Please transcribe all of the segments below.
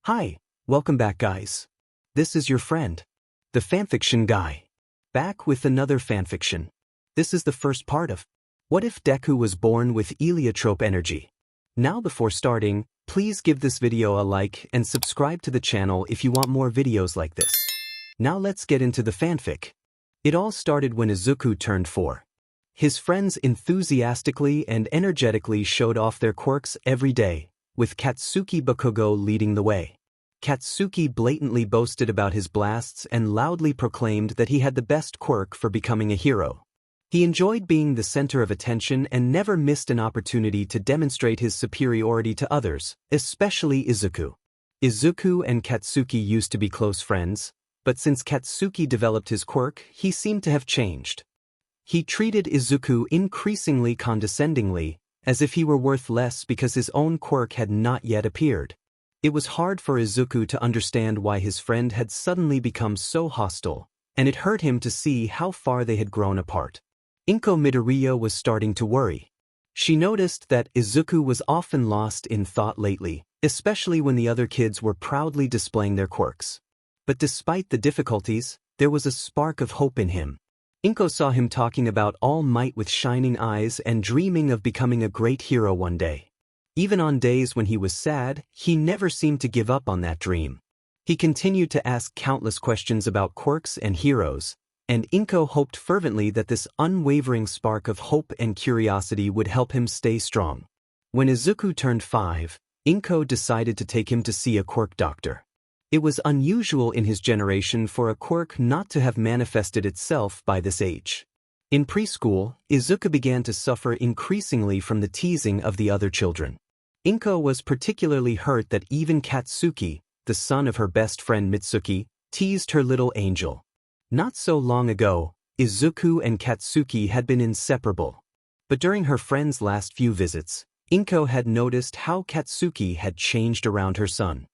Hi, welcome back guys. This is your friend, the fanfiction guy, back with another fanfiction. This is the first part of What If Deku Was Born with Eliatrope Energy. Now before starting, please give this video a like and subscribe to the channel if you want more videos like this. Now let's get into the fanfic. It all started when Izuku turned 4. His friends enthusiastically and energetically showed off their quirks every day, with Katsuki Bakugo leading the way. Katsuki blatantly boasted about his blasts and loudly proclaimed that he had the best quirk for becoming a hero. He enjoyed being the center of attention and never missed an opportunity to demonstrate his superiority to others, especially Izuku. Izuku and Katsuki used to be close friends, but since Katsuki developed his quirk, he seemed to have changed. He treated Izuku increasingly condescendingly, as if he were worth less because his own quirk had not yet appeared. It was hard for Izuku to understand why his friend had suddenly become so hostile, and it hurt him to see how far they had grown apart. Izuku Midoriya was starting to worry. She noticed that Izuku was often lost in thought lately, especially when the other kids were proudly displaying their quirks. But despite the difficulties, there was a spark of hope in him. Izuku saw him talking about All Might with shining eyes and dreaming of becoming a great hero one day. Even on days when he was sad, he never seemed to give up on that dream. He continued to ask countless questions about quirks and heroes, and Izuku hoped fervently that this unwavering spark of hope and curiosity would help him stay strong. When Izuku turned 5, Izuku decided to take him to see a quirk doctor. It was unusual in his generation for a quirk not to have manifested itself by this age. In preschool, Izuku began to suffer increasingly from the teasing of the other children. Izuku was particularly hurt that even Katsuki, the son of her best friend Mitsuki, teased her little angel. Not so long ago, Izuku and Katsuki had been inseparable. But during her friend's last few visits, Izuku had noticed how Katsuki had changed around her son.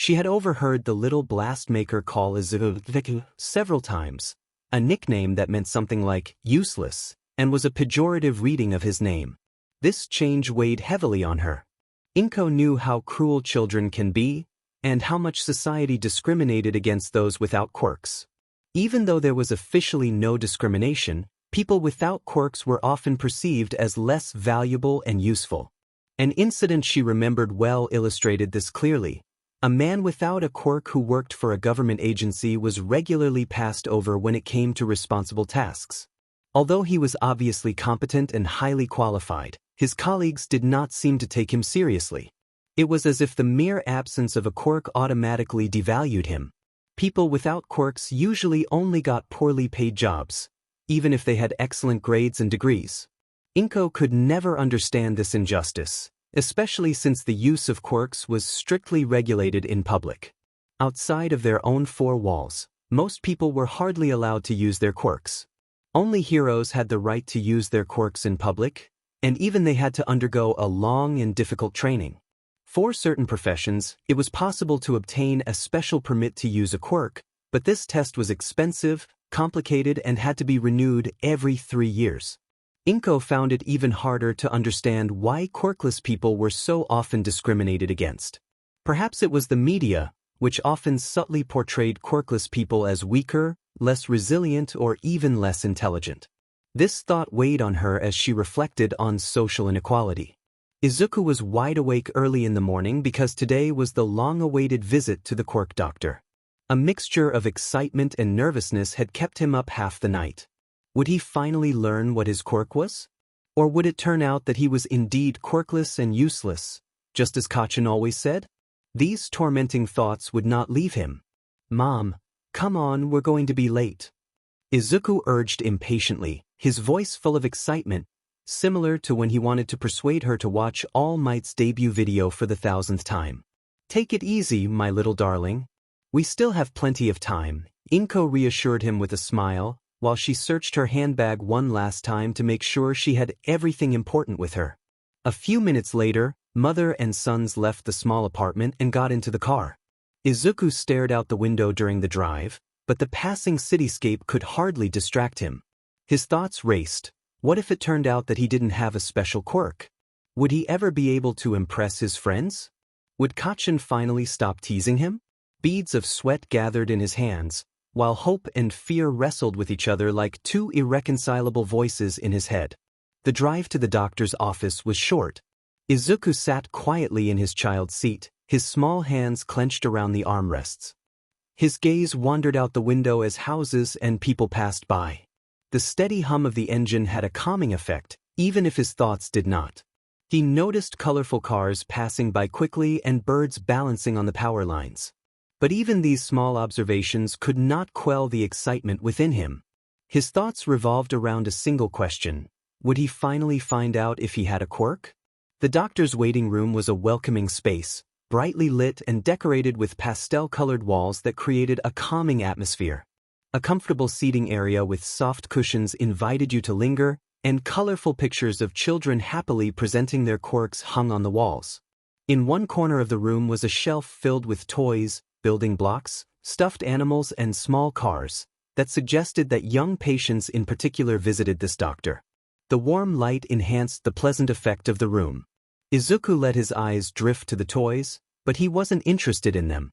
She had overheard the little blast maker call Izuku several times, a nickname that meant something like useless, and was a pejorative reading of his name. This change weighed heavily on her. Izuku knew how cruel children can be, and how much society discriminated against those without quirks. Even though there was officially no discrimination, people without quirks were often perceived as less valuable and useful. An incident she remembered well illustrated this clearly. A man without a quirk who worked for a government agency was regularly passed over when it came to responsible tasks. Although he was obviously competent and highly qualified, his colleagues did not seem to take him seriously. It was as if the mere absence of a quirk automatically devalued him. People without quirks usually only got poorly paid jobs, even if they had excellent grades and degrees. Izuku could never understand this injustice, especially since the use of quirks was strictly regulated in public. Outside of their own four walls, most people were hardly allowed to use their quirks. Only heroes had the right to use their quirks in public, and even they had to undergo a long and difficult training. For certain professions, it was possible to obtain a special permit to use a quirk, but this test was expensive, complicated, and had to be renewed every 3 years. Izuku found it even harder to understand why quirkless people were so often discriminated against. Perhaps it was the media, which often subtly portrayed quirkless people as weaker, less resilient, or even less intelligent. This thought weighed on her as she reflected on social inequality. Izuku was wide awake early in the morning because today was the long-awaited visit to the quirk doctor. A mixture of excitement and nervousness had kept him up half the night. Would he finally learn what his quirk was? Or would it turn out that he was indeed quirkless and useless, just as Kacchan always said? These tormenting thoughts would not leave him. "Mom, come on, we're going to be late," Izuku urged impatiently, his voice full of excitement, similar to when he wanted to persuade her to watch All Might's debut video for the 1000th time. "Take it easy, my little darling. We still have plenty of time," Izuku reassured him with a smile, while she searched her handbag one last time to make sure she had everything important with her. A few minutes later, mother and sons left the small apartment and got into the car. Izuku stared out the window during the drive, but the passing cityscape could hardly distract him. His thoughts raced. What if it turned out that he didn't have a special quirk? Would he ever be able to impress his friends? Would Kacchan finally stop teasing him? Beads of sweat gathered in his hands, while hope and fear wrestled with each other like two irreconcilable voices in his head. The drive to the doctor's office was short. Izuku sat quietly in his child's seat, his small hands clenched around the armrests. His gaze wandered out the window as houses and people passed by. The steady hum of the engine had a calming effect, even if his thoughts did not. He noticed colorful cars passing by quickly and birds balancing on the power lines. But even these small observations could not quell the excitement within him. His thoughts revolved around a single question. Would he finally find out if he had a quirk? The doctor's waiting room was a welcoming space, brightly lit and decorated with pastel-colored walls that created a calming atmosphere. A comfortable seating area with soft cushions invited you to linger, and colorful pictures of children happily presenting their quirks hung on the walls. In one corner of the room was a shelf filled with toys, building blocks, stuffed animals and small cars that suggested that young patients in particular visited this doctor. The warm light enhanced the pleasant effect of the room. Izuku let his eyes drift to the toys, but he wasn't interested in them.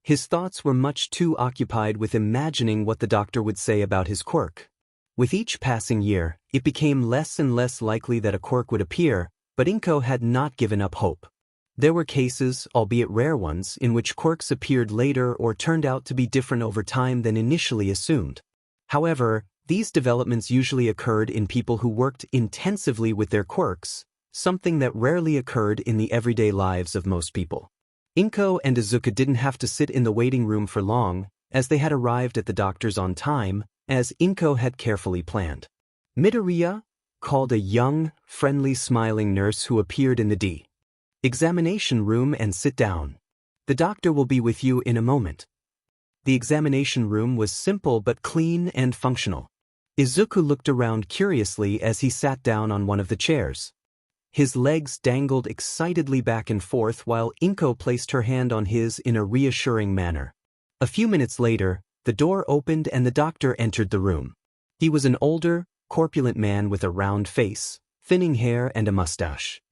His thoughts were much too occupied with imagining what the doctor would say about his quirk. With each passing year, it became less and less likely that a quirk would appear, but Inko had not given up hope. There were cases, albeit rare ones, in which quirks appeared later or turned out to be different over time than initially assumed. However, these developments usually occurred in people who worked intensively with their quirks, something that rarely occurred in the everyday lives of most people. Inko and Izuku didn't have to sit in the waiting room for long, as they had arrived at the doctor's on time, as Inko had carefully planned. Midoriya called a young, friendly smiling nurse who appeared in the examination room and sit down. The doctor will be with you in a moment. The examination room was simple but clean and functional. Izuku looked around curiously as he sat down on one of the chairs. His legs dangled excitedly back and forth while Inko placed her hand on his in a reassuring manner. A few minutes later, the door opened and the doctor entered the room. He was an older, corpulent man with a round face, thinning hair and a mustache.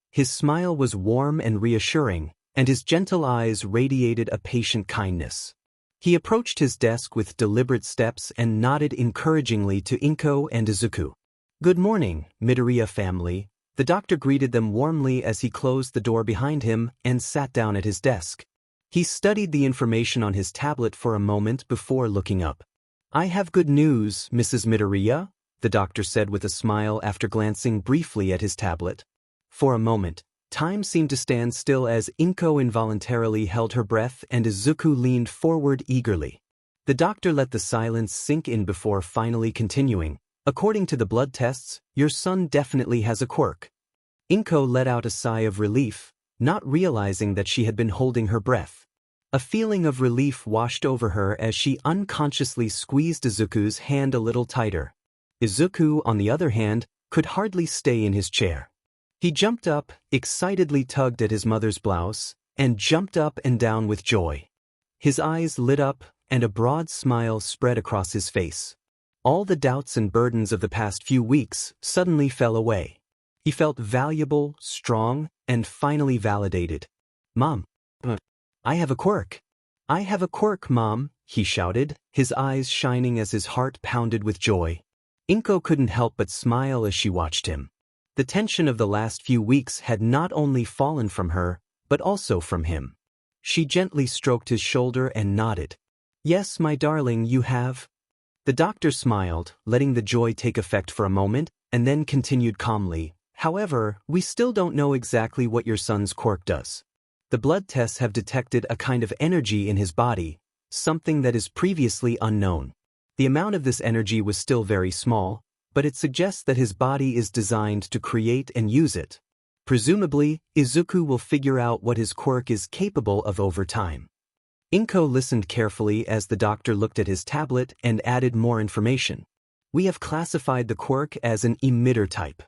His smile was warm and reassuring, and his gentle eyes radiated a patient kindness. He approached his desk with deliberate steps and nodded encouragingly to Inko and Izuku. "Good morning, Midoriya family." The doctor greeted them warmly as he closed the door behind him and sat down at his desk. He studied the information on his tablet for a moment before looking up. "I have good news, Mrs. Midoriya," the doctor said with a smile after glancing briefly at his tablet. For a moment, time seemed to stand still as Inko involuntarily held her breath and Izuku leaned forward eagerly. The doctor let the silence sink in before finally continuing. "According to the blood tests, your son definitely has a quirk." Inko let out a sigh of relief, not realizing that she had been holding her breath. A feeling of relief washed over her as she unconsciously squeezed Izuku's hand a little tighter. Izuku, on the other hand, could hardly stay in his chair. He jumped up, excitedly tugged at his mother's blouse, and jumped up and down with joy. His eyes lit up, and a broad smile spread across his face. All the doubts and burdens of the past few weeks suddenly fell away. He felt valuable, strong, and finally validated. "Mom, I have a quirk. I have a quirk, Mom," he shouted, his eyes shining as his heart pounded with joy. Inko couldn't help but smile as she watched him. The tension of the last few weeks had not only fallen from her, but also from him. She gently stroked his shoulder and nodded. "Yes, my darling, you have." The doctor smiled, letting the joy take effect for a moment, and then continued calmly. "However, we still don't know exactly what your son's quirk does. The blood tests have detected a kind of energy in his body, something that is previously unknown. The amount of this energy was still very small, but it suggests that his body is designed to create and use it. Presumably, Izuku will figure out what his quirk is capable of over time." Inko listened carefully as the doctor looked at his tablet and added more information. "We have classified the quirk as an emitter type.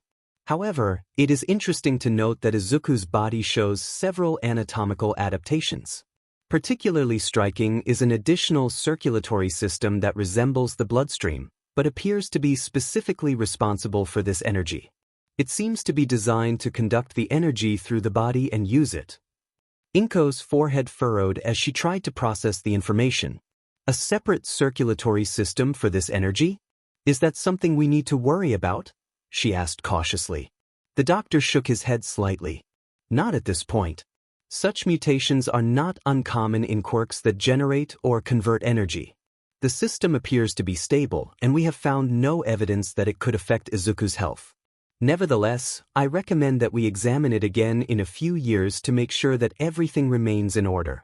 However, it is interesting to note that Izuku's body shows several anatomical adaptations. Particularly striking is an additional circulatory system that resembles the bloodstream, but appears to be specifically responsible for this energy. It seems to be designed to conduct the energy through the body and use it." Inko's forehead furrowed as she tried to process the information. A separate circulatory system for this energy? Is that something we need to worry about? She asked cautiously. The doctor shook his head slightly. Not at this point. Such mutations are not uncommon in quirks that generate or convert energy. The system appears to be stable, and we have found no evidence that it could affect Izuku's health. Nevertheless, I recommend that we examine it again in a few years to make sure that everything remains in order.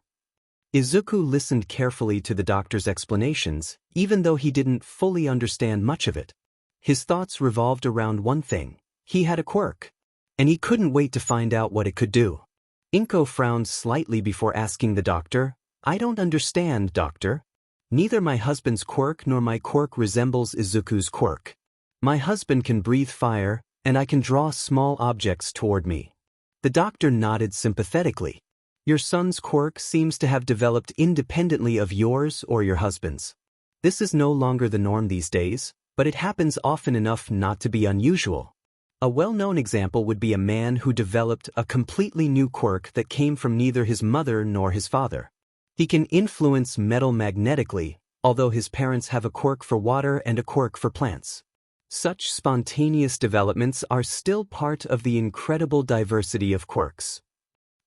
Izuku listened carefully to the doctor's explanations, even though he didn't fully understand much of it. His thoughts revolved around one thing: he had a quirk, and he couldn't wait to find out what it could do. Inko frowned slightly before asking the doctor, "I don't understand, doctor. Neither my husband's quirk nor my quirk resembles Izuku's quirk. My husband can breathe fire, and I can draw small objects toward me." The doctor nodded sympathetically. "Your son's quirk seems to have developed independently of yours or your husband's. This is no longer the norm these days, but it happens often enough not to be unusual. A well-known example would be a man who developed a completely new quirk that came from neither his mother nor his father. He can influence metal magnetically, although his parents have a quirk for water and a quirk for plants. Such spontaneous developments are still part of the incredible diversity of quirks."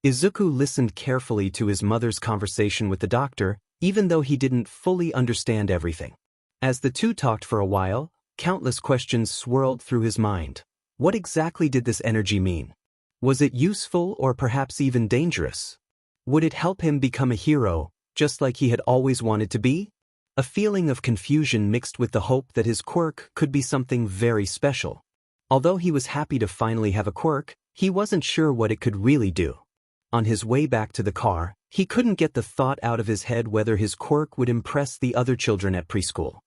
Izuku listened carefully to his mother's conversation with the doctor, even though he didn't fully understand everything. As the two talked for a while, countless questions swirled through his mind. What exactly did this energy mean? Was it useful or perhaps even dangerous? Would it help him become a hero, just like he had always wanted to be? A feeling of confusion mixed with the hope that his quirk could be something very special. Although he was happy to finally have a quirk, he wasn't sure what it could really do. On his way back to the car, he couldn't get the thought out of his head whether his quirk would impress the other children at preschool.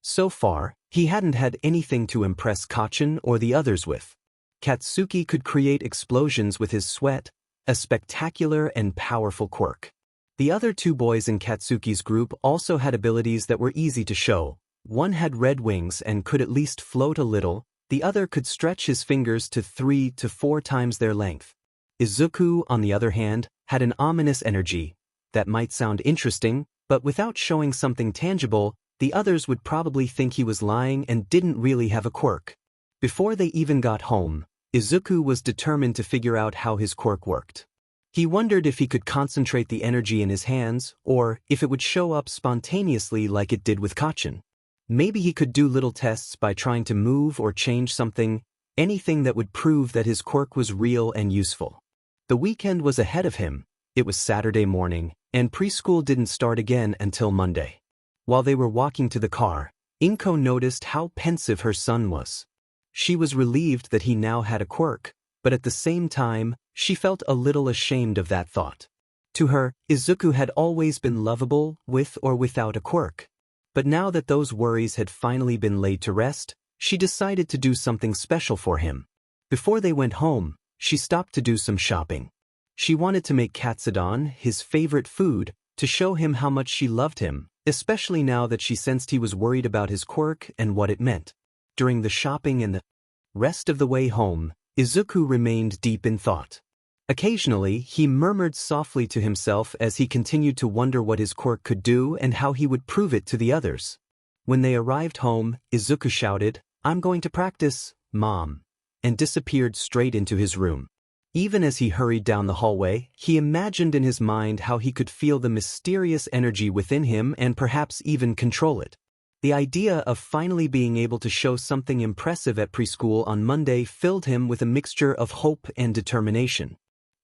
So far, he hadn't had anything to impress Kacchan or the others with. Katsuki could create explosions with his sweat, a spectacular and powerful quirk. The other two boys in Katsuki's group also had abilities that were easy to show. One had red wings and could at least float a little, the other could stretch his fingers to 3 to 4 times their length. Izuku, on the other hand, had an ominous energy. That might sound interesting, but without showing something tangible, the others would probably think he was lying and didn't really have a quirk. Before they even got home, Izuku was determined to figure out how his quirk worked. He wondered if he could concentrate the energy in his hands, or if it would show up spontaneously like it did with Kacchan. Maybe he could do little tests by trying to move or change something, anything that would prove that his quirk was real and useful. The weekend was ahead of him. It was Saturday morning, and preschool didn't start again until Monday. While they were walking to the car, Inko noticed how pensive her son was. She was relieved that he now had a quirk, but at the same time, she felt a little ashamed of that thought. To her, Izuku had always been lovable, with or without a quirk. But now that those worries had finally been laid to rest, she decided to do something special for him. Before they went home, she stopped to do some shopping. She wanted to make katsudon, his favorite food, to show him how much she loved him, especially now that she sensed he was worried about his quirk and what it meant. During the shopping and the rest of the way home, Izuku remained deep in thought. Occasionally, he murmured softly to himself as he continued to wonder what his quirk could do and how he would prove it to the others. When they arrived home, Izuku shouted, "I'm going to practice, Mom," and disappeared straight into his room. Even as he hurried down the hallway, he imagined in his mind how he could feel the mysterious energy within him and perhaps even control it. The idea of finally being able to show something impressive at preschool on Monday filled him with a mixture of hope and determination.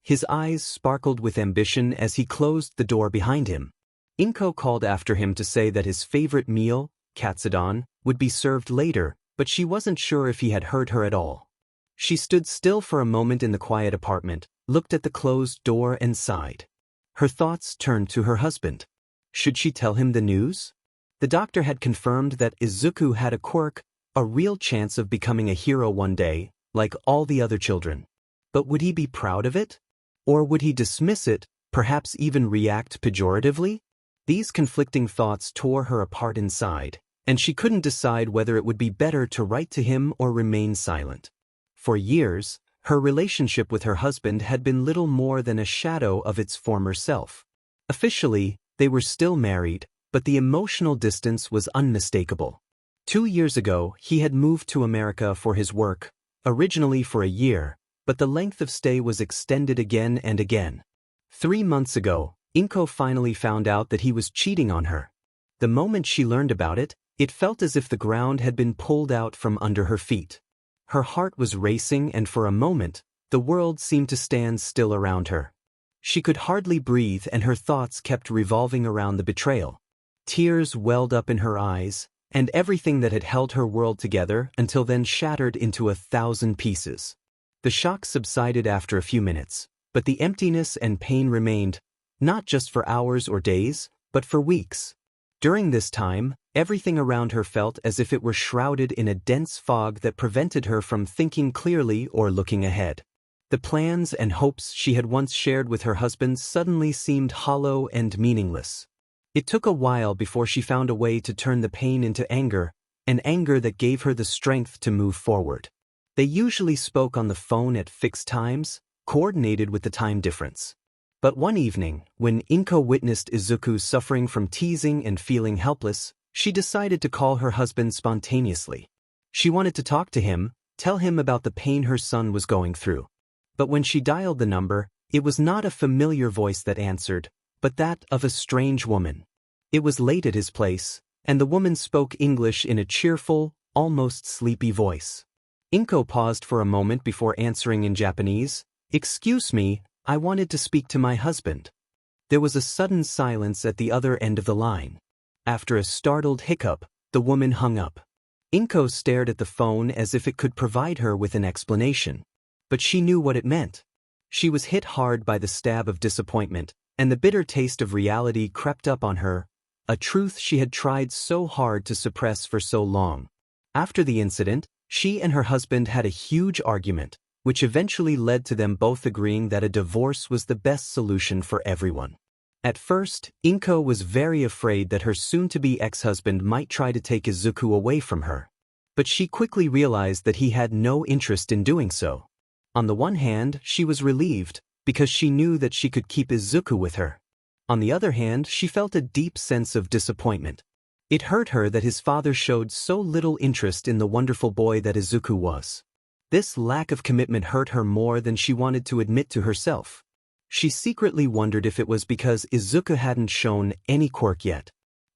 His eyes sparkled with ambition as he closed the door behind him. Inko called after him to say that his favorite meal, katsudon, would be served later, but she wasn't sure if he had heard her at all. She stood still for a moment in the quiet apartment, looked at the closed door and sighed. Her thoughts turned to her husband. Should she tell him the news? The doctor had confirmed that Izuku had a quirk, a real chance of becoming a hero one day, like all the other children. But would he be proud of it? Or would he dismiss it, perhaps even react pejoratively? These conflicting thoughts tore her apart inside, and she couldn't decide whether it would be better to write to him or remain silent. For years, Her relationship with her husband had been little more than a shadow of its former self. Officially, they were still married, but the emotional distance was unmistakable. 2 years ago, he had moved to America for his work, originally for a year, but the length of stay was extended again and again. 3 months ago, Inko finally found out that he was cheating on her. The moment she learned about it, it felt as if the ground had been pulled out from under her feet. Her heart was racing, and for a moment, the world seemed to stand still around her. She could hardly breathe, and her thoughts kept revolving around the betrayal. Tears welled up in her eyes, and everything that had held her world together until then shattered into 1,000 pieces. The shock subsided after a few minutes, but the emptiness and pain remained, not just for hours or days, but for weeks. During this time, everything around her felt as if it were shrouded in a dense fog that prevented her from thinking clearly or looking ahead. The plans and hopes she had once shared with her husband suddenly seemed hollow and meaningless. It took a while before she found a way to turn the pain into anger, an anger that gave her the strength to move forward. They usually spoke on the phone at fixed times, coordinated with the time difference. But one evening, when Inko witnessed Izuku suffering from teasing and feeling helpless, she decided to call her husband spontaneously. She wanted to talk to him, tell him about the pain her son was going through. But when she dialed the number, it was not a familiar voice that answered, but that of a strange woman. It was late at his place, and the woman spoke English in a cheerful, almost sleepy voice. Inko paused for a moment before answering in Japanese. "Excuse me, I wanted to speak to my husband." There was a sudden silence at the other end of the line. After a startled hiccup, the woman hung up. Inko stared at the phone as if it could provide her with an explanation. But she knew what it meant. She was hit hard by the stab of disappointment, and the bitter taste of reality crept up on her, a truth she had tried so hard to suppress for so long. After the incident, she and her husband had a huge argument, which eventually led to them both agreeing that a divorce was the best solution for everyone. At first, Inko was very afraid that her soon-to-be ex-husband might try to take Izuku away from her. But she quickly realized that he had no interest in doing so. On the one hand, she was relieved, because she knew that she could keep Izuku with her. On the other hand, she felt a deep sense of disappointment. It hurt her that his father showed so little interest in the wonderful boy that Izuku was. This lack of commitment hurt her more than she wanted to admit to herself. She secretly wondered if it was because Izuku hadn't shown any quirk yet.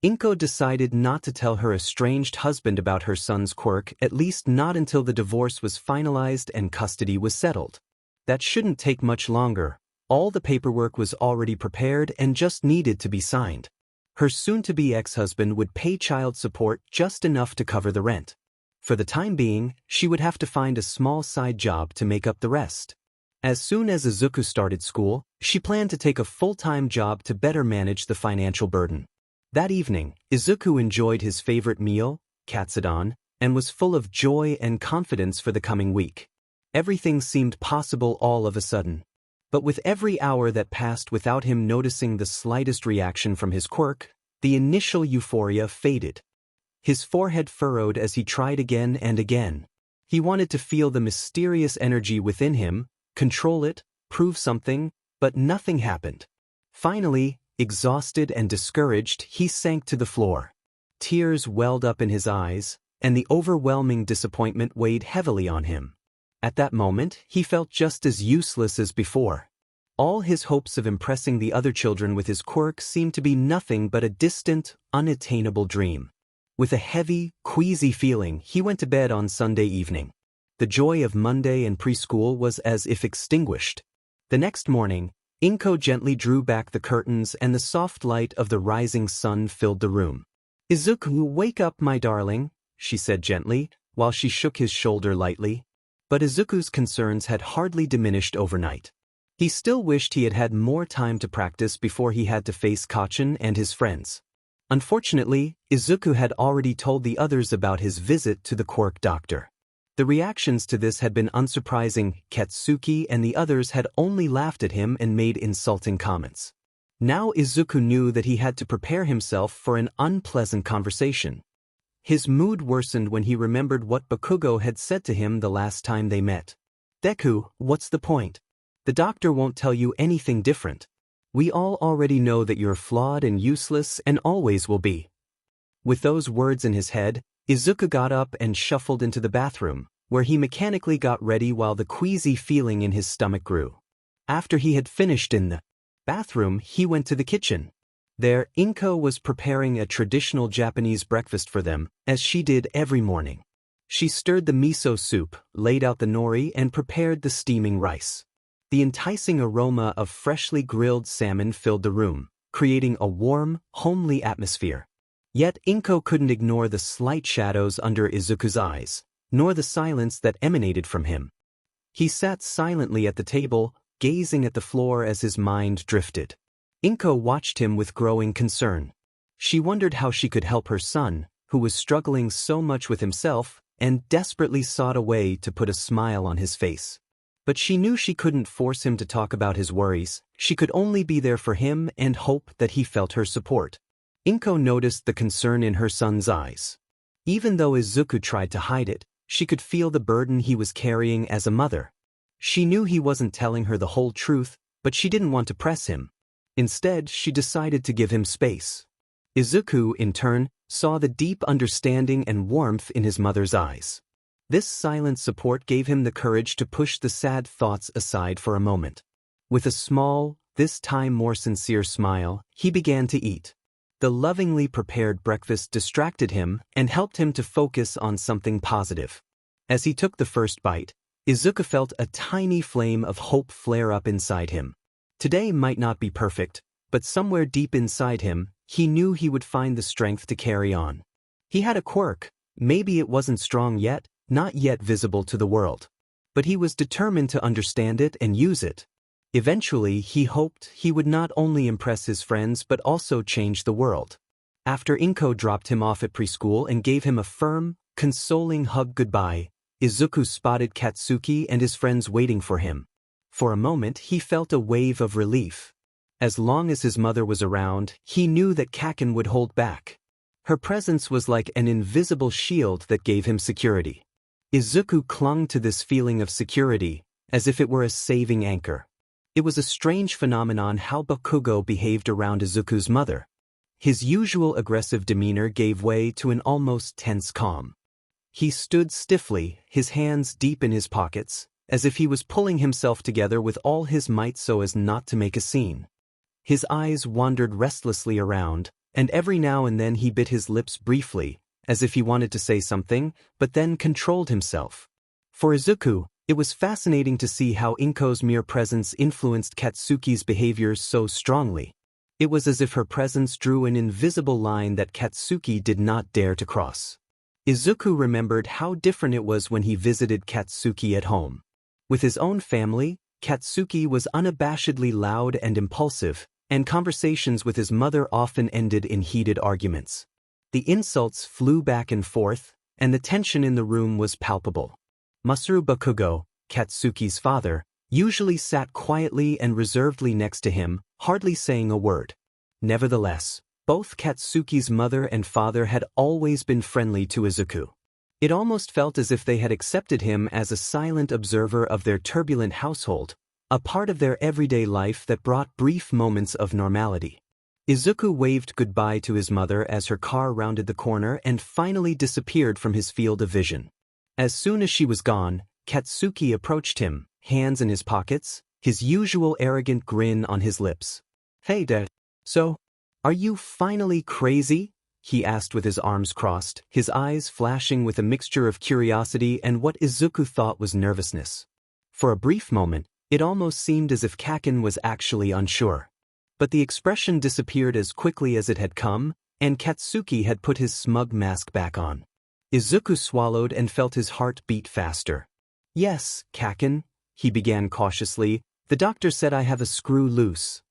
Inko decided not to tell her estranged husband about her son's quirk, at least not until the divorce was finalized and custody was settled. That shouldn't take much longer. All the paperwork was already prepared and just needed to be signed. Her soon-to-be ex-husband would pay child support just enough to cover the rent. For the time being, she would have to find a small side job to make up the rest. As soon as Izuku started school, she planned to take a full-time job to better manage the financial burden. That evening, Izuku enjoyed his favorite meal, katsudon, and was full of joy and confidence for the coming week. Everything seemed possible all of a sudden. But with every hour that passed without him noticing the slightest reaction from his quirk, the initial euphoria faded. His forehead furrowed as he tried again and again. He wanted to feel the mysterious energy within him, control it, prove something, but nothing happened. Finally, exhausted and discouraged, he sank to the floor. Tears welled up in his eyes, and the overwhelming disappointment weighed heavily on him. At that moment, he felt just as useless as before. All his hopes of impressing the other children with his quirk seemed to be nothing but a distant, unattainable dream. With a heavy, queasy feeling, he went to bed on Sunday evening. The joy of Monday and preschool was as if extinguished. The next morning, Inko gently drew back the curtains and the soft light of the rising sun filled the room. "Izuku, wake up, my darling," she said gently, while she shook his shoulder lightly. But Izuku's concerns had hardly diminished overnight. He still wished he had had more time to practice before he had to face Kacchan and his friends. Unfortunately, Izuku had already told the others about his visit to the quirk doctor. The reactions to this had been unsurprising. Katsuki and the others had only laughed at him and made insulting comments. Now Izuku knew that he had to prepare himself for an unpleasant conversation. His mood worsened when he remembered what Bakugo had said to him the last time they met. Deku, what's the point? The doctor won't tell you anything different. We all already know that you're flawed and useless and always will be. With those words in his head, Izuku got up and shuffled into the bathroom, where he mechanically got ready while the queasy feeling in his stomach grew. After he had finished in the bathroom, he went to the kitchen. There, Inko was preparing a traditional Japanese breakfast for them, as she did every morning. She stirred the miso soup, laid out the nori, and prepared the steaming rice. The enticing aroma of freshly grilled salmon filled the room, creating a warm, homely atmosphere. Yet Inko couldn't ignore the slight shadows under Izuku's eyes, nor the silence that emanated from him. He sat silently at the table, gazing at the floor as his mind drifted. Inko watched him with growing concern. She wondered how she could help her son, who was struggling so much with himself, and desperately sought a way to put a smile on his face. But she knew she couldn't force him to talk about his worries. She could only be there for him and hope that he felt her support. Inko noticed the concern in her son's eyes. Even though Izuku tried to hide it, she could feel the burden he was carrying as a mother. She knew he wasn't telling her the whole truth, but she didn't want to press him. Instead, she decided to give him space. Izuku, in turn, saw the deep understanding and warmth in his mother's eyes. This silent support gave him the courage to push the sad thoughts aside for a moment. With a small, this time more sincere smile, he began to eat. The lovingly prepared breakfast distracted him and helped him to focus on something positive. As he took the first bite, Izuku felt a tiny flame of hope flare up inside him. Today might not be perfect, but somewhere deep inside him, he knew he would find the strength to carry on. He had a quirk, maybe it wasn't strong yet, not yet visible to the world. But he was determined to understand it and use it. Eventually, he hoped he would not only impress his friends but also change the world. After Inko dropped him off at preschool and gave him a firm, consoling hug goodbye, Izuku spotted Katsuki and his friends waiting for him. For a moment, he felt a wave of relief. As long as his mother was around, he knew that Kaken would hold back. Her presence was like an invisible shield that gave him security. Izuku clung to this feeling of security, as if it were a saving anchor. It was a strange phenomenon how Bakugo behaved around Izuku's mother. His usual aggressive demeanor gave way to an almost tense calm. He stood stiffly, his hands deep in his pockets, as if he was pulling himself together with all his might so as not to make a scene. His eyes wandered restlessly around, and every now and then he bit his lips briefly, as if he wanted to say something, but then controlled himself. For Izuku, it was fascinating to see how Inko's mere presence influenced Katsuki's behaviors so strongly. It was as if her presence drew an invisible line that Katsuki did not dare to cross. Izuku remembered how different it was when he visited Katsuki at home. With his own family, Katsuki was unabashedly loud and impulsive, and conversations with his mother often ended in heated arguments. The insults flew back and forth, and the tension in the room was palpable. Masaru Bakugo, Katsuki's father, usually sat quietly and reservedly next to him, hardly saying a word. Nevertheless, both Katsuki's mother and father had always been friendly to Izuku. It almost felt as if they had accepted him as a silent observer of their turbulent household, a part of their everyday life that brought brief moments of normality. Izuku waved goodbye to his mother as her car rounded the corner and finally disappeared from his field of vision. As soon as she was gone, Katsuki approached him, hands in his pockets, his usual arrogant grin on his lips. "Hey Dad. So, are you finally crazy?" he asked with his arms crossed, his eyes flashing with a mixture of curiosity and what Izuku thought was nervousness. For a brief moment, it almost seemed as if Kaken was actually unsure. But the expression disappeared as quickly as it had come, and Katsuki had put his smug mask back on. Izuku swallowed and felt his heart beat faster. "Yes, Kaken," he began cautiously, "the doctor said I have a screw loose."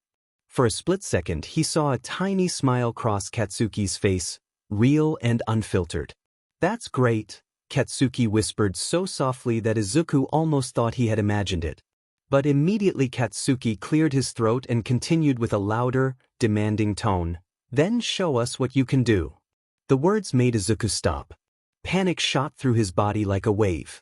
For a split second, he saw a tiny smile cross Katsuki's face, real and unfiltered. "That's great," Katsuki whispered so softly that Izuku almost thought he had imagined it. But immediately Katsuki cleared his throat and continued with a louder, demanding tone, "Then show us what you can do." The words made Izuku stop. Panic shot through his body like a wave.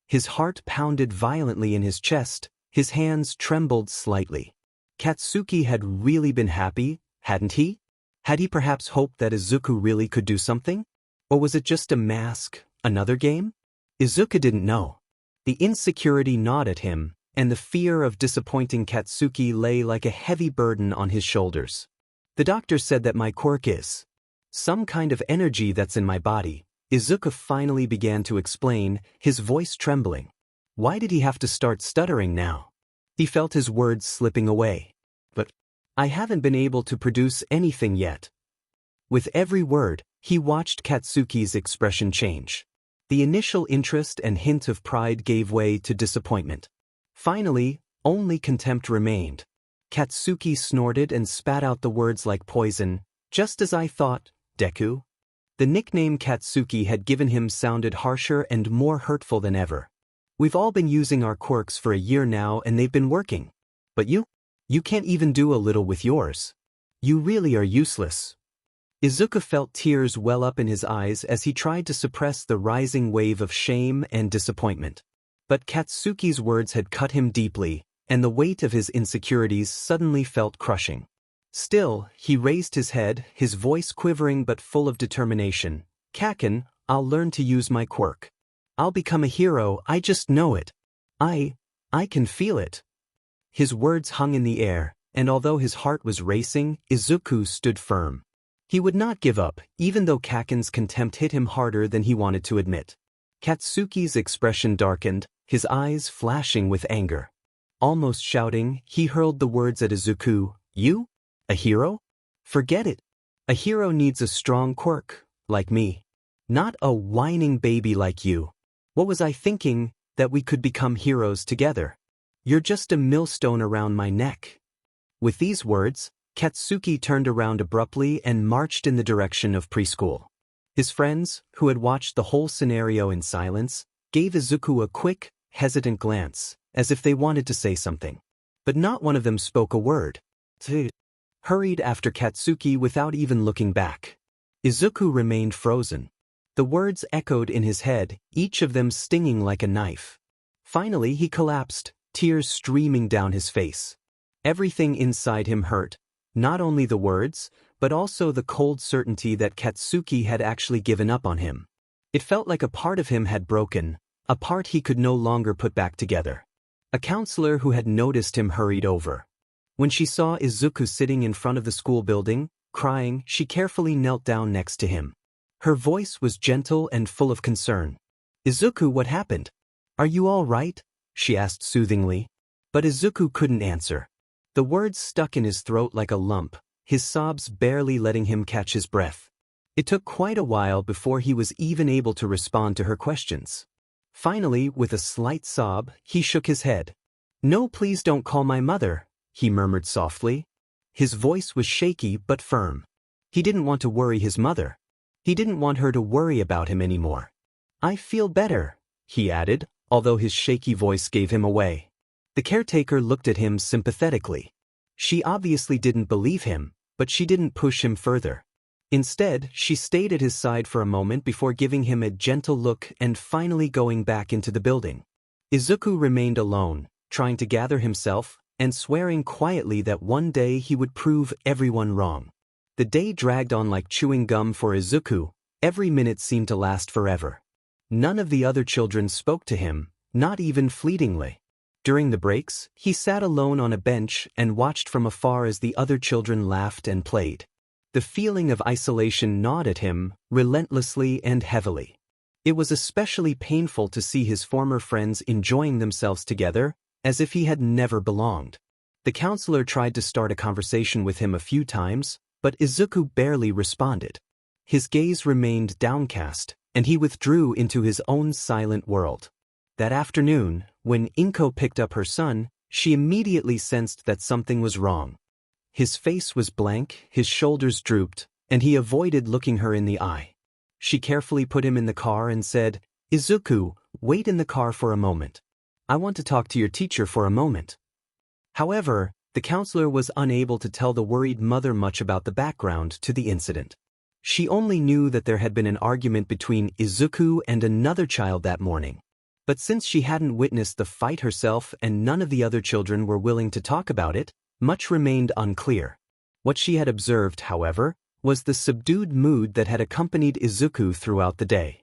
His heart pounded violently in his chest, his hands trembled slightly. Katsuki had really been happy, hadn't he? Had he perhaps hoped that Izuku really could do something? Or was it just a mask, another game? Izuku didn't know. The insecurity gnawed at him, and the fear of disappointing Katsuki lay like a heavy burden on his shoulders. The doctor said that my quirk is some kind of energy that's in my body. Izuku finally began to explain, his voice trembling. Why did he have to start stuttering now? He felt his words slipping away. But I haven't been able to produce anything yet. With every word, he watched Katsuki's expression change. The initial interest and hint of pride gave way to disappointment. Finally, only contempt remained. Katsuki snorted and spat out the words like poison. Just as I thought, Deku. The nickname Katsuki had given him sounded harsher and more hurtful than ever. We've all been using our quirks for a year now and they've been working. But you can't even do a little with yours. You really are useless. Izuku felt tears well up in his eyes as he tried to suppress the rising wave of shame and disappointment. But Katsuki's words had cut him deeply, and the weight of his insecurities suddenly felt crushing. Still, he raised his head, his voice quivering but full of determination. Kaken, I'll learn to use my quirk. I'll become a hero, I just know it. I can feel it. His words hung in the air, and although his heart was racing, Izuku stood firm. He would not give up, even though Kaken's contempt hit him harder than he wanted to admit. Katsuki's expression darkened, his eyes flashing with anger. Almost shouting, he hurled the words at Izuku. You? A hero? Forget it. A hero needs a strong quirk, like me. Not a whining baby like you. What was I thinking, that we could become heroes together? You're just a millstone around my neck. With these words, Katsuki turned around abruptly and marched in the direction of preschool. His friends, who had watched the whole scenario in silence, gave Izuku a quick, hesitant glance, as if they wanted to say something. But not one of them spoke a word. They hurried after Katsuki without even looking back. Izuku remained frozen. The words echoed in his head, each of them stinging like a knife. Finally he collapsed, tears streaming down his face. Everything inside him hurt, not only the words, but also the cold certainty that Katsuki had actually given up on him. It felt like a part of him had broken, a part he could no longer put back together. A counselor who had noticed him hurried over. When she saw Izuku sitting in front of the school building, crying, she carefully knelt down next to him. Her voice was gentle and full of concern. Izuku, what happened? Are you all right? She asked soothingly. But Izuku couldn't answer. The words stuck in his throat like a lump, his sobs barely letting him catch his breath. It took quite a while before he was even able to respond to her questions. Finally, with a slight sob, he shook his head. No, please don't call my mother, he murmured softly. His voice was shaky but firm. He didn't want to worry his mother. He didn't want her to worry about him anymore. I feel better, he added, although his shaky voice gave him away. The caretaker looked at him sympathetically. She obviously didn't believe him, but she didn't push him further. Instead, she stayed at his side for a moment before giving him a gentle look and finally going back into the building. Izuku remained alone, trying to gather himself, and swearing quietly that one day he would prove everyone wrong. The day dragged on like chewing gum for Izuku, every minute seemed to last forever. None of the other children spoke to him, not even fleetingly. During the breaks, he sat alone on a bench and watched from afar as the other children laughed and played. The feeling of isolation gnawed at him, relentlessly and heavily. It was especially painful to see his former friends enjoying themselves together, as if he had never belonged. The counselor tried to start a conversation with him a few times, but Izuku barely responded. His gaze remained downcast, and he withdrew into his own silent world. That afternoon, when Inko picked up her son, she immediately sensed that something was wrong. His face was blank, his shoulders drooped, and he avoided looking her in the eye. She carefully put him in the car and said, Izuku, wait in the car for a moment. I want to talk to your teacher for a moment. However, the counselor was unable to tell the worried mother much about the background to the incident. She only knew that there had been an argument between Izuku and another child that morning. But since she hadn't witnessed the fight herself and none of the other children were willing to talk about it, much remained unclear. What she had observed, however, was the subdued mood that had accompanied Izuku throughout the day.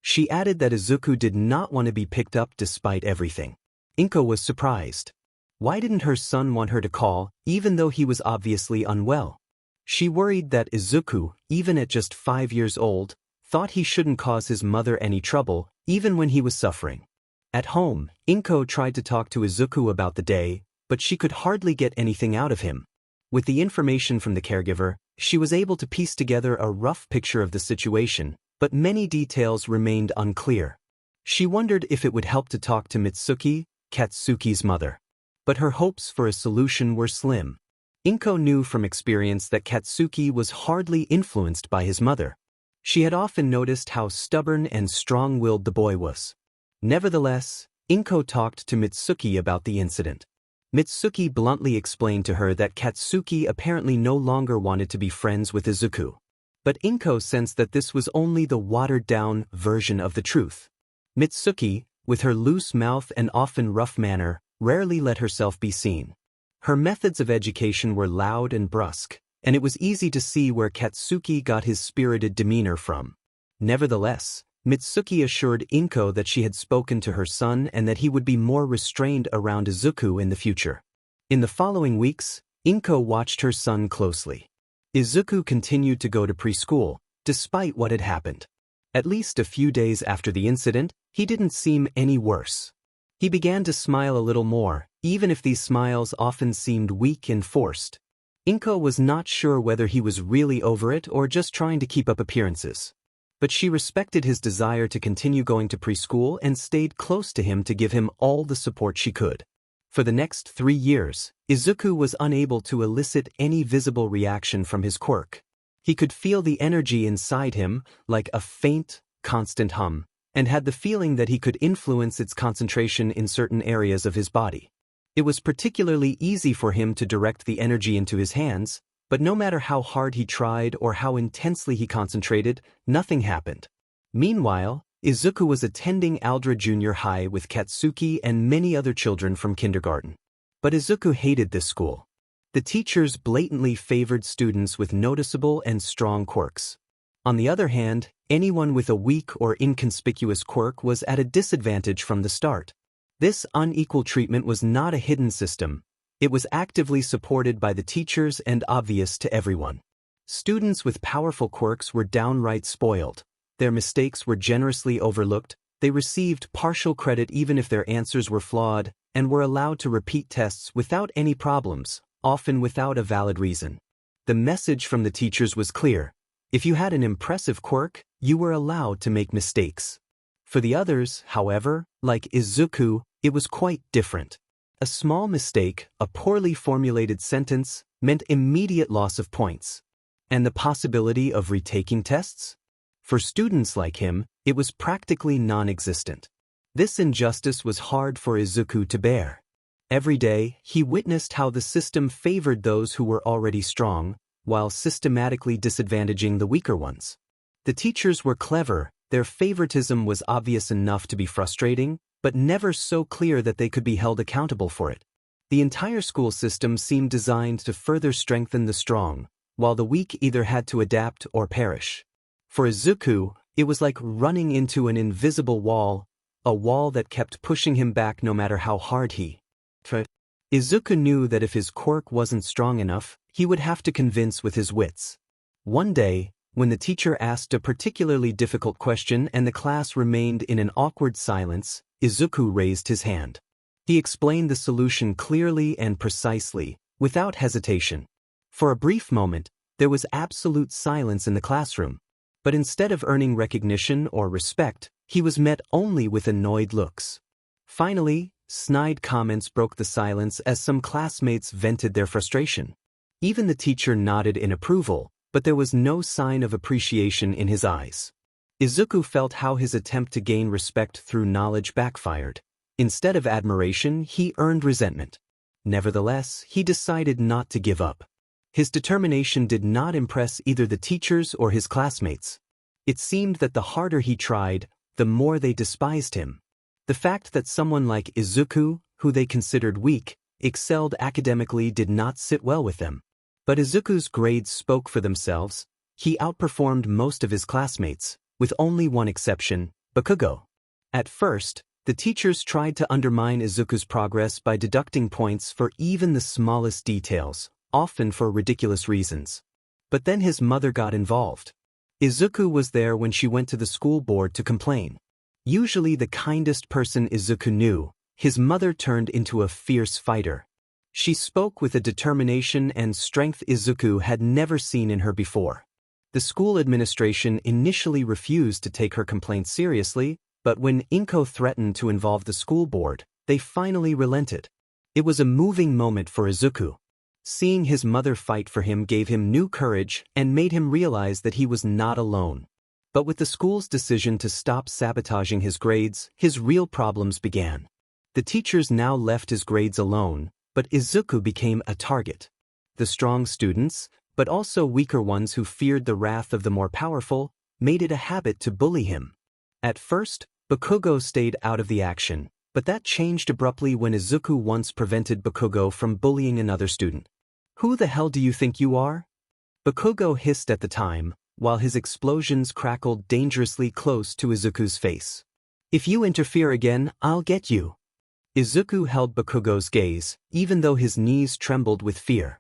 She added that Izuku did not want to be picked up despite everything. Inko was surprised. Why didn't her son want her to call, even though he was obviously unwell? She worried that Izuku, even at just 5 years old, thought he shouldn't cause his mother any trouble, even when he was suffering. At home, Inko tried to talk to Izuku about the day, but she could hardly get anything out of him. With the information from the caregiver, she was able to piece together a rough picture of the situation, but many details remained unclear. She wondered if it would help to talk to Mitsuki, Katsuki's mother. But her hopes for a solution were slim. Inko knew from experience that Katsuki was hardly influenced by his mother. She had often noticed how stubborn and strong-willed the boy was. Nevertheless, Inko talked to Mitsuki about the incident. Mitsuki bluntly explained to her that Katsuki apparently no longer wanted to be friends with Izuku. But Inko sensed that this was only the watered-down version of the truth. Mitsuki, with her loose mouth and often rough manner, rarely let herself be seen. Her methods of education were loud and brusque, and it was easy to see where Katsuki got his spirited demeanor from. Nevertheless, Mitsuki assured Inko that she had spoken to her son and that he would be more restrained around Izuku in the future. In the following weeks, Inko watched her son closely. Izuku continued to go to preschool, despite what had happened. At least a few days after the incident, he didn't seem any worse. He began to smile a little more, even if these smiles often seemed weak and forced. Inko was not sure whether he was really over it or just trying to keep up appearances. But she respected his desire to continue going to preschool and stayed close to him to give him all the support she could. For the next 3 years, Izuku was unable to elicit any visible reaction from his quirk. He could feel the energy inside him, like a faint, constant hum, and had the feeling that he could influence its concentration in certain areas of his body. It was particularly easy for him to direct the energy into his hands, but no matter how hard he tried or how intensely he concentrated, nothing happened. Meanwhile, Izuku was attending Aldra Junior High with Katsuki and many other children from kindergarten. But Izuku hated this school. The teachers blatantly favored students with noticeable and strong quirks. On the other hand, anyone with a weak or inconspicuous quirk was at a disadvantage from the start. This unequal treatment was not a hidden system. It was actively supported by the teachers and obvious to everyone. Students with powerful quirks were downright spoiled. Their mistakes were generously overlooked, they received partial credit even if their answers were flawed, and were allowed to repeat tests without any problems, often without a valid reason. The message from the teachers was clear. If you had an impressive quirk, you were allowed to make mistakes. For the others, however, like Izuku, it was quite different. A small mistake, a poorly formulated sentence, meant immediate loss of points. And the possibility of retaking tests? For students like him, it was practically non-existent. This injustice was hard for Izuku to bear. Every day, he witnessed how the system favored those who were already strong, while systematically disadvantaging the weaker ones. The teachers were clever, their favoritism was obvious enough to be frustrating, but never so clear that they could be held accountable for it. The entire school system seemed designed to further strengthen the strong, while the weak either had to adapt or perish. For Izuku, it was like running into an invisible wall, a wall that kept pushing him back no matter how hard he tried. Izuku knew that if his quirk wasn't strong enough, he would have to convince with his wits. One day, when the teacher asked a particularly difficult question and the class remained in an awkward silence, Izuku raised his hand. He explained the solution clearly and precisely, without hesitation. For a brief moment, there was absolute silence in the classroom. But instead of earning recognition or respect, he was met only with annoyed looks. Finally, snide comments broke the silence as some classmates vented their frustration. Even the teacher nodded in approval, but there was no sign of appreciation in his eyes. Izuku felt how his attempt to gain respect through knowledge backfired. Instead of admiration, he earned resentment. Nevertheless, he decided not to give up. His determination did not impress either the teachers or his classmates. It seemed that the harder he tried, the more they despised him. The fact that someone like Izuku, who they considered weak, excelled academically did not sit well with them. But Izuku's grades spoke for themselves. He outperformed most of his classmates, with only one exception, Bakugo. At first, the teachers tried to undermine Izuku's progress by deducting points for even the smallest details, often for ridiculous reasons. But then his mother got involved. Izuku was there when she went to the school board to complain. Usually the kindest person Izuku knew, his mother turned into a fierce fighter. She spoke with a determination and strength Izuku had never seen in her before. The school administration initially refused to take her complaint seriously, but when Inko threatened to involve the school board, they finally relented. It was a moving moment for Izuku. Seeing his mother fight for him gave him new courage and made him realize that he was not alone. But with the school's decision to stop sabotaging his grades, his real problems began. The teachers now left his grades alone, but Izuku became a target. The strong students, but also weaker ones who feared the wrath of the more powerful, made it a habit to bully him. At first, Bakugo stayed out of the action, but that changed abruptly when Izuku once prevented Bakugo from bullying another student. "Who the hell do you think you are?" Bakugo hissed at the time, while his explosions crackled dangerously close to Izuku's face. "If you interfere again, I'll get you." Izuku held Bakugo's gaze, even though his knees trembled with fear.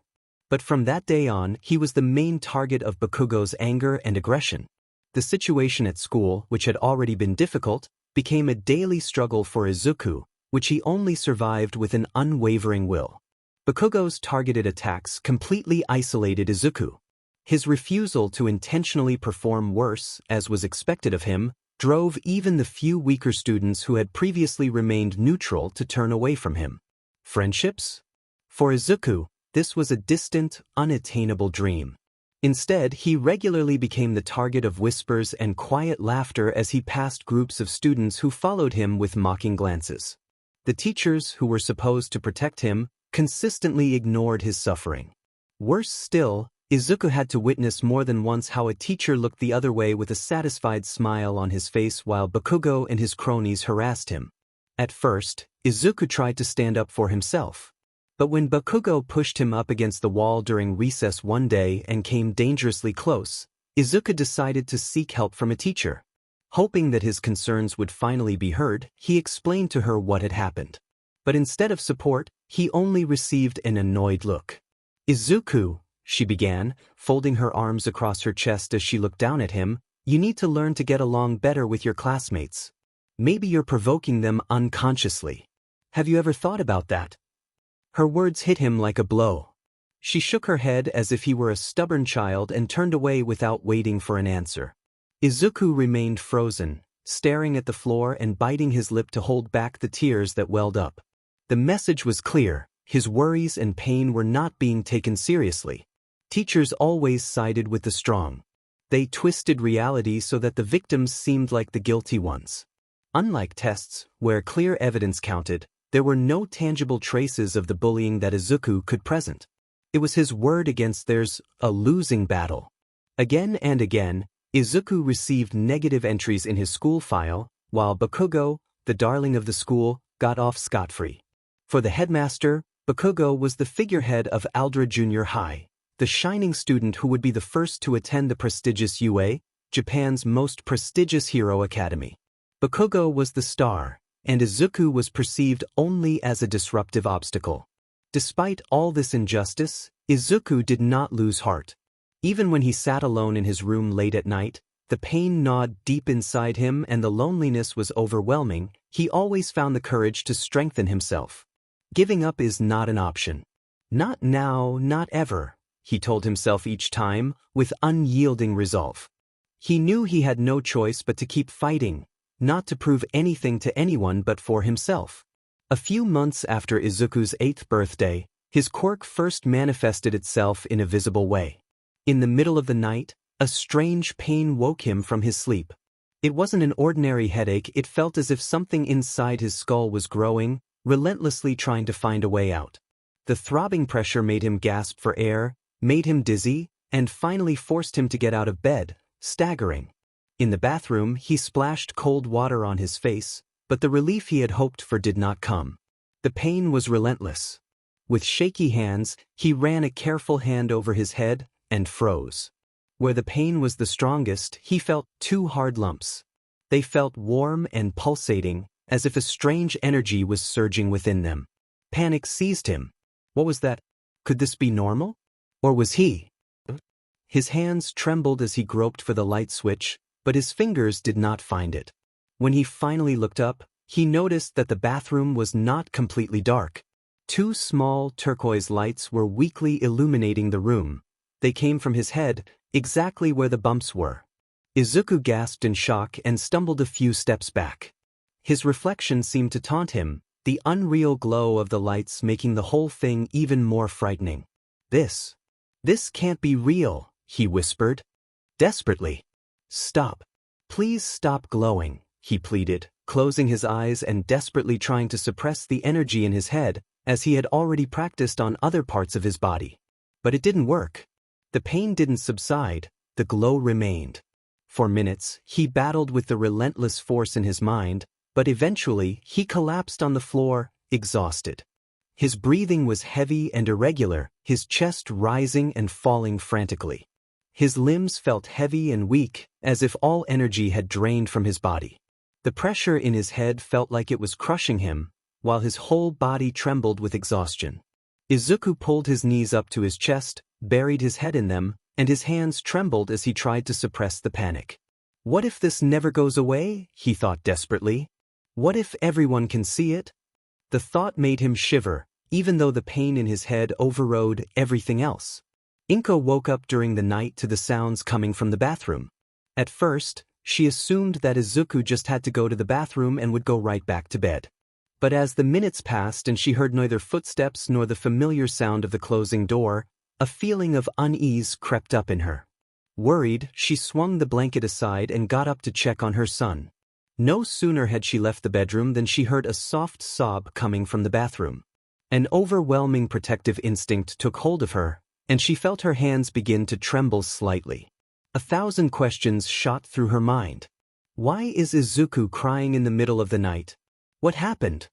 But from that day on, he was the main target of Bakugo's anger and aggression. The situation at school, which had already been difficult, became a daily struggle for Izuku, which he only survived with an unwavering will. Bakugo's targeted attacks completely isolated Izuku. His refusal to intentionally perform worse, as was expected of him, drove even the few weaker students who had previously remained neutral to turn away from him. Friendships? For Izuku, this was a distant, unattainable dream. Instead, he regularly became the target of whispers and quiet laughter as he passed groups of students who followed him with mocking glances. The teachers, who were supposed to protect him, consistently ignored his suffering. Worse still, Izuku had to witness more than once how a teacher looked the other way with a satisfied smile on his face while Bakugo and his cronies harassed him. At first, Izuku tried to stand up for himself. But when Bakugo pushed him up against the wall during recess one day and came dangerously close, Izuku decided to seek help from a teacher. Hoping that his concerns would finally be heard, he explained to her what had happened. But instead of support, he only received an annoyed look. "Izuku," she began, folding her arms across her chest as she looked down at him, "you need to learn to get along better with your classmates. Maybe you're provoking them unconsciously. Have you ever thought about that?" Her words hit him like a blow. She shook her head as if he were a stubborn child and turned away without waiting for an answer. Izuku remained frozen, staring at the floor and biting his lip to hold back the tears that welled up. The message was clear: his worries and pain were not being taken seriously. Teachers always sided with the strong. They twisted reality so that the victims seemed like the guilty ones. Unlike tests, where clear evidence counted, there were no tangible traces of the bullying that Izuku could present. It was his word against theirs, a losing battle. Again and again, Izuku received negative entries in his school file, while Bakugo, the darling of the school, got off scot-free. For the headmaster, Bakugo was the figurehead of Aldra Junior High, the shining student who would be the first to attend the prestigious UA, Japan's most prestigious hero academy. Bakugo was the star, and Izuku was perceived only as a disruptive obstacle. Despite all this injustice, Izuku did not lose heart. Even when he sat alone in his room late at night, the pain gnawed deep inside him and the loneliness was overwhelming, he always found the courage to strengthen himself. Giving up is not an option. Not now, not ever, he told himself each time, with unyielding resolve. He knew he had no choice but to keep fighting, not to prove anything to anyone but for himself. A few months after Izuku's 8th birthday, his quirk first manifested itself in a visible way. In the middle of the night, a strange pain woke him from his sleep. It wasn't an ordinary headache, it felt as if something inside his skull was growing, relentlessly trying to find a way out. The throbbing pressure made him gasp for air, made him dizzy, and finally forced him to get out of bed, staggering. In the bathroom, he splashed cold water on his face, But the relief he had hoped for did not come. The pain was relentless. With shaky hands, he ran a careful hand over his head and froze. Where the pain was the strongest, he felt 2 hard lumps. They felt warm and pulsating, as if a strange energy was surging within them. Panic seized him. What was that? Could this be normal? Or was he? His hands trembled as he groped for the light switch, but his fingers did not find it. When he finally looked up, he noticed that the bathroom was not completely dark. 2 small turquoise lights were weakly illuminating the room. They came from his head, exactly where the bumps were. Izuku gasped in shock and stumbled a few steps back. His reflection seemed to taunt him, the unreal glow of the lights making the whole thing even more frightening. This can't be real, he whispered. Desperately. Stop. Please stop glowing, he pleaded, closing his eyes and desperately trying to suppress the energy in his head, as he had already practiced on other parts of his body. But it didn't work. The pain didn't subside, the glow remained. For minutes, he battled with the relentless force in his mind, but eventually he collapsed on the floor, exhausted. His breathing was heavy and irregular, his chest rising and falling frantically. His limbs felt heavy and weak, as if all energy had drained from his body. The pressure in his head felt like it was crushing him, while his whole body trembled with exhaustion. Izuku pulled his knees up to his chest, buried his head in them, and his hands trembled as he tried to suppress the panic. What if this never goes away? He thought desperately. What if everyone can see it? The thought made him shiver, even though the pain in his head overrode everything else. Inko woke up during the night to the sounds coming from the bathroom. At first, she assumed that Izuku just had to go to the bathroom and would go right back to bed. But as the minutes passed and she heard neither footsteps nor the familiar sound of the closing door, a feeling of unease crept up in her. Worried, she swung the blanket aside and got up to check on her son. No sooner had she left the bedroom than she heard a soft sob coming from the bathroom. An overwhelming protective instinct took hold of her, and she felt her hands begin to tremble slightly. 1,000 questions shot through her mind. Why is Izuku crying in the middle of the night? What happened?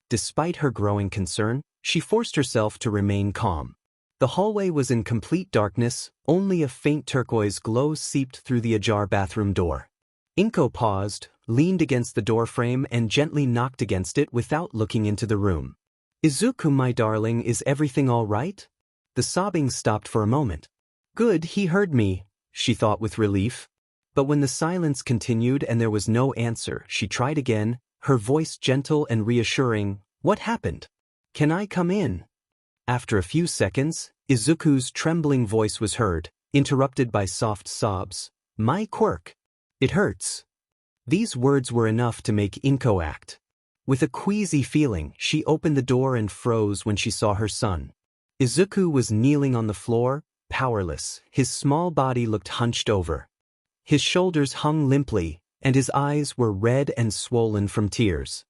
Despite her growing concern, she forced herself to remain calm. The hallway was in complete darkness, only a faint turquoise glow seeped through the ajar bathroom door. Inko paused, leaned against the doorframe and gently knocked against it without looking into the room. Izuku, my darling, is everything all right? The sobbing stopped for a moment. Good, he heard me, she thought with relief. But when the silence continued and there was no answer, she tried again, her voice gentle and reassuring. What happened? Can I come in? After a few seconds, Izuku's trembling voice was heard, interrupted by soft sobs. My Quirk. It hurts. These words were enough to make Inko act. With a queasy feeling, she opened the door and froze when she saw her son. Izuku was kneeling on the floor, powerless, his small body looked hunched over. His shoulders hung limply, and his eyes were red and swollen from tears.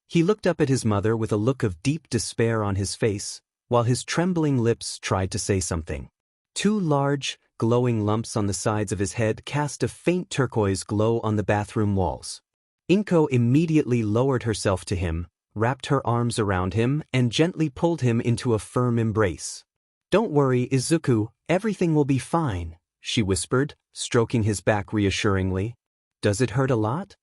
He looked up at his mother with a look of deep despair on his face, while his trembling lips tried to say something. 2 large, glowing lumps on the sides of his head cast a faint turquoise glow on the bathroom walls. Inko immediately lowered herself to him, wrapped her arms around him, and gently pulled him into a firm embrace. Don't worry, Izuku, everything will be fine, she whispered, stroking his back reassuringly. Does it hurt a lot?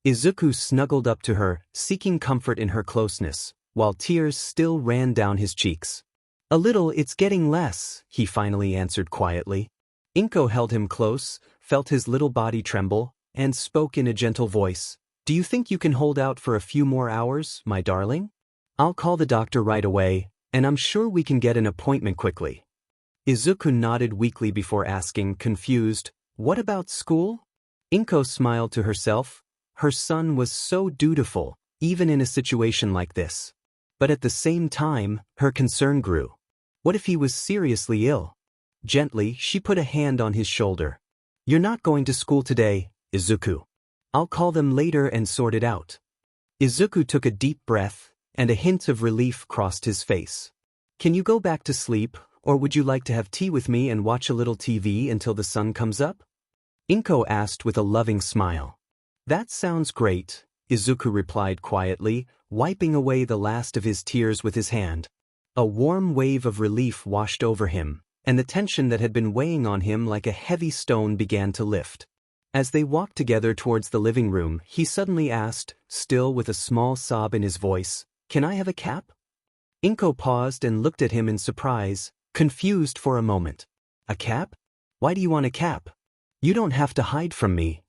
Izuku snuggled up to her, seeking comfort in her closeness, while tears still ran down his cheeks. A little, it's getting less, he finally answered quietly. Inko held him close, felt his little body tremble, and spoke in a gentle voice. Do you think you can hold out for a few more hours, my darling? I'll call the doctor right away, and I'm sure we can get an appointment quickly. Izuku nodded weakly before asking, confused, what about school? Inko smiled to herself. Her son was so dutiful, even in a situation like this. But at the same time, her concern grew. What if he was seriously ill? Gently, she put a hand on his shoulder. You're not going to school today, Izuku. I'll call them later and sort it out. Izuku took a deep breath, and a hint of relief crossed his face. Can you go back to sleep, or would you like to have tea with me and watch a little TV until the sun comes up? Inko asked with a loving smile. That sounds great. Izuku replied quietly, wiping away the last of his tears with his hand. A warm wave of relief washed over him, and the tension that had been weighing on him like a heavy stone began to lift. As they walked together towards the living room, he suddenly asked, still with a small sob in his voice, "Can I have a cap?" Inko paused and looked at him in surprise, confused for a moment. "A cap? Why do you want a cap? You don't have to hide from me."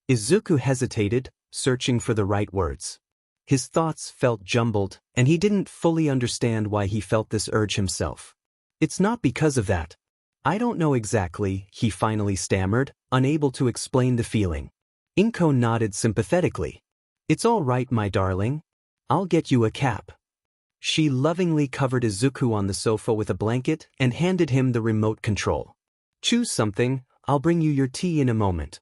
Izuku hesitated, searching for the right words. His thoughts felt jumbled, and he didn't fully understand why he felt this urge himself. "It's not because of that. I don't know exactly," he finally stammered, unable to explain the feeling. Inko nodded sympathetically. "It's all right, my darling. I'll get you a cap." She lovingly covered Izuku on the sofa with a blanket and handed him the remote control. "Choose something, I'll bring you your tea in a moment."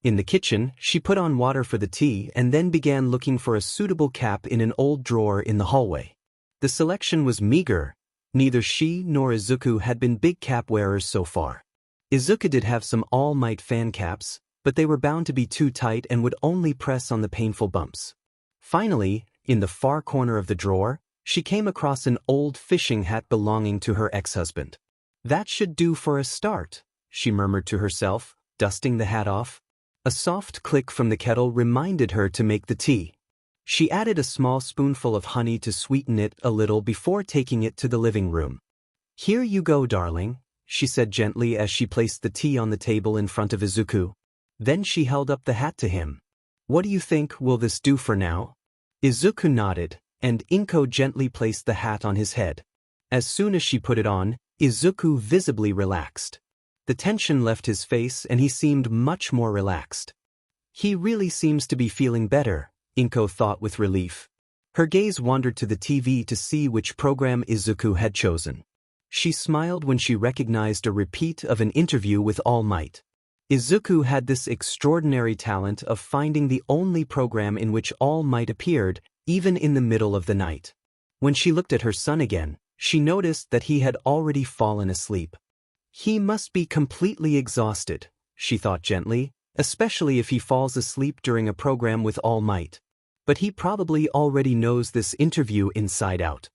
In the kitchen, she put on water for the tea and then began looking for a suitable cap in an old drawer in the hallway. The selection was meager. Neither she nor Izuku had been big cap wearers so far. Izuku did have some All Might fan caps, but they were bound to be too tight and would only press on the painful bumps. Finally, in the far corner of the drawer, she came across an old fishing hat belonging to her ex-husband. "That should do for a start," she murmured to herself, dusting the hat off. A soft click from the kettle reminded her to make the tea. She added a small spoonful of honey to sweeten it a little before taking it to the living room. "Here you go, darling," she said gently as she placed the tea on the table in front of Izuku. Then she held up the hat to him. "What do you think, will this do for now?" Izuku nodded, and Inko gently placed the hat on his head. As soon as she put it on, Izuku visibly relaxed. The tension left his face and he seemed much more relaxed. "He really seems to be feeling better," Inko thought with relief. Her gaze wandered to the TV to see which program Izuku had chosen. She smiled when she recognized a repeat of an interview with All Might. Izuku had this extraordinary talent of finding the only program in which All Might appeared, even in the middle of the night. When she looked at her son again, she noticed that he had already fallen asleep. "He must be completely exhausted," she thought gently, "especially if he falls asleep during a program with All Might. But he probably already knows this interview inside out."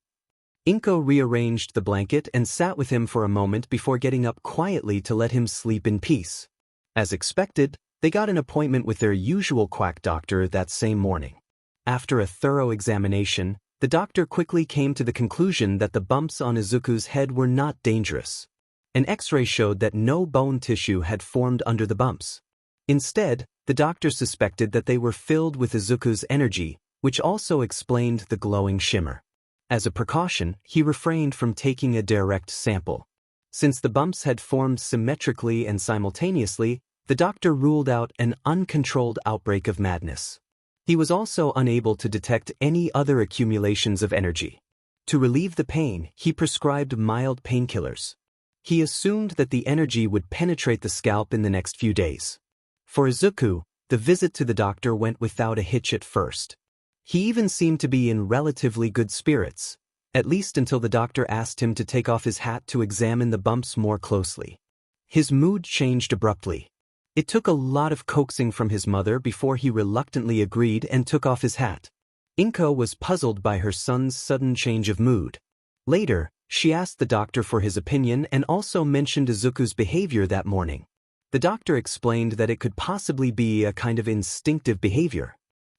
Inko rearranged the blanket and sat with him for a moment before getting up quietly to let him sleep in peace. As expected, they got an appointment with their usual quack doctor that same morning. After a thorough examination, the doctor quickly came to the conclusion that the bumps on Izuku's head were not dangerous. An X-ray showed that no bone tissue had formed under the bumps. Instead, the doctor suspected that they were filled with Izuku's energy, which also explained the glowing shimmer. As a precaution, he refrained from taking a direct sample. Since the bumps had formed symmetrically and simultaneously, the doctor ruled out an uncontrolled outbreak of madness. He was also unable to detect any other accumulations of energy. To relieve the pain, he prescribed mild painkillers. He assumed that the energy would penetrate the scalp in the next few days. For Izuku, the visit to the doctor went without a hitch at first. He even seemed to be in relatively good spirits, at least until the doctor asked him to take off his hat to examine the bumps more closely. His mood changed abruptly. It took a lot of coaxing from his mother before he reluctantly agreed and took off his hat. Inko was puzzled by her son's sudden change of mood. Later, she asked the doctor for his opinion and also mentioned Izuku's behavior that morning. The doctor explained that it could possibly be a kind of instinctive behavior.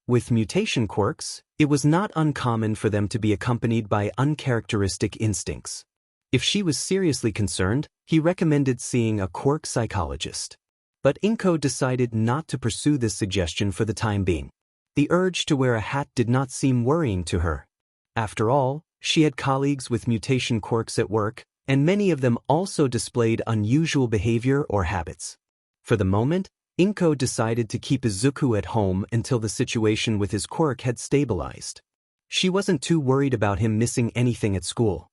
With mutation quirks, it was not uncommon for them to be accompanied by uncharacteristic instincts. If she was seriously concerned, he recommended seeing a quirk psychologist. But Inko decided not to pursue this suggestion for the time being. The urge to wear a hat did not seem worrying to her. After all, she had colleagues with mutation quirks at work, and many of them also displayed unusual behavior or habits. For the moment, Inko decided to keep Izuku at home until the situation with his quirk had stabilized. She wasn't too worried about him missing anything at school.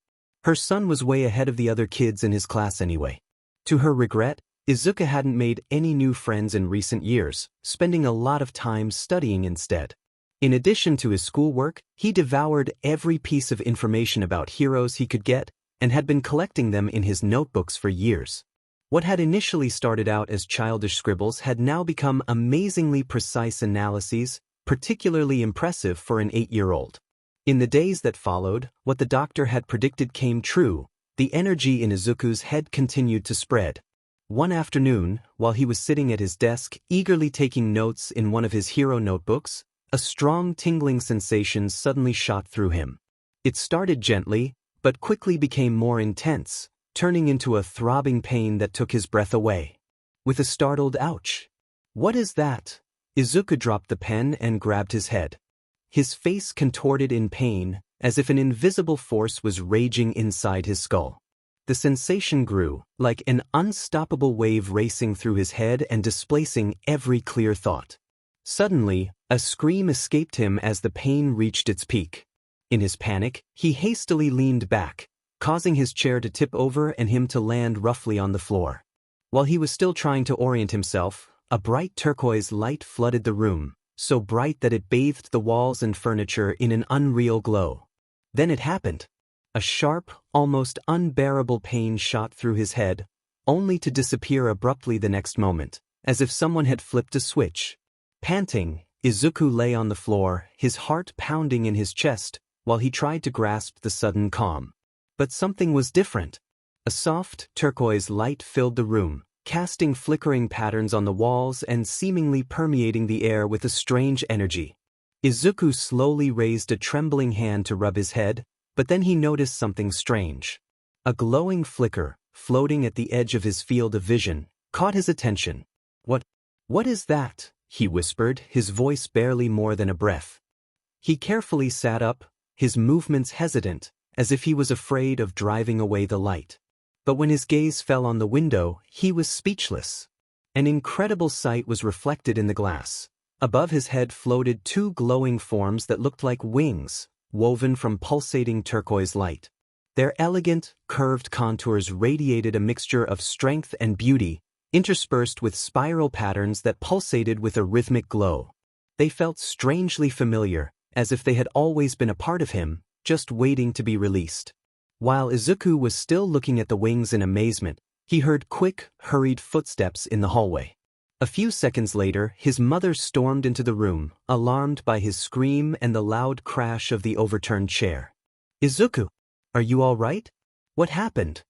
Her son was way ahead of the other kids in his class anyway. To her regret, Izuku hadn't made any new friends in recent years, spending a lot of time studying instead. In addition to his schoolwork, he devoured every piece of information about heroes he could get, and had been collecting them in his notebooks for years. What had initially started out as childish scribbles had now become amazingly precise analyses, particularly impressive for an 8-year-old. In the days that followed, what the doctor had predicted came true. The energy in Izuku's head continued to spread. One afternoon, while he was sitting at his desk, eagerly taking notes in one of his hero notebooks, a strong tingling sensation suddenly shot through him. It started gently, but quickly became more intense, turning into a throbbing pain that took his breath away. With a startled ouch. "What is that?" Izuku dropped the pen and grabbed his head. His face contorted in pain, as if an invisible force was raging inside his skull. The sensation grew, like an unstoppable wave racing through his head and displacing every clear thought. Suddenly, a scream escaped him as the pain reached its peak. In his panic, he hastily leaned back, causing his chair to tip over and him to land roughly on the floor. While he was still trying to orient himself, a bright turquoise light flooded the room, so bright that it bathed the walls and furniture in an unreal glow. Then it happened. A sharp, almost unbearable pain shot through his head, only to disappear abruptly the next moment, as if someone had flipped a switch. Panting, Izuku lay on the floor, his heart pounding in his chest, while he tried to grasp the sudden calm. But something was different. A soft, turquoise light filled the room, casting flickering patterns on the walls and seemingly permeating the air with a strange energy. Izuku slowly raised a trembling hand to rub his head, but then he noticed something strange. A glowing flicker, floating at the edge of his field of vision, caught his attention. What is that?" he whispered, his voice barely more than a breath. He carefully sat up, his movements hesitant, as if he was afraid of driving away the light. But when his gaze fell on the window, he was speechless. An incredible sight was reflected in the glass. Above his head floated two glowing forms that looked like wings, woven from pulsating turquoise light. Their elegant, curved contours radiated a mixture of strength and beauty, interspersed with spiral patterns that pulsated with a rhythmic glow. They felt strangely familiar, as if they had always been a part of him, just waiting to be released. While Izuku was still looking at the wings in amazement, he heard quick, hurried footsteps in the hallway. A few seconds later, his mother stormed into the room, alarmed by his scream and the loud crash of the overturned chair. "Izuku, are you all right? What happened?"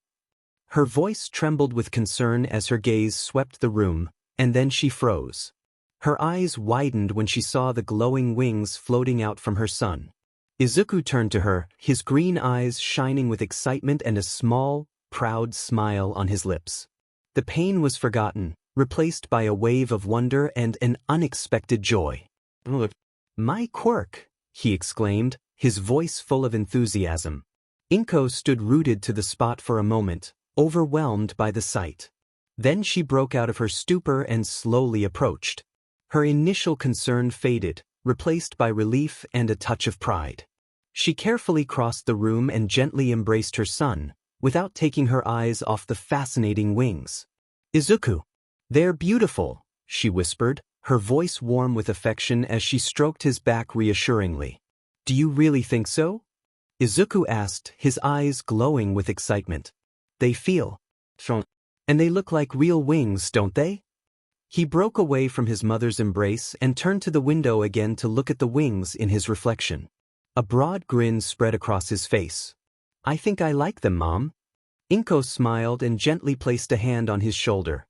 Her voice trembled with concern as her gaze swept the room, and then she froze. Her eyes widened when she saw the glowing wings floating out from her son. Izuku turned to her, his green eyes shining with excitement and a small, proud smile on his lips. The pain was forgotten, replaced by a wave of wonder and an unexpected joy. "My Quirk!" he exclaimed, his voice full of enthusiasm. Inko stood rooted to the spot for a moment, overwhelmed by the sight. Then she broke out of her stupor and slowly approached. Her initial concern faded, replaced by relief and a touch of pride. She carefully crossed the room and gently embraced her son, without taking her eyes off the fascinating wings. "Izuku, they're beautiful," she whispered, her voice warm with affection as she stroked his back reassuringly. "Do you really think so?" Izuku asked, his eyes glowing with excitement. "They feel strong, and they look like real wings, don't they?" He broke away from his mother's embrace and turned to the window again to look at the wings in his reflection. A broad grin spread across his face. "I think I like them, Mom." Inko smiled and gently placed a hand on his shoulder.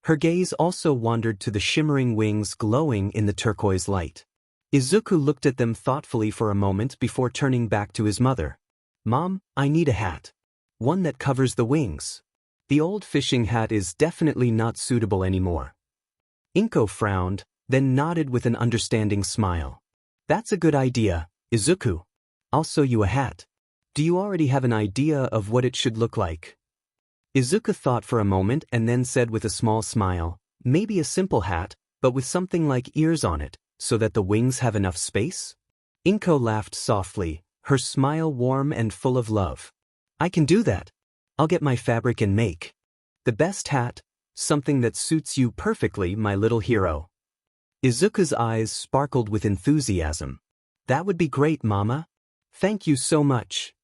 Her gaze also wandered to the shimmering wings glowing in the turquoise light. Izuku looked at them thoughtfully for a moment before turning back to his mother. "Mom, I need a hat. One that covers the wings. The old fishing hat is definitely not suitable anymore." Inko frowned, then nodded with an understanding smile. "That's a good idea, Izuku. I'll sew you a hat. Do you already have an idea of what it should look like?" Izuku thought for a moment and then said with a small smile, "Maybe a simple hat, but with something like ears on it, so that the wings have enough space?" Inko laughed softly, her smile warm and full of love. "I can do that. I'll get my fabric and make the best hat, something that suits you perfectly, my little hero." Izuku's eyes sparkled with enthusiasm. "That would be great, Mama. Thank you so much."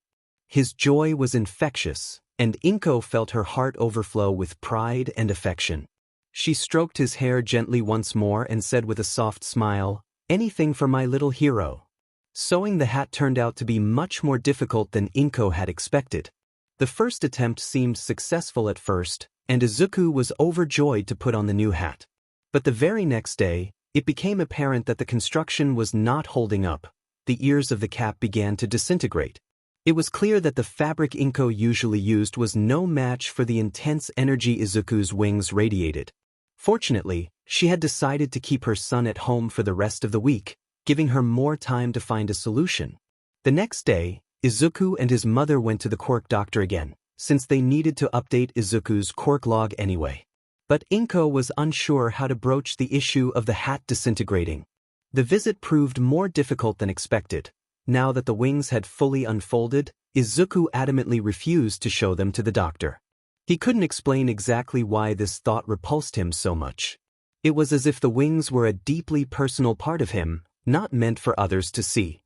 His joy was infectious, and Inko felt her heart overflow with pride and affection. She stroked his hair gently once more and said with a soft smile, Anything for my little hero. Sewing the hat turned out to be much more difficult than Inko had expected. The first attempt seemed successful at first, and Izuku was overjoyed to put on the new hat. But the very next day, it became apparent that the construction was not holding up. The ears of the cap began to disintegrate. It was clear that the fabric Inko usually used was no match for the intense energy Izuku's wings radiated. Fortunately, she had decided to keep her son at home for the rest of the week, giving her more time to find a solution. The next day, Izuku and his mother went to the Quirk doctor again, since they needed to update Izuku's Quirk log anyway. But Inko was unsure how to broach the issue of the hat disintegrating. The visit proved more difficult than expected. Now that the wings had fully unfolded, Izuku adamantly refused to show them to the doctor. He couldn't explain exactly why this thought repulsed him so much. It was as if the wings were a deeply personal part of him, not meant for others to see.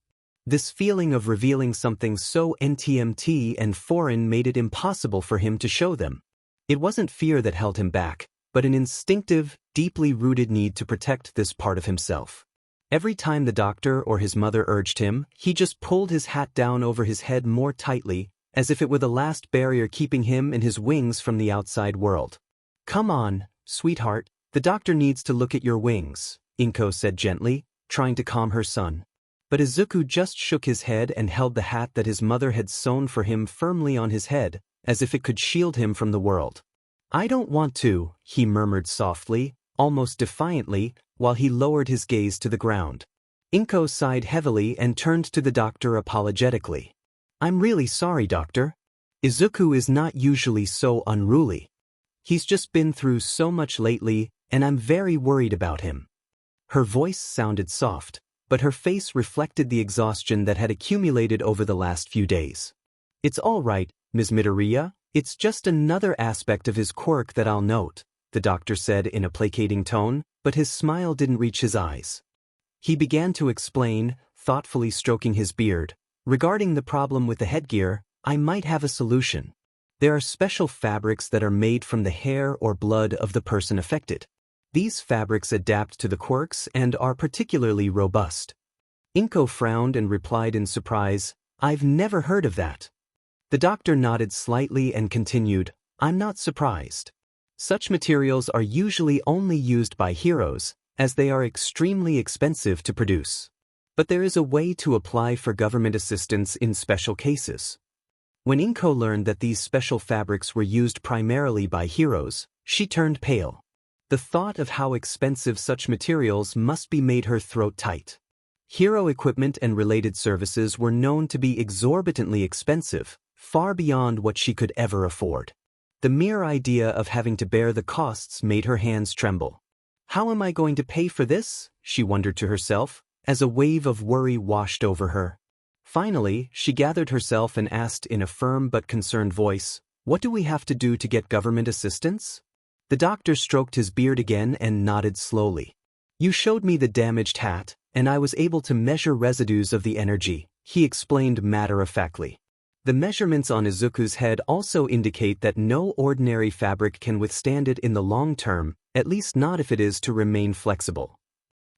This feeling of revealing something so NTMT and foreign made it impossible for him to show them. It wasn't fear that held him back, but an instinctive, deeply rooted need to protect this part of himself. Every time the doctor or his mother urged him, he just pulled his hat down over his head more tightly, as if it were the last barrier keeping him and his wings from the outside world. "Come on, sweetheart, the doctor needs to look at your wings," Inko said gently, trying to calm her son. But Izuku just shook his head and held the hat that his mother had sewn for him firmly on his head, as if it could shield him from the world. "I don't want to," he murmured softly, almost defiantly, while he lowered his gaze to the ground. Inko sighed heavily and turned to the doctor apologetically. "I'm really sorry, doctor. Izuku is not usually so unruly. He's just been through so much lately, and I'm very worried about him." Her voice sounded soft, but her face reflected the exhaustion that had accumulated over the last few days. "It's all right, Ms. Midoriya, it's just another aspect of his quirk that I'll note," the doctor said in a placating tone, but his smile didn't reach his eyes. He began to explain, thoughtfully stroking his beard. "Regarding the problem with the headgear, I might have a solution. There are special fabrics that are made from the hair or blood of the person affected. These fabrics adapt to the quirks and are particularly robust." Inko frowned and replied in surprise, "I've never heard of that." The doctor nodded slightly and continued, "I'm not surprised. Such materials are usually only used by heroes, as they are extremely expensive to produce. But there is a way to apply for government assistance in special cases." When Inko learned that these special fabrics were used primarily by heroes, she turned pale. The thought of how expensive such materials must be made her throat tight. Hero equipment and related services were known to be exorbitantly expensive, far beyond what she could ever afford. The mere idea of having to bear the costs made her hands tremble. "How am I going to pay for this?" she wondered to herself, as a wave of worry washed over her. Finally, she gathered herself and asked in a firm but concerned voice, "What do we have to do to get government assistance?" The doctor stroked his beard again and nodded slowly. "You showed me the damaged hat, and I was able to measure residues of the energy," he explained matter-of-factly. The measurements on Izuku's head also indicate that no ordinary fabric can withstand it in the long term, at least not if it is to remain flexible.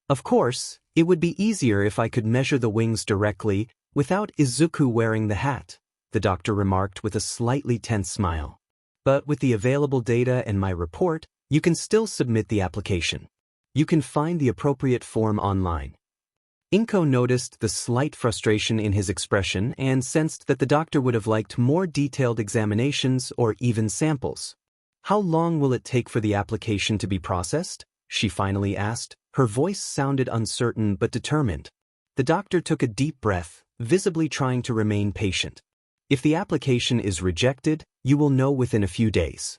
"Of course, it would be easier if I could measure the wings directly, without Izuku wearing the hat," the doctor remarked with a slightly tense smile. "But with the available data and my report, you can still submit the application. You can find the appropriate form online." Inko noticed the slight frustration in his expression and sensed that the doctor would have liked more detailed examinations or even samples. "How long will it take for the application to be processed?" she finally asked. Her voice sounded uncertain but determined. The doctor took a deep breath, visibly trying to remain patient. "If the application is rejected, you will know within a few days.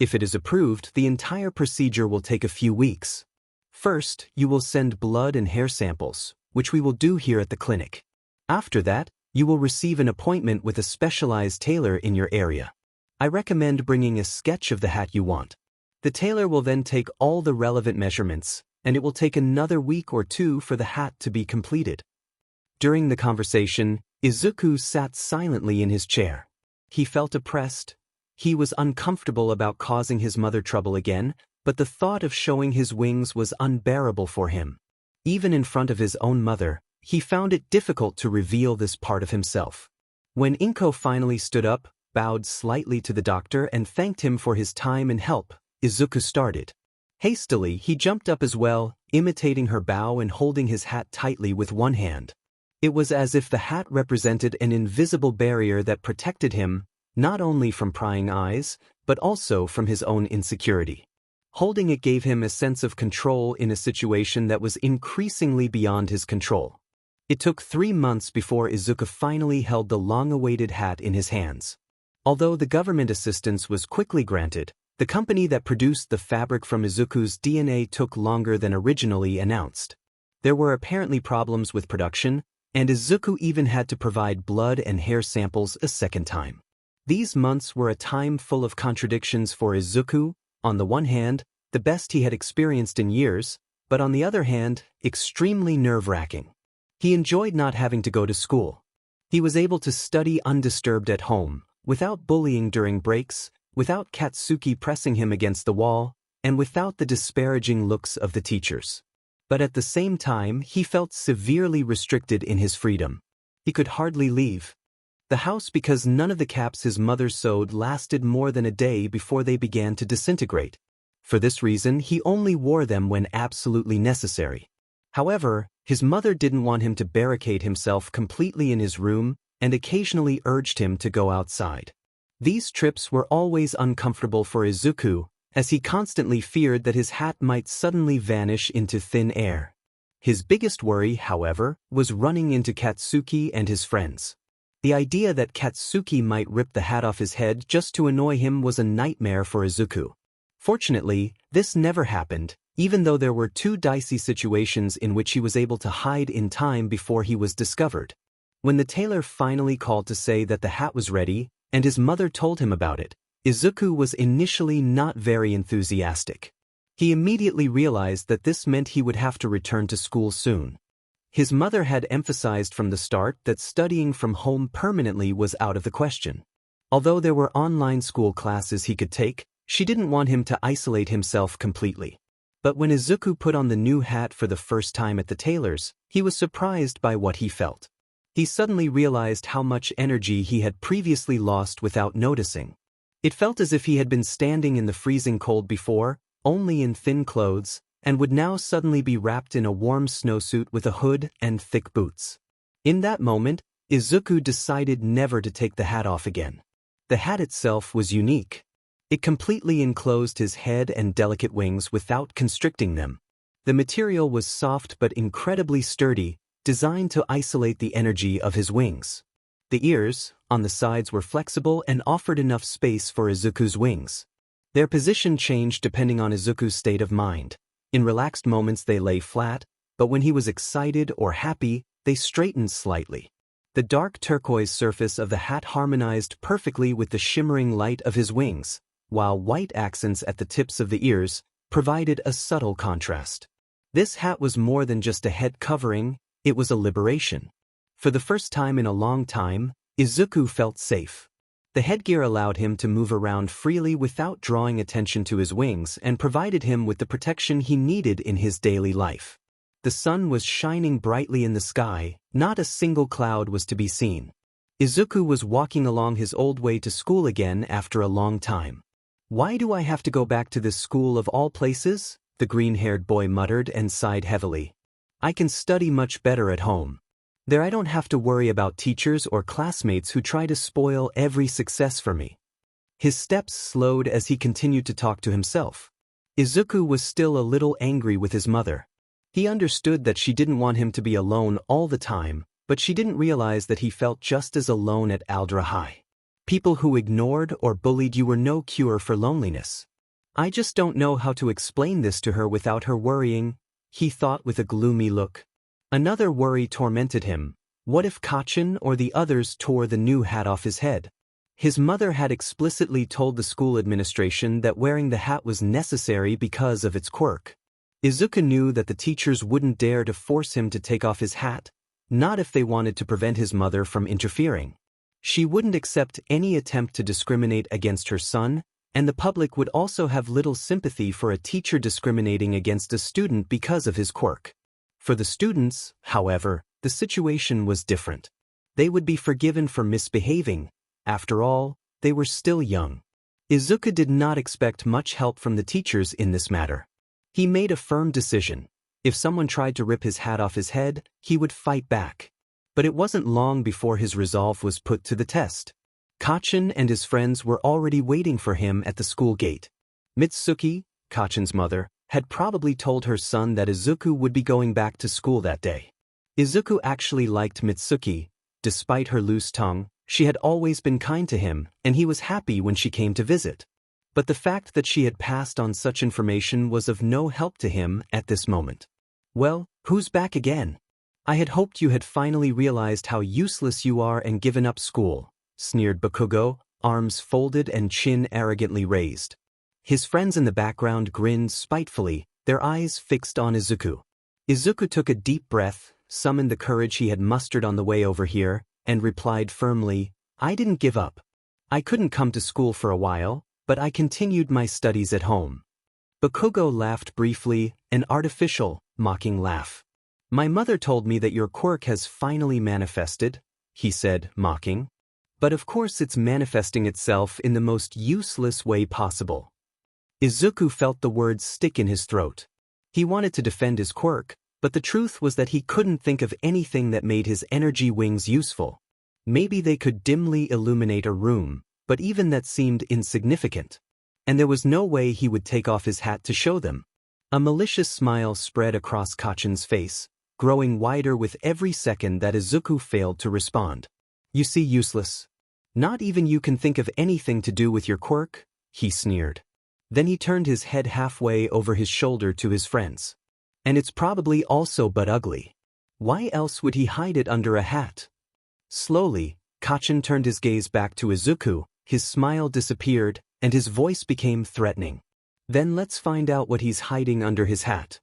If it is approved, the entire procedure will take a few weeks. First, you will send blood and hair samples, which we will do here at the clinic. After that, you will receive an appointment with a specialized tailor in your area. I recommend bringing a sketch of the hat you want. The tailor will then take all the relevant measurements, and it will take another week or two for the hat to be completed." During the conversation, Izuku sat silently in his chair. He felt oppressed. He was uncomfortable about causing his mother trouble again, but the thought of showing his wings was unbearable for him. Even in front of his own mother, he found it difficult to reveal this part of himself. When Inko finally stood up, bowed slightly to the doctor and thanked him for his time and help, Izuku started. Hastily, he jumped up as well, imitating her bow and holding his hat tightly with one hand. It was as if the hat represented an invisible barrier that protected him, not only from prying eyes, but also from his own insecurity. Holding it gave him a sense of control in a situation that was increasingly beyond his control. It took 3 months before Izuku finally held the long-awaited hat in his hands. Although the government assistance was quickly granted, the company that produced the fabric from Izuku's DNA took longer than originally announced. There were apparently problems with production, and Izuku even had to provide blood and hair samples a second time. These months were a time full of contradictions for Izuku. On the one hand, the best he had experienced in years, but on the other hand, extremely nerve-wracking. He enjoyed not having to go to school. He was able to study undisturbed at home, without bullying during breaks, without Katsuki pressing him against the wall, and without the disparaging looks of the teachers. But at the same time, he felt severely restricted in his freedom. He could hardly leave the house because none of the caps his mother sewed lasted more than a day before they began to disintegrate. For this reason, he only wore them when absolutely necessary. However, his mother didn't want him to barricade himself completely in his room and occasionally urged him to go outside. These trips were always uncomfortable for Izuku, as he constantly feared that his hat might suddenly vanish into thin air. His biggest worry, however, was running into Katsuki and his friends. The idea that Katsuki might rip the hat off his head just to annoy him was a nightmare for Izuku. Fortunately, this never happened, even though there were 2 dicey situations in which he was able to hide in time before he was discovered. When the tailor finally called to say that the hat was ready, and his mother told him about it, Izuku was initially not very enthusiastic. He immediately realized that this meant he would have to return to school soon. His mother had emphasized from the start that studying from home permanently was out of the question. Although there were online school classes he could take, she didn't want him to isolate himself completely. But when Izuku put on the new hat for the first time at the tailor's, he was surprised by what he felt. He suddenly realized how much energy he had previously lost without noticing. It felt as if he had been standing in the freezing cold before, only in thin clothes, and would now suddenly be wrapped in a warm snowsuit with a hood and thick boots. In that moment, Izuku decided never to take the hat off again. The hat itself was unique. It completely enclosed his head and delicate wings without constricting them. The material was soft but incredibly sturdy, designed to isolate the energy of his wings. The ears, on the sides, were flexible and offered enough space for Izuku's wings. Their position changed depending on Izuku's state of mind. In relaxed moments they lay flat, but when he was excited or happy, they straightened slightly. The dark turquoise surface of the hat harmonized perfectly with the shimmering light of his wings, while white accents at the tips of the ears provided a subtle contrast. This hat was more than just a head covering, it was a liberation. For the first time in a long time, Izuku felt safe. The headgear allowed him to move around freely without drawing attention to his wings and provided him with the protection he needed in his daily life. The sun was shining brightly in the sky, not a single cloud was to be seen. Izuku was walking along his old way to school again after a long time. "Why do I have to go back to this school of all places?" the green-haired boy muttered and sighed heavily. "I can study much better at home. There I don't have to worry about teachers or classmates who try to spoil every success for me." His steps slowed as he continued to talk to himself. Izuku was still a little angry with his mother. He understood that she didn't want him to be alone all the time, but she didn't realize that he felt just as alone at Aldra High. People who ignored or bullied you were no cure for loneliness. "I just don't know how to explain this to her without her worrying," he thought with a gloomy look. Another worry tormented him. What if Kacchan or the others tore the new hat off his head? His mother had explicitly told the school administration that wearing the hat was necessary because of its quirk. Izuku knew that the teachers wouldn't dare to force him to take off his hat, not if they wanted to prevent his mother from interfering. She wouldn't accept any attempt to discriminate against her son, and the public would also have little sympathy for a teacher discriminating against a student because of his quirk. For the students, however, the situation was different. They would be forgiven for misbehaving. After all, they were still young. Izuku did not expect much help from the teachers in this matter. He made a firm decision. If someone tried to rip his hat off his head, he would fight back. But it wasn't long before his resolve was put to the test. Kacchan and his friends were already waiting for him at the school gate. Mitsuki, Kacchan's mother, had probably told her son that Izuku would be going back to school that day. Izuku actually liked Mitsuki. Despite her loose tongue, she had always been kind to him, and he was happy when she came to visit. But the fact that she had passed on such information was of no help to him at this moment. "Well, who's back again? I had hoped you had finally realized how useless you are and given up school," sneered Bakugo, arms folded and chin arrogantly raised. His friends in the background grinned spitefully, their eyes fixed on Izuku. Izuku took a deep breath, summoned the courage he had mustered on the way over here, and replied firmly, "I didn't give up. I couldn't come to school for a while, but I continued my studies at home." Bakugo laughed briefly, an artificial, mocking laugh. "My mother told me that your quirk has finally manifested," he said, mocking. "But of course it's manifesting itself in the most useless way possible." Izuku felt the words stick in his throat. He wanted to defend his quirk, but the truth was that he couldn't think of anything that made his energy wings useful. Maybe they could dimly illuminate a room, but even that seemed insignificant. And there was no way he would take off his hat to show them. A malicious smile spread across Kacchan's face, growing wider with every second that Izuku failed to respond. "You see, useless. Not even you can think of anything to do with your quirk?" he sneered. Then he turned his head halfway over his shoulder to his friends. "And it's probably also but ugly. Why else would he hide it under a hat?" Slowly, Kacchan turned his gaze back to Izuku, his smile disappeared, and his voice became threatening. "Then let's find out what he's hiding under his hat."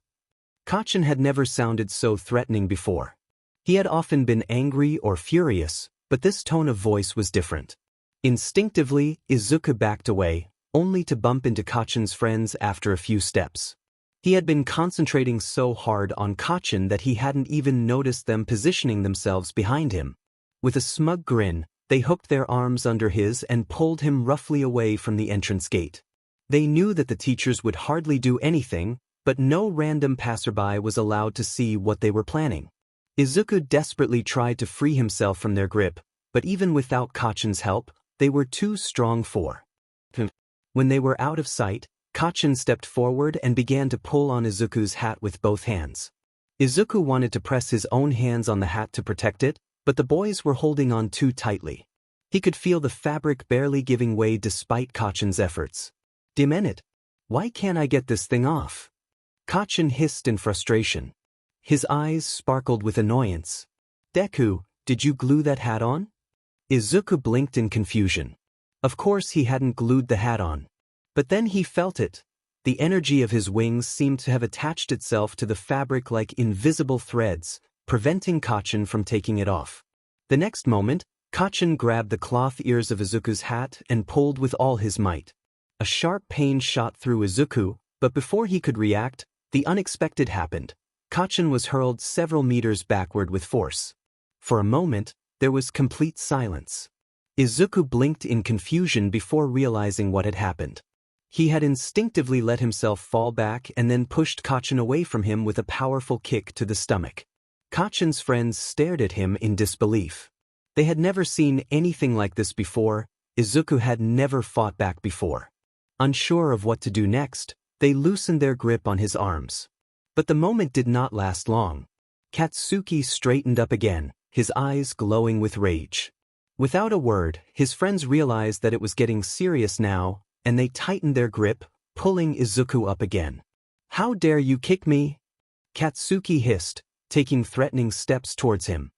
Kacchan had never sounded so threatening before. He had often been angry or furious, but this tone of voice was different. Instinctively, Izuku backed away, only to bump into Kacchan's friends after a few steps. He had been concentrating so hard on Kacchan that he hadn't even noticed them positioning themselves behind him. With a smug grin, they hooked their arms under his and pulled him roughly away from the entrance gate. They knew that the teachers would hardly do anything, but no random passerby was allowed to see what they were planning. Izuku desperately tried to free himself from their grip, but even without Kacchan's help, they were too strong for him. When they were out of sight, Kacchan stepped forward and began to pull on Izuku's hat with both hands. Izuku wanted to press his own hands on the hat to protect it, but the boys were holding on too tightly. He could feel the fabric barely giving way despite Kacchan's efforts. "Damn it! Why can't I get this thing off?" Kacchan hissed in frustration. His eyes sparkled with annoyance. "Deku, did you glue that hat on?" Izuku blinked in confusion. Of course he hadn't glued the hat on. But then he felt it. The energy of his wings seemed to have attached itself to the fabric like invisible threads, preventing Kacchan from taking it off. The next moment, Kacchan grabbed the cloth ears of Izuku's hat and pulled with all his might. A sharp pain shot through Izuku, but before he could react, the unexpected happened. Kacchan was hurled several meters backward with force. For a moment, there was complete silence. Izuku blinked in confusion before realizing what had happened. He had instinctively let himself fall back and then pushed Kacchan away from him with a powerful kick to the stomach. Kacchan's friends stared at him in disbelief. They had never seen anything like this before. Izuku had never fought back before. Unsure of what to do next, they loosened their grip on his arms. But the moment did not last long. Katsuki straightened up again, his eyes glowing with rage. Without a word, his friends realized that it was getting serious now, and they tightened their grip, pulling Izuku up again. "How dare you kick me?" Katsuki hissed, taking threatening steps towards him.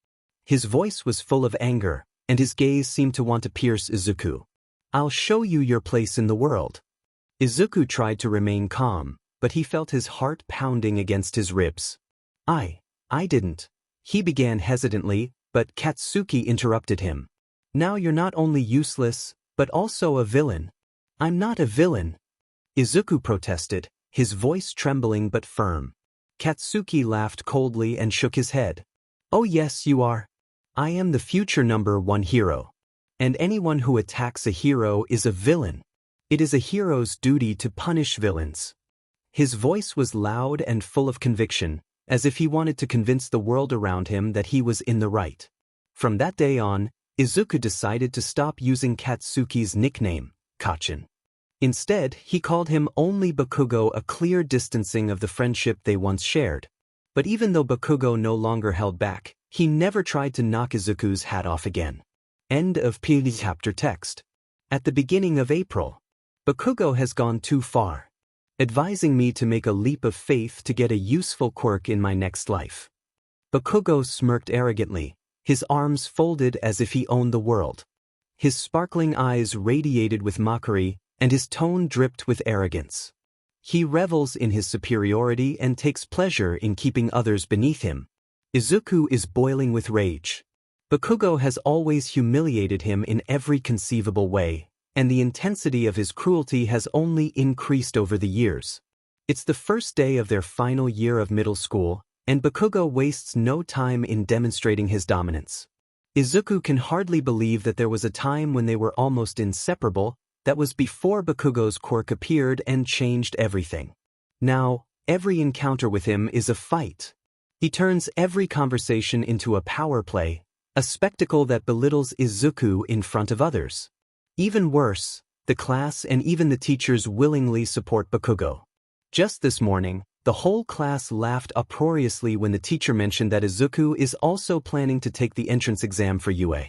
His voice was full of anger, and his gaze seemed to want to pierce Izuku. "I'll show you your place in the world." Izuku tried to remain calm, but he felt his heart pounding against his ribs. I didn't." He began hesitantly, but Katsuki interrupted him. "Now you're not only useless, but also a villain." "I'm not a villain," Izuku protested, his voice trembling but firm. Katsuki laughed coldly and shook his head. Oh yes, you are. I am the future #1 hero. And anyone who attacks a hero is a villain. It is a hero's duty to punish villains. His voice was loud and full of conviction, as if he wanted to convince the world around him that he was in the right. From that day on, Izuku decided to stop using Katsuki's nickname, Kachin. Instead, he called him only Bakugo, a clear distancing of the friendship they once shared. But even though Bakugo no longer held back, he never tried to knock Izuku's hat off again. End of chapter text. At the beginning of April, Bakugo has gone too far, advising me to make a leap of faith to get a useful quirk in my next life. Bakugo smirked arrogantly, his arms folded as if he owned the world. His sparkling eyes radiated with mockery, and his tone dripped with arrogance. He revels in his superiority and takes pleasure in keeping others beneath him. Izuku is boiling with rage. Bakugo has always humiliated him in every conceivable way, and the intensity of his cruelty has only increased over the years. It's the first day of their final year of middle school, and Bakugo wastes no time in demonstrating his dominance. Izuku can hardly believe that there was a time when they were almost inseparable. That was before Bakugo's quirk appeared and changed everything. Now, every encounter with him is a fight. He turns every conversation into a power play, a spectacle that belittles Izuku in front of others. Even worse, the class and even the teachers willingly support Bakugo. Just this morning, the whole class laughed uproariously when the teacher mentioned that Izuku is also planning to take the entrance exam for UA.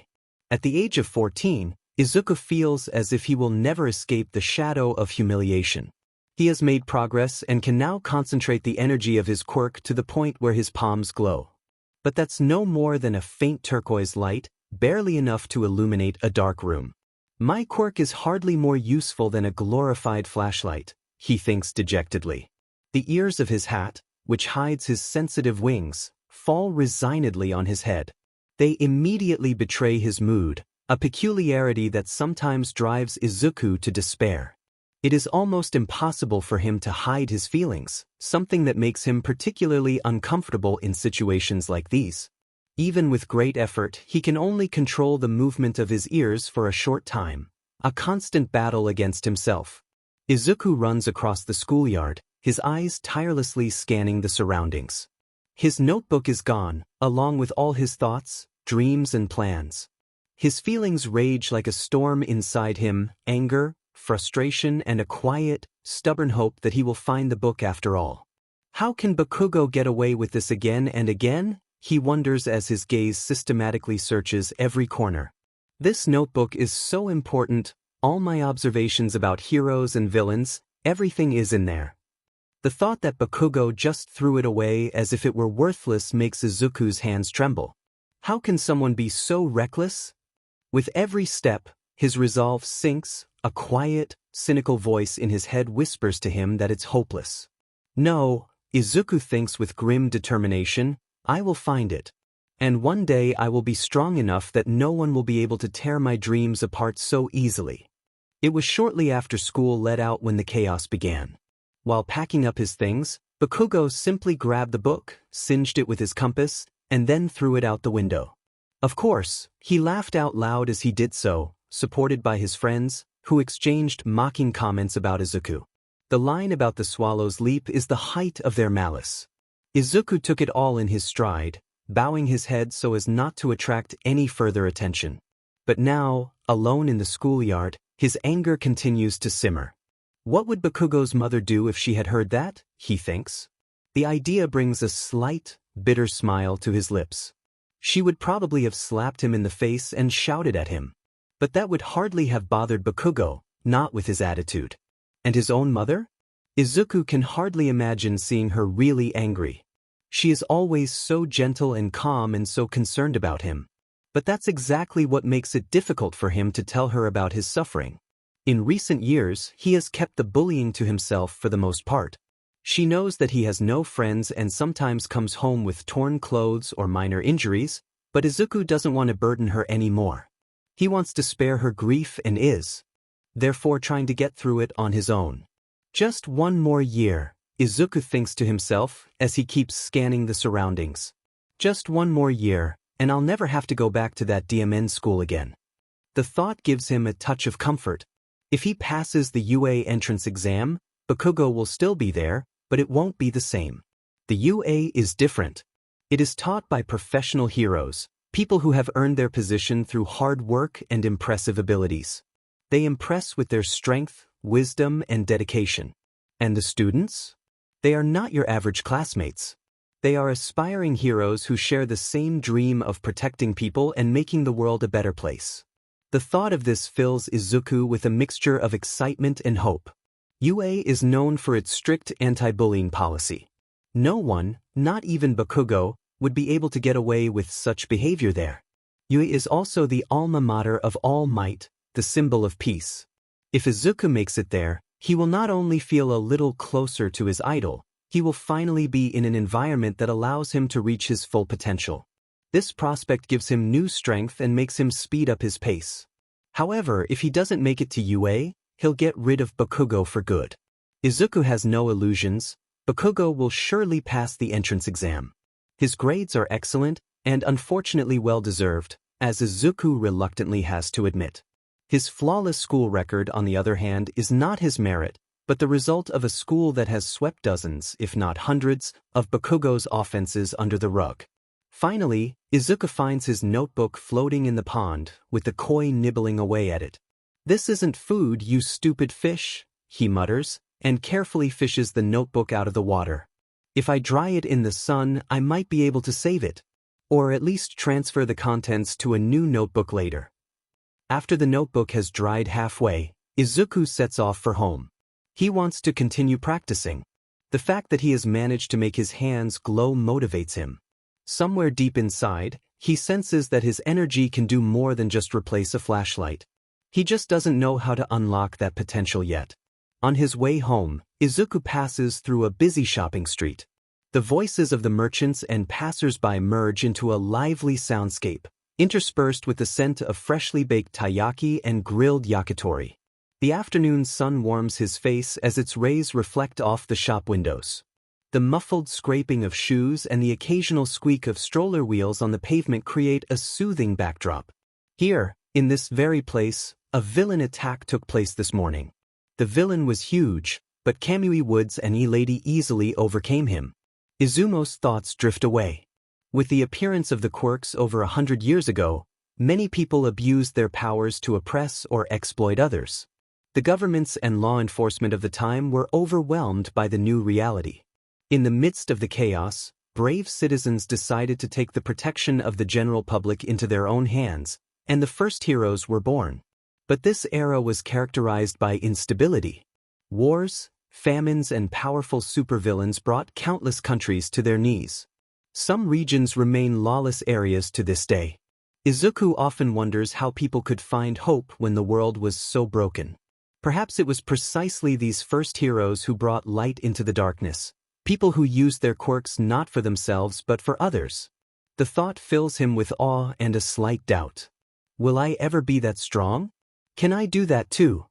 At the age of 14, Izuku feels as if he will never escape the shadow of humiliation. He has made progress and can now concentrate the energy of his quirk to the point where his palms glow. But that's no more than a faint turquoise light, barely enough to illuminate a dark room. My quirk is hardly more useful than a glorified flashlight, he thinks dejectedly. The ears of his hat, which hides his sensitive wings, fall resignedly on his head. They immediately betray his mood, a peculiarity that sometimes drives Izuku to despair. It is almost impossible for him to hide his feelings, something that makes him particularly uncomfortable in situations like these. Even with great effort, he can only control the movement of his ears for a short time, a constant battle against himself. Izuku runs across the schoolyard, his eyes tirelessly scanning the surroundings. His notebook is gone, along with all his thoughts, dreams and plans. His feelings rage like a storm inside him, anger, frustration and a quiet, stubborn hope that he will find the book after all. How can Bakugo get away with this again and again? He wonders as his gaze systematically searches every corner. This notebook is so important, all my observations about heroes and villains, everything is in there. The thought that Bakugo just threw it away as if it were worthless makes Izuku's hands tremble. How can someone be so reckless? With every step, his resolve sinks, a quiet, cynical voice in his head whispers to him that it's hopeless. No, Izuku thinks with grim determination, I will find it. And one day I will be strong enough that no one will be able to tear my dreams apart so easily. It was shortly after school let out when the chaos began. While packing up his things, Bakugo simply grabbed the book, singed it with his compass, and then threw it out the window. Of course, he laughed out loud as he did so, supported by his friends, who exchanged mocking comments about Izuku. The line about the swallow's leap is the height of their malice. Izuku took it all in his stride, bowing his head so as not to attract any further attention. But now, alone in the schoolyard, his anger continues to simmer. What would Bakugo's mother do if she had heard that, he thinks? The idea brings a slight, bitter smile to his lips. She would probably have slapped him in the face and shouted at him. But that would hardly have bothered Bakugo, not with his attitude. And his own mother? Izuku can hardly imagine seeing her really angry. She is always so gentle and calm and so concerned about him. But that's exactly what makes it difficult for him to tell her about his suffering. In recent years, he has kept the bullying to himself for the most part. She knows that he has no friends and sometimes comes home with torn clothes or minor injuries, but Izuku doesn't want to burden her anymore. He wants to spare her grief and is, therefore, trying to get through it on his own. Just one more year, Izuku thinks to himself as he keeps scanning the surroundings. Just one more year, and I'll never have to go back to that DMN school again. The thought gives him a touch of comfort. If he passes the UA entrance exam, Bakugo will still be there, but it won't be the same. The UA is different. It is taught by professional heroes, people who have earned their position through hard work and impressive abilities. They impress with their strength, wisdom, and dedication. And the students? They are not your average classmates. They are aspiring heroes who share the same dream of protecting people and making the world a better place. The thought of this fills Izuku with a mixture of excitement and hope. UA is known for its strict anti-bullying policy. No one, not even Bakugo, would be able to get away with such behavior there. UA is also the alma mater of All Might, the symbol of peace. If Izuku makes it there, he will not only feel a little closer to his idol, he will finally be in an environment that allows him to reach his full potential. This prospect gives him new strength and makes him speed up his pace. However, if he doesn't make it to UA, he'll get rid of Bakugo for good. Izuku has no illusions. Bakugo will surely pass the entrance exam. His grades are excellent and unfortunately well-deserved, as Izuku reluctantly has to admit. His flawless school record, on the other hand, is not his merit, but the result of a school that has swept dozens, if not hundreds, of Bakugo's offenses under the rug. Finally, Izuku finds his notebook floating in the pond, with the koi nibbling away at it. "This isn't food, you stupid fish," he mutters, and carefully fishes the notebook out of the water. "If I dry it in the sun, I might be able to save it. Or at least transfer the contents to a new notebook later." After the notebook has dried halfway, Izuku sets off for home. He wants to continue practicing. The fact that he has managed to make his hands glow motivates him. Somewhere deep inside, he senses that his energy can do more than just replace a flashlight. He just doesn't know how to unlock that potential yet. On his way home, Izuku passes through a busy shopping street. The voices of the merchants and passers-by merge into a lively soundscape, interspersed with the scent of freshly baked taiyaki and grilled yakitori. The afternoon sun warms his face as its rays reflect off the shop windows. The muffled scraping of shoes and the occasional squeak of stroller wheels on the pavement create a soothing backdrop. Here, in this very place, a villain attack took place this morning. The villain was huge, but Kamui Woods and E-Lady easily overcame him. Izumo's thoughts drift away. With the appearance of the Quirks over 100 years ago, many people abused their powers to oppress or exploit others. The governments and law enforcement of the time were overwhelmed by the new reality. In the midst of the chaos, brave citizens decided to take the protection of the general public into their own hands, and the first heroes were born. But this era was characterized by instability. Wars, famines, and powerful supervillains brought countless countries to their knees. Some regions remain lawless areas to this day. Izuku often wonders how people could find hope when the world was so broken. Perhaps it was precisely these first heroes who brought light into the darkness. People who used their quirks not for themselves but for others. The thought fills him with awe and a slight doubt. Will I ever be that strong? Can I do that too?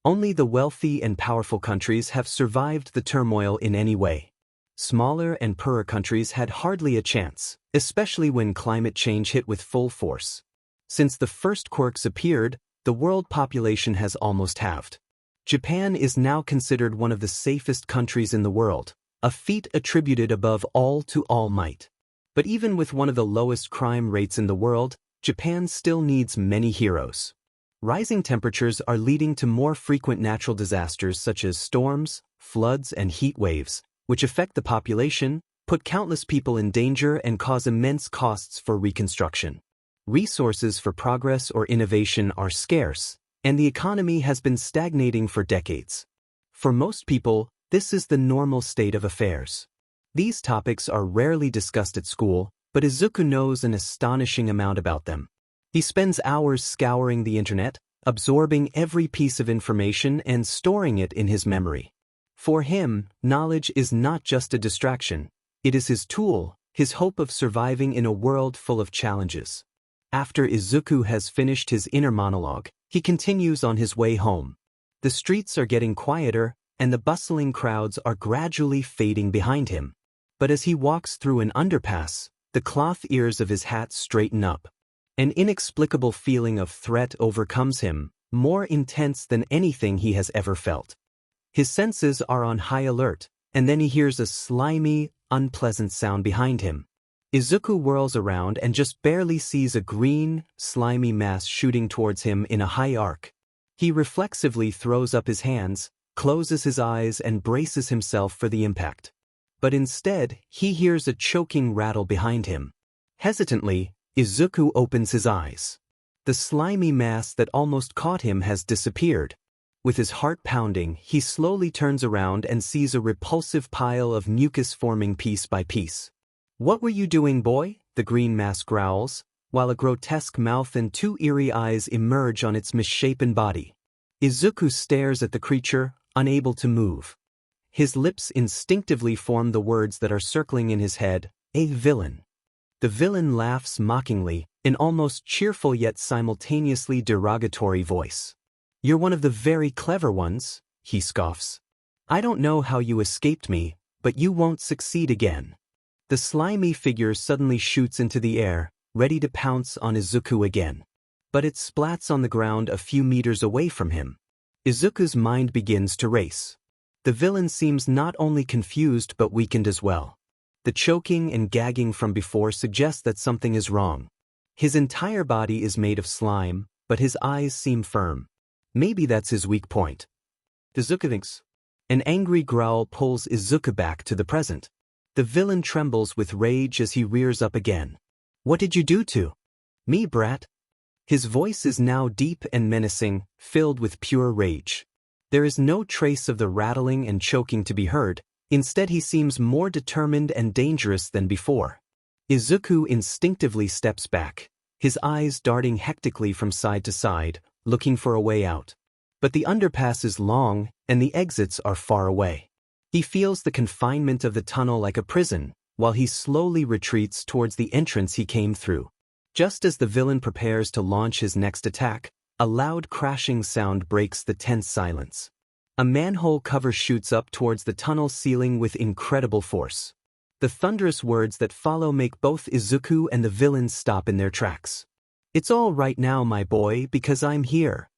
Only the wealthy and powerful countries have survived the turmoil in any way. Smaller and poorer countries had hardly a chance, especially when climate change hit with full force. Since the first quirks appeared, the world population has almost halved. Japan is now considered one of the safest countries in the world, a feat attributed above all to All Might. But even with one of the lowest crime rates in the world, Japan still needs many heroes. Rising temperatures are leading to more frequent natural disasters such as storms, floods, and heat waves, which affect the population, put countless people in danger, and cause immense costs for reconstruction. Resources for progress or innovation are scarce, and the economy has been stagnating for decades. For most people, this is the normal state of affairs. These topics are rarely discussed at school, but Izuku knows an astonishing amount about them. He spends hours scouring the internet, absorbing every piece of information and storing it in his memory. For him, knowledge is not just a distraction, it is his tool, his hope of surviving in a world full of challenges. After Izuku has finished his inner monologue, he continues on his way home. The streets are getting quieter, and the bustling crowds are gradually fading behind him. But as he walks through an underpass, the cloth ears of his hat straighten up. An inexplicable feeling of threat overcomes him, more intense than anything he has ever felt. His senses are on high alert, and then he hears a slimy, unpleasant sound behind him. Izuku whirls around and just barely sees a green, slimy mass shooting towards him in a high arc. He reflexively throws up his hands, closes his eyes and braces himself for the impact. But instead, he hears a choking rattle behind him. Hesitantly, Izuku opens his eyes. The slimy mass that almost caught him has disappeared. With his heart pounding, he slowly turns around and sees a repulsive pile of mucus forming piece by piece. "What were you doing, boy?" the green mass growls, while a grotesque mouth and two eerie eyes emerge on its misshapen body. Izuku stares at the creature, unable to move. His lips instinctively form the words that are circling in his head, "A villain." The villain laughs mockingly, in almost cheerful yet simultaneously derogatory voice. "You're one of the very clever ones," he scoffs. "I don't know how you escaped me, but you won't succeed again." The slimy figure suddenly shoots into the air, ready to pounce on Izuku again. But it splats on the ground a few meters away from him. Izuku's mind begins to race. The villain seems not only confused but weakened as well. The choking and gagging from before suggests that something is wrong. His entire body is made of slime, but his eyes seem firm. Maybe that's his weak point. Izuku thinks. An angry growl pulls Izuku back to the present. The villain trembles with rage as he rears up again. "What did you do to me, brat?" His voice is now deep and menacing, filled with pure rage. There is no trace of the rattling and choking to be heard. Instead, he seems more determined and dangerous than before. Izuku instinctively steps back, his eyes darting hectically from side to side, looking for a way out. But the underpass is long, and the exits are far away. He feels the confinement of the tunnel like a prison, while he slowly retreats towards the entrance he came through. Just as the villain prepares to launch his next attack, a loud crashing sound breaks the tense silence. A manhole cover shoots up towards the tunnel ceiling with incredible force. The thunderous words that follow make both Izuku and the villain stop in their tracks. "It's all right now, my boy, because I'm here."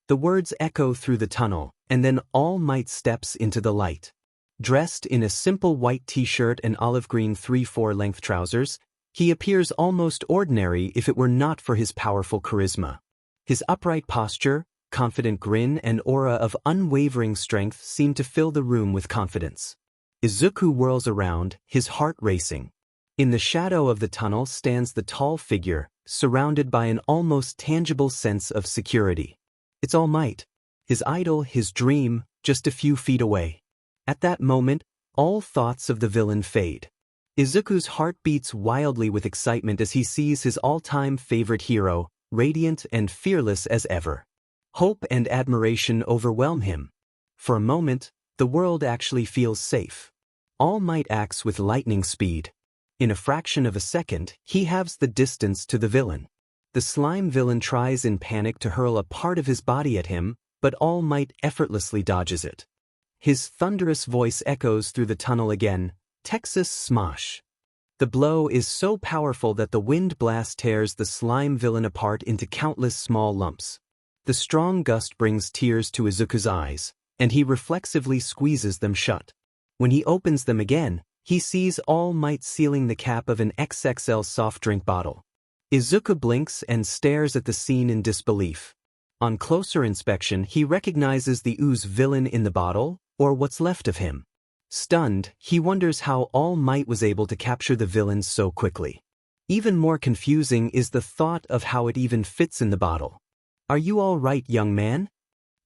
The words echo through the tunnel, and then All Might steps into the light. Dressed in a simple white t-shirt and olive green 3/4 length trousers, he appears almost ordinary if it were not for his powerful charisma. His upright posture, confident grin and aura of unwavering strength seem to fill the room with confidence. Izuku whirls around, his heart racing. In the shadow of the tunnel stands the tall figure, surrounded by an almost tangible sense of security. It's All Might. His idol, his dream, just a few feet away. At that moment, all thoughts of the villain fade. Izuku's heart beats wildly with excitement as he sees his all-time favorite hero, radiant and fearless as ever. Hope and admiration overwhelm him. For a moment, the world actually feels safe. All Might acts with lightning speed. In a fraction of a second, he halves the distance to the villain. The slime villain tries in panic to hurl a part of his body at him, but All Might effortlessly dodges it. His thunderous voice echoes through the tunnel again, "Texas Smosh." The blow is so powerful that the wind blast tears the slime villain apart into countless small lumps. The strong gust brings tears to Izuku's eyes, and he reflexively squeezes them shut. When he opens them again, he sees All Might sealing the cap of an XXL soft drink bottle. Izuku blinks and stares at the scene in disbelief. On closer inspection, he recognizes the ooze villain in the bottle, or what's left of him. Stunned, he wonders how All Might was able to capture the villain so quickly. Even more confusing is the thought of how it even fits in the bottle. "Are you all right, young man?"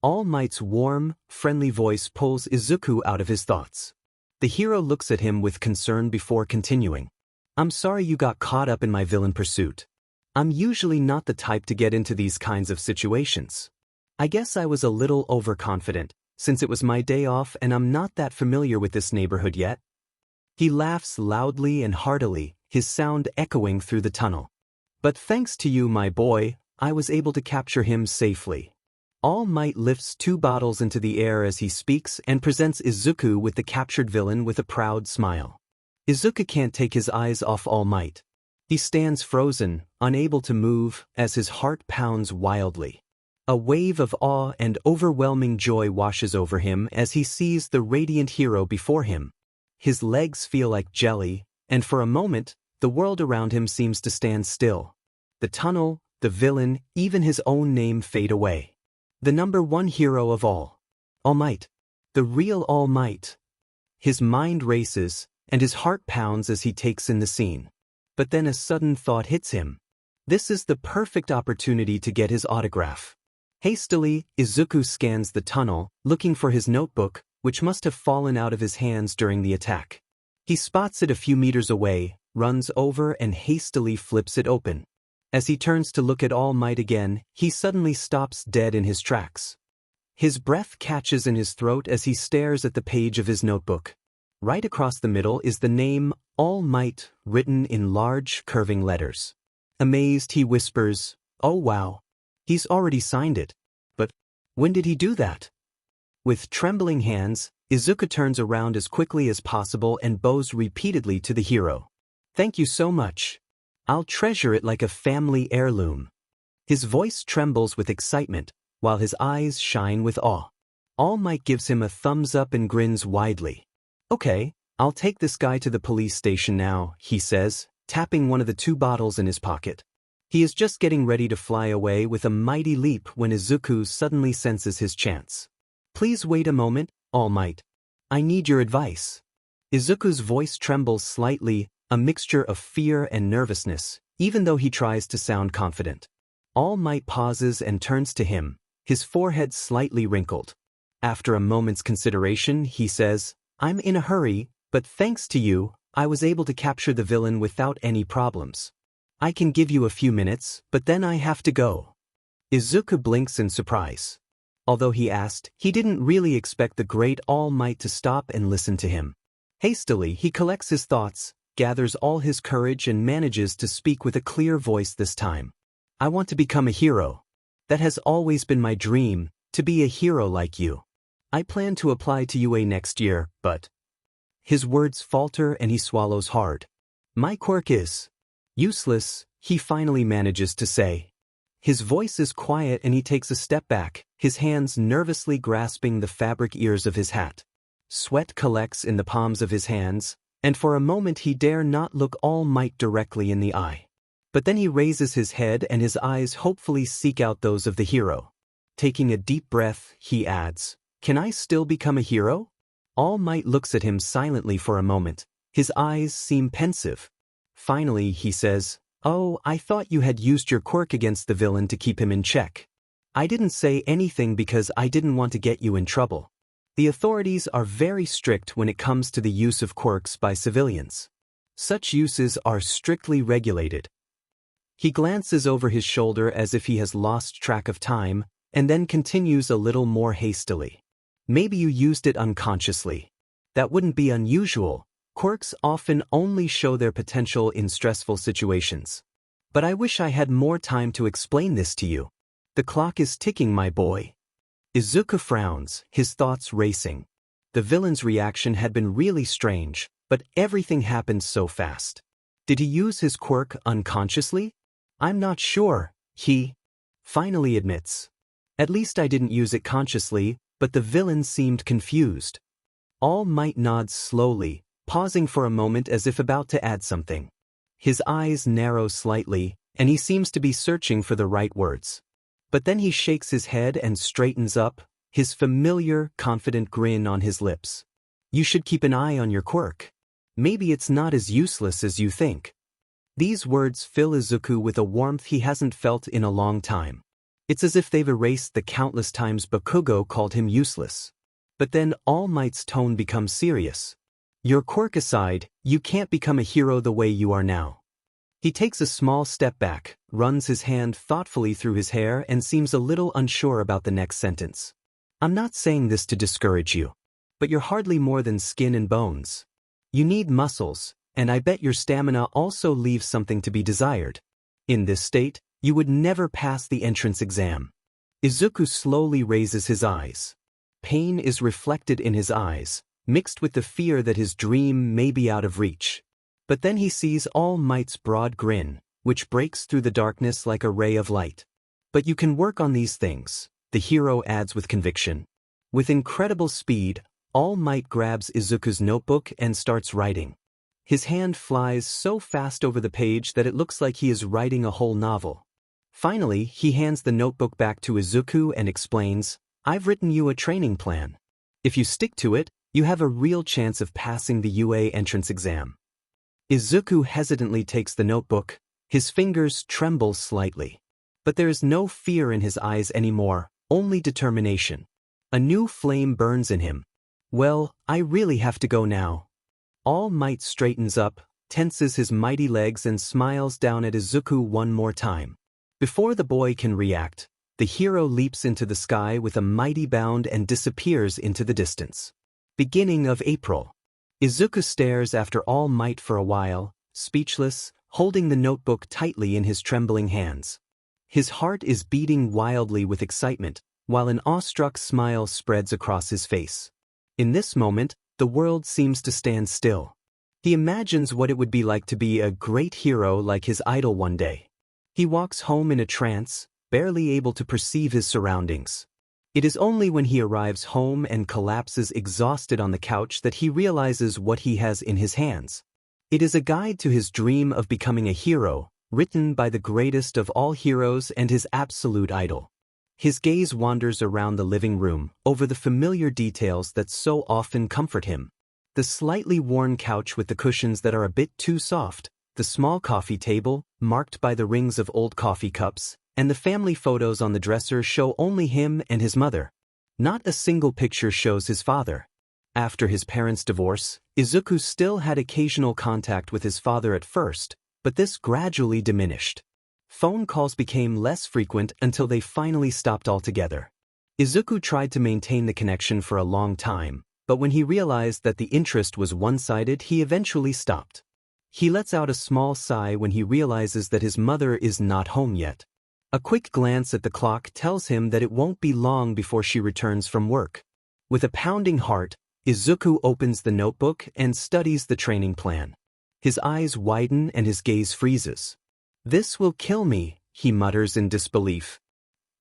All Might's warm, friendly voice pulls Izuku out of his thoughts. The hero looks at him with concern before continuing. "I'm sorry you got caught up in my villain pursuit. I'm usually not the type to get into these kinds of situations. I guess I was a little overconfident, since it was my day off and I'm not that familiar with this neighborhood yet." He laughs loudly and heartily, his sound echoing through the tunnel. "But thanks to you, my boy, I was able to capture him safely." All Might lifts 2 bottles into the air as he speaks and presents Izuku with the captured villain with a proud smile. Izuku can't take his eyes off All Might. He stands frozen, unable to move, as his heart pounds wildly. A wave of awe and overwhelming joy washes over him as he sees the radiant hero before him. His legs feel like jelly, and for a moment, the world around him seems to stand still. The tunnel, the villain, even his own name fade away. The #1 hero of all. All Might. The real All Might. His mind races, and his heart pounds as he takes in the scene. But then a sudden thought hits him. This is the perfect opportunity to get his autograph. Hastily, Izuku scans the tunnel, looking for his notebook, which must have fallen out of his hands during the attack. He spots it a few meters away, runs over and hastily flips it open. As he turns to look at All Might again, he suddenly stops dead in his tracks. His breath catches in his throat as he stares at the page of his notebook. Right across the middle is the name, All Might, written in large, curving letters. Amazed, he whispers, "Oh wow. He's already signed it. But when did he do that?" With trembling hands, Izuku turns around as quickly as possible and bows repeatedly to the hero. "Thank you so much. I'll treasure it like a family heirloom." His voice trembles with excitement, while his eyes shine with awe. All Might gives him a thumbs up and grins widely. "Okay, I'll take this guy to the police station now," he says, tapping one of the 2 bottles in his pocket. He is just getting ready to fly away with a mighty leap when Izuku suddenly senses his chance. "Please wait a moment, All Might. I need your advice." Izuku's voice trembles slightly, a mixture of fear and nervousness, even though he tries to sound confident. All Might pauses and turns to him, his forehead slightly wrinkled. After a moment's consideration, he says, "I'm in a hurry, but thanks to you, I was able to capture the villain without any problems. I can give you a few minutes, but then I have to go." Izuku blinks in surprise. Although he asked, he didn't really expect the great All Might to stop and listen to him. Hastily, he collects his thoughts, gathers all his courage and manages to speak with a clear voice this time. "I want to become a hero. That has always been my dream, to be a hero like you. I plan to apply to UA next year, but..." His words falter and he swallows hard. "My quirk is useless," he finally manages to say. His voice is quiet and he takes a step back, his hands nervously grasping the fabric ears of his hat. Sweat collects in the palms of his hands, and for a moment he dare not look All Might directly in the eye. But then he raises his head and his eyes hopefully seek out those of the hero. Taking a deep breath, he adds, "Can I still become a hero?" All Might looks at him silently for a moment. His eyes seem pensive. Finally, he says, "Oh, I thought you had used your quirk against the villain to keep him in check. I didn't say anything because I didn't want to get you in trouble. The authorities are very strict when it comes to the use of quirks by civilians. Such uses are strictly regulated." He glances over his shoulder as if he has lost track of time, and then continues a little more hastily. "Maybe you used it unconsciously. That wouldn't be unusual. Quirks often only show their potential in stressful situations. But I wish I had more time to explain this to you. The clock is ticking, my boy." Izuku frowns, his thoughts racing. The villain's reaction had been really strange, but everything happened so fast. Did he use his quirk unconsciously? "I'm not sure," he finally admits. "At least I didn't use it consciously," but the villain seemed confused. All Might nods slowly, pausing for a moment as if about to add something. His eyes narrow slightly, and he seems to be searching for the right words. But then he shakes his head and straightens up, his familiar, confident grin on his lips. "You should keep an eye on your quirk. Maybe it's not as useless as you think." These words fill Izuku with a warmth he hasn't felt in a long time. It's as if they've erased the countless times Bakugo called him useless. But then All Might's tone becomes serious. "Your quirk aside, you can't become a hero the way you are now." He takes a small step back, runs his hand thoughtfully through his hair and seems a little unsure about the next sentence. "I'm not saying this to discourage you. But you're hardly more than skin and bones. You need muscles, and I bet your stamina also leaves something to be desired. In this state, you would never pass the entrance exam." Izuku slowly raises his eyes. Pain is reflected in his eyes, mixed with the fear that his dream may be out of reach. But then he sees All Might's broad grin, which breaks through the darkness like a ray of light. "But you can work on these things," the hero adds with conviction. With incredible speed, All Might grabs Izuku's notebook and starts writing. His hand flies so fast over the page that it looks like he is writing a whole novel. Finally, he hands the notebook back to Izuku and explains, "I've written you a training plan. If you stick to it, you have a real chance of passing the UA entrance exam." Izuku hesitantly takes the notebook. His fingers tremble slightly. But there is no fear in his eyes anymore, only determination. A new flame burns in him. "Well, I really have to go now." All Might straightens up, tenses his mighty legs and smiles down at Izuku one more time. Before the boy can react, the hero leaps into the sky with a mighty bound and disappears into the distance. Beginning of April. Izuku stares after All Might for a while, speechless, holding the notebook tightly in his trembling hands. His heart is beating wildly with excitement, while an awestruck smile spreads across his face. In this moment, the world seems to stand still. He imagines what it would be like to be a great hero like his idol one day. He walks home in a trance, barely able to perceive his surroundings. It is only when he arrives home and collapses exhausted on the couch that he realizes what he has in his hands. It is a guide to his dream of becoming a hero, written by the greatest of all heroes and his absolute idol. His gaze wanders around the living room, over the familiar details that so often comfort him. The slightly worn couch with the cushions that are a bit too soft, the small coffee table, marked by the rings of old coffee cups, and the family photos on the dresser show only him and his mother. Not a single picture shows his father. After his parents' divorce, Izuku still had occasional contact with his father at first, but this gradually diminished. Phone calls became less frequent until they finally stopped altogether. Izuku tried to maintain the connection for a long time, but when he realized that the interest was one-sided, he eventually stopped. He lets out a small sigh when he realizes that his mother is not home yet. A quick glance at the clock tells him that it won't be long before she returns from work. With a pounding heart, Izuku opens the notebook and studies the training plan. His eyes widen and his gaze freezes. "This will kill me," he mutters in disbelief.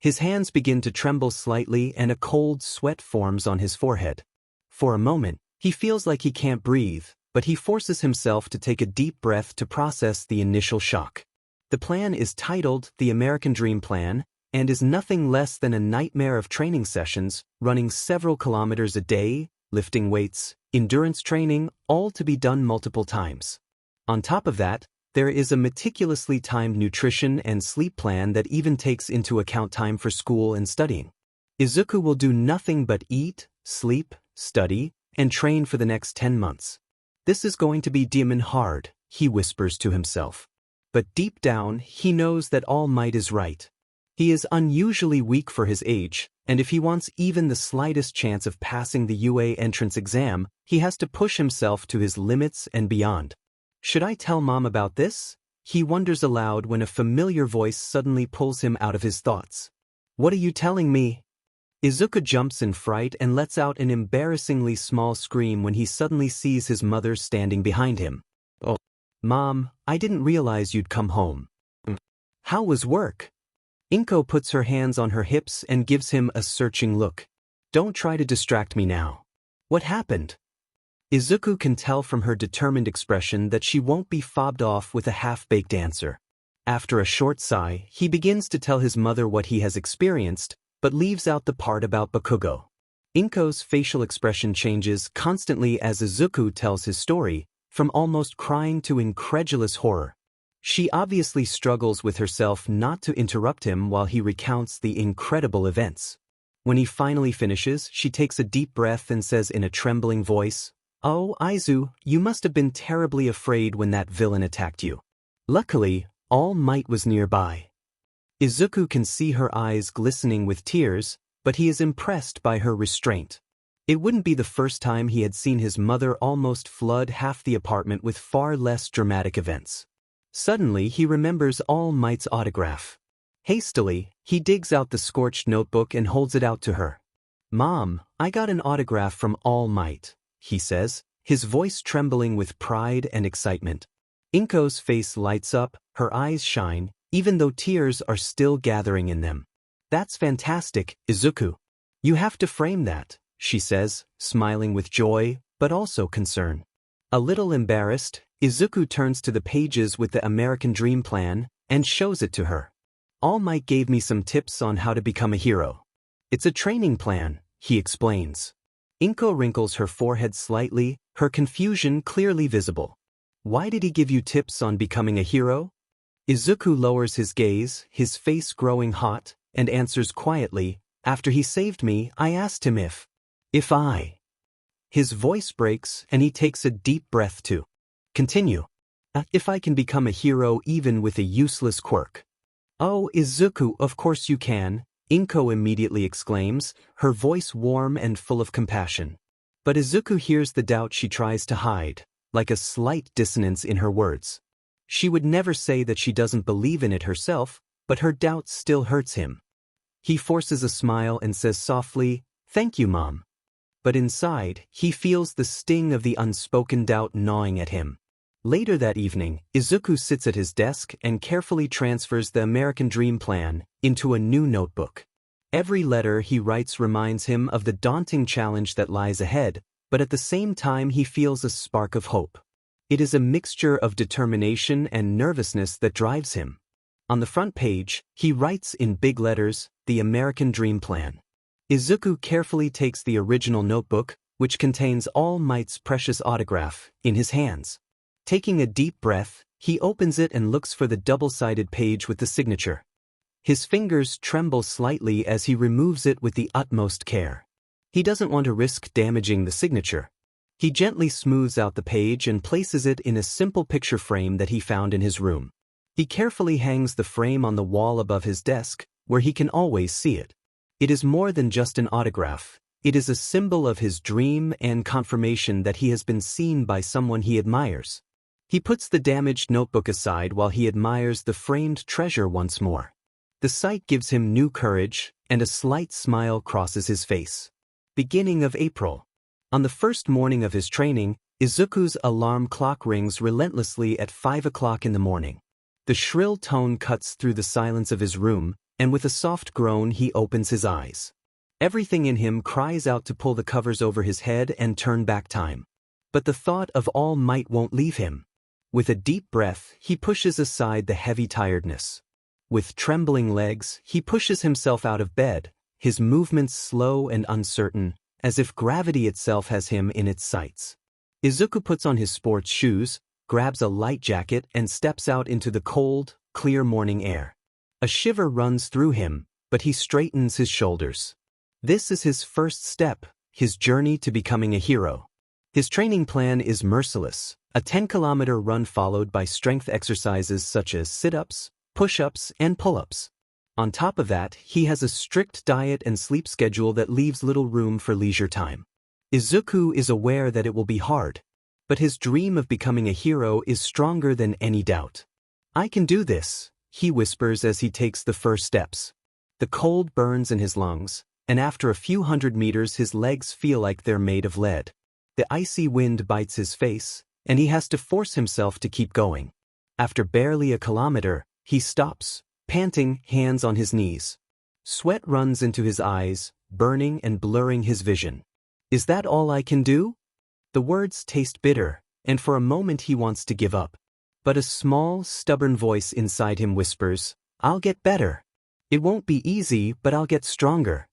His hands begin to tremble slightly and a cold sweat forms on his forehead. For a moment, he feels like he can't breathe, but he forces himself to take a deep breath to process the initial shock. The plan is titled The American Dream Plan and is nothing less than a nightmare of training sessions, running several kilometers a day, lifting weights, endurance training, all to be done multiple times. On top of that, there is a meticulously timed nutrition and sleep plan that even takes into account time for school and studying. Izuku will do nothing but eat, sleep, study, and train for the next 10 months. "This is going to be demon hard," he whispers to himself. But deep down, he knows that All Might is right. He is unusually weak for his age, and if he wants even the slightest chance of passing the UA entrance exam, he has to push himself to his limits and beyond. "Should I tell Mom about this?" he wonders aloud when a familiar voice suddenly pulls him out of his thoughts. "What are you telling me?" Izuku jumps in fright and lets out an embarrassingly small scream when he suddenly sees his mother standing behind him. "Oh, Mom, I didn't realize you'd come home. How was work?" Inko puts her hands on her hips and gives him a searching look. "Don't try to distract me now. What happened?" Izuku can tell from her determined expression that she won't be fobbed off with a half-baked answer. After a short sigh, he begins to tell his mother what he has experienced, but leaves out the part about Bakugo. Inko's facial expression changes constantly as Izuku tells his story, from almost crying to incredulous horror. She obviously struggles with herself not to interrupt him while he recounts the incredible events. When he finally finishes, she takes a deep breath and says in a trembling voice, "Oh, Aizu, you must have been terribly afraid when that villain attacked you." Luckily, All Might was nearby. Izuku can see her eyes glistening with tears, but he is impressed by her restraint. It wouldn't be the first time he had seen his mother almost flood half the apartment with far less dramatic events. Suddenly he remembers All Might's autograph. Hastily, he digs out the scorched notebook and holds it out to her. "Mom, I got an autograph from All Might," he says, his voice trembling with pride and excitement. Inko's face lights up, her eyes shine, even though tears are still gathering in them. "That's fantastic, Izuku. You have to frame that," she says, smiling with joy, but also concern. A little embarrassed, Izuku turns to the pages with the American Dream Plan and shows it to her. "All Might gave me some tips on how to become a hero. It's a training plan," he explains. Inko wrinkles her forehead slightly, her confusion clearly visible. "Why did he give you tips on becoming a hero?" Izuku lowers his gaze, his face growing hot, and answers quietly, "After he saved me, I asked him if I..." His voice breaks and he takes a deep breath to continue. "If I can become a hero even with a useless quirk." "Oh, Izuku, of course you can," Inko immediately exclaims, her voice warm and full of compassion. But Izuku hears the doubt she tries to hide, like a slight dissonance in her words. She would never say that she doesn't believe in it herself, but her doubt still hurts him. He forces a smile and says softly, "Thank you, Mom." But inside, he feels the sting of the unspoken doubt gnawing at him. Later that evening, Izuku sits at his desk and carefully transfers the American Dream Plan into a new notebook. Every letter he writes reminds him of the daunting challenge that lies ahead, but at the same time he feels a spark of hope. It is a mixture of determination and nervousness that drives him. On the front page, he writes in big letters, "The American Dream Plan." Izuku carefully takes the original notebook, which contains All Might's precious autograph, in his hands. Taking a deep breath, he opens it and looks for the double-sided page with the signature. His fingers tremble slightly as he removes it with the utmost care. He doesn't want to risk damaging the signature. He gently smooths out the page and places it in a simple picture frame that he found in his room. He carefully hangs the frame on the wall above his desk, where he can always see it. It is more than just an autograph. It is a symbol of his dream and confirmation that he has been seen by someone he admires. He puts the damaged notebook aside while he admires the framed treasure once more. The sight gives him new courage, and a slight smile crosses his face. Beginning of April. On the first morning of his training, Izuku's alarm clock rings relentlessly at 5 o'clock in the morning. The shrill tone cuts through the silence of his room, and with a soft groan he opens his eyes. Everything in him cries out to pull the covers over his head and turn back time. But the thought of All Might won't leave him. With a deep breath, he pushes aside the heavy tiredness. With trembling legs, he pushes himself out of bed, his movements slow and uncertain, as if gravity itself has him in its sights. Izuku puts on his sports shoes, grabs a light jacket and steps out into the cold, clear morning air. A shiver runs through him, but he straightens his shoulders. This is his first step, his journey to becoming a hero. His training plan is merciless, a 10-kilometer run followed by strength exercises such as sit-ups, push-ups, and pull-ups. On top of that, he has a strict diet and sleep schedule that leaves little room for leisure time. Izuku is aware that it will be hard, but his dream of becoming a hero is stronger than any doubt. "I can do this," he whispers as he takes the first steps. The cold burns in his lungs, and after a few hundred meters his legs feel like they're made of lead. The icy wind bites his face, and he has to force himself to keep going. After barely a kilometer, he stops, panting, hands on his knees. Sweat runs into his eyes, burning and blurring his vision. "Is that all I can do?" The words taste bitter, and for a moment he wants to give up. But a small, stubborn voice inside him whispers, "I'll get better. It won't be easy, but I'll get stronger."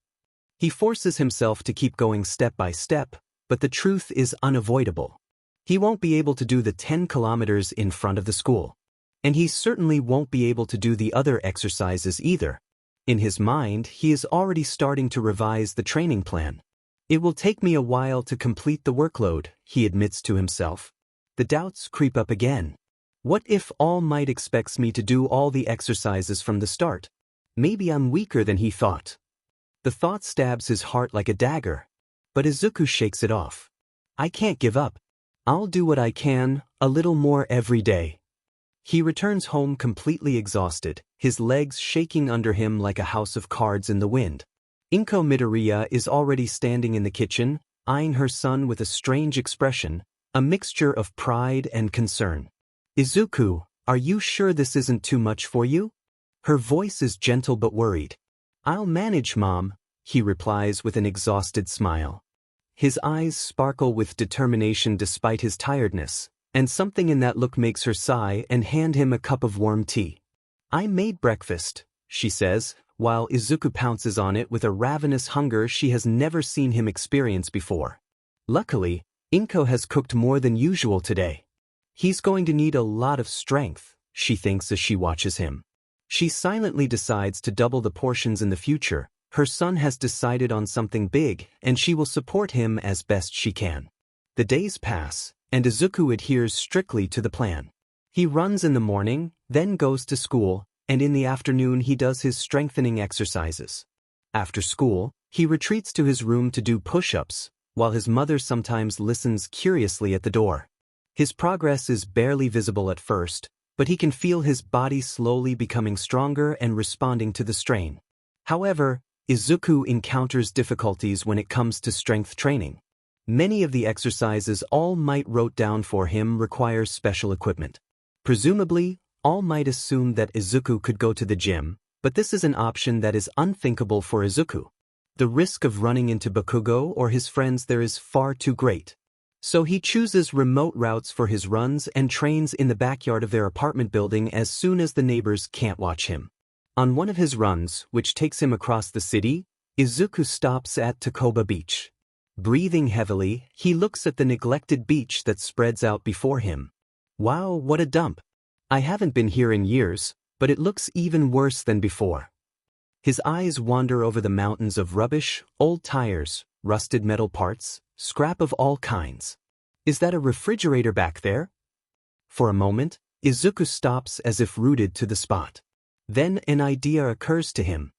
He forces himself to keep going step by step, but the truth is unavoidable. He won't be able to do the 10 kilometers in front of the school. And he certainly won't be able to do the other exercises either. In his mind, he is already starting to revise the training plan. "It will take me a while to complete the workload," he admits to himself. The doubts creep up again. What if All Might expects me to do all the exercises from the start? Maybe I'm weaker than he thought. The thought stabs his heart like a dagger. But Izuku shakes it off. "I can't give up. I'll do what I can, a little more every day." He returns home completely exhausted, his legs shaking under him like a house of cards in the wind. Izuku Midoriya is already standing in the kitchen, eyeing her son with a strange expression, a mixture of pride and concern. "Izuku, are you sure this isn't too much for you?" Her voice is gentle but worried. "I'll manage, Mom," he replies with an exhausted smile. His eyes sparkle with determination despite his tiredness, and something in that look makes her sigh and hand him a cup of warm tea. "I made breakfast," she says, while Izuku pounces on it with a ravenous hunger she has never seen him experience before. Luckily, Inko has cooked more than usual today. He's going to need a lot of strength, she thinks as she watches him. She silently decides to double the portions in the future. Her son has decided on something big, and she will support him as best she can. The days pass, and Izuku adheres strictly to the plan. He runs in the morning, then goes to school, and in the afternoon he does his strengthening exercises. After school, he retreats to his room to do push-ups, while his mother sometimes listens curiously at the door. His progress is barely visible at first, but he can feel his body slowly becoming stronger and responding to the strain. However, Izuku encounters difficulties when it comes to strength training. Many of the exercises All Might wrote down for him require special equipment. Presumably, All Might assumed that Izuku could go to the gym, but this is an option that is unthinkable for Izuku. The risk of running into Bakugo or his friends there is far too great. So he chooses remote routes for his runs and trains in the backyard of their apartment building as soon as the neighbors can't watch him. On one of his runs, which takes him across the city, Izuku stops at Takoba Beach. Breathing heavily, he looks at the neglected beach that spreads out before him. Wow, what a dump! I haven't been here in years, but it looks even worse than before. His eyes wander over the mountains of rubbish, old tires, rusted metal parts, scrap of all kinds. Is that a refrigerator back there? For a moment, Izuku stops as if rooted to the spot. Then an idea occurs to him.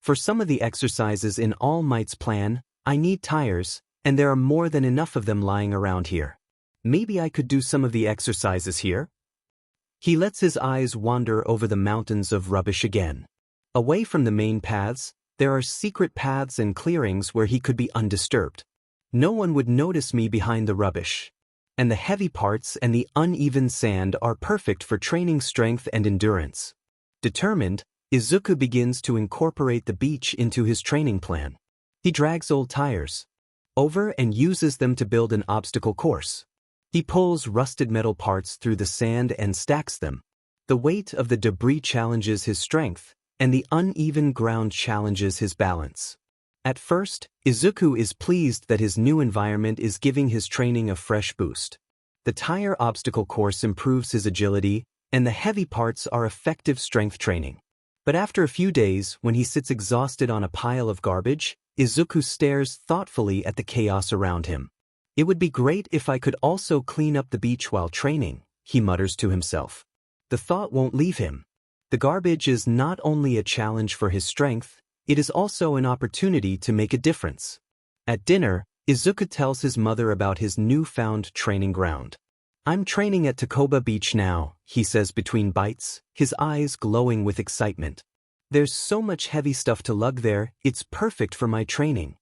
For some of the exercises in All Might's plan, I need tires, and there are more than enough of them lying around here. Maybe I could do some of the exercises here? He lets his eyes wander over the mountains of rubbish again. Away from the main paths, there are secret paths and clearings where he could be undisturbed. No one would notice me behind the rubbish. And the heavy parts and the uneven sand are perfect for training strength and endurance. Determined, Izuku begins to incorporate the beach into his training plan. He drags old tires over and uses them to build an obstacle course. He pulls rusted metal parts through the sand and stacks them. The weight of the debris challenges his strength, and the uneven ground challenges his balance. At first, Izuku is pleased that his new environment is giving his training a fresh boost. The tire obstacle course improves his agility, and the heavy parts are effective strength training. But after a few days, when he sits exhausted on a pile of garbage, Izuku stares thoughtfully at the chaos around him. "It would be great if I could also clean up the beach while training," he mutters to himself. The thought won't leave him. The garbage is not only a challenge for his strength, it is also an opportunity to make a difference. At dinner, Izuku tells his mother about his newfound training ground. "I'm training at Takoba Beach now," he says between bites, his eyes glowing with excitement. "There's so much heavy stuff to lug there, it's perfect for my training."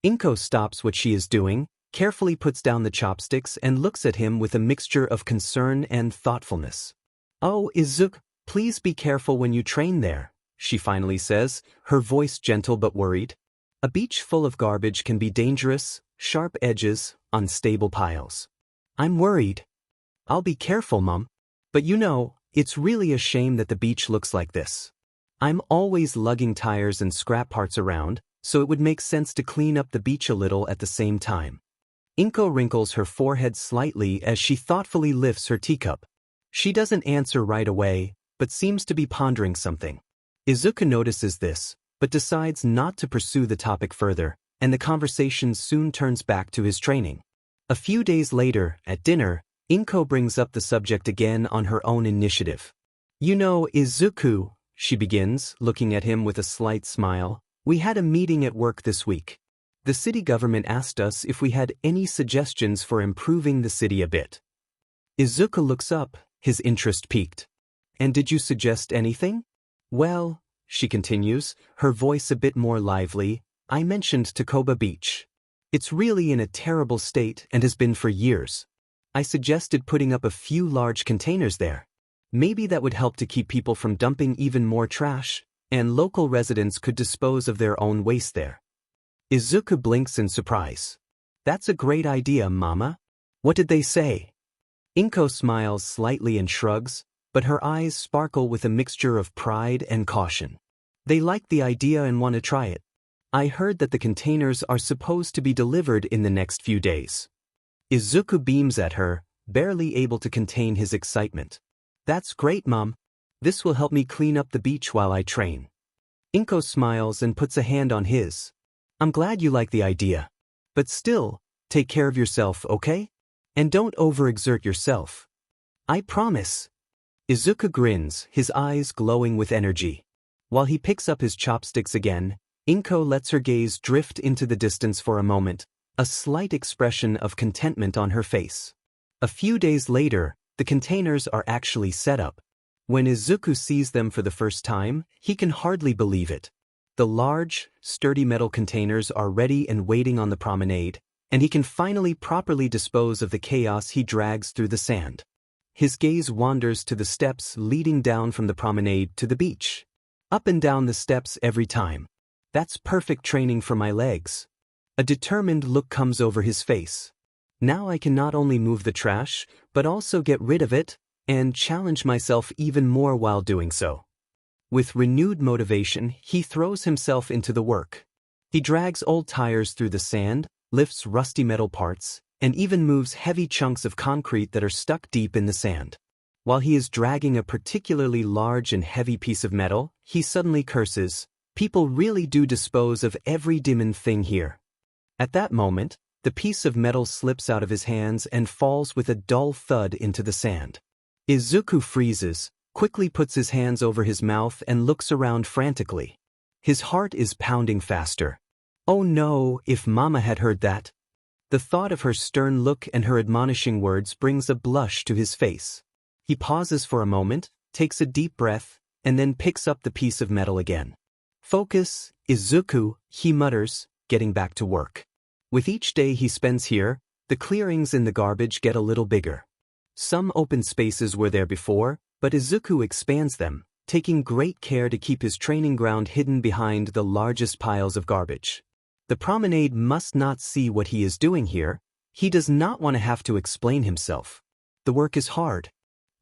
Inko stops what she is doing, carefully puts down the chopsticks and looks at him with a mixture of concern and thoughtfulness. "Oh, Izuku, please be careful when you train there," she finally says, her voice gentle but worried. A beach full of garbage can be dangerous, sharp edges, unstable piles. "I'm worried." "I'll be careful, Mom. But you know, it's really a shame that the beach looks like this. I'm always lugging tires and scrap parts around, so it would make sense to clean up the beach a little at the same time." Inko wrinkles her forehead slightly as she thoughtfully lifts her teacup. She doesn't answer right away, but seems to be pondering something. Izuku notices this, but decides not to pursue the topic further, and the conversation soon turns back to his training. A few days later, at dinner, Inko brings up the subject again on her own initiative. "You know, Izuku," she begins, looking at him with a slight smile, "we had a meeting at work this week. The city government asked us if we had any suggestions for improving the city a bit." Izuku looks up, His interest piqued. And did you suggest anything? Well, she continues, her voice a bit more lively, I mentioned Takoba Beach. It's really in a terrible state and has been for years. I suggested putting up a few large containers there. Maybe that would help to keep people from dumping even more trash, and local residents could dispose of their own waste there. Izuku blinks in surprise. That's a great idea, Mama. What did they say? Inko smiles slightly and shrugs, but her eyes sparkle with a mixture of pride and caution. They like the idea and want to try it. I heard that the containers are supposed to be delivered in the next few days. Izuku beams at her, barely able to contain his excitement. That's great, Mom. This will help me clean up the beach while I train. Inko smiles and puts a hand on his. I'm glad you like the idea. But still, take care of yourself, okay? And don't overexert yourself. I promise. Izuku grins, his eyes glowing with energy. While he picks up his chopsticks again, Inko lets her gaze drift into the distance for a moment, a slight expression of contentment on her face. A few days later, the containers are actually set up. When Izuku sees them for the first time, he can hardly believe it. The large, sturdy metal containers are ready and waiting on the promenade, and he can finally properly dispose of the chaos he drags through the sand. His gaze wanders to the steps leading down from the promenade to the beach. Up and down the steps every time. That's perfect training for my legs. A determined look comes over his face. Now I can not only move the trash, but also get rid of it, and challenge myself even more while doing so. With renewed motivation, he throws himself into the work. He drags old tires through the sand, lifts rusty metal parts, and even moves heavy chunks of concrete that are stuck deep in the sand. While he is dragging a particularly large and heavy piece of metal, he suddenly curses, "People really do dispose of every demon thing here." At that moment, the piece of metal slips out of his hands and falls with a dull thud into the sand. Izuku freezes, quickly puts his hands over his mouth and looks around frantically. His heart is pounding faster. Oh no, if Mama had heard that. The thought of her stern look and her admonishing words brings a blush to his face. He pauses for a moment, takes a deep breath, and then picks up the piece of metal again. Focus, Izuku, he mutters, getting back to work. With each day he spends here, the clearings in the garbage get a little bigger. Some open spaces were there before, but Izuku expands them, taking great care to keep his training ground hidden behind the largest piles of garbage. The promenade must not see what he is doing here. He does not want to have to explain himself. The work is hard.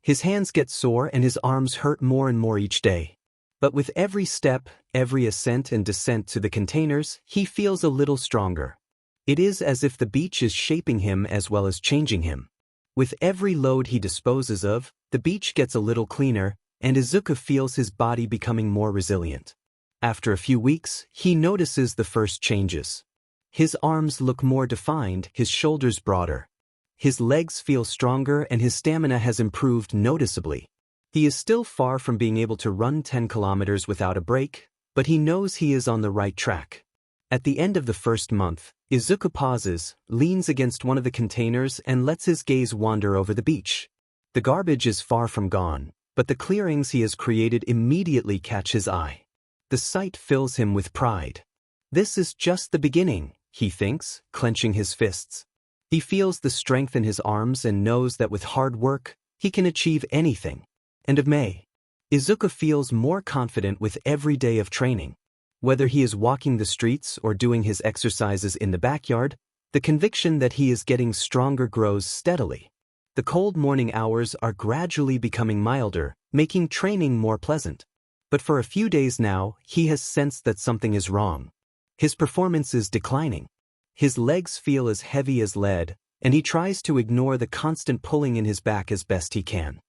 His hands get sore and his arms hurt more and more each day. But with every step, every ascent and descent to the containers, he feels a little stronger. It is as if the beach is shaping him as well as changing him. With every load he disposes of, the beach gets a little cleaner, and Izuku feels his body becoming more resilient. After a few weeks, he notices the first changes. His arms look more defined, his shoulders broader. His legs feel stronger and his stamina has improved noticeably. He is still far from being able to run 10 kilometers without a break, but he knows he is on the right track. At the end of the first month, Izuku pauses, leans against one of the containers and lets his gaze wander over the beach. The garbage is far from gone, but the clearings he has created immediately catch his eye. The sight fills him with pride. This is just the beginning, he thinks, clenching his fists. He feels the strength in his arms and knows that with hard work, he can achieve anything. End of May. Izuku feels more confident with every day of training. Whether he is walking the streets or doing his exercises in the backyard, the conviction that he is getting stronger grows steadily. The cold morning hours are gradually becoming milder, making training more pleasant. But for a few days now, he has sensed that something is wrong. His performance is declining. His legs feel as heavy as lead, and he tries to ignore the constant pulling in his back as best he can.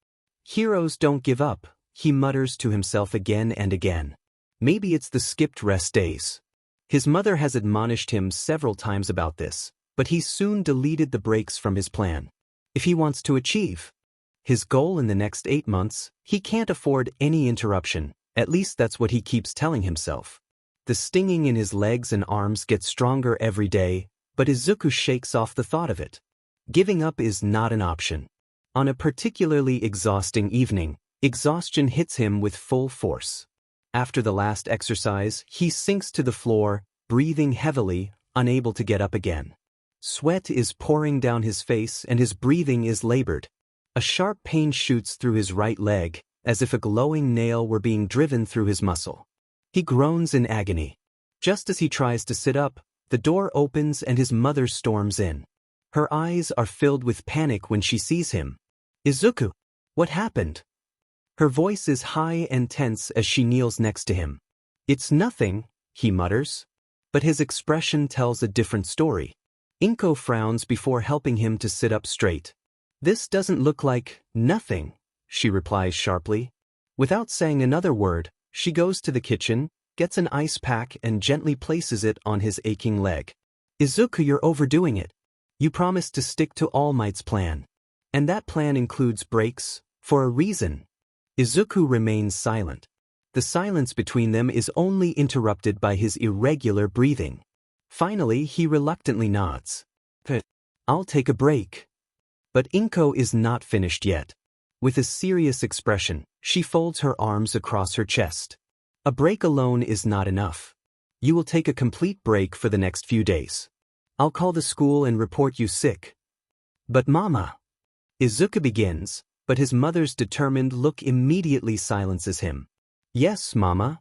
Heroes don't give up, he mutters to himself again and again. Maybe it's the skipped rest days. His mother has admonished him several times about this, but he soon deleted the breaks from his plan. If he wants to achieve his goal in the next 8 months, he can't afford any interruption, at least that's what he keeps telling himself. The stinging in his legs and arms gets stronger every day, but Izuku shakes off the thought of it. Giving up is not an option. On a particularly exhausting evening, exhaustion hits him with full force. After the last exercise, he sinks to the floor, breathing heavily, unable to get up again. Sweat is pouring down his face and his breathing is labored. A sharp pain shoots through his right leg, as if a glowing nail were being driven through his muscle. He groans in agony. Just as he tries to sit up, the door opens and his mother storms in. Her eyes are filled with panic when she sees him. "Izuku, what happened?" Her voice is high and tense as she kneels next to him. "It's nothing," he mutters. But his expression tells a different story. Inko frowns before helping him to sit up straight. "This doesn't look like nothing," she replies sharply. Without saying another word, she goes to the kitchen, gets an ice pack and gently places it on his aching leg. "Izuku, you're overdoing it. You promised to stick to All Might's plan. And that plan includes breaks, for a reason." Izuku remains silent. The silence between them is only interrupted by his irregular breathing. Finally, he reluctantly nods. "I'll take a break." But Inko is not finished yet. With a serious expression, she folds her arms across her chest. "A break alone is not enough. You will take a complete break for the next few days. I'll call the school and report you sick." "But Mama..." Izuku begins, but his mother's determined look immediately silences him. "Yes, Mama."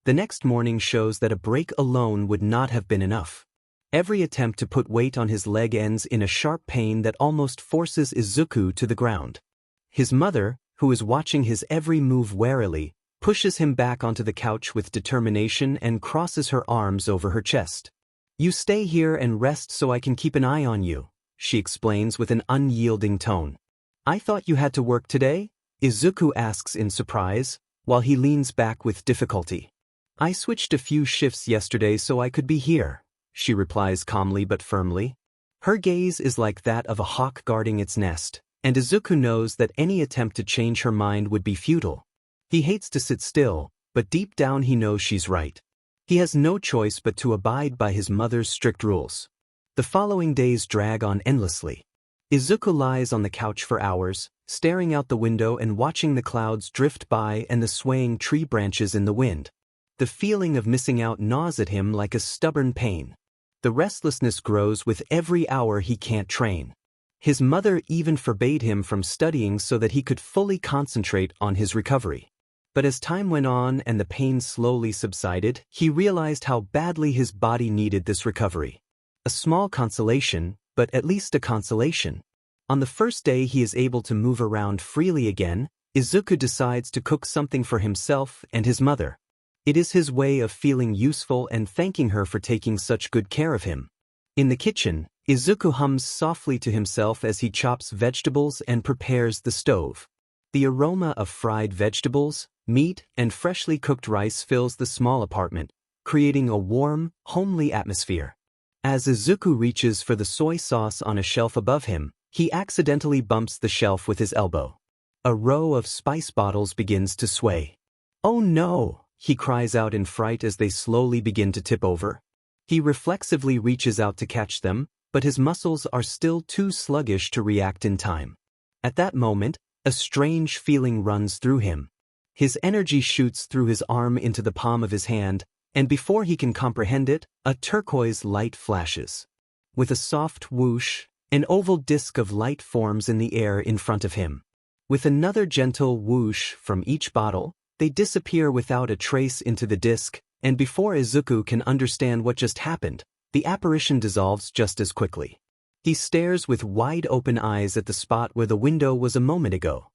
The next morning shows that a break alone would not have been enough. Every attempt to put weight on his leg ends in a sharp pain that almost forces Izuku to the ground. His mother, who is watching his every move warily, pushes him back onto the couch with determination and crosses her arms over her chest. "You stay here and rest so I can keep an eye on you," she explains with an unyielding tone. "I thought you had to work today?" Izuku asks in surprise, while he leans back with difficulty. "I switched a few shifts yesterday so I could be here," she replies calmly but firmly. Her gaze is like that of a hawk guarding its nest, and Izuku knows that any attempt to change her mind would be futile. He hates to sit still, but deep down he knows she's right. He has no choice but to abide by his mother's strict rules. The following days drag on endlessly. Izuku lies on the couch for hours, staring out the window and watching the clouds drift by and the swaying tree branches in the wind. The feeling of missing out gnaws at him like a stubborn pain. The restlessness grows with every hour he can't train. His mother even forbade him from studying so that he could fully concentrate on his recovery. But as time went on and the pain slowly subsided, he realized how badly his body needed this recovery. A small consolation, but at least a consolation. On the first day he is able to move around freely again, Izuku decides to cook something for himself and his mother. It is his way of feeling useful and thanking her for taking such good care of him. In the kitchen, Izuku hums softly to himself as he chops vegetables and prepares the stove. The aroma of fried vegetables, meat, and freshly cooked rice fills the small apartment, creating a warm, homely atmosphere. As Izuku reaches for the soy sauce on a shelf above him, he accidentally bumps the shelf with his elbow. A row of spice bottles begins to sway. "Oh no!" he cries out in fright as they slowly begin to tip over. He reflexively reaches out to catch them, but his muscles are still too sluggish to react in time. At that moment, a strange feeling runs through him. His energy shoots through his arm into the palm of his hand, and before he can comprehend it, a turquoise light flashes. With a soft whoosh, an oval disc of light forms in the air in front of him. With another gentle whoosh from each bottle, they disappear without a trace into the disc, and before Izuku can understand what just happened, the apparition dissolves just as quickly. He stares with wide-open eyes at the spot where the window was a moment ago.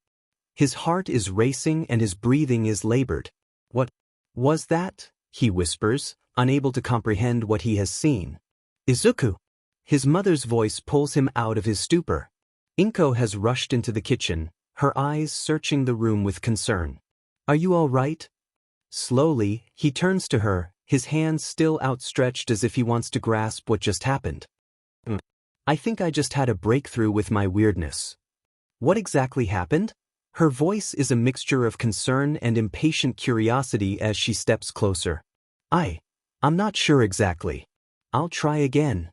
His heart is racing and his breathing is labored. "What was that?" he whispers, unable to comprehend what he has seen. "Izuku!" His mother's voice pulls him out of his stupor. Inko has rushed into the kitchen, her eyes searching the room with concern. "Are you all right?" Slowly, he turns to her, his hands still outstretched as if he wants to grasp what just happened. "I think I just had a breakthrough with my weirdness." "What exactly happened?" Her voice is a mixture of concern and impatient curiosity as she steps closer. I'm not sure exactly. I'll try again."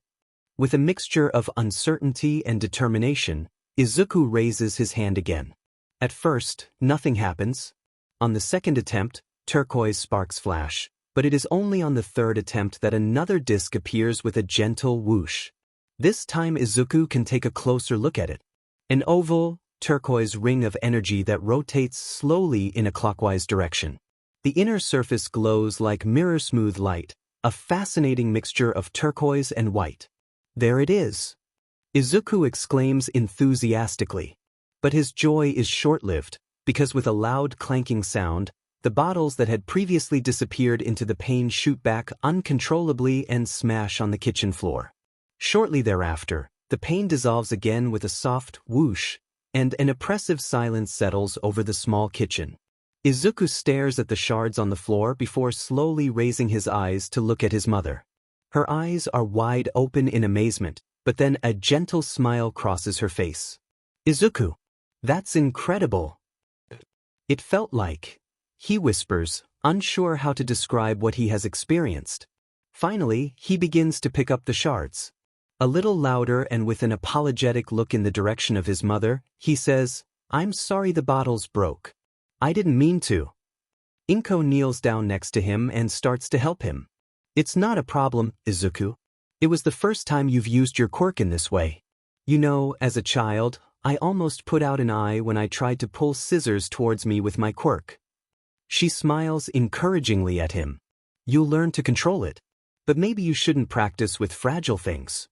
With a mixture of uncertainty and determination, Izuku raises his hand again. At first, nothing happens. On the second attempt, turquoise sparks flash, but it is only on the third attempt that another disc appears with a gentle whoosh. This time Izuku can take a closer look at it. An oval, turquoise ring of energy that rotates slowly in a clockwise direction. The inner surface glows like mirror-smooth light, a fascinating mixture of turquoise and white. There it is! Izuku exclaims enthusiastically. But his joy is short-lived, because with a loud clanking sound, the bottles that had previously disappeared into the pane shoot back uncontrollably and smash on the kitchen floor. Shortly thereafter, the pane dissolves again with a soft whoosh, and an oppressive silence settles over the small kitchen. Izuku stares at the shards on the floor before slowly raising his eyes to look at his mother. Her eyes are wide open in amazement, but then a gentle smile crosses her face. Izuku, that's incredible. It felt like, he whispers, unsure how to describe what he has experienced. Finally, he begins to pick up the shards. A little louder and with an apologetic look in the direction of his mother, he says, "I'm sorry the bottles broke. I didn't mean to." Inko kneels down next to him and starts to help him. "It's not a problem, Izuku. It was the first time you've used your quirk in this way. You know, as a child, I almost put out an eye when I tried to pull scissors towards me with my quirk." She smiles encouragingly at him. "You'll learn to control it. But maybe you shouldn't practice with fragile things."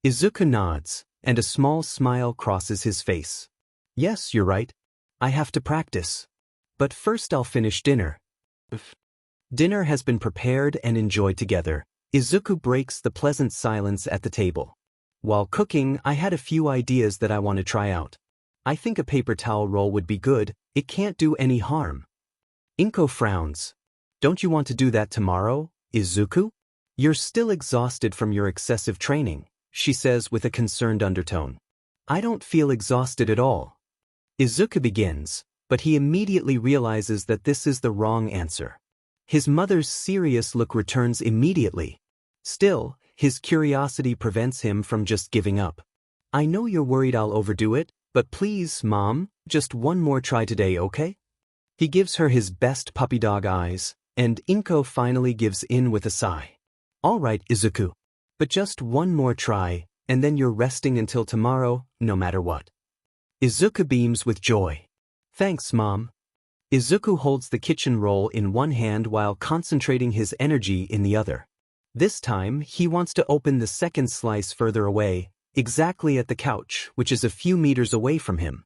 Izuku nods, and a small smile crosses his face. "Yes, you're right. I have to practice. But first I'll finish dinner." Dinner has been prepared and enjoyed together. Izuku breaks the pleasant silence at the table. "While cooking, I had a few ideas that I want to try out. I think a paper towel roll would be good. It can't do any harm." Inko frowns. "Don't you want to do that tomorrow, Izuku? You're still exhausted from your excessive training," she says with a concerned undertone. "I don't feel exhausted at all." Izuku begins, but he immediately realizes that this is the wrong answer. His mother's serious look returns immediately. Still, his curiosity prevents him from just giving up. "I know you're worried I'll overdo it, but please, Mom, just one more try today, okay?" He gives her his best puppy dog eyes, and Inko finally gives in with a sigh. "All right, Izuku. But just one more try, and then you're resting until tomorrow, no matter what." Izuku beams with joy. "Thanks, Mom." Izuku holds the kitchen roll in one hand while concentrating his energy in the other. This time, he wants to open the second slice further away, exactly at the couch, which is a few meters away from him.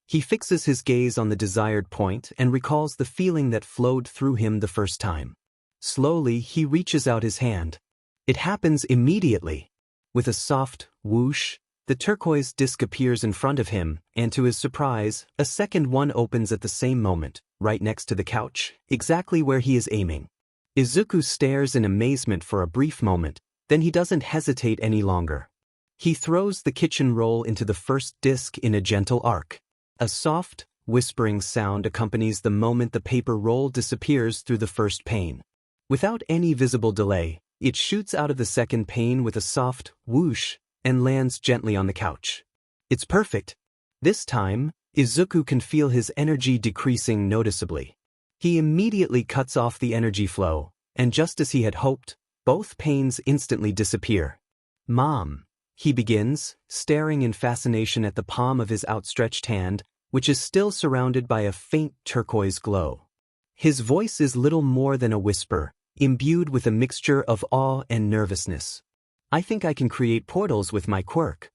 He fixes his gaze on the desired point and recalls the feeling that flowed through him the first time. Slowly, he reaches out his hand. It happens immediately. With a soft whoosh, the turquoise disc appears in front of him, and to his surprise, a second one opens at the same moment, right next to the couch, exactly where he is aiming. Izuku stares in amazement for a brief moment, then he doesn't hesitate any longer. He throws the kitchen roll into the first disc in a gentle arc. A soft, whispering sound accompanies the moment the paper roll disappears through the first pane. Without any visible delay, it shoots out of the second pane with a soft whoosh and lands gently on the couch. It's perfect. This time, Izuku can feel his energy decreasing noticeably. He immediately cuts off the energy flow, and just as he had hoped, both panes instantly disappear. "Mom," he begins, staring in fascination at the palm of his outstretched hand, which is still surrounded by a faint turquoise glow. His voice is little more than a whisper, imbued with a mixture of awe and nervousness. "I think I can create portals with my quirk."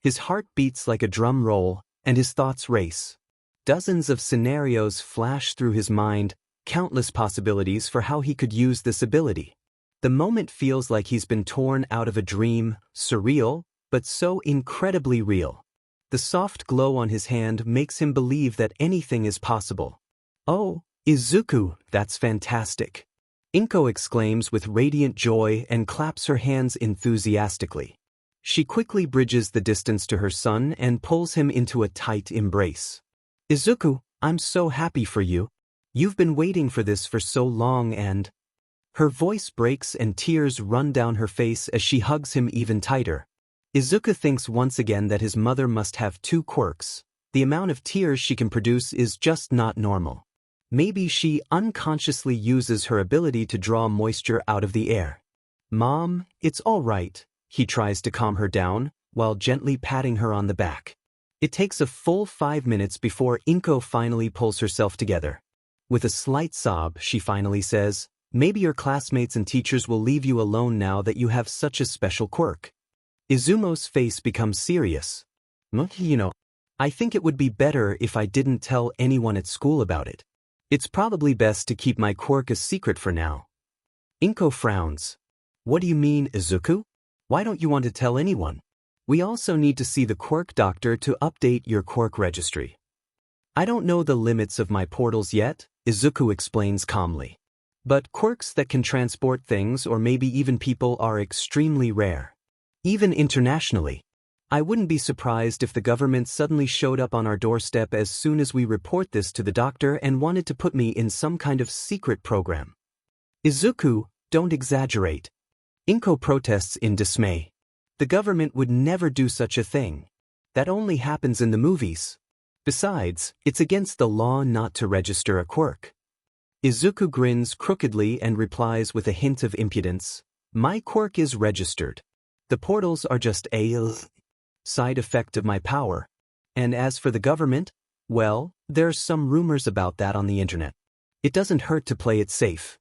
His heart beats like a drum roll, and his thoughts race. Dozens of scenarios flash through his mind, countless possibilities for how he could use this ability. The moment feels like he's been torn out of a dream, surreal, but so incredibly real. The soft glow on his hand makes him believe that anything is possible. "Oh, Izuku, that's fantastic." Inko exclaims with radiant joy and claps her hands enthusiastically. She quickly bridges the distance to her son and pulls him into a tight embrace. "Izuku, I'm so happy for you. You've been waiting for this for so long and—" Her voice breaks and tears run down her face as she hugs him even tighter. Izuku thinks once again that his mother must have two quirks. The amount of tears she can produce is just not normal. Maybe she unconsciously uses her ability to draw moisture out of the air. Mom, it's all right, he tries to calm her down, while gently patting her on the back. It takes a full 5 minutes before Inko finally pulls herself together. With a slight sob, she finally says, maybe your classmates and teachers will leave you alone now that you have such a special quirk. Izumo's face becomes serious. I think it would be better if I didn't tell anyone at school about it. It's probably best to keep my quirk a secret for now. Inko frowns. What do you mean, Izuku? Why don't you want to tell anyone? We also need to see the quirk doctor to update your quirk registry. I don't know the limits of my portals yet, Izuku explains calmly. But quirks that can transport things or maybe even people are extremely rare. Even internationally. I wouldn't be surprised if the government suddenly showed up on our doorstep as soon as we report this to the doctor and wanted to put me in some kind of secret program. Izuku, don't exaggerate. Inko protests in dismay. The government would never do such a thing. That only happens in the movies. Besides, it's against the law not to register a quirk. Izuku grins crookedly and replies with a hint of impudence, my quirk is registered. The portals are just a side effect of my power. And as for the government, well, there's some rumors about that on the internet. It doesn't hurt to play it safe.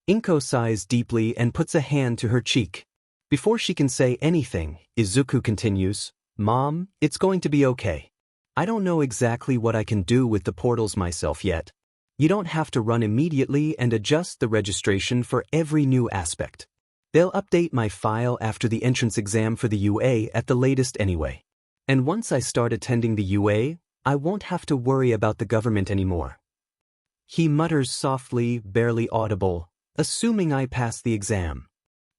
Inko sighs deeply and puts a hand to her cheek. Before she can say anything, Izuku continues, Mom, it's going to be okay. I don't know exactly what I can do with the portals myself yet. You don't have to run immediately and adjust the registration for every new aspect. They'll update my file after the entrance exam for the UA at the latest anyway. And once I start attending the UA, I won't have to worry about the government anymore. He mutters softly, barely audible, assuming I pass the exam.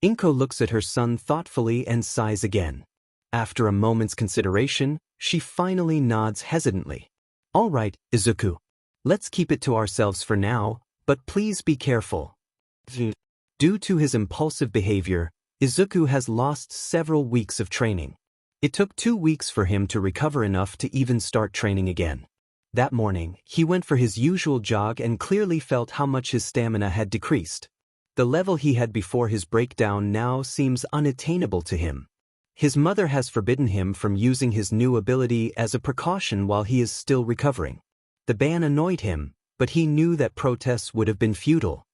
Inko looks at her son thoughtfully and sighs again. After a moment's consideration, she finally nods hesitantly. All right, Izuku. Let's keep it to ourselves for now, but please be careful. Due to his impulsive behavior, Izuku has lost several weeks of training. It took 2 weeks for him to recover enough to even start training again. That morning, he went for his usual jog and clearly felt how much his stamina had decreased. The level he had before his breakdown now seems unattainable to him. His mother has forbidden him from using his new ability as a precaution while he is still recovering. The ban annoyed him, but he knew that protests would have been futile.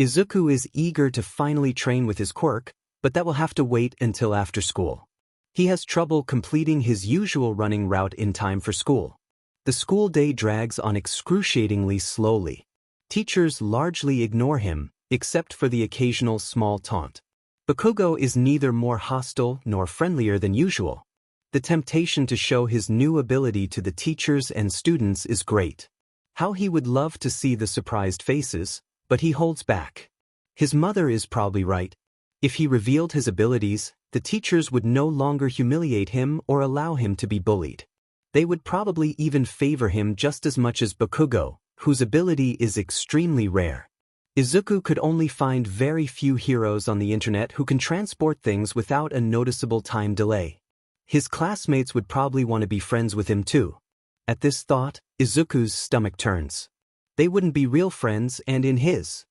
Izuku is eager to finally train with his quirk, but that will have to wait until after school. He has trouble completing his usual running route in time for school. The school day drags on excruciatingly slowly. Teachers largely ignore him, except for the occasional small taunt. Bakugo is neither more hostile nor friendlier than usual. The temptation to show his new ability to the teachers and students is great. How he would love to see the surprised faces, but he holds back. His mother is probably right. If he revealed his abilities, the teachers would no longer humiliate him or allow him to be bullied. They would probably even favor him just as much as Bakugo, whose ability is extremely rare. Izuku could only find very few heroes on the internet who can transport things without a noticeable time delay. His classmates would probably want to be friends with him too. At this thought, Izuku's stomach turns. They wouldn't be real friends, and in his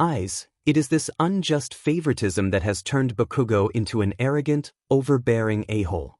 eyes, it is this unjust favoritism that has turned Bakugo into an arrogant, overbearing a-hole.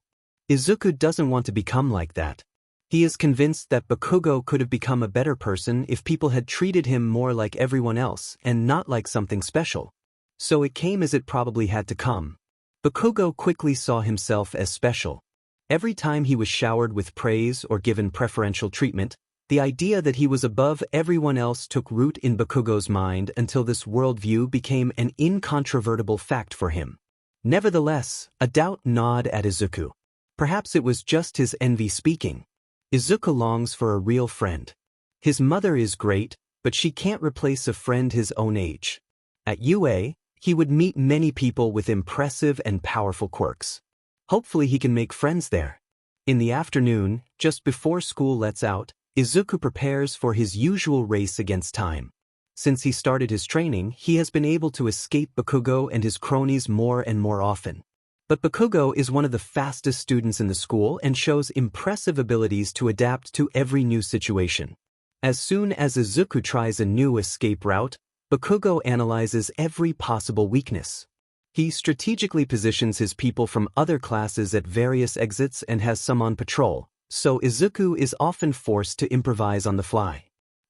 Izuku doesn't want to become like that. He is convinced that Bakugo could have become a better person if people had treated him more like everyone else and not like something special. So it came as it probably had to come. Bakugo quickly saw himself as special. Every time he was showered with praise or given preferential treatment, the idea that he was above everyone else took root in Bakugo's mind until this worldview became an incontrovertible fact for him. Nevertheless, a doubt gnawed at Izuku. Perhaps it was just his envy speaking. Izuku longs for a real friend. His mother is great, but she can't replace a friend his own age. At UA, he would meet many people with impressive and powerful quirks. Hopefully he can make friends there. In the afternoon, just before school lets out, Izuku prepares for his usual race against time. Since he started his training, he has been able to escape Bakugo and his cronies more and more often. But Bakugo is one of the fastest students in the school and shows impressive abilities to adapt to every new situation. As soon as Izuku tries a new escape route, Bakugo analyzes every possible weakness. He strategically positions his people from other classes at various exits and has some on patrol, so Izuku is often forced to improvise on the fly.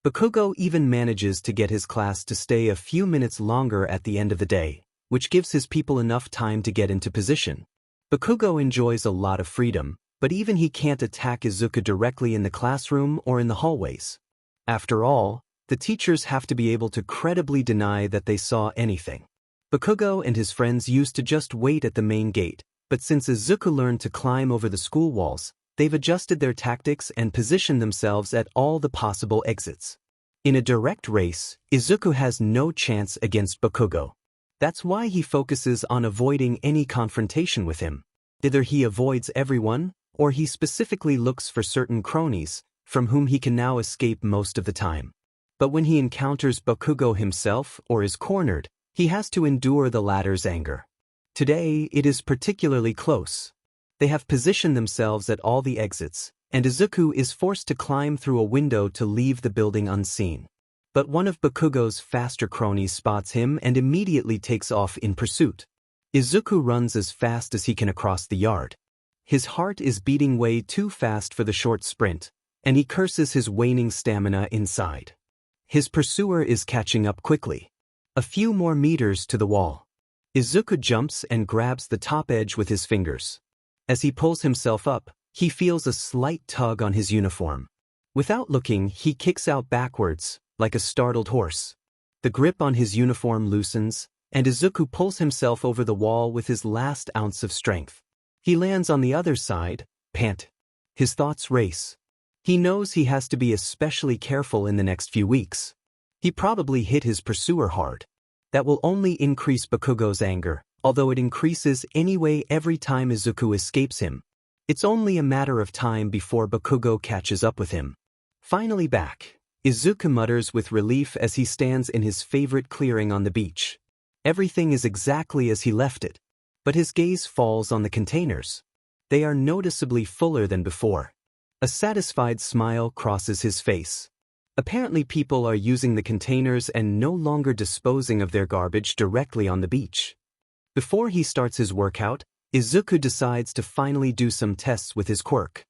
Bakugo even manages to get his class to stay a few minutes longer at the end of the day, which gives his people enough time to get into position. Bakugo enjoys a lot of freedom, but even he can't attack Izuku directly in the classroom or in the hallways. After all, the teachers have to be able to credibly deny that they saw anything. Bakugo and his friends used to just wait at the main gate, but since Izuku learned to climb over the school walls, they've adjusted their tactics and positioned themselves at all the possible exits. In a direct race, Izuku has no chance against Bakugo. That's why he focuses on avoiding any confrontation with him. Either he avoids everyone, or he specifically looks for certain cronies, from whom he can now escape most of the time. But when he encounters Bakugo himself or is cornered, he has to endure the latter's anger. Today, it is particularly close. They have positioned themselves at all the exits, and Izuku is forced to climb through a window to leave the building unseen. But one of Bakugo's faster cronies spots him and immediately takes off in pursuit. Izuku runs as fast as he can across the yard. His heart is beating way too fast for the short sprint, and he curses his waning stamina inside. His pursuer is catching up quickly. A few more meters to the wall. Izuku jumps and grabs the top edge with his fingers. As he pulls himself up, he feels a slight tug on his uniform. Without looking, he kicks out backwards, like a startled horse. The grip on his uniform loosens, and Izuku pulls himself over the wall with his last ounce of strength. He lands on the other side, pant. His thoughts race. He knows he has to be especially careful in the next few weeks. He probably hit his pursuer hard. That will only increase Bakugo's anger, although it increases anyway every time Izuku escapes him. It's only a matter of time before Bakugo catches up with him. Finally back, Izuku mutters with relief as he stands in his favorite clearing on the beach. Everything is exactly as he left it, but his gaze falls on the containers. They are noticeably fuller than before. A satisfied smile crosses his face. Apparently people are using the containers and no longer disposing of their garbage directly on the beach. Before he starts his workout, Izuku decides to finally do some tests with his quirk.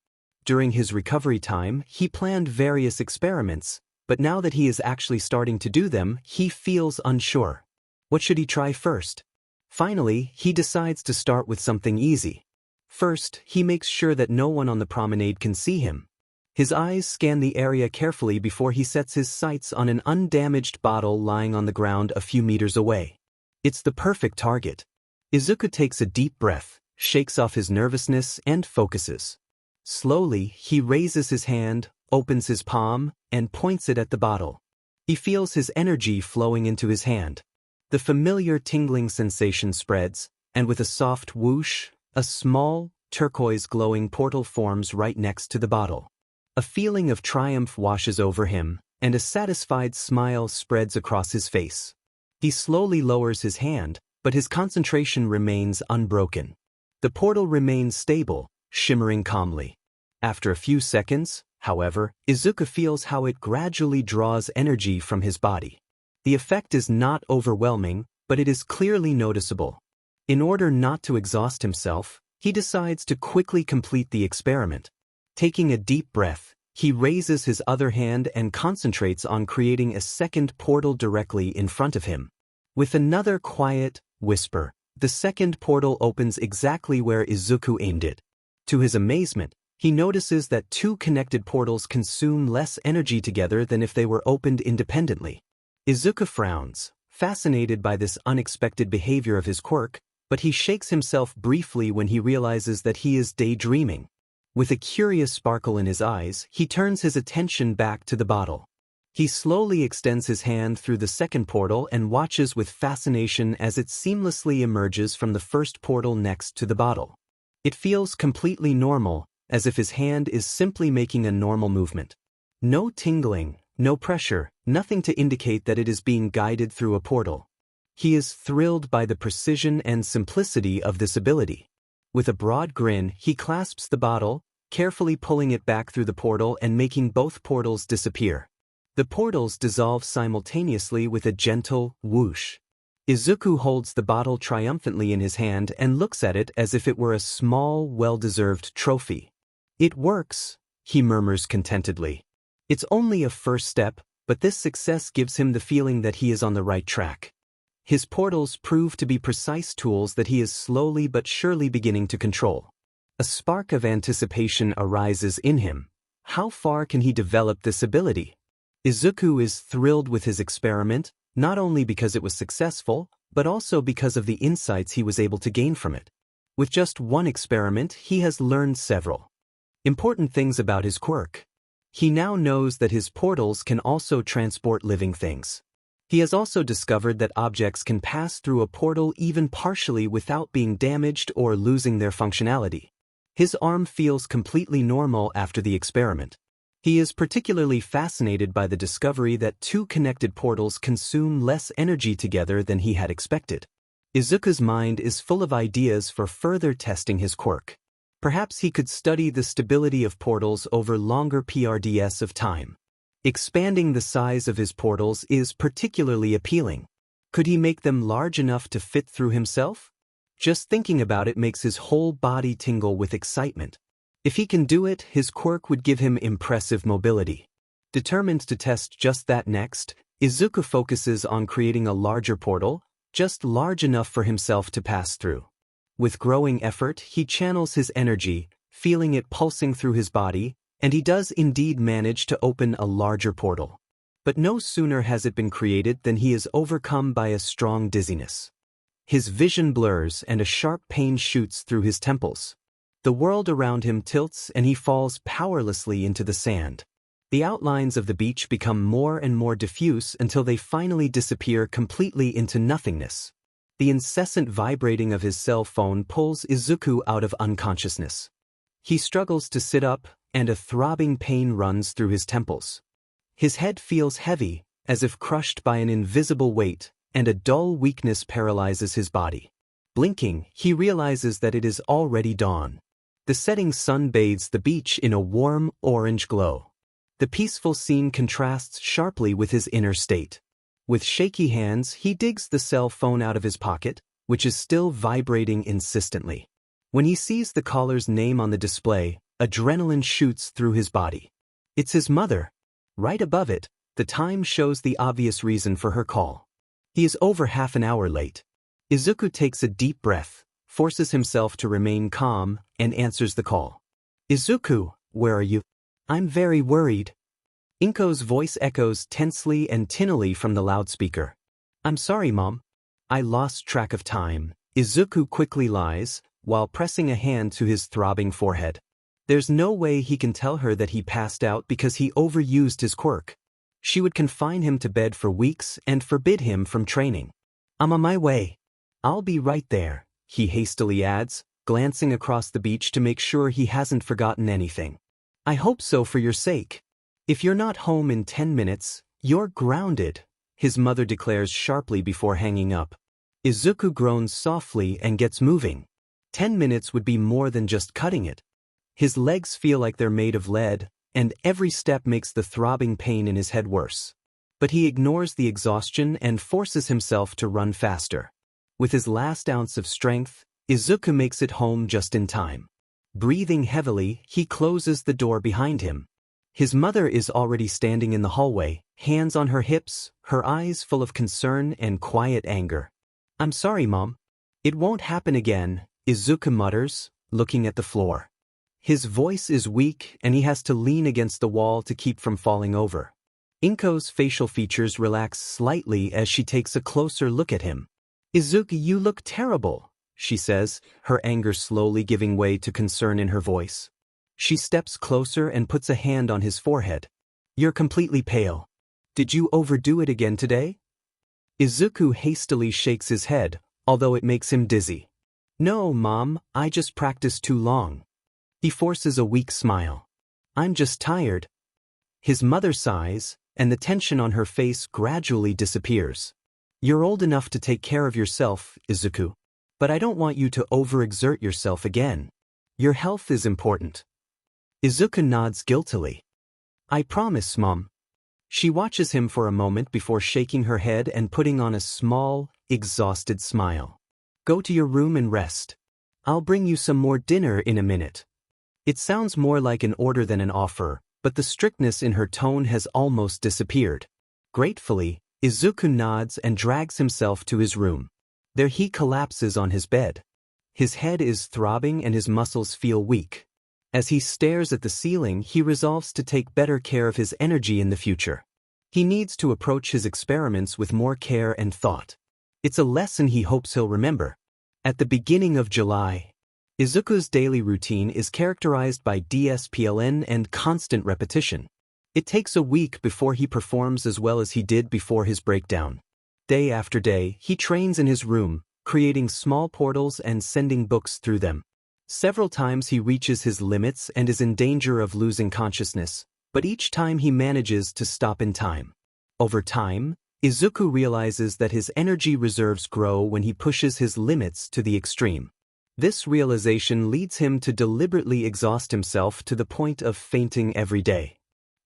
During his recovery time, he planned various experiments, but now that he is actually starting to do them, he feels unsure. What should he try first? Finally, he decides to start with something easy. First, he makes sure that no one on the promenade can see him. His eyes scan the area carefully before he sets his sights on an undamaged bottle lying on the ground a few meters away. It's the perfect target. Izuku takes a deep breath, shakes off his nervousness, and focuses. Slowly, he raises his hand, opens his palm, and points it at the bottle. He feels his energy flowing into his hand. The familiar tingling sensation spreads, and with a soft whoosh, a small, turquoise glowing portal forms right next to the bottle. A feeling of triumph washes over him, and a satisfied smile spreads across his face. He slowly lowers his hand, but his concentration remains unbroken. The portal remains stable, shimmering calmly. After a few seconds, however, Izuku feels how it gradually draws energy from his body. The effect is not overwhelming, but it is clearly noticeable. In order not to exhaust himself, he decides to quickly complete the experiment. Taking a deep breath, he raises his other hand and concentrates on creating a second portal directly in front of him. With another quiet whisper, the second portal opens exactly where Izuku aimed it. To his amazement, he notices that two connected portals consume less energy together than if they were opened independently. Izuku frowns, fascinated by this unexpected behavior of his quirk, but he shakes himself briefly when he realizes that he is daydreaming. With a curious sparkle in his eyes, he turns his attention back to the bottle. He slowly extends his hand through the second portal and watches with fascination as it seamlessly emerges from the first portal next to the bottle. It feels completely normal, as if his hand is simply making a normal movement. No tingling, no pressure, nothing to indicate that it is being guided through a portal. He is thrilled by the precision and simplicity of this ability. With a broad grin, he clasps the bottle, carefully pulling it back through the portal and making both portals disappear. The portals dissolve simultaneously with a gentle whoosh. Izuku holds the bottle triumphantly in his hand and looks at it as if it were a small, well-deserved trophy. "It works," he murmurs contentedly. It's only a first step, but this success gives him the feeling that he is on the right track. His portals prove to be precise tools that he is slowly but surely beginning to control. A spark of anticipation arises in him. How far can he develop this ability? Izuku is thrilled with his experiment, not only because it was successful, but also because of the insights he was able to gain from it. With just one experiment, he has learned several important things about his quirk. He now knows that his portals can also transport living things. He has also discovered that objects can pass through a portal even partially without being damaged or losing their functionality. His arm feels completely normal after the experiment. He is particularly fascinated by the discovery that two connected portals consume less energy together than he had expected. Izuku's mind is full of ideas for further testing his quirk. Perhaps he could study the stability of portals over longer periods of time. Expanding the size of his portals is particularly appealing. Could he make them large enough to fit through himself? Just thinking about it makes his whole body tingle with excitement. If he can do it, his quirk would give him impressive mobility. Determined to test just that next, Izuku focuses on creating a larger portal, just large enough for himself to pass through. With growing effort, he channels his energy, feeling it pulsing through his body, and he does indeed manage to open a larger portal. But no sooner has it been created than he is overcome by a strong dizziness. His vision blurs and a sharp pain shoots through his temples. The world around him tilts and he falls powerlessly into the sand. The outlines of the beach become more and more diffuse until they finally disappear completely into nothingness. The incessant vibrating of his cell phone pulls Izuku out of unconsciousness. He struggles to sit up, and a throbbing pain runs through his temples. His head feels heavy, as if crushed by an invisible weight, and a dull weakness paralyzes his body. Blinking, he realizes that it is already dawn. The setting sun bathes the beach in a warm, orange glow. The peaceful scene contrasts sharply with his inner state. With shaky hands, he digs the cell phone out of his pocket, which is still vibrating insistently. When he sees the caller's name on the display, adrenaline shoots through his body. It's his mother. Right above it, the time shows the obvious reason for her call. He is over half an hour late. Izuku takes a deep breath, forces himself to remain calm, and answers the call. "Izuku, where are you?" "I'm very worried." Inko's voice echoes tensely and tinnily from the loudspeaker. "I'm sorry, Mom. I lost track of time." Izuku quickly lies, while pressing a hand to his throbbing forehead. There's no way he can tell her that he passed out because he overused his quirk. She would confine him to bed for weeks and forbid him from training. "I'm on my way." "I'll be right there," he hastily adds, glancing across the beach to make sure he hasn't forgotten anything. "I hope so for your sake. If you're not home in 10 minutes, you're grounded," his mother declares sharply before hanging up. Izuku groans softly and gets moving. 10 minutes would be more than just cutting it. His legs feel like they're made of lead, and every step makes the throbbing pain in his head worse. But he ignores the exhaustion and forces himself to run faster. With his last ounce of strength, Izuku makes it home just in time. Breathing heavily, he closes the door behind him. His mother is already standing in the hallway, hands on her hips, her eyes full of concern and quiet anger. "I'm sorry, Mom. It won't happen again," Izuku mutters, looking at the floor. His voice is weak and he has to lean against the wall to keep from falling over. Inko's facial features relax slightly as she takes a closer look at him. "Izuku, you look terrible," she says, her anger slowly giving way to concern in her voice. She steps closer and puts a hand on his forehead. "You're completely pale. Did you overdo it again today?" Izuku hastily shakes his head, although it makes him dizzy. "No, Mom, I just practiced too long." He forces a weak smile. "I'm just tired." His mother sighs, and the tension on her face gradually disappears. "You're old enough to take care of yourself, Izuku." But I don't want you to overexert yourself again. Your health is important. Izuku nods guiltily. I promise, Mom. She watches him for a moment before shaking her head and putting on a small, exhausted smile. Go to your room and rest. I'll bring you some more dinner in a minute. It sounds more like an order than an offer, but the strictness in her tone has almost disappeared. Gratefully, Izuku nods and drags himself to his room. There he collapses on his bed. His head is throbbing and his muscles feel weak. As he stares at the ceiling, he resolves to take better care of his energy in the future. He needs to approach his experiments with more care and thought. It's a lesson he hopes he'll remember. At the beginning of July, Izuku's daily routine is characterized by DSPLN and constant repetition. It takes a week before he performs as well as he did before his breakdown. Day after day, he trains in his room, creating small portals and sending books through them. Several times he reaches his limits and is in danger of losing consciousness, but each time he manages to stop in time. Over time, Izuku realizes that his energy reserves grow when he pushes his limits to the extreme. This realization leads him to deliberately exhaust himself to the point of fainting every day.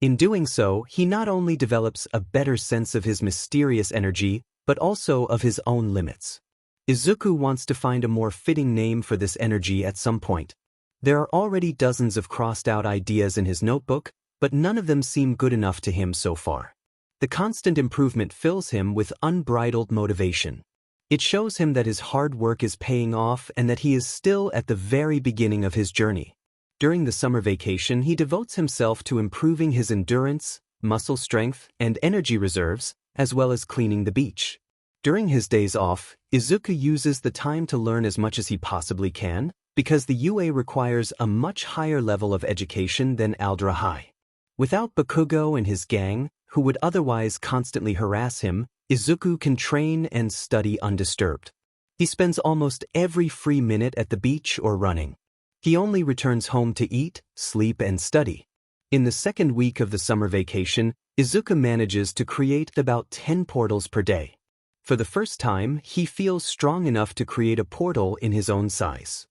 In doing so, he not only develops a better sense of his mysterious energy, but also of his own limits. Izuku wants to find a more fitting name for this energy at some point. There are already dozens of crossed-out ideas in his notebook, but none of them seem good enough to him so far. The constant improvement fills him with unbridled motivation. It shows him that his hard work is paying off and that he is still at the very beginning of his journey. During the summer vacation, he devotes himself to improving his endurance, muscle strength, and energy reserves, as well as cleaning the beach. During his days off, Izuku uses the time to learn as much as he possibly can, because the UA requires a much higher level of education than Aldra High. Without Bakugo and his gang, who would otherwise constantly harass him, Izuku can train and study undisturbed. He spends almost every free minute at the beach or running. He only returns home to eat, sleep, and study. In the second week of the summer vacation, Izuku manages to create about 10 portals per day. For the first time, he feels strong enough to create a portal in his own size.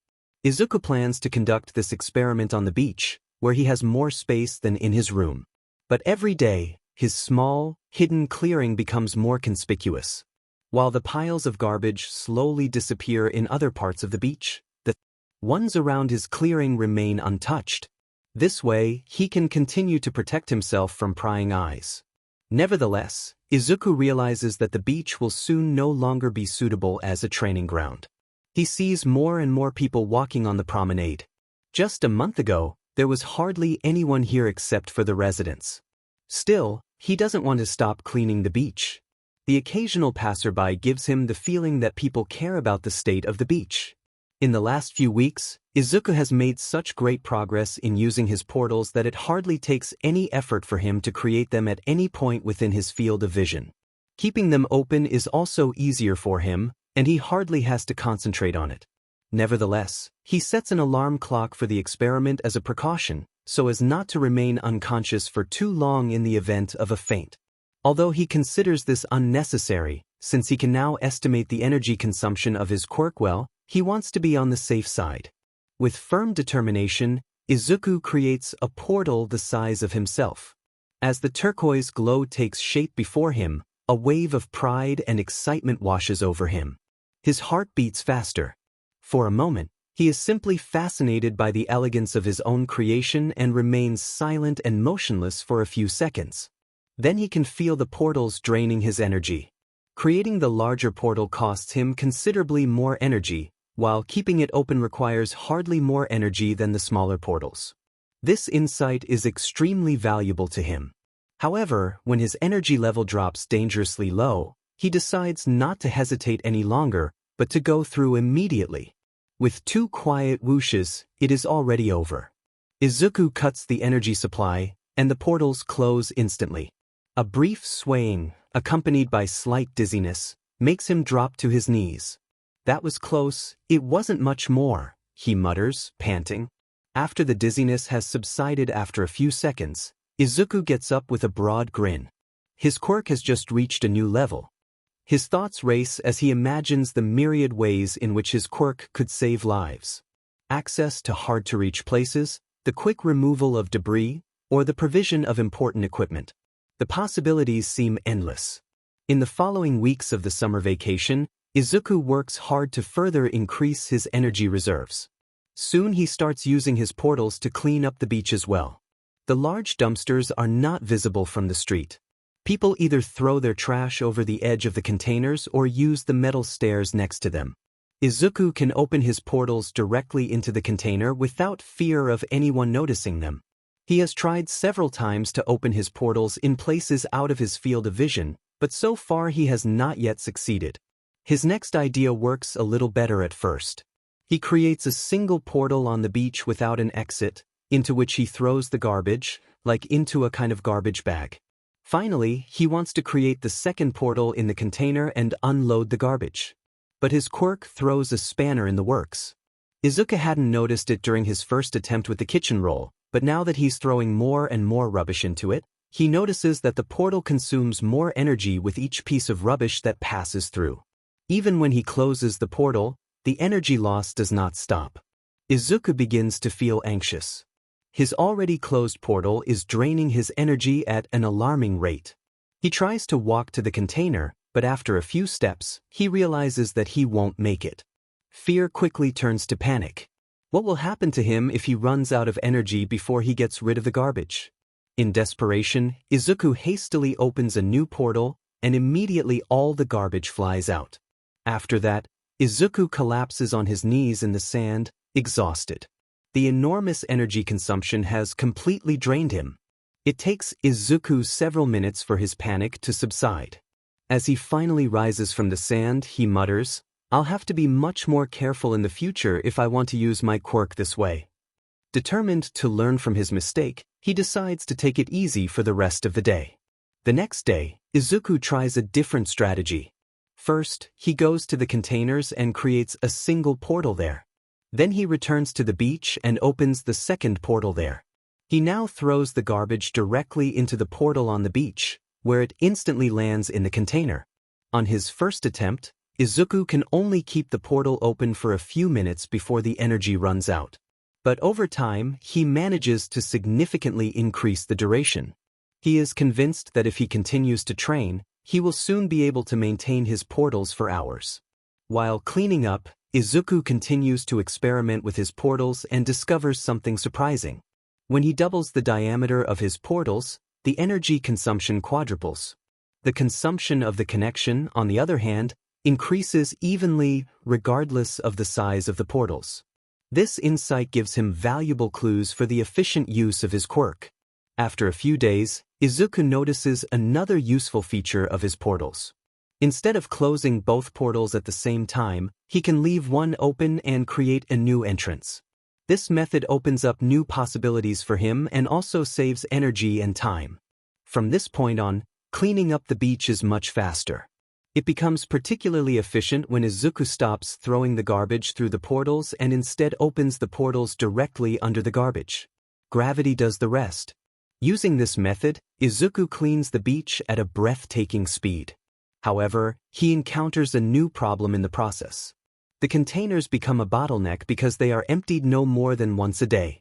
Izuku plans to conduct this experiment on the beach, where he has more space than in his room. But every day, his small, hidden clearing becomes more conspicuous. While the piles of garbage slowly disappear in other parts of the beach, the ones around his clearing remain untouched. This way, he can continue to protect himself from prying eyes. Nevertheless, Izuku realizes that the beach will soon no longer be suitable as a training ground. He sees more and more people walking on the promenade. Just a month ago, there was hardly anyone here except for the residents. Still, he doesn't want to stop cleaning the beach. The occasional passerby gives him the feeling that people care about the state of the beach. In the last few weeks, Izuku has made such great progress in using his portals that it hardly takes any effort for him to create them at any point within his field of vision. Keeping them open is also easier for him, and he hardly has to concentrate on it. Nevertheless, he sets an alarm clock for the experiment as a precaution, so as not to remain unconscious for too long in the event of a faint. Although he considers this unnecessary, since he can now estimate the energy consumption of his quirk well, he wants to be on the safe side. With firm determination, Izuku creates a portal the size of himself. As the turquoise glow takes shape before him, a wave of pride and excitement washes over him. His heart beats faster. For a moment, he is simply fascinated by the elegance of his own creation and remains silent and motionless for a few seconds. Then he can feel the portals draining his energy. Creating the larger portal costs him considerably more energy, while keeping it open requires hardly more energy than the smaller portals. This insight is extremely valuable to him. However, when his energy level drops dangerously low, he decides not to hesitate any longer, but to go through immediately. With 2 quiet whooshes, it is already over. Izuku cuts the energy supply, and the portals close instantly. A brief swaying, accompanied by slight dizziness, makes him drop to his knees. That was close, it wasn't much more, he mutters, panting. After the dizziness has subsided after a few seconds, Izuku gets up with a broad grin. His quirk has just reached a new level. His thoughts race as he imagines the myriad ways in which his quirk could save lives. Access to hard-to-reach places, the quick removal of debris, or the provision of important equipment. The possibilities seem endless. In the following weeks of the summer vacation, Izuku works hard to further increase his energy reserves. Soon he starts using his portals to clean up the beach as well. The large dumpsters are not visible from the street. People either throw their trash over the edge of the containers or use the metal stairs next to them. Izuku can open his portals directly into the container without fear of anyone noticing them. He has tried several times to open his portals in places out of his field of vision, but so far he has not yet succeeded. His next idea works a little better at first. He creates a single portal on the beach without an exit, into which he throws the garbage, like into a kind of garbage bag. Finally, he wants to create the second portal in the container and unload the garbage. But his quirk throws a spanner in the works. Izuku hadn't noticed it during his first attempt with the kitchen roll, but now that he's throwing more and more rubbish into it, he notices that the portal consumes more energy with each piece of rubbish that passes through. Even when he closes the portal, the energy loss does not stop. Izuku begins to feel anxious. His already closed portal is draining his energy at an alarming rate. He tries to walk to the container, but after a few steps, he realizes that he won't make it. Fear quickly turns to panic. What will happen to him if he runs out of energy before he gets rid of the garbage? In desperation, Izuku hastily opens a new portal, and immediately all the garbage flies out. After that, Izuku collapses on his knees in the sand, exhausted. The enormous energy consumption has completely drained him. It takes Izuku several minutes for his panic to subside. As he finally rises from the sand, he mutters, "I'll have to be much more careful in the future if I want to use my quirk this way." Determined to learn from his mistake, he decides to take it easy for the rest of the day. The next day, Izuku tries a different strategy. First, he goes to the containers and creates a single portal there. Then he returns to the beach and opens the second portal there. He now throws the garbage directly into the portal on the beach, where it instantly lands in the container. On his first attempt, Izuku can only keep the portal open for a few minutes before the energy runs out. But over time, he manages to significantly increase the duration. He is convinced that if he continues to train, he will soon be able to maintain his portals for hours. While cleaning up, Izuku continues to experiment with his portals and discovers something surprising. When he doubles the diameter of his portals, the energy consumption quadruples. The consumption of the connection, on the other hand, increases evenly regardless of the size of the portals. This insight gives him valuable clues for the efficient use of his quirk. After a few days, Izuku notices another useful feature of his portals. Instead of closing both portals at the same time, he can leave one open and create a new entrance. This method opens up new possibilities for him and also saves energy and time. From this point on, cleaning up the beach is much faster. It becomes particularly efficient when Izuku stops throwing the garbage through the portals and instead opens the portals directly under the garbage. Gravity does the rest. Using this method, Izuku cleans the beach at a breathtaking speed. However, he encounters a new problem in the process. The containers become a bottleneck because they are emptied no more than once a day.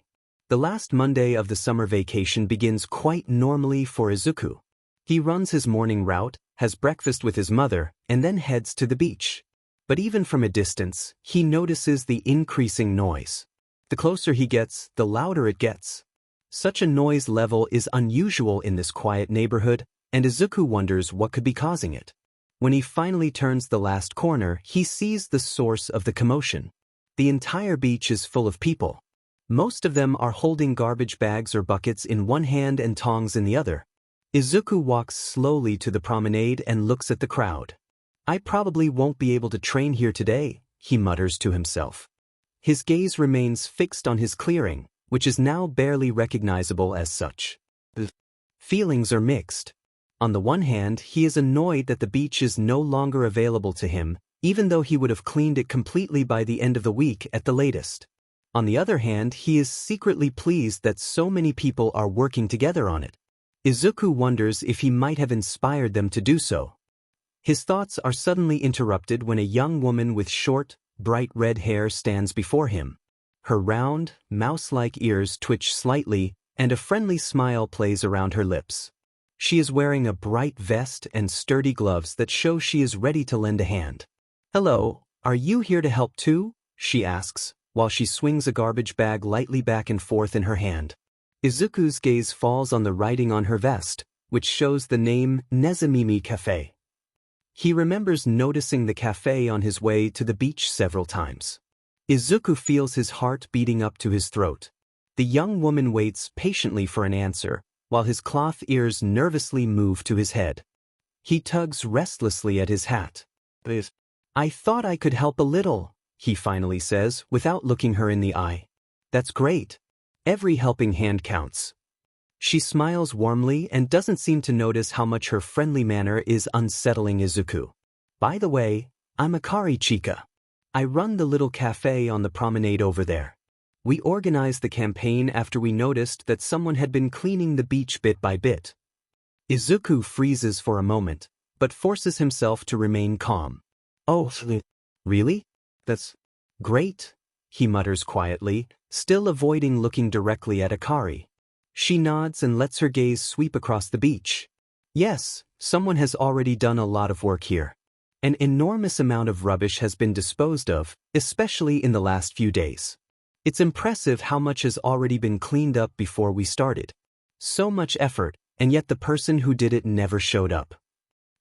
The last Monday of the summer vacation begins quite normally for Izuku. He runs his morning route, has breakfast with his mother, and then heads to the beach. But even from a distance, he notices the increasing noise. The closer he gets, the louder it gets. Such a noise level is unusual in this quiet neighborhood, and Izuku wonders what could be causing it. When he finally turns the last corner, he sees the source of the commotion. The entire beach is full of people. Most of them are holding garbage bags or buckets in one hand and tongs in the other. Izuku walks slowly to the promenade and looks at the crowd. "I probably won't be able to train here today," he mutters to himself. His gaze remains fixed on his clearing, which is now barely recognizable as such. The feelings are mixed. On the one hand, he is annoyed that the beach is no longer available to him, even though he would have cleaned it completely by the end of the week at the latest. On the other hand, he is secretly pleased that so many people are working together on it. Izuku wonders if he might have inspired them to do so. His thoughts are suddenly interrupted when a young woman with short, bright red hair stands before him. Her round, mouse-like ears twitch slightly, and a friendly smile plays around her lips. She is wearing a bright vest and sturdy gloves that show she is ready to lend a hand. "Hello, are you here to help too?" she asks, while she swings a garbage bag lightly back and forth in her hand. Izuku's gaze falls on the writing on her vest, which shows the name Nezamimi Cafe. He remembers noticing the cafe on his way to the beach several times. Izuku feels his heart beating up to his throat. The young woman waits patiently for an answer, while his cloth ears nervously move to his head. He tugs restlessly at his hat. "Please, I thought I could help a little," he finally says, without looking her in the eye. "That's great. Every helping hand counts." She smiles warmly and doesn't seem to notice how much her friendly manner is unsettling Izuku. "By the way, I'm Akari Chika. I run the little cafe on the promenade over there. We organized the campaign after we noticed that someone had been cleaning the beach bit by bit." Izuku freezes for a moment, but forces himself to remain calm. "Oh, really? That's great," he mutters quietly, still avoiding looking directly at Akari. She nods and lets her gaze sweep across the beach. "Yes, someone has already done a lot of work here. An enormous amount of rubbish has been disposed of, especially in the last few days. It's impressive how much has already been cleaned up before we started. So much effort, and yet the person who did it never showed up."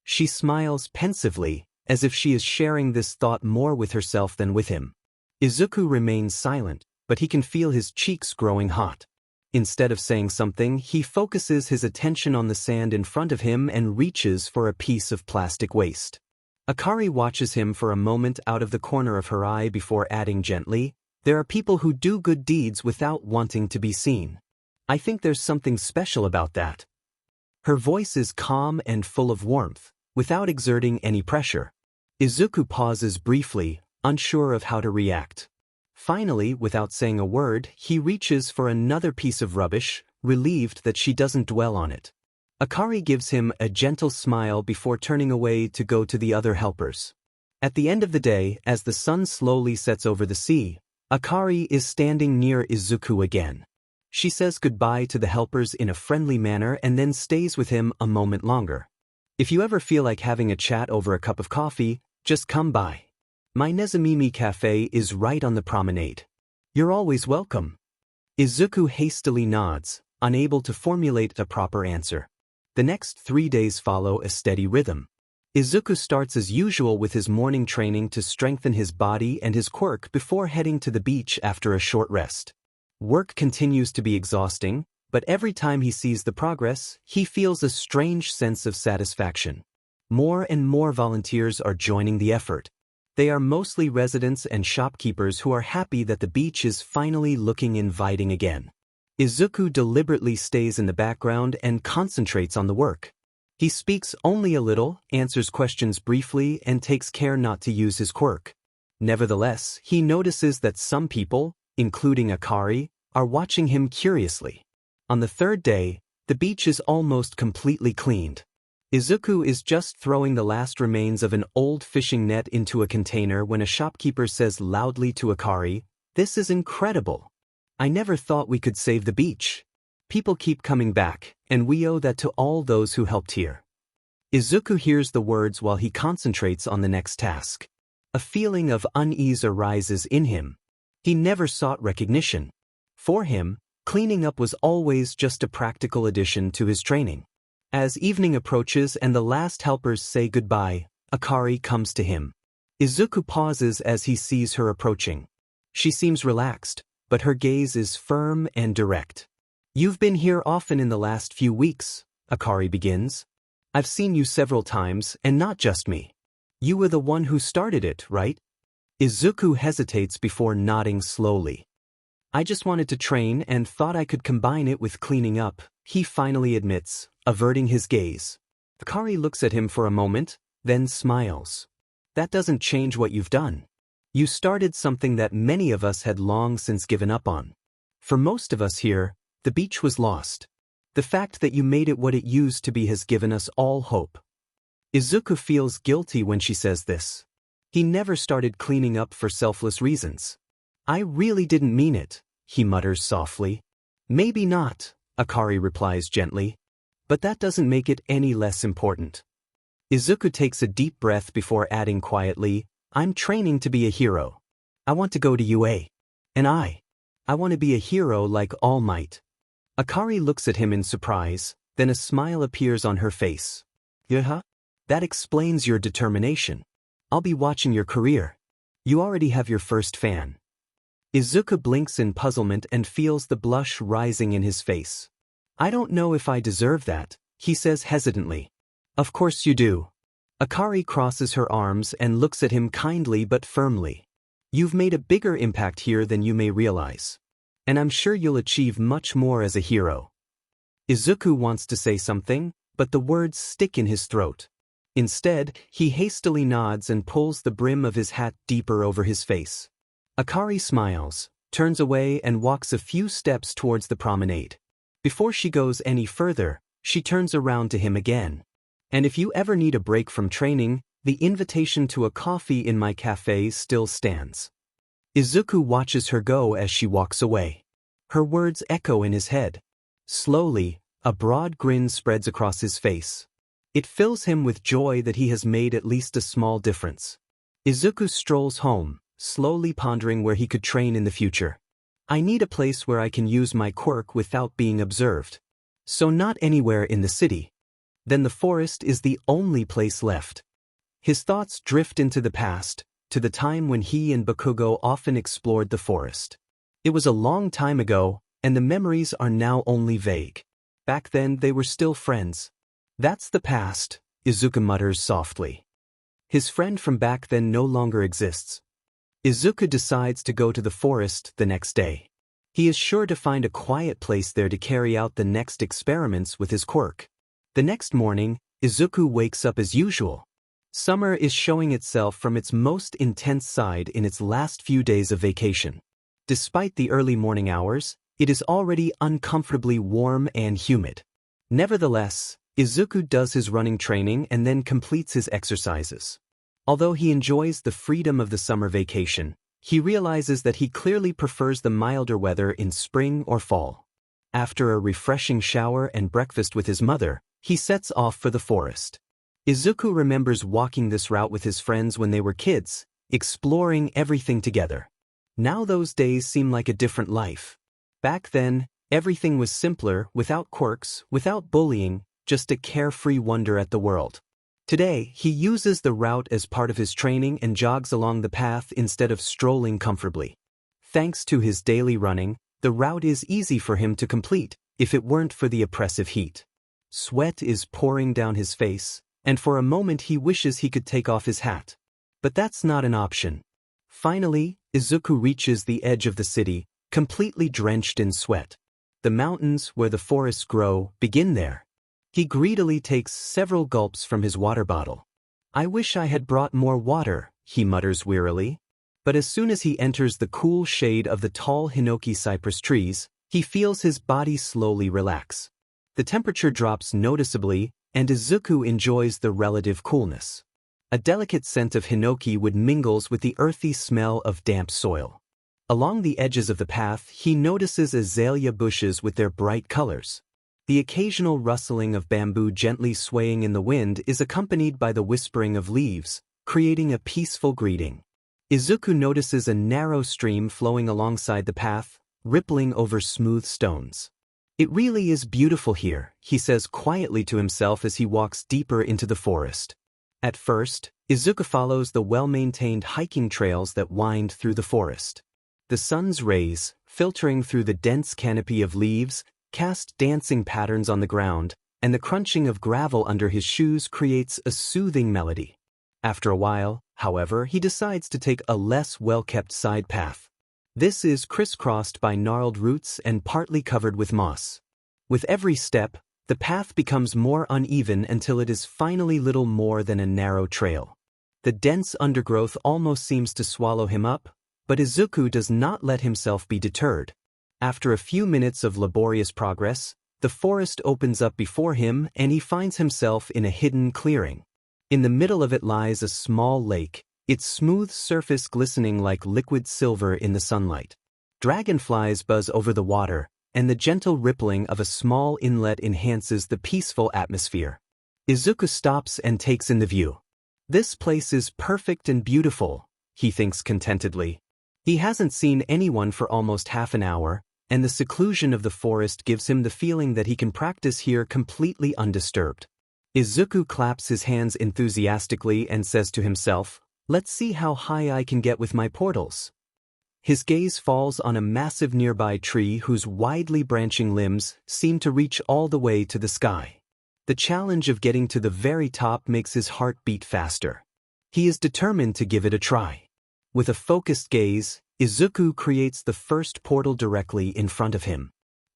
She smiles pensively, as if she is sharing this thought more with herself than with him. Izuku remains silent, but he can feel his cheeks growing hot. Instead of saying something, he focuses his attention on the sand in front of him and reaches for a piece of plastic waste. Akari watches him for a moment out of the corner of her eye before adding gently, "There are people who do good deeds without wanting to be seen. I think there's something special about that." Her voice is calm and full of warmth, without exerting any pressure. Izuku pauses briefly, unsure of how to react. Finally, without saying a word, he reaches for another piece of rubbish, relieved that she doesn't dwell on it. Akari gives him a gentle smile before turning away to go to the other helpers. At the end of the day, as the sun slowly sets over the sea, Akari is standing near Izuku again. She says goodbye to the helpers in a friendly manner and then stays with him a moment longer. "If you ever feel like having a chat over a cup of coffee, just come by. My Nezamimi Cafe is right on the promenade. You're always welcome." Izuku hastily nods, unable to formulate a proper answer. The next 3 days follow a steady rhythm. Izuku starts as usual with his morning training to strengthen his body and his quirk before heading to the beach after a short rest. Work continues to be exhausting, but every time he sees the progress, he feels a strange sense of satisfaction. More and more volunteers are joining the effort. They are mostly residents and shopkeepers who are happy that the beach is finally looking inviting again. Izuku deliberately stays in the background and concentrates on the work. He speaks only a little, answers questions briefly, and takes care not to use his quirk. Nevertheless, he notices that some people, including Akari, are watching him curiously. On the third day, the beach is almost completely cleaned. Izuku is just throwing the last remains of an old fishing net into a container when a shopkeeper says loudly to Akari, "This is incredible. I never thought we could save the beach. People keep coming back, and we owe that to all those who helped here." Izuku hears the words while he concentrates on the next task. A feeling of unease arises in him. He never sought recognition. For him, cleaning up was always just a practical addition to his training. As evening approaches and the last helpers say goodbye, Akari comes to him. Izuku pauses as he sees her approaching. She seems relaxed, but her gaze is firm and direct. "You've been here often in the last few weeks," Akari begins. "I've seen you several times, and not just me. You were the one who started it, right?" Izuku hesitates before nodding slowly. "I just wanted to train and thought I could combine it with cleaning up," he finally admits, averting his gaze. Akari looks at him for a moment, then smiles. "That doesn't change what you've done. You started something that many of us had long since given up on. For most of us here, the beach was lost. The fact that you made it what it used to be has given us all hope." Izuku feels guilty when she says this. He never started cleaning up for selfless reasons. I really didn't mean it, he mutters softly. Maybe not, Akari replies gently. But that doesn't make it any less important. Izuku takes a deep breath before adding quietly, I'm training to be a hero. I want to go to UA. And I want to be a hero like All Might. Akari looks at him in surprise, then a smile appears on her face. Yeah? That explains your determination. I'll be watching your career. You already have your first fan. Izuku blinks in puzzlement and feels the blush rising in his face. I don't know if I deserve that, he says hesitantly. Of course you do. Akari crosses her arms and looks at him kindly but firmly. You've made a bigger impact here than you may realize. And I'm sure you'll achieve much more as a hero. Izuku wants to say something, but the words stick in his throat. Instead, he hastily nods and pulls the brim of his hat deeper over his face. Akari smiles, turns away and walks a few steps towards the promenade. Before she goes any further, she turns around to him again. And if you ever need a break from training, the invitation to a coffee in my cafe still stands. Izuku watches her go as she walks away. Her words echo in his head. Slowly, a broad grin spreads across his face. It fills him with joy that he has made at least a small difference. Izuku strolls home, slowly pondering where he could train in the future. I need a place where I can use my quirk without being observed. So not anywhere in the city. Then the forest is the only place left. His thoughts drift into the past, to the time when he and Bakugo often explored the forest. It was a long time ago, and the memories are now only vague. Back then they were still friends. That's the past, Izuku mutters softly. His friend from back then no longer exists. Izuku decides to go to the forest the next day. He is sure to find a quiet place there to carry out the next experiments with his quirk. The next morning, Izuku wakes up as usual. Summer is showing itself from its most intense side in its last few days of vacation. Despite the early morning hours, it is already uncomfortably warm and humid. Nevertheless, Izuku does his running training and then completes his exercises. Although he enjoys the freedom of the summer vacation, he realizes that he clearly prefers the milder weather in spring or fall. After a refreshing shower and breakfast with his mother, he sets off for the forest. Izuku remembers walking this route with his friends when they were kids, exploring everything together. Now those days seem like a different life. Back then, everything was simpler, without quirks, without bullying, just a carefree wonder at the world. Today, he uses the route as part of his training and jogs along the path instead of strolling comfortably. Thanks to his daily running, the route is easy for him to complete, if it weren't for the oppressive heat. Sweat is pouring down his face, and for a moment he wishes he could take off his hat. But that's not an option. Finally, Izuku reaches the edge of the city, completely drenched in sweat. The mountains where the forests grow begin there. He greedily takes several gulps from his water bottle. I wish I had brought more water, he mutters wearily. But as soon as he enters the cool shade of the tall hinoki cypress trees, he feels his body slowly relax. The temperature drops noticeably, and Izuku enjoys the relative coolness. A delicate scent of hinoki wood mingles with the earthy smell of damp soil. Along the edges of the path, he notices azalea bushes with their bright colors. The occasional rustling of bamboo gently swaying in the wind is accompanied by the whispering of leaves, creating a peaceful greeting. Izuku notices a narrow stream flowing alongside the path, rippling over smooth stones. It really is beautiful here, he says quietly to himself as he walks deeper into the forest. At first, Izuku follows the well-maintained hiking trails that wind through the forest. The sun's rays, filtering through the dense canopy of leaves, cast dancing patterns on the ground, and the crunching of gravel under his shoes creates a soothing melody. After a while, however, he decides to take a less well-kept side path. This is crisscrossed by gnarled roots and partly covered with moss. With every step, the path becomes more uneven until it is finally little more than a narrow trail. The dense undergrowth almost seems to swallow him up, but Izuku does not let himself be deterred. After a few minutes of laborious progress, the forest opens up before him and he finds himself in a hidden clearing. In the middle of it lies a small lake, its smooth surface glistening like liquid silver in the sunlight. Dragonflies buzz over the water, and the gentle rippling of a small inlet enhances the peaceful atmosphere. Izuku stops and takes in the view. This place is perfect and beautiful, he thinks contentedly. He hasn't seen anyone for almost half an hour, and the seclusion of the forest gives him the feeling that he can practice here completely undisturbed. Izuku claps his hands enthusiastically and says to himself, "Let's see how high I can get with my portals." His gaze falls on a massive nearby tree whose widely branching limbs seem to reach all the way to the sky. The challenge of getting to the very top makes his heart beat faster. He is determined to give it a try. With a focused gaze, Izuku creates the first portal directly in front of him.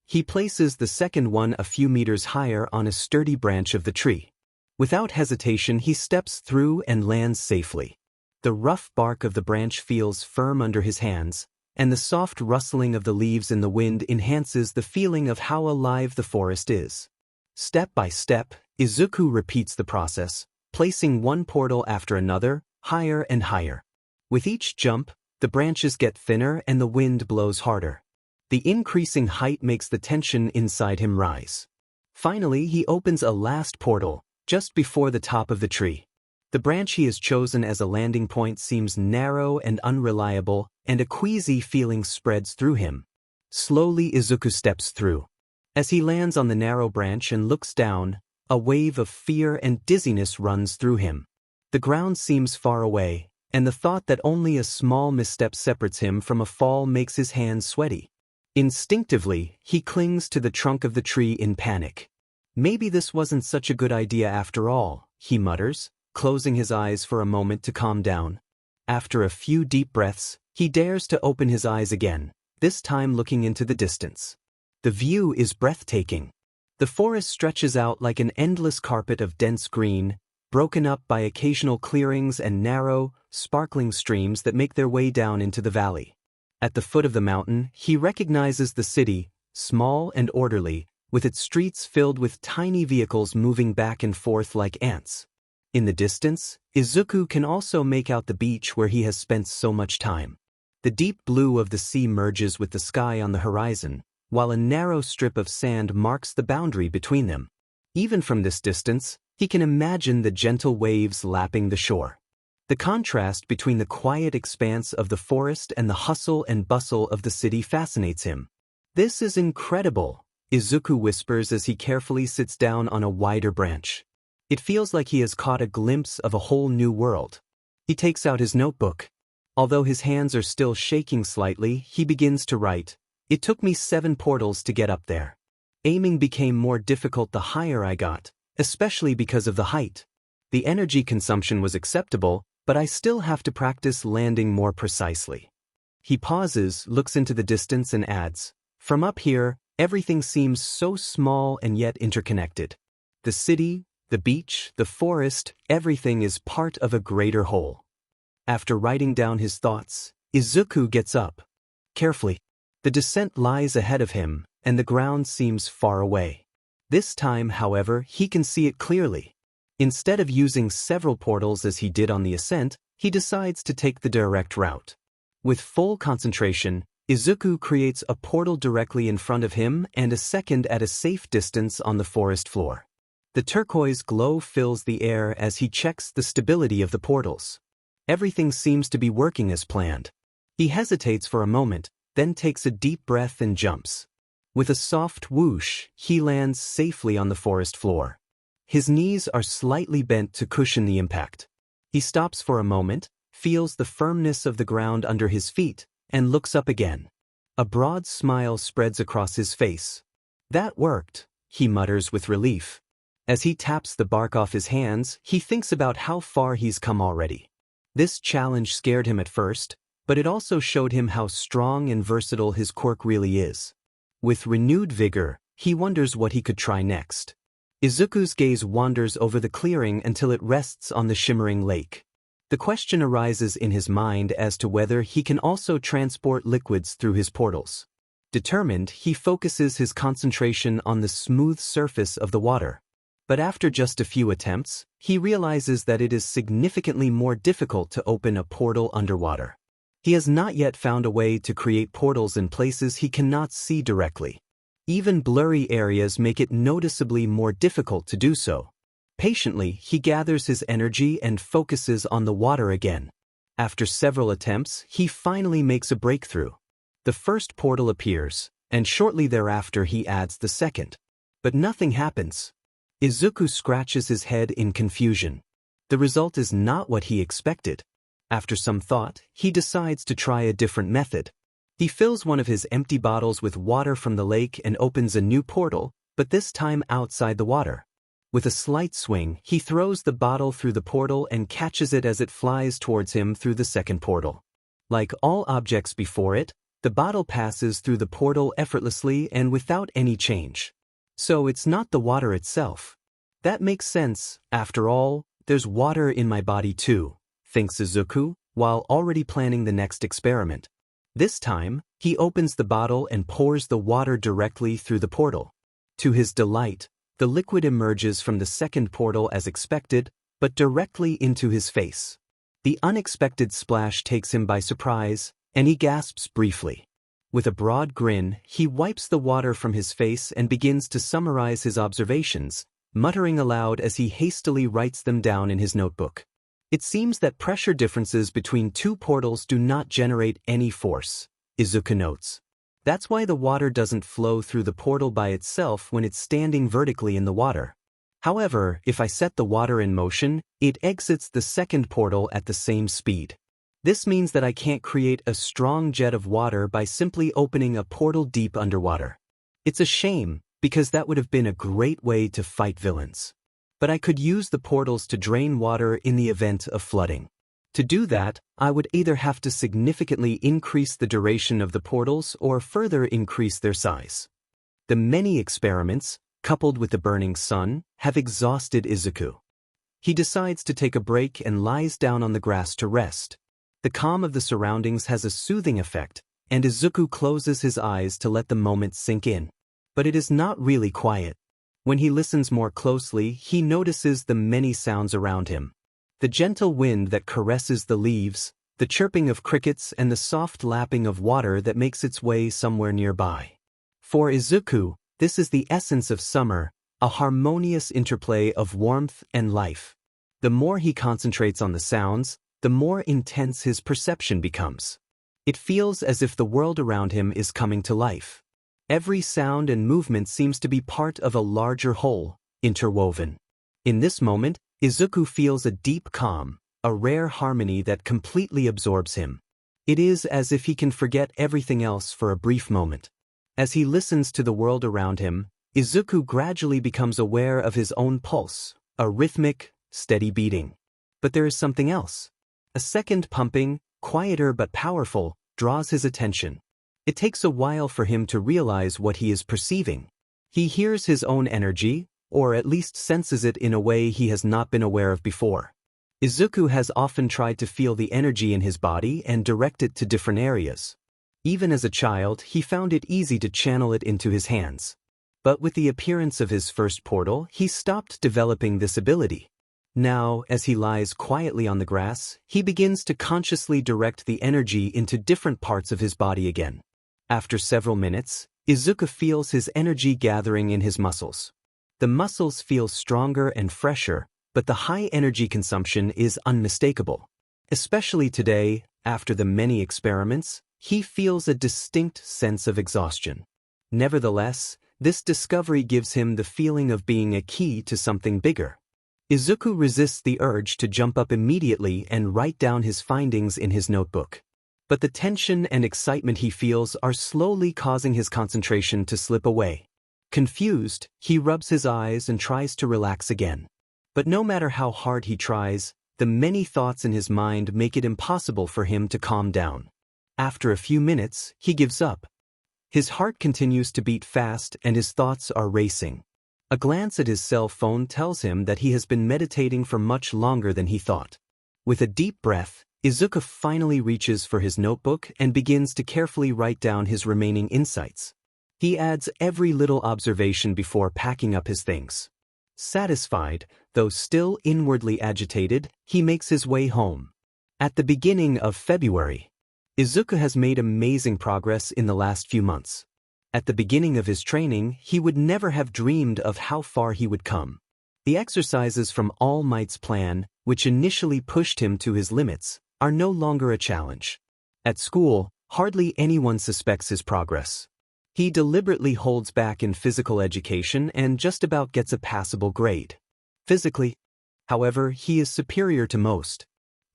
He places the second one a few meters higher on a sturdy branch of the tree. Without hesitation, he steps through and lands safely. The rough bark of the branch feels firm under his hands, and the soft rustling of the leaves in the wind enhances the feeling of how alive the forest is. Step by step, Izuku repeats the process, placing one portal after another, higher and higher. With each jump, the branches get thinner and the wind blows harder. The increasing height makes the tension inside him rise. Finally, he opens a last portal, just before the top of the tree. The branch he has chosen as a landing point seems narrow and unreliable, and a queasy feeling spreads through him. Slowly, Izuku steps through. As he lands on the narrow branch and looks down, a wave of fear and dizziness runs through him. The ground seems far away, and the thought that only a small misstep separates him from a fall makes his hands sweaty. Instinctively, he clings to the trunk of the tree in panic. "Maybe this wasn't such a good idea after all," he mutters, closing his eyes for a moment to calm down. After a few deep breaths, he dares to open his eyes again, this time looking into the distance. The view is breathtaking. The forest stretches out like an endless carpet of dense green, broken up by occasional clearings and narrow, sparkling streams that make their way down into the valley. At the foot of the mountain, he recognizes the city, small and orderly, with its streets filled with tiny vehicles moving back and forth like ants. In the distance, Izuku can also make out the beach where he has spent so much time. The deep blue of the sea merges with the sky on the horizon, while a narrow strip of sand marks the boundary between them. Even from this distance, he can imagine the gentle waves lapping the shore. The contrast between the quiet expanse of the forest and the hustle and bustle of the city fascinates him. "This is incredible," Izuku whispers as he carefully sits down on a wider branch. It feels like he has caught a glimpse of a whole new world. He takes out his notebook. Although his hands are still shaking slightly, he begins to write, "It took me 7 portals to get up there. Aiming became more difficult the higher I got, especially because of the height. The energy consumption was acceptable, but I still have to practice landing more precisely." He pauses, looks into the distance and adds, "From up here, everything seems so small and yet interconnected. The city, the beach, the forest, everything is part of a greater whole." After writing down his thoughts, Izuku gets up. Carefully, the descent lies ahead of him, and the ground seems far away. This time, however, he can see it clearly. Instead of using several portals as he did on the ascent, he decides to take the direct route. With full concentration, Izuku creates a portal directly in front of him and a second at a safe distance on the forest floor. The turquoise glow fills the air as he checks the stability of the portals. Everything seems to be working as planned. He hesitates for a moment, then takes a deep breath and jumps. With a soft whoosh, he lands safely on the forest floor. His knees are slightly bent to cushion the impact. He stops for a moment, feels the firmness of the ground under his feet, and looks up again. A broad smile spreads across his face. "That worked," he mutters with relief. As he taps the bark off his hands, he thinks about how far he's come already. This challenge scared him at first, but it also showed him how strong and versatile his quirk really is. With renewed vigor, he wonders what he could try next. Izuku's gaze wanders over the clearing until it rests on the shimmering lake. The question arises in his mind as to whether he can also transport liquids through his portals. Determined, he focuses his concentration on the smooth surface of the water. But after just a few attempts, he realizes that it is significantly more difficult to open a portal underwater. He has not yet found a way to create portals in places he cannot see directly. Even blurry areas make it noticeably more difficult to do so. Patiently, he gathers his energy and focuses on the water again. After several attempts, he finally makes a breakthrough. The first portal appears, and shortly thereafter he adds the second. But nothing happens. Izuku scratches his head in confusion. The result is not what he expected. After some thought, he decides to try a different method. He fills one of his empty bottles with water from the lake and opens a new portal, but this time outside the water. With a slight swing, he throws the bottle through the portal and catches it as it flies towards him through the second portal. Like all objects before it, the bottle passes through the portal effortlessly and without any change. So it's not the water itself. That makes sense. After all, there's water in my body too, thinks Izuku, while already planning the next experiment. This time, he opens the bottle and pours the water directly through the portal. To his delight, the liquid emerges from the second portal as expected, but directly into his face. The unexpected splash takes him by surprise, and he gasps briefly. With a broad grin, he wipes the water from his face and begins to summarize his observations, muttering aloud as he hastily writes them down in his notebook. It seems that pressure differences between two portals do not generate any force, Izuku notes. That's why the water doesn't flow through the portal by itself when it's standing vertically in the water. However, if I set the water in motion, it exits the second portal at the same speed. This means that I can't create a strong jet of water by simply opening a portal deep underwater. It's a shame, because that would have been a great way to fight villains. But I could use the portals to drain water in the event of flooding. To do that, I would either have to significantly increase the duration of the portals or further increase their size. The many experiments, coupled with the burning sun, have exhausted Izuku. He decides to take a break and lies down on the grass to rest. The calm of the surroundings has a soothing effect, and Izuku closes his eyes to let the moment sink in. But it is not really quiet. When he listens more closely, he notices the many sounds around him. The gentle wind that caresses the leaves, the chirping of crickets, and the soft lapping of water that makes its way somewhere nearby. For Izuku, this is the essence of summer, a harmonious interplay of warmth and life. The more he concentrates on the sounds, the more intense his perception becomes. It feels as if the world around him is coming to life. Every sound and movement seems to be part of a larger whole, interwoven. In this moment, Izuku feels a deep calm, a rare harmony that completely absorbs him. It is as if he can forget everything else for a brief moment. As he listens to the world around him, Izuku gradually becomes aware of his own pulse, a rhythmic, steady beating. But there is something else. A second pumping, quieter but powerful, draws his attention. It takes a while for him to realize what he is perceiving. He hears his own energy, or at least senses it in a way he has not been aware of before. Izuku has often tried to feel the energy in his body and direct it to different areas. Even as a child, he found it easy to channel it into his hands. But with the appearance of his first portal, he stopped developing this ability. Now, as he lies quietly on the grass, he begins to consciously direct the energy into different parts of his body again. After several minutes, Izuku feels his energy gathering in his muscles. The muscles feel stronger and fresher, but the high energy consumption is unmistakable. Especially today, after the many experiments, he feels a distinct sense of exhaustion. Nevertheless, this discovery gives him the feeling of being a key to something bigger. Izuku resists the urge to jump up immediately and write down his findings in his notebook. But the tension and excitement he feels are slowly causing his concentration to slip away. Confused, he rubs his eyes and tries to relax again. But no matter how hard he tries, the many thoughts in his mind make it impossible for him to calm down. After a few minutes, he gives up. His heart continues to beat fast and his thoughts are racing. A glance at his cell phone tells him that he has been meditating for much longer than he thought. With a deep breath, Izuku finally reaches for his notebook and begins to carefully write down his remaining insights. He adds every little observation before packing up his things. Satisfied, though still inwardly agitated, he makes his way home. At the beginning of February, Izuku has made amazing progress in the last few months. At the beginning of his training, he would never have dreamed of how far he would come. The exercises from All Might's plan, which initially pushed him to his limits, are no longer a challenge. At school, hardly anyone suspects his progress. He deliberately holds back in physical education and just about gets a passable grade. Physically, however, he is superior to most.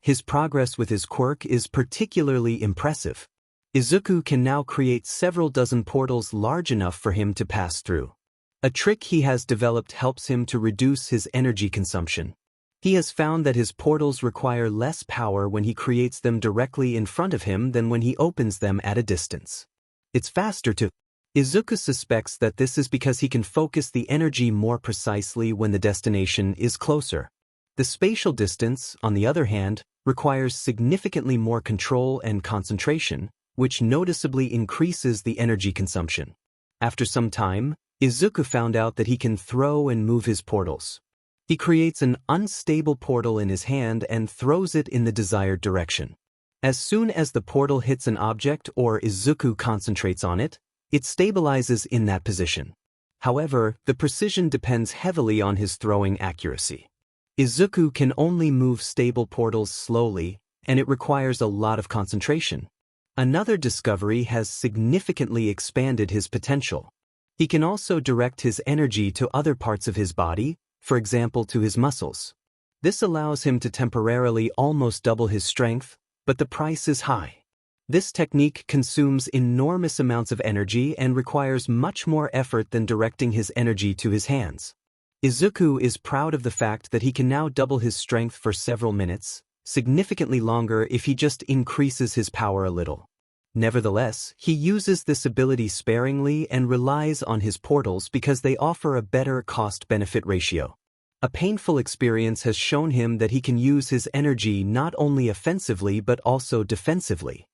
His progress with his quirk is particularly impressive. Izuku can now create several dozen portals large enough for him to pass through. A trick he has developed helps him to reduce his energy consumption. He has found that his portals require less power when he creates them directly in front of him than when he opens them at a distance. It's faster too. Izuku suspects that this is because he can focus the energy more precisely when the destination is closer. The spatial distance, on the other hand, requires significantly more control and concentration, which noticeably increases the energy consumption. After some time, Izuku found out that he can throw and move his portals. He creates an unstable portal in his hand and throws it in the desired direction. As soon as the portal hits an object or Izuku concentrates on it, it stabilizes in that position. However, the precision depends heavily on his throwing accuracy. Izuku can only move stable portals slowly, and it requires a lot of concentration. Another discovery has significantly expanded his potential. He can also direct his energy to other parts of his body, for example to his muscles. This allows him to temporarily almost double his strength, but the price is high. This technique consumes enormous amounts of energy and requires much more effort than directing his energy to his hands. Izuku is proud of the fact that he can now double his strength for several minutes, significantly longer if he just increases his power a little. Nevertheless, he uses this ability sparingly and relies on his portals because they offer a better cost-benefit ratio. A painful experience has shown him that he can use his energy not only offensively but also defensively.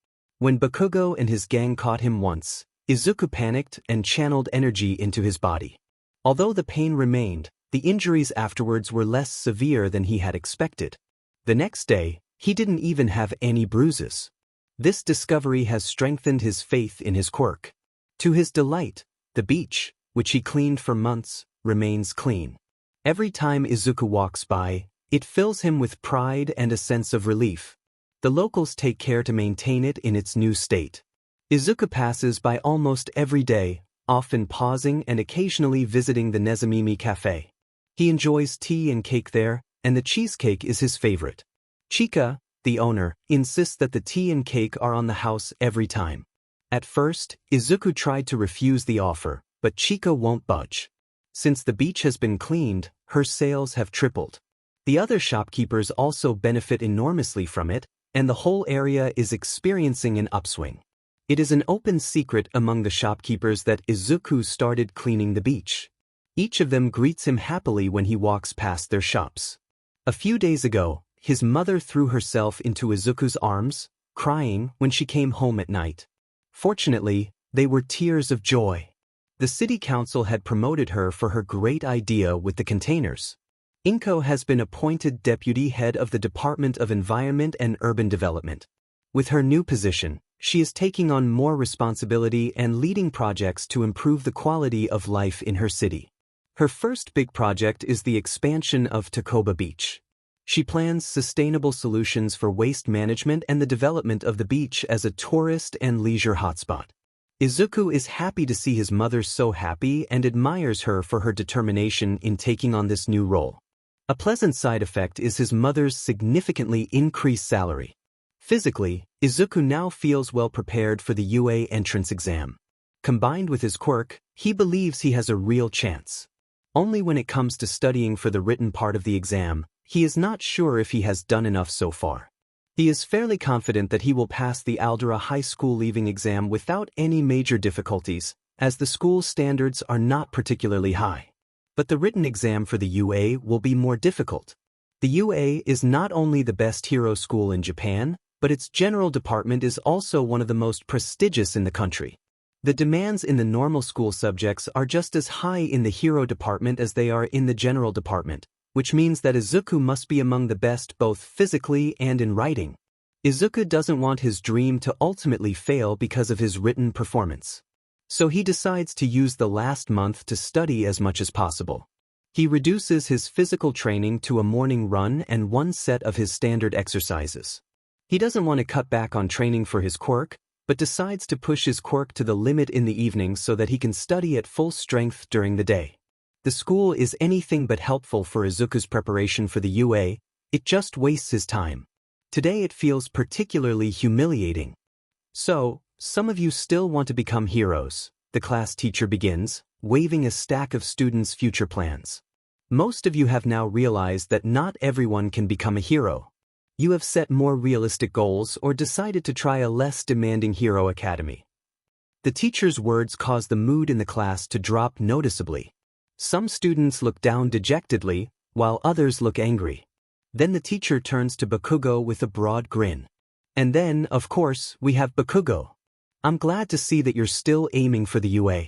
When Bakugo and his gang caught him once, Izuku panicked and channeled energy into his body. Although the pain remained, the injuries afterwards were less severe than he had expected. The next day, he didn't even have any bruises. This discovery has strengthened his faith in his quirk. To his delight, the beach, which he cleaned for months, remains clean. Every time Izuku walks by, it fills him with pride and a sense of relief. The locals take care to maintain it in its new state. Izuku passes by almost every day, often pausing and occasionally visiting the Nezamimi Cafe. He enjoys tea and cake there, and the cheesecake is his favorite. Chika, the owner, insists that the tea and cake are on the house every time. At first, Izuku tried to refuse the offer, but Chika won't budge. Since the beach has been cleaned, her sales have tripled. The other shopkeepers also benefit enormously from it, and the whole area is experiencing an upswing. It is an open secret among the shopkeepers that Izuku started cleaning the beach. Each of them greets him happily when he walks past their shops. A few days ago, his mother threw herself into Izuku's arms, crying when she came home at night. Fortunately, they were tears of joy. The city council had promoted her for her great idea with the containers. Inko has been appointed deputy head of the Department of Environment and Urban Development. With her new position, she is taking on more responsibility and leading projects to improve the quality of life in her city. Her first big project is the expansion of Takoba Beach. She plans sustainable solutions for waste management and the development of the beach as a tourist and leisure hotspot. Izuku is happy to see his mother so happy and admires her for her determination in taking on this new role. A pleasant side effect is his mother's significantly increased salary. Physically, Izuku now feels well prepared for the UA entrance exam. Combined with his quirk, he believes he has a real chance. Only when it comes to studying for the written part of the exam, he is not sure if he has done enough so far. He is fairly confident that he will pass the Aldera High School leaving exam without any major difficulties, as the school's standards are not particularly high. But the written exam for the UA will be more difficult. The UA is not only the best hero school in Japan, but its general department is also one of the most prestigious in the country. The demands in the normal school subjects are just as high in the hero department as they are in the general department, which means that Izuku must be among the best both physically and in writing. Izuku doesn't want his dream to ultimately fail because of his written performance. So he decides to use the last month to study as much as possible. He reduces his physical training to a morning run and one set of his standard exercises. He doesn't want to cut back on training for his quirk, but decides to push his quirk to the limit in the evening so that he can study at full strength during the day. The school is anything but helpful for Izuku's preparation for the UA, it just wastes his time. Today it feels particularly humiliating. So, some of you still want to become heroes, the class teacher begins, waving a stack of students' future plans. Most of you have now realized that not everyone can become a hero. You have set more realistic goals or decided to try a less demanding hero academy. The teacher's words cause the mood in the class to drop noticeably. Some students look down dejectedly, while others look angry. Then the teacher turns to Bakugo with a broad grin. And then, of course, we have Bakugo. I'm glad to see that you're still aiming for the UA.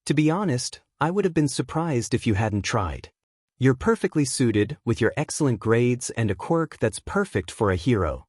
To be honest, I would have been surprised if you hadn't tried. You're perfectly suited, with your excellent grades and a quirk that's perfect for a hero.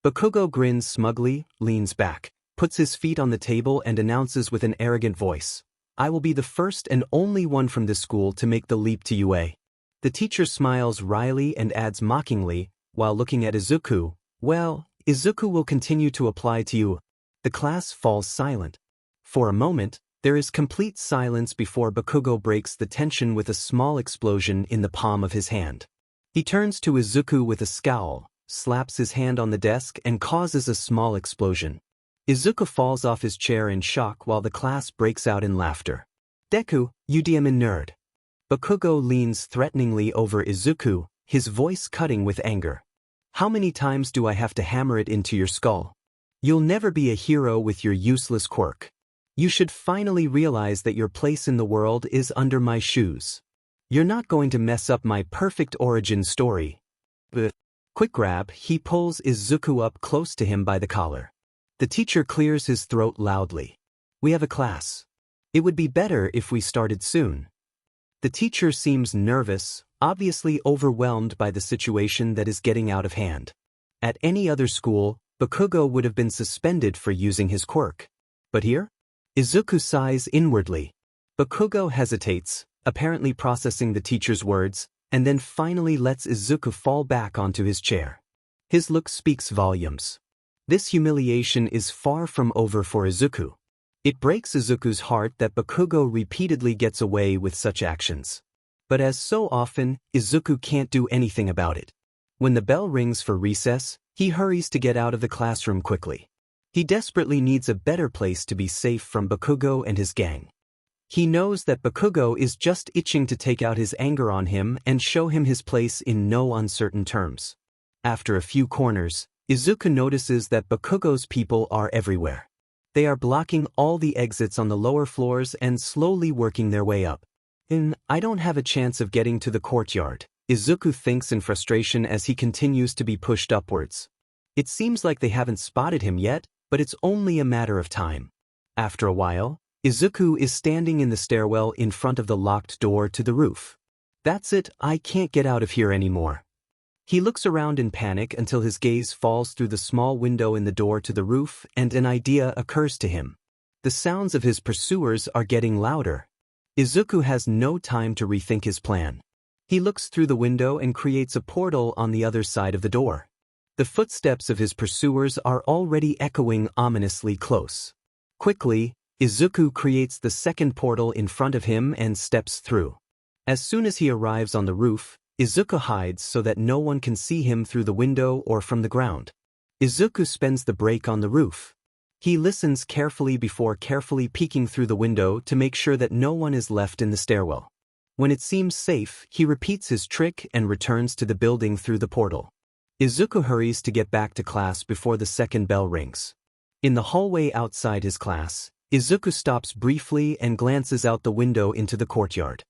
Bakugo grins smugly, leans back, puts his feet on the table and announces with an arrogant voice, I will be the first and only one from this school to make the leap to UA. The teacher smiles wryly and adds mockingly, while looking at Izuku, well, Izuku will continue to apply to you. The class falls silent. For a moment, there is complete silence before Bakugo breaks the tension with a small explosion in the palm of his hand. He turns to Izuku with a scowl, slaps his hand on the desk and causes a small explosion. Izuku falls off his chair in shock while the class breaks out in laughter. Deku, you demon nerd. Bakugo leans threateningly over Izuku, his voice cutting with anger. How many times do I have to hammer it into your skull? You'll never be a hero with your useless quirk. You should finally realize that your place in the world is under my shoes. You're not going to mess up my perfect origin story. Quick grab, he pulls Izuku up close to him by the collar. The teacher clears his throat loudly. We have a class. It would be better if we started soon. The teacher seems nervous, obviously overwhelmed by the situation that is getting out of hand. At any other school, Bakugo would have been suspended for using his quirk. But here? Izuku sighs inwardly. Bakugo hesitates, apparently processing the teacher's words, and then finally lets Izuku fall back onto his chair. His look speaks volumes. This humiliation is far from over for Izuku. It breaks Izuku's heart that Bakugo repeatedly gets away with such actions. But as so often, Izuku can't do anything about it. When the bell rings for recess, he hurries to get out of the classroom quickly. He desperately needs a better place to be safe from Bakugo and his gang. He knows that Bakugo is just itching to take out his anger on him and show him his place in no uncertain terms. After a few corners, Izuku notices that Bakugo's people are everywhere. They are blocking all the exits on the lower floors and slowly working their way up. I don't have a chance of getting to the courtyard, Izuku thinks in frustration as he continues to be pushed upwards. It seems like they haven't spotted him yet, but it's only a matter of time. After a while, Izuku is standing in the stairwell in front of the locked door to the roof. That's it, I can't get out of here anymore. He looks around in panic until his gaze falls through the small window in the door to the roof and an idea occurs to him. The sounds of his pursuers are getting louder. Izuku has no time to rethink his plan. He looks through the window and creates a portal on the other side of the door. The footsteps of his pursuers are already echoing ominously close. Quickly, Izuku creates the second portal in front of him and steps through. As soon as he arrives on the roof, Izuku hides so that no one can see him through the window or from the ground. Izuku spends the break on the roof. He listens carefully before carefully peeking through the window to make sure that no one is left in the stairwell. When it seems safe, he repeats his trick and returns to the building through the portal. Izuku hurries to get back to class before the second bell rings. In the hallway outside his class, Izuku stops briefly and glances out the window into the courtyard.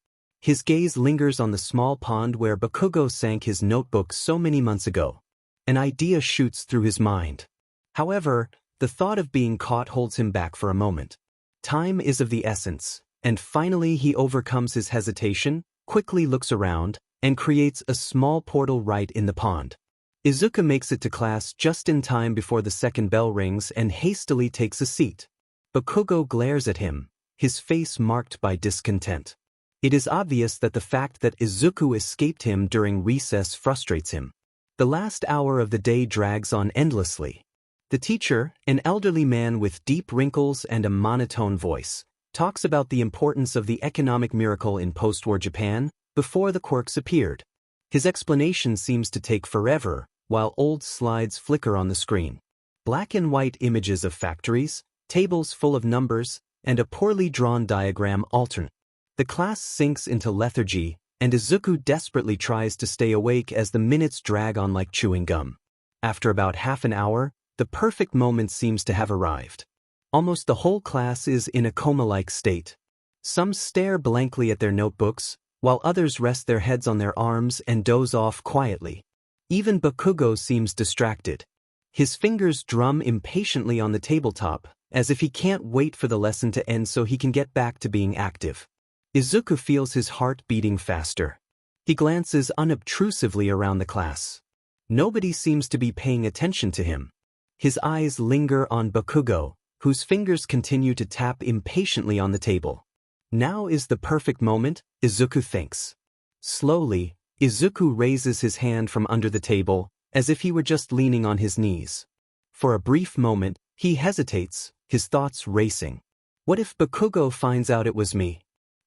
His gaze lingers on the small pond where Bakugo sank his notebook so many months ago. An idea shoots through his mind. However, the thought of being caught holds him back for a moment. Time is of the essence, and finally he overcomes his hesitation, quickly looks around, and creates a small portal right in the pond. Izuku makes it to class just in time before the second bell rings and hastily takes a seat. Bakugo glares at him, his face marked by discontent. It is obvious that the fact that Izuku escaped him during recess frustrates him. The last hour of the day drags on endlessly. The teacher, an elderly man with deep wrinkles and a monotone voice, talks about the importance of the economic miracle in post-war Japan before the quirks appeared. His explanation seems to take forever, while old slides flicker on the screen. Black and white images of factories, tables full of numbers, and a poorly drawn diagram alternate. The class sinks into lethargy, and Izuku desperately tries to stay awake as the minutes drag on like chewing gum. After about half an hour, the perfect moment seems to have arrived. Almost the whole class is in a coma-like state. Some stare blankly at their notebooks, while others rest their heads on their arms and doze off quietly. Even Bakugo seems distracted. His fingers drum impatiently on the tabletop, as if he can't wait for the lesson to end so he can get back to being active. Izuku feels his heart beating faster. He glances unobtrusively around the class. Nobody seems to be paying attention to him. His eyes linger on Bakugo, whose fingers continue to tap impatiently on the table. Now is the perfect moment, Izuku thinks. Slowly, Izuku raises his hand from under the table, as if he were just leaning on his knees. For a brief moment, he hesitates, his thoughts racing. What if Bakugo finds out it was me?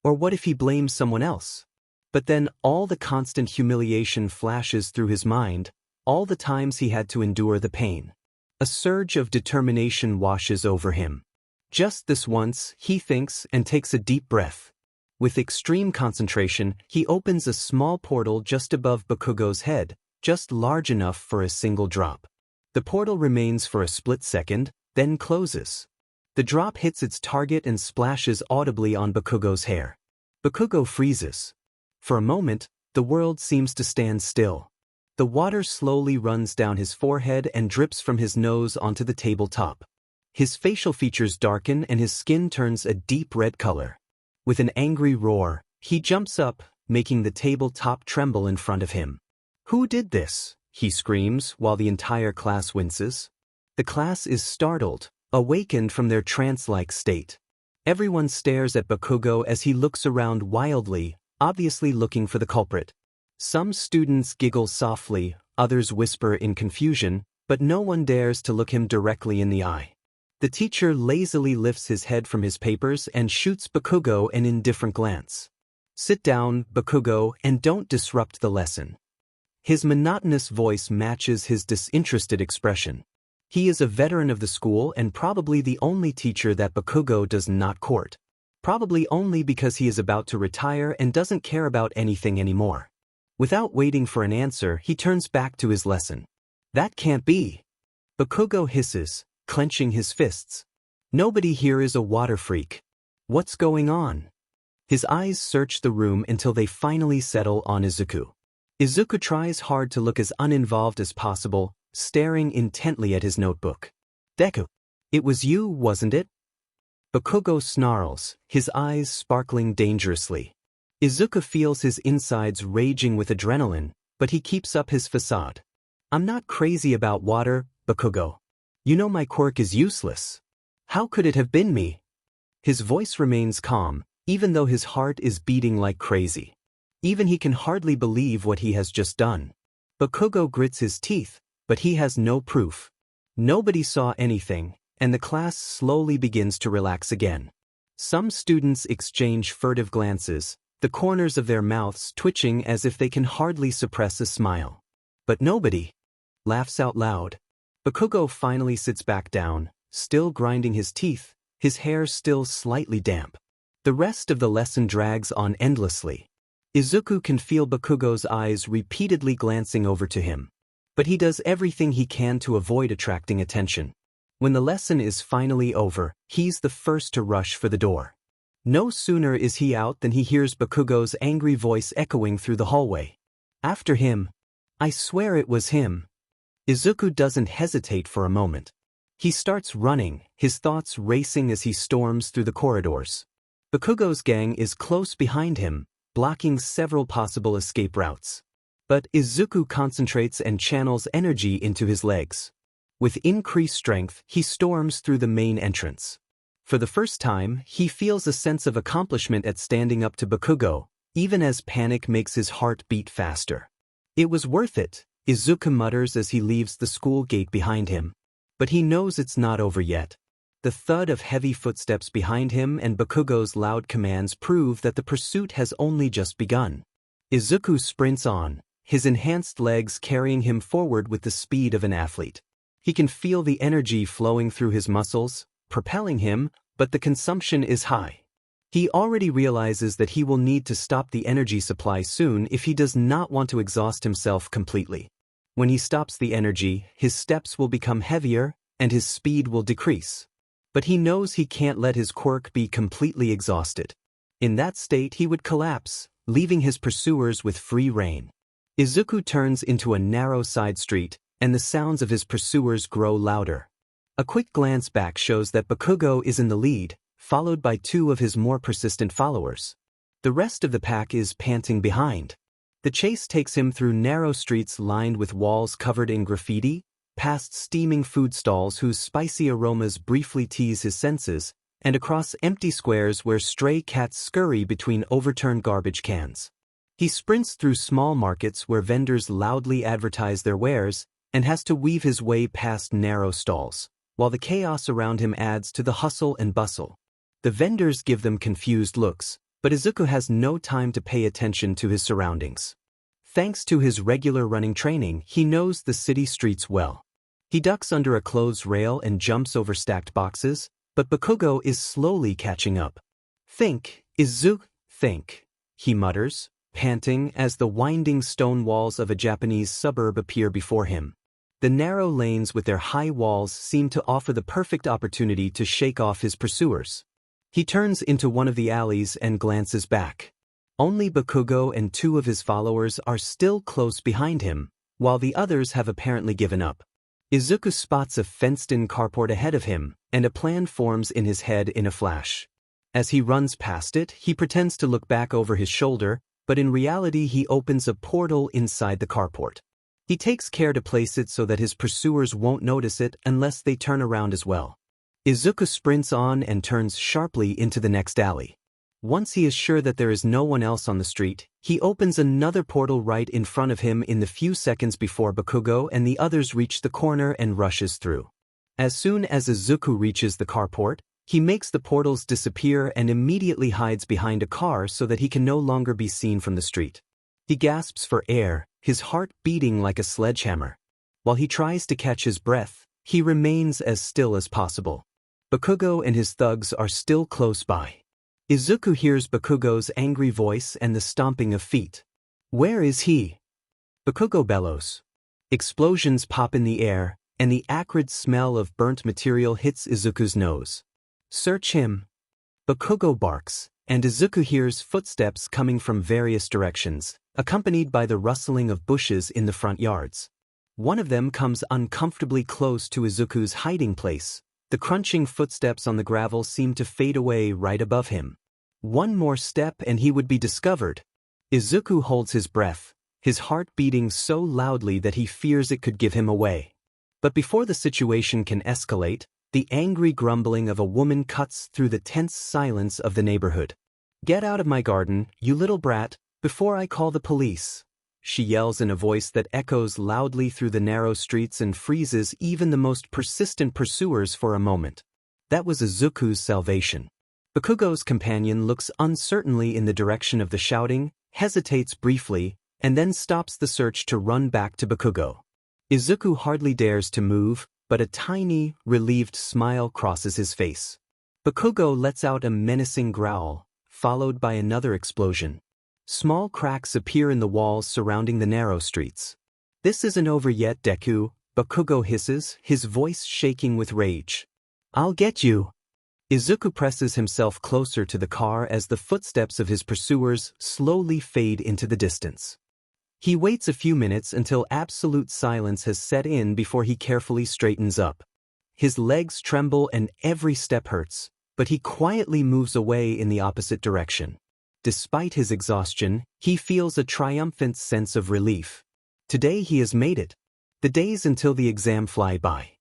Or what if he blames someone else? But then all the constant humiliation flashes through his mind, all the times he had to endure the pain. A surge of determination washes over him. Just this once, he thinks and takes a deep breath. With extreme concentration, he opens a small portal just above Bakugo's head, just large enough for a single drop. The portal remains for a split second, then closes. The drop hits its target and splashes audibly on Bakugo's hair. Bakugo freezes. For a moment, the world seems to stand still. The water slowly runs down his forehead and drips from his nose onto the tabletop. His facial features darken and his skin turns a deep red color. With an angry roar, he jumps up, making the tabletop tremble in front of him. "Who did this?" he screams while the entire class winces. The class is startled, awakened from their trance-like state. Everyone stares at Bakugo as he looks around wildly, obviously looking for the culprit. Some students giggle softly, others whisper in confusion, but no one dares to look him directly in the eye. The teacher lazily lifts his head from his papers and shoots Bakugo an indifferent glance. "Sit down, Bakugo, and don't disrupt the lesson." His monotonous voice matches his disinterested expression. He is a veteran of the school and probably the only teacher that Bakugo does not court. Probably only because he is about to retire and doesn't care about anything anymore. Without waiting for an answer, he turns back to his lesson. "That can't be." Bakugo hisses, clenching his fists. "Nobody here is a water freak. What's going on?" His eyes search the room until they finally settle on Izuku. Izuku tries hard to look as uninvolved as possible, staring intently at his notebook. "Deku, it was you, wasn't it?" Bakugo snarls, his eyes sparkling dangerously. Izuku feels his insides raging with adrenaline, but he keeps up his facade. "I'm not crazy about water, Bakugo. You know my quirk is useless. How could it have been me?" His voice remains calm, even though his heart is beating like crazy. Even he can hardly believe what he has just done. Bakugo grits his teeth, but he has no proof. Nobody saw anything, and the class slowly begins to relax again. Some students exchange furtive glances, the corners of their mouths twitching as if they can hardly suppress a smile. But nobody laughs out loud. Bakugo finally sits back down, still grinding his teeth, his hair still slightly damp. The rest of the lesson drags on endlessly. Izuku can feel Bakugo's eyes repeatedly glancing over to him. But he does everything he can to avoid attracting attention. When the lesson is finally over, he's the first to rush for the door. No sooner is he out than he hears Bakugo's angry voice echoing through the hallway. "After him. I swear it was him." Izuku doesn't hesitate for a moment. He starts running, his thoughts racing as he storms through the corridors. Bakugo's gang is close behind him, blocking several possible escape routes. But Izuku concentrates and channels energy into his legs. With increased strength, he storms through the main entrance. For the first time, he feels a sense of accomplishment at standing up to Bakugo, even as panic makes his heart beat faster. It was worth it, Izuku mutters as he leaves the school gate behind him. But he knows it's not over yet. The thud of heavy footsteps behind him and Bakugo's loud commands prove that the pursuit has only just begun. Izuku sprints on, his enhanced legs carrying him forward with the speed of an athlete. He can feel the energy flowing through his muscles, propelling him, but the consumption is high. He already realizes that he will need to stop the energy supply soon if he does not want to exhaust himself completely. When he stops the energy, his steps will become heavier, and his speed will decrease. But he knows he can't let his quirk be completely exhausted. In that state he would collapse, leaving his pursuers with free rein. Izuku turns into a narrow side street, and the sounds of his pursuers grow louder. A quick glance back shows that Bakugo is in the lead, followed by two of his more persistent followers. The rest of the pack is panting behind. The chase takes him through narrow streets lined with walls covered in graffiti, past steaming food stalls whose spicy aromas briefly tease his senses, and across empty squares where stray cats scurry between overturned garbage cans. He sprints through small markets where vendors loudly advertise their wares, and has to weave his way past narrow stalls, while the chaos around him adds to the hustle and bustle. The vendors give them confused looks, but Izuku has no time to pay attention to his surroundings. Thanks to his regular running training, he knows the city streets well. He ducks under a clothes rail and jumps over stacked boxes, but Bakugo is slowly catching up. "Think, Izuku, think," he mutters, panting as the winding stone walls of a Japanese suburb appear before him. The narrow lanes with their high walls seem to offer the perfect opportunity to shake off his pursuers. He turns into one of the alleys and glances back. Only Bakugo and two of his followers are still close behind him, while the others have apparently given up. Izuku spots a fenced-in carport ahead of him, and a plan forms in his head in a flash. As he runs past it, he pretends to look back over his shoulder, but in reality he opens a portal inside the carport. He takes care to place it so that his pursuers won't notice it unless they turn around as well. Izuku sprints on and turns sharply into the next alley. Once he is sure that there is no one else on the street, he opens another portal right in front of him in the few seconds before Bakugo and the others reach the corner and rushes through. As soon as Izuku reaches the carport, he makes the portals disappear and immediately hides behind a car so that he can no longer be seen from the street. He gasps for air, his heart beating like a sledgehammer. While he tries to catch his breath, he remains as still as possible. Bakugo and his thugs are still close by. Izuku hears Bakugo's angry voice and the stomping of feet. "Where is he?" Bakugo bellows. Explosions pop in the air, and the acrid smell of burnt material hits Izuku's nose. "Search him." Bakugo barks, and Izuku hears footsteps coming from various directions, accompanied by the rustling of bushes in the front yards. One of them comes uncomfortably close to Izuku's hiding place. The crunching footsteps on the gravel seem to fade away right above him. One more step and he would be discovered. Izuku holds his breath, his heart beating so loudly that he fears it could give him away. But before the situation can escalate, the angry grumbling of a woman cuts through the tense silence of the neighborhood. "Get out of my garden, you little brat, before I call the police," she yells in a voice that echoes loudly through the narrow streets and freezes even the most persistent pursuers for a moment. That was Izuku's salvation. Bakugo's companion looks uncertainly in the direction of the shouting, hesitates briefly, and then stops the search to run back to Bakugo. Izuku hardly dares to move, but a tiny, relieved smile crosses his face. Bakugo lets out a menacing growl, followed by another explosion. Small cracks appear in the walls surrounding the narrow streets. "This isn't over yet, Deku," Bakugo hisses, his voice shaking with rage. "I'll get you." Izuku presses himself closer to the car as the footsteps of his pursuers slowly fade into the distance. He waits a few minutes until absolute silence has set in before he carefully straightens up. His legs tremble and every step hurts, but he quietly moves away in the opposite direction. Despite his exhaustion, he feels a triumphant sense of relief. Today he has made it. The days until the exam fly by.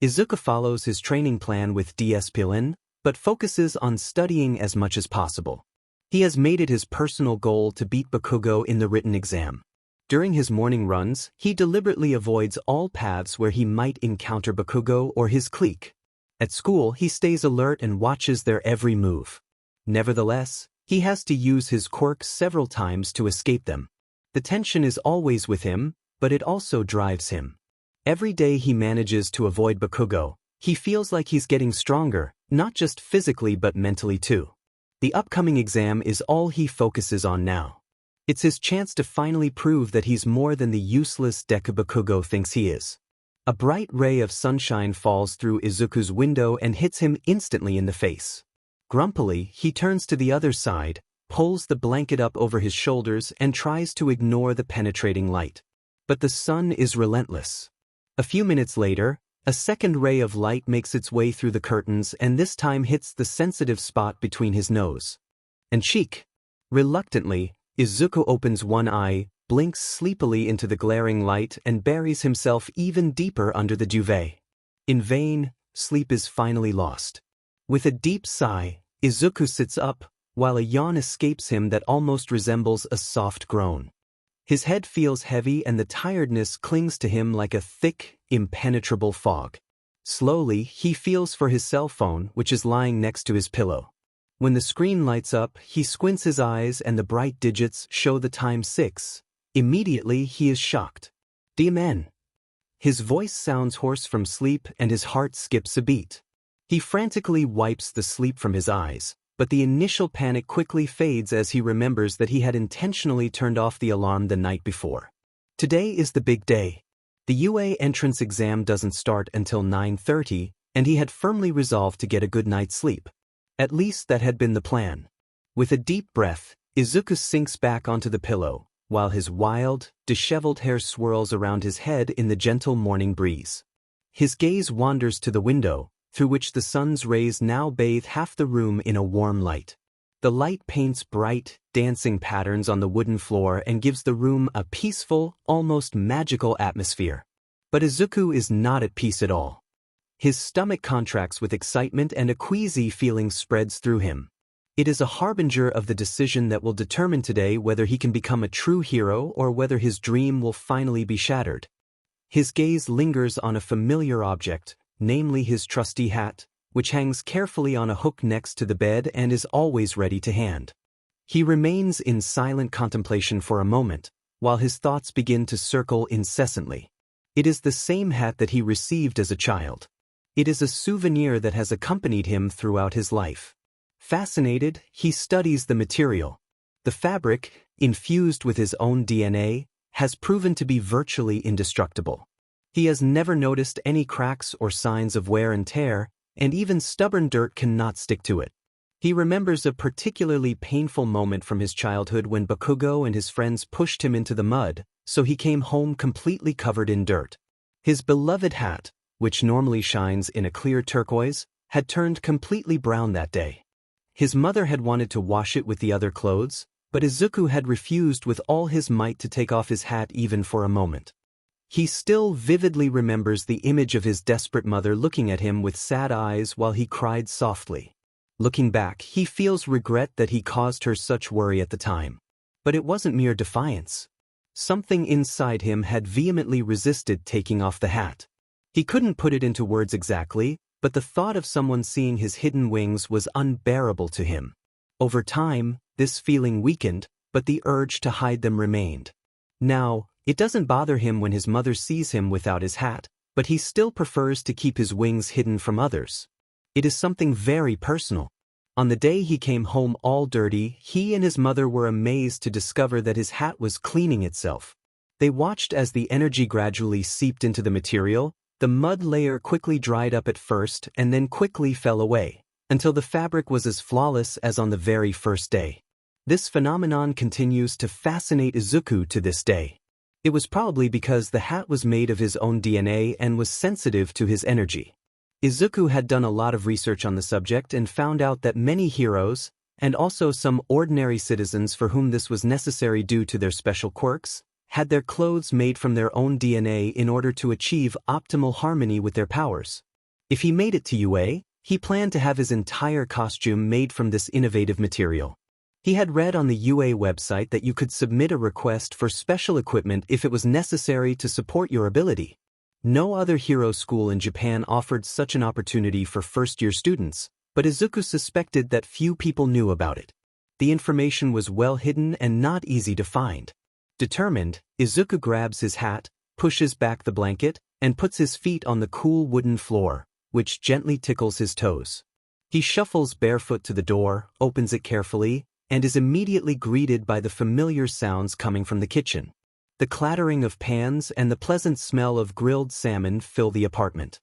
Izuku follows his training plan with discipline, but focuses on studying as much as possible. He has made it his personal goal to beat Bakugo in the written exam. During his morning runs, he deliberately avoids all paths where he might encounter Bakugo or his clique. At school, he stays alert and watches their every move. Nevertheless, he has to use his quirks several times to escape them. The tension is always with him, but it also drives him. Every day he manages to avoid Bakugo, he feels like he's getting stronger, not just physically but mentally too. The upcoming exam is all he focuses on now. It's his chance to finally prove that he's more than the useless Deku Bakugo thinks he is. A bright ray of sunshine falls through Izuku's window and hits him instantly in the face. Grumpily, he turns to the other side, pulls the blanket up over his shoulders and tries to ignore the penetrating light. But the sun is relentless. A few minutes later, a second ray of light makes its way through the curtains and this time hits the sensitive spot between his nose and cheek. Reluctantly, Izuku opens one eye, blinks sleepily into the glaring light and buries himself even deeper under the duvet. In vain, sleep is finally lost. With a deep sigh, Izuku sits up, while a yawn escapes him that almost resembles a soft groan. His head feels heavy and the tiredness clings to him like a thick, impenetrable fog. Slowly, he feels for his cell phone, which is lying next to his pillow. When the screen lights up, he squints his eyes and the bright digits show the time 6. Immediately, he is shocked. "DMN." His voice sounds hoarse from sleep and his heart skips a beat. He frantically wipes the sleep from his eyes, but the initial panic quickly fades as he remembers that he had intentionally turned off the alarm the night before. Today is the big day. The UA entrance exam doesn't start until 9:30, and he had firmly resolved to get a good night's sleep. At least that had been the plan. With a deep breath, Izuku sinks back onto the pillow, while his wild, disheveled hair swirls around his head in the gentle morning breeze. His gaze wanders to the window, through which the sun's rays now bathe half the room in a warm light. The light paints bright, dancing patterns on the wooden floor and gives the room a peaceful, almost magical atmosphere. But Izuku is not at peace at all. His stomach contracts with excitement and a queasy feeling spreads through him. It is a harbinger of the decision that will determine today whether he can become a true hero or whether his dream will finally be shattered. His gaze lingers on a familiar object, namely his trusty hat, which hangs carefully on a hook next to the bed and is always ready to hand. He remains in silent contemplation for a moment, while his thoughts begin to circle incessantly. It is the same hat that he received as a child. It is a souvenir that has accompanied him throughout his life. Fascinated, he studies the material. The fabric, infused with his own DNA, has proven to be virtually indestructible. He has never noticed any cracks or signs of wear and tear, and even stubborn dirt cannot stick to it. He remembers a particularly painful moment from his childhood when Bakugo and his friends pushed him into the mud, so he came home completely covered in dirt. His beloved hat, which normally shines in a clear turquoise, had turned completely brown that day. His mother had wanted to wash it with the other clothes, but Izuku had refused with all his might to take off his hat even for a moment. He still vividly remembers the image of his desperate mother looking at him with sad eyes while he cried softly. Looking back, he feels regret that he caused her such worry at the time. But it wasn't mere defiance. Something inside him had vehemently resisted taking off the hat. He couldn't put it into words exactly, but the thought of someone seeing his hidden wings was unbearable to him. Over time, this feeling weakened, but the urge to hide them remained. Now, it doesn't bother him when his mother sees him without his hat, but he still prefers to keep his wings hidden from others. It is something very personal. On the day he came home all dirty, he and his mother were amazed to discover that his hat was cleaning itself. They watched as the energy gradually seeped into the material. The mud layer quickly dried up at first and then quickly fell away, until the fabric was as flawless as on the very first day. This phenomenon continues to fascinate Izuku to this day. It was probably because the hat was made of his own DNA and was sensitive to his energy. Izuku had done a lot of research on the subject and found out that many heroes, and also some ordinary citizens for whom this was necessary due to their special quirks, had their clothes made from their own DNA in order to achieve optimal harmony with their powers. If he made it to UA, he planned to have his entire costume made from this innovative material. He had read on the UA website that you could submit a request for special equipment if it was necessary to support your ability. No other hero school in Japan offered such an opportunity for first-year students, but Izuku suspected that few people knew about it. The information was well hidden and not easy to find. Determined, Izuku grabs his hat, pushes back the blanket, and puts his feet on the cool wooden floor, which gently tickles his toes. He shuffles barefoot to the door, opens it carefully, and is immediately greeted by the familiar sounds coming from the kitchen. The clattering of pans and the pleasant smell of grilled salmon fill the apartment.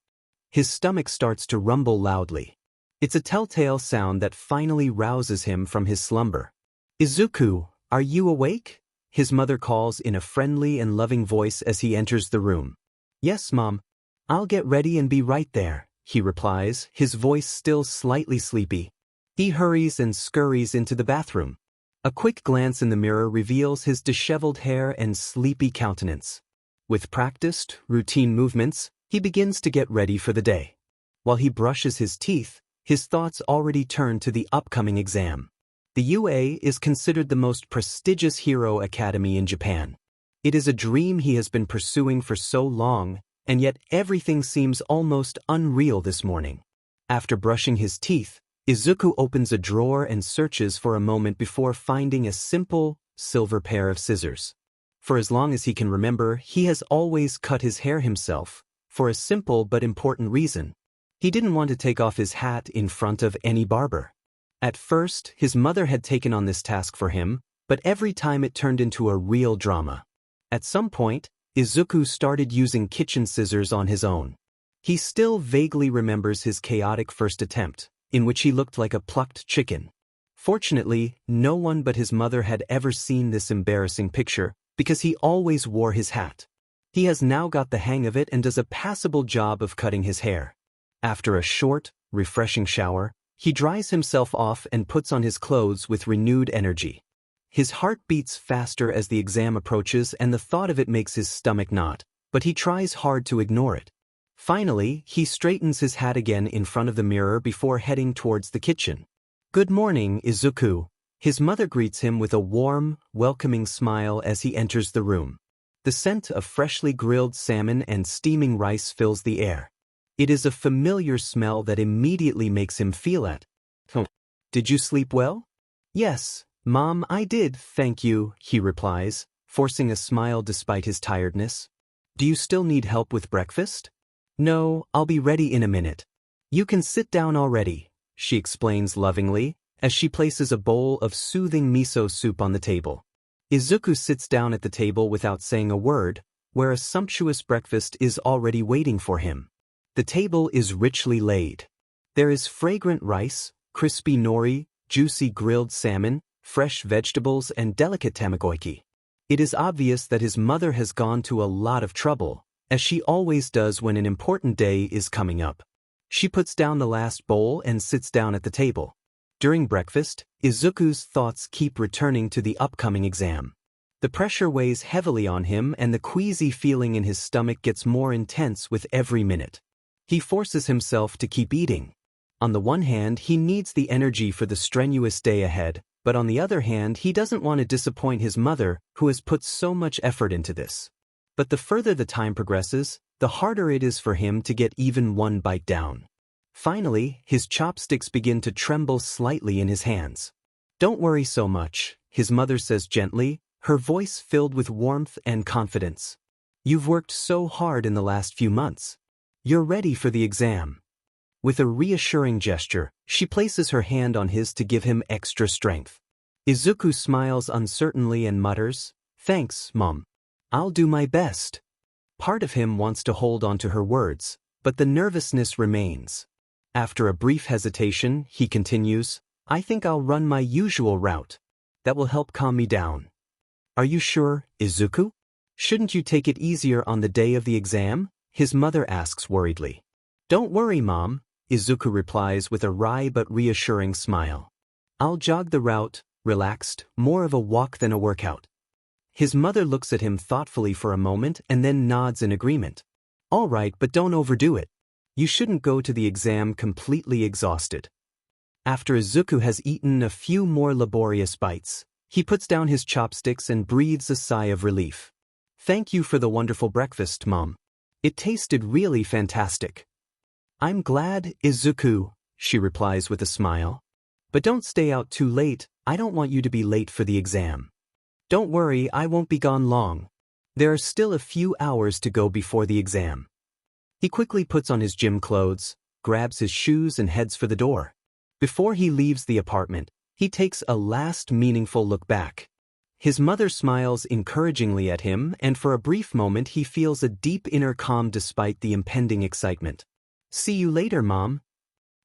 His stomach starts to rumble loudly. It's a telltale sound that finally rouses him from his slumber. "Izuku, are you awake?" his mother calls in a friendly and loving voice as he enters the room. "Yes, Mom. I'll get ready and be right there," he replies, his voice still slightly sleepy. He hurries and scurries into the bathroom. A quick glance in the mirror reveals his disheveled hair and sleepy countenance. With practiced, routine movements, he begins to get ready for the day. While he brushes his teeth, his thoughts already turn to the upcoming exam. The UA is considered the most prestigious hero academy in Japan. It is a dream he has been pursuing for so long, and yet everything seems almost unreal this morning. After brushing his teeth, Izuku opens a drawer and searches for a moment before finding a simple, silver pair of scissors. For as long as he can remember, he has always cut his hair himself, for a simple but important reason. He didn't want to take off his hat in front of any barber. At first, his mother had taken on this task for him, but every time it turned into a real drama. At some point, Izuku started using kitchen scissors on his own. He still vaguely remembers his chaotic first attempt, in which he looked like a plucked chicken. Fortunately, no one but his mother had ever seen this embarrassing picture, because he always wore his hat. He has now got the hang of it and does a passable job of cutting his hair. After a short, refreshing shower, he dries himself off and puts on his clothes with renewed energy. His heart beats faster as the exam approaches and the thought of it makes his stomach knot, but he tries hard to ignore it. Finally, he straightens his hat again in front of the mirror before heading towards the kitchen. "Good morning, Izuku." His mother greets him with a warm, welcoming smile as he enters the room. The scent of freshly grilled salmon and steaming rice fills the air. It is a familiar smell that immediately makes him feel at home. "Did you sleep well?" "Yes, Mom, I did, thank you," he replies, forcing a smile despite his tiredness. "Do you still need help with breakfast?" "No, I'll be ready in a minute." "You can sit down already," she explains lovingly, as she places a bowl of soothing miso soup on the table. Izuku sits down at the table without saying a word, where a sumptuous breakfast is already waiting for him. The table is richly laid. There is fragrant rice, crispy nori, juicy grilled salmon, fresh vegetables, and delicate tamagoyaki. It is obvious that his mother has gone to a lot of trouble, as she always does when an important day is coming up. She puts down the last bowl and sits down at the table. During breakfast, Izuku's thoughts keep returning to the upcoming exam. The pressure weighs heavily on him and the queasy feeling in his stomach gets more intense with every minute. He forces himself to keep eating. On the one hand, he needs the energy for the strenuous day ahead, but on the other hand, he doesn't want to disappoint his mother, who has put so much effort into this. But the further the time progresses, the harder it is for him to get even one bite down. Finally, his chopsticks begin to tremble slightly in his hands. "Don't worry so much," his mother says gently, her voice filled with warmth and confidence. "You've worked so hard in the last few months. You're ready for the exam." With a reassuring gesture, she places her hand on his to give him extra strength. Izuku smiles uncertainly and mutters, "Thanks, Mom. I'll do my best." Part of him wants to hold on to her words, but the nervousness remains. After a brief hesitation, he continues, "I think I'll run my usual route. That will help calm me down." "Are you sure, Izuku? Shouldn't you take it easier on the day of the exam?" his mother asks worriedly. Don't worry, Mom, Izuku replies with a wry but reassuring smile. I'll jog the route, relaxed, more of a walk than a workout. His mother looks at him thoughtfully for a moment and then nods in agreement. All right, but don't overdo it. You shouldn't go to the exam completely exhausted. After Izuku has eaten a few more laborious bites, he puts down his chopsticks and breathes a sigh of relief. Thank you for the wonderful breakfast, Mom. It tasted really fantastic. I'm glad, Izuku, she replies with a smile. But don't stay out too late, I don't want you to be late for the exam. Don't worry, I won't be gone long. There are still a few hours to go before the exam. He quickly puts on his gym clothes, grabs his shoes and heads for the door. Before he leaves the apartment, he takes a last meaningful look back. His mother smiles encouragingly at him, and for a brief moment he feels a deep inner calm despite the impending excitement. See you later, Mom.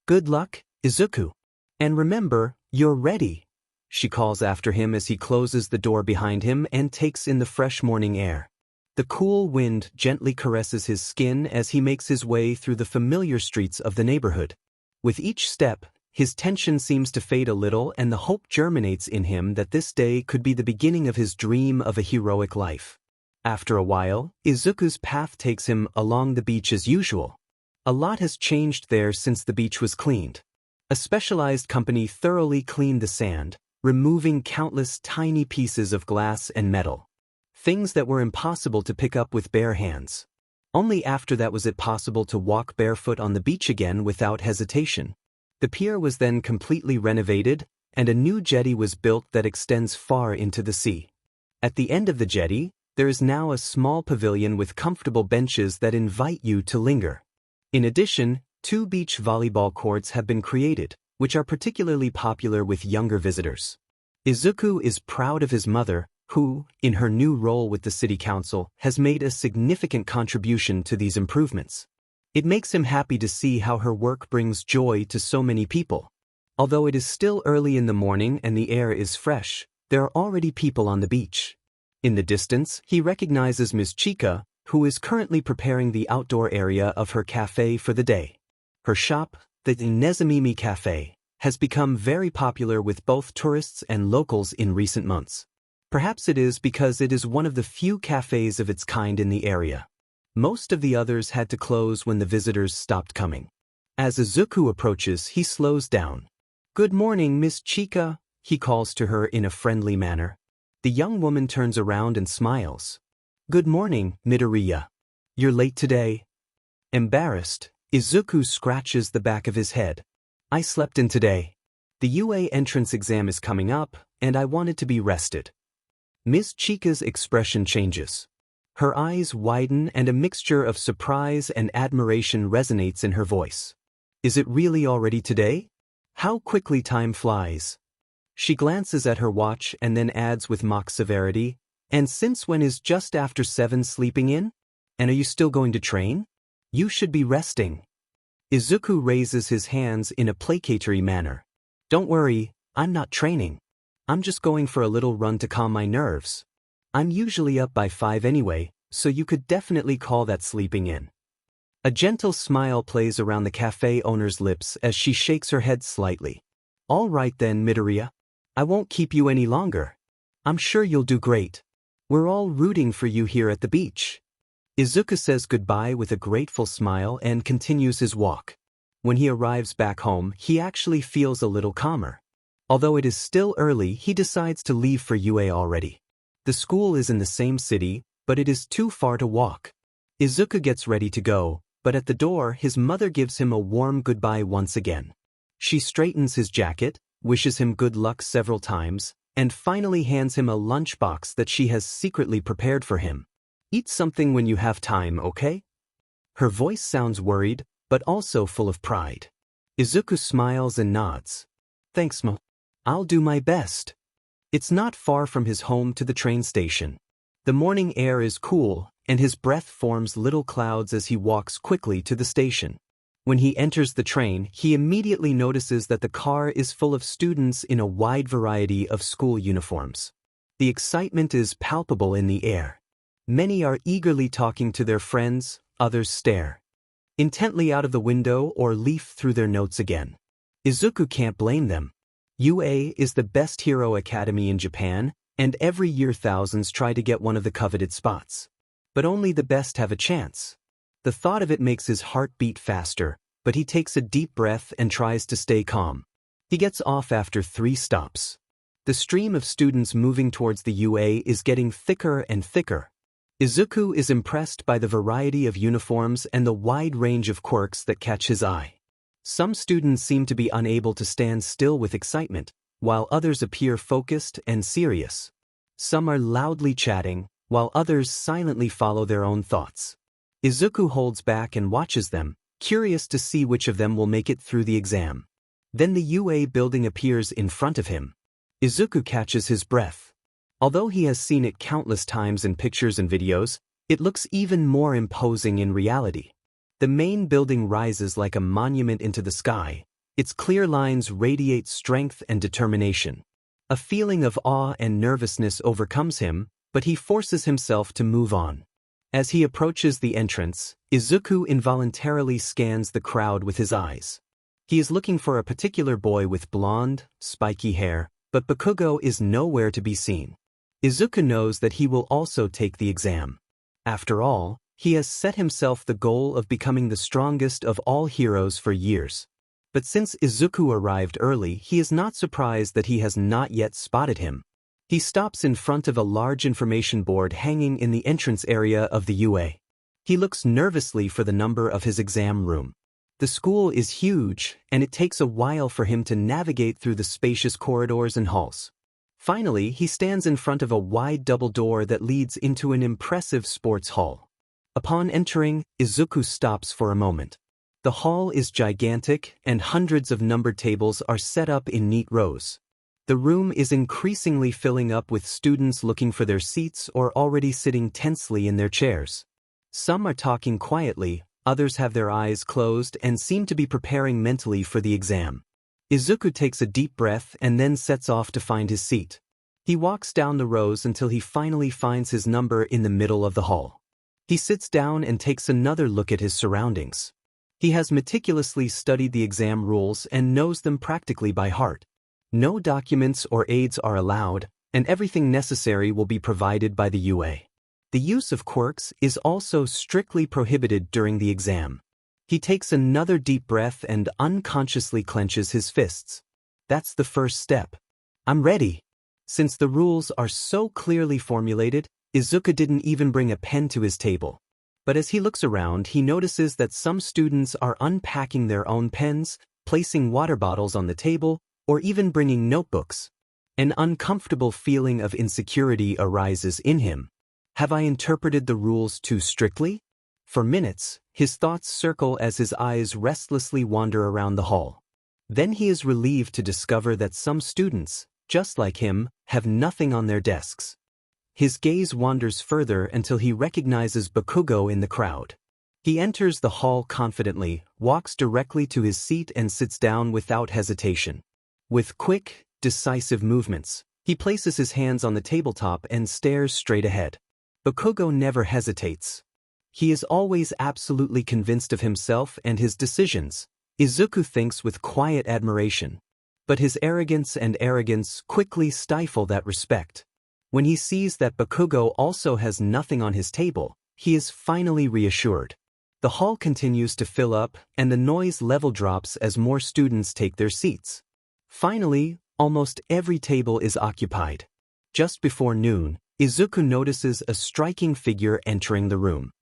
Good luck, Izuku. And remember, you're ready, she calls after him as he closes the door behind him and takes in the fresh morning air. The cool wind gently caresses his skin as he makes his way through the familiar streets of the neighborhood. With each step, his tension seems to fade a little and the hope germinates in him that this day could be the beginning of his dream of a heroic life. After a while, Izuku's path takes him along the beach as usual. A lot has changed there since the beach was cleaned. A specialized company thoroughly cleaned the sand, removing countless tiny pieces of glass and metal. Things that were impossible to pick up with bare hands. Only after that was it possible to walk barefoot on the beach again without hesitation. The pier was then completely renovated, and a new jetty was built that extends far into the sea. At the end of the jetty, there is now a small pavilion with comfortable benches that invite you to linger. In addition, 2 beach volleyball courts have been created, which are particularly popular with younger visitors. Izuku is proud of his mother, who, in her new role with the city council, has made a significant contribution to these improvements. It makes him happy to see how her work brings joy to so many people. Although it is still early in the morning and the air is fresh, there are already people on the beach. In the distance, he recognizes Ms. Chika, who is currently preparing the outdoor area of her cafe for the day. Her shop, the Nezamimi Cafe, has become very popular with both tourists and locals in recent months. Perhaps it is because it is one of the few cafes of its kind in the area. Most of the others had to close when the visitors stopped coming. As Izuku approaches, he slows down. Good morning, Miss Chika, he calls to her in a friendly manner. The young woman turns around and smiles. Good morning, Midoriya. You're late today? Embarrassed, Izuku scratches the back of his head. I slept in today. The UA entrance exam is coming up, and I wanted to be rested. Miss Chika's expression changes. Her eyes widen and a mixture of surprise and admiration resonates in her voice. Is it really already today? How quickly time flies. She glances at her watch and then adds with mock severity, and since when is just after 7 sleeping in? And are you still going to train? You should be resting. Izuku raises his hands in a placatory manner. Don't worry, I'm not training. I'm just going for a little run to calm my nerves. I'm usually up by 5 anyway, so you could definitely call that sleeping in. A gentle smile plays around the cafe owner's lips as she shakes her head slightly. All right then, Midoriya. I won't keep you any longer. I'm sure you'll do great. We're all rooting for you here at the beach. Izuku says goodbye with a grateful smile and continues his walk. When he arrives back home, he actually feels a little calmer. Although it is still early, he decides to leave for UA already. The school is in the same city, but it is too far to walk. Izuku gets ready to go, but at the door his mother gives him a warm goodbye once again. She straightens his jacket, wishes him good luck several times, and finally hands him a lunchbox that she has secretly prepared for him. Eat something when you have time, okay? Her voice sounds worried, but also full of pride. Izuku smiles and nods. Thanks, Ma. I'll do my best. It's not far from his home to the train station. The morning air is cool, and his breath forms little clouds as he walks quickly to the station. When he enters the train, he immediately notices that the car is full of students in a wide variety of school uniforms. The excitement is palpable in the air. Many are eagerly talking to their friends, others stare. intently out of the window or leaf through their notes again. Izuku can't blame them. UA is the best hero academy in Japan, and every year thousands try to get one of the coveted spots. But only the best have a chance. The thought of it makes his heart beat faster, but he takes a deep breath and tries to stay calm. He gets off after 3 stops. The stream of students moving towards the UA is getting thicker and thicker. Izuku is impressed by the variety of uniforms and the wide range of quirks that catch his eye. Some students seem to be unable to stand still with excitement, while others appear focused and serious. Some are loudly chatting, while others silently follow their own thoughts. Izuku holds back and watches them, curious to see which of them will make it through the exam. Then the UA building appears in front of him. Izuku catches his breath. Although he has seen it countless times in pictures and videos, it looks even more imposing in reality. The main building rises like a monument into the sky. Its clear lines radiate strength and determination. A feeling of awe and nervousness overcomes him, but he forces himself to move on. As he approaches the entrance, Izuku involuntarily scans the crowd with his eyes. He is looking for a particular boy with blonde, spiky hair, but Bakugo is nowhere to be seen. Izuku knows that he will also take the exam. After all, he has set himself the goal of becoming the strongest of all heroes for years. But since Izuku arrived early, he is not surprised that he has not yet spotted him. He stops in front of a large information board hanging in the entrance area of the UA. He looks nervously for the number of his exam room. The school is huge, and it takes a while for him to navigate through the spacious corridors and halls. Finally, he stands in front of a wide double door that leads into an impressive sports hall. Upon entering, Izuku stops for a moment. The hall is gigantic, and hundreds of numbered tables are set up in neat rows. The room is increasingly filling up with students looking for their seats or already sitting tensely in their chairs. Some are talking quietly, others have their eyes closed and seem to be preparing mentally for the exam. Izuku takes a deep breath and then sets off to find his seat. He walks down the rows until he finally finds his number in the middle of the hall. He sits down and takes another look at his surroundings. He has meticulously studied the exam rules and knows them practically by heart. No documents or aids are allowed, and everything necessary will be provided by the UA. The use of quirks is also strictly prohibited during the exam. He takes another deep breath and unconsciously clenches his fists. That's the first step. I'm ready. Since the rules are so clearly formulated, Izuku didn't even bring a pen to his table. But as he looks around, he notices that some students are unpacking their own pens, placing water bottles on the table, or even bringing notebooks. An uncomfortable feeling of insecurity arises in him. Have I interpreted the rules too strictly? For minutes, his thoughts circle as his eyes restlessly wander around the hall. Then he is relieved to discover that some students, just like him, have nothing on their desks. His gaze wanders further until he recognizes Bakugo in the crowd. He enters the hall confidently, walks directly to his seat and sits down without hesitation. With quick, decisive movements, he places his hands on the tabletop and stares straight ahead. Bakugo never hesitates. He is always absolutely convinced of himself and his decisions. Izuku thinks with quiet admiration. But his arrogance quickly stifle that respect. When he sees that Bakugo also has nothing on his table, he is finally reassured. The hall continues to fill up, and the noise level drops as more students take their seats. Finally, almost every table is occupied. Just before noon, Izuku notices a striking figure entering the room.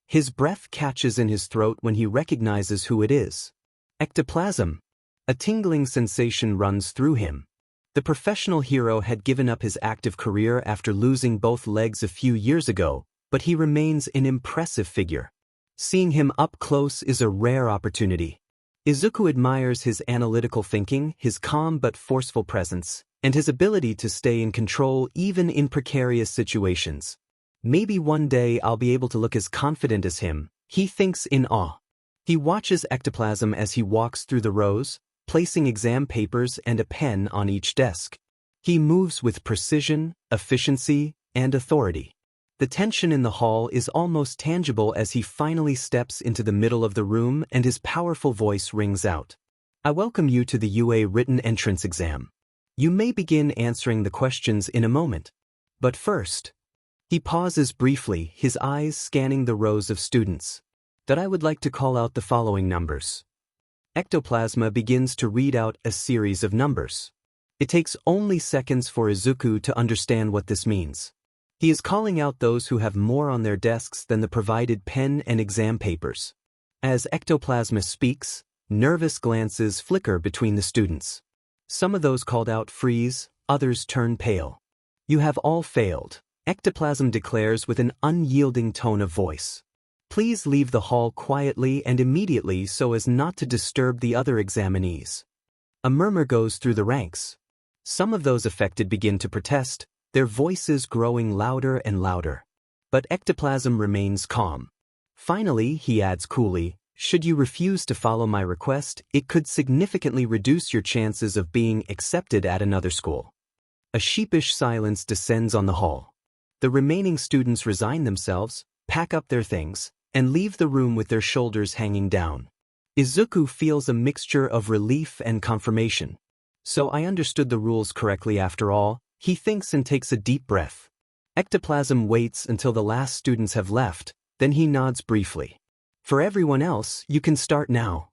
His breath catches in his throat when he recognizes who it is. Ectoplasm. A tingling sensation runs through him. The professional hero had given up his active career after losing both legs a few years ago, but he remains an impressive figure. Seeing him up close is a rare opportunity. Izuku admires his analytical thinking, his calm but forceful presence, and his ability to stay in control even in precarious situations. Maybe one day I'll be able to look as confident as him, he thinks in awe. He watches Ectoplasm as he walks through the rows, placing exam papers and a pen on each desk. He moves with precision, efficiency, and authority. The tension in the hall is almost tangible as he finally steps into the middle of the room and his powerful voice rings out. I welcome you to the UA written entrance exam. You may begin answering the questions in a moment. But first, he pauses briefly, his eyes scanning the rows of students. That I would like to call out the following numbers. Ectoplasma begins to read out a series of numbers. It takes only seconds for Izuku to understand what this means. He is calling out those who have more on their desks than the provided pen and exam papers. As Ectoplasma speaks, nervous glances flicker between the students. Some of those called out freeze, others turn pale. You have all failed, Ectoplasm declares with an unyielding tone of voice. Please leave the hall quietly and immediately so as not to disturb the other examinees. A murmur goes through the ranks. Some of those affected begin to protest, their voices growing louder and louder. But Ectoplasm remains calm. Finally, he adds coolly, should you refuse to follow my request, it could significantly reduce your chances of being accepted at another school. A sheepish silence descends on the hall. The remaining students resign themselves, pack up their things, and leave the room with their shoulders hanging down. Izuku feels a mixture of relief and confirmation. So I understood the rules correctly after all, he thinks and takes a deep breath. Ectoplasm waits until the last students have left, then he nods briefly. For everyone else, you can start now.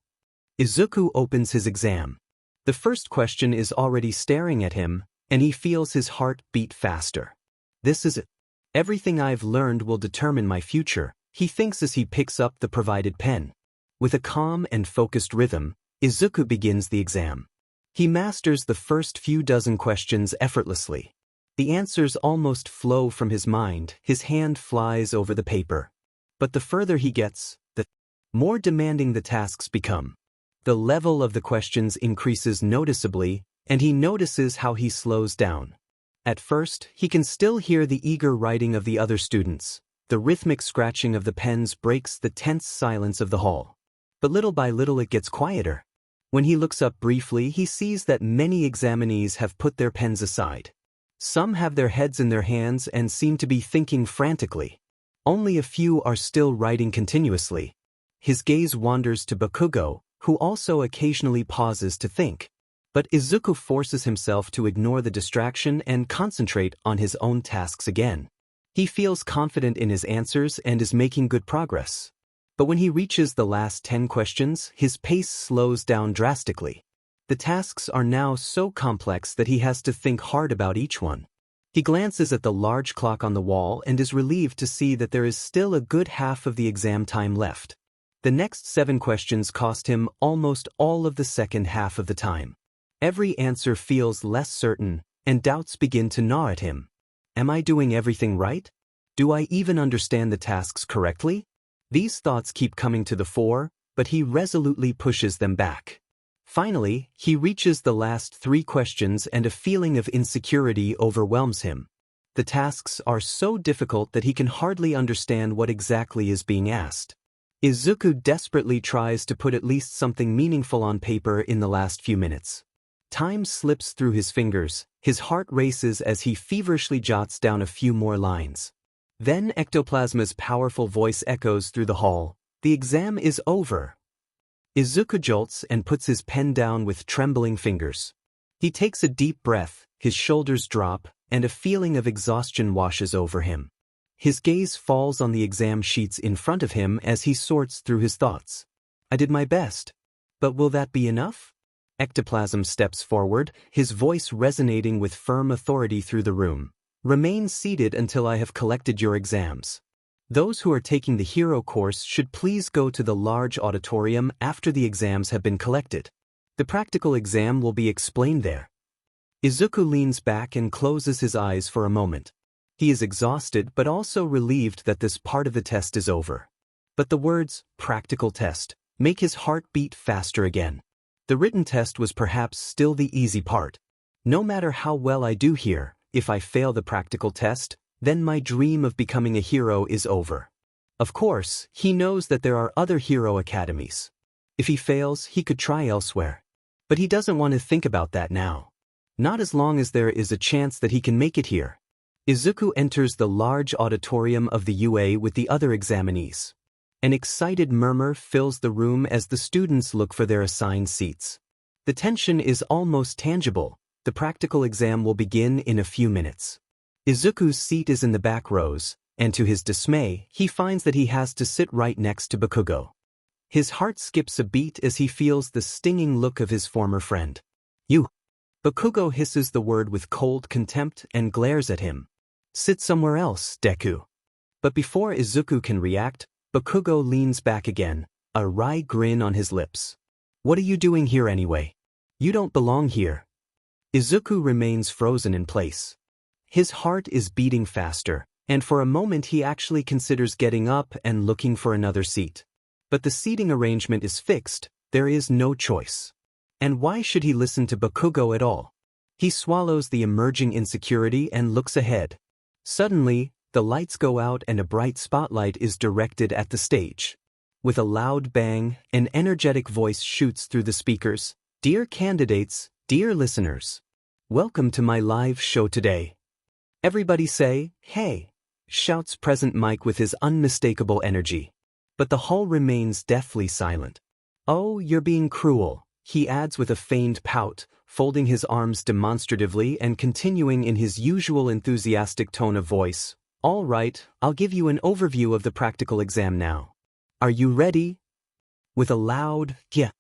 Izuku opens his exam. The first question is already staring at him, and he feels his heart beat faster. This is it. Everything I've learned will determine my future, he thinks as he picks up the provided pen. With a calm and focused rhythm, Izuku begins the exam. He masters the first few dozen questions effortlessly. The answers almost flow from his mind, his hand flies over the paper. But the further he gets, the more demanding the tasks become. The level of the questions increases noticeably, and he notices how he slows down. At first, he can still hear the eager writing of the other students. The rhythmic scratching of the pens breaks the tense silence of the hall. But little by little it gets quieter. When he looks up briefly, he sees that many examinees have put their pens aside. Some have their heads in their hands and seem to be thinking frantically. Only a few are still writing continuously. His gaze wanders to Bakugo, who also occasionally pauses to think. But Izuku forces himself to ignore the distraction and concentrate on his own tasks again. He feels confident in his answers and is making good progress. But when he reaches the last 10 questions, his pace slows down drastically. The tasks are now so complex that he has to think hard about each one. He glances at the large clock on the wall and is relieved to see that there is still a good half of the exam time left. The next 7 questions cost him almost all of the second half of the time. Every answer feels less certain, and doubts begin to gnaw at him. Am I doing everything right? Do I even understand the tasks correctly? These thoughts keep coming to the fore, but he resolutely pushes them back. Finally, he reaches the last 3 questions and a feeling of insecurity overwhelms him. The tasks are so difficult that he can hardly understand what exactly is being asked. Izuku desperately tries to put at least something meaningful on paper in the last few minutes. Time slips through his fingers, his heart races as he feverishly jots down a few more lines. Then Ectoplasma's powerful voice echoes through the hall. The exam is over. Izuku jolts and puts his pen down with trembling fingers. He takes a deep breath, his shoulders drop, and a feeling of exhaustion washes over him. His gaze falls on the exam sheets in front of him as he sorts through his thoughts. I did my best. But will that be enough? Ectoplasm steps forward, his voice resonating with firm authority through the room. Remain seated until I have collected your exams. Those who are taking the hero course should please go to the large auditorium after the exams have been collected. The practical exam will be explained there. Izuku leans back and closes his eyes for a moment. He is exhausted but also relieved that this part of the test is over. But the words, practical test, make his heart beat faster again. The written test was perhaps still the easy part. No matter how well I do here, if I fail the practical test, then my dream of becoming a hero is over. Of course, he knows that there are other hero academies. If he fails, he could try elsewhere. But he doesn't want to think about that now. Not as long as there is a chance that he can make it here. Izuku enters the large auditorium of the UA with the other examinees. An excited murmur fills the room as the students look for their assigned seats. The tension is almost tangible. The practical exam will begin in a few minutes. Izuku's seat is in the back rows, and to his dismay, he finds that he has to sit right next to Bakugo. His heart skips a beat as he feels the stinging look of his former friend. "You." Bakugo hisses the word with cold contempt and glares at him. "Sit somewhere else, Deku." But before Izuku can react, Bakugo leans back again, a wry grin on his lips. "What are you doing here anyway? You don't belong here." Izuku remains frozen in place. His heart is beating faster, and for a moment he actually considers getting up and looking for another seat. But the seating arrangement is fixed, there is no choice. And why should he listen to Bakugo at all? He swallows the emerging insecurity and looks ahead. Suddenly, the lights go out and a bright spotlight is directed at the stage. With a loud bang, an energetic voice shoots through the speakers. "Dear candidates, dear listeners. Welcome to my live show today. Everybody say, hey," shouts Present Mike with his unmistakable energy. But the hall remains deathly silent. "Oh, you're being cruel," he adds with a feigned pout, folding his arms demonstratively and continuing in his usual enthusiastic tone of voice. "All right, I'll give you an overview of the practical exam now. Are you ready?" With a loud, "yeah,"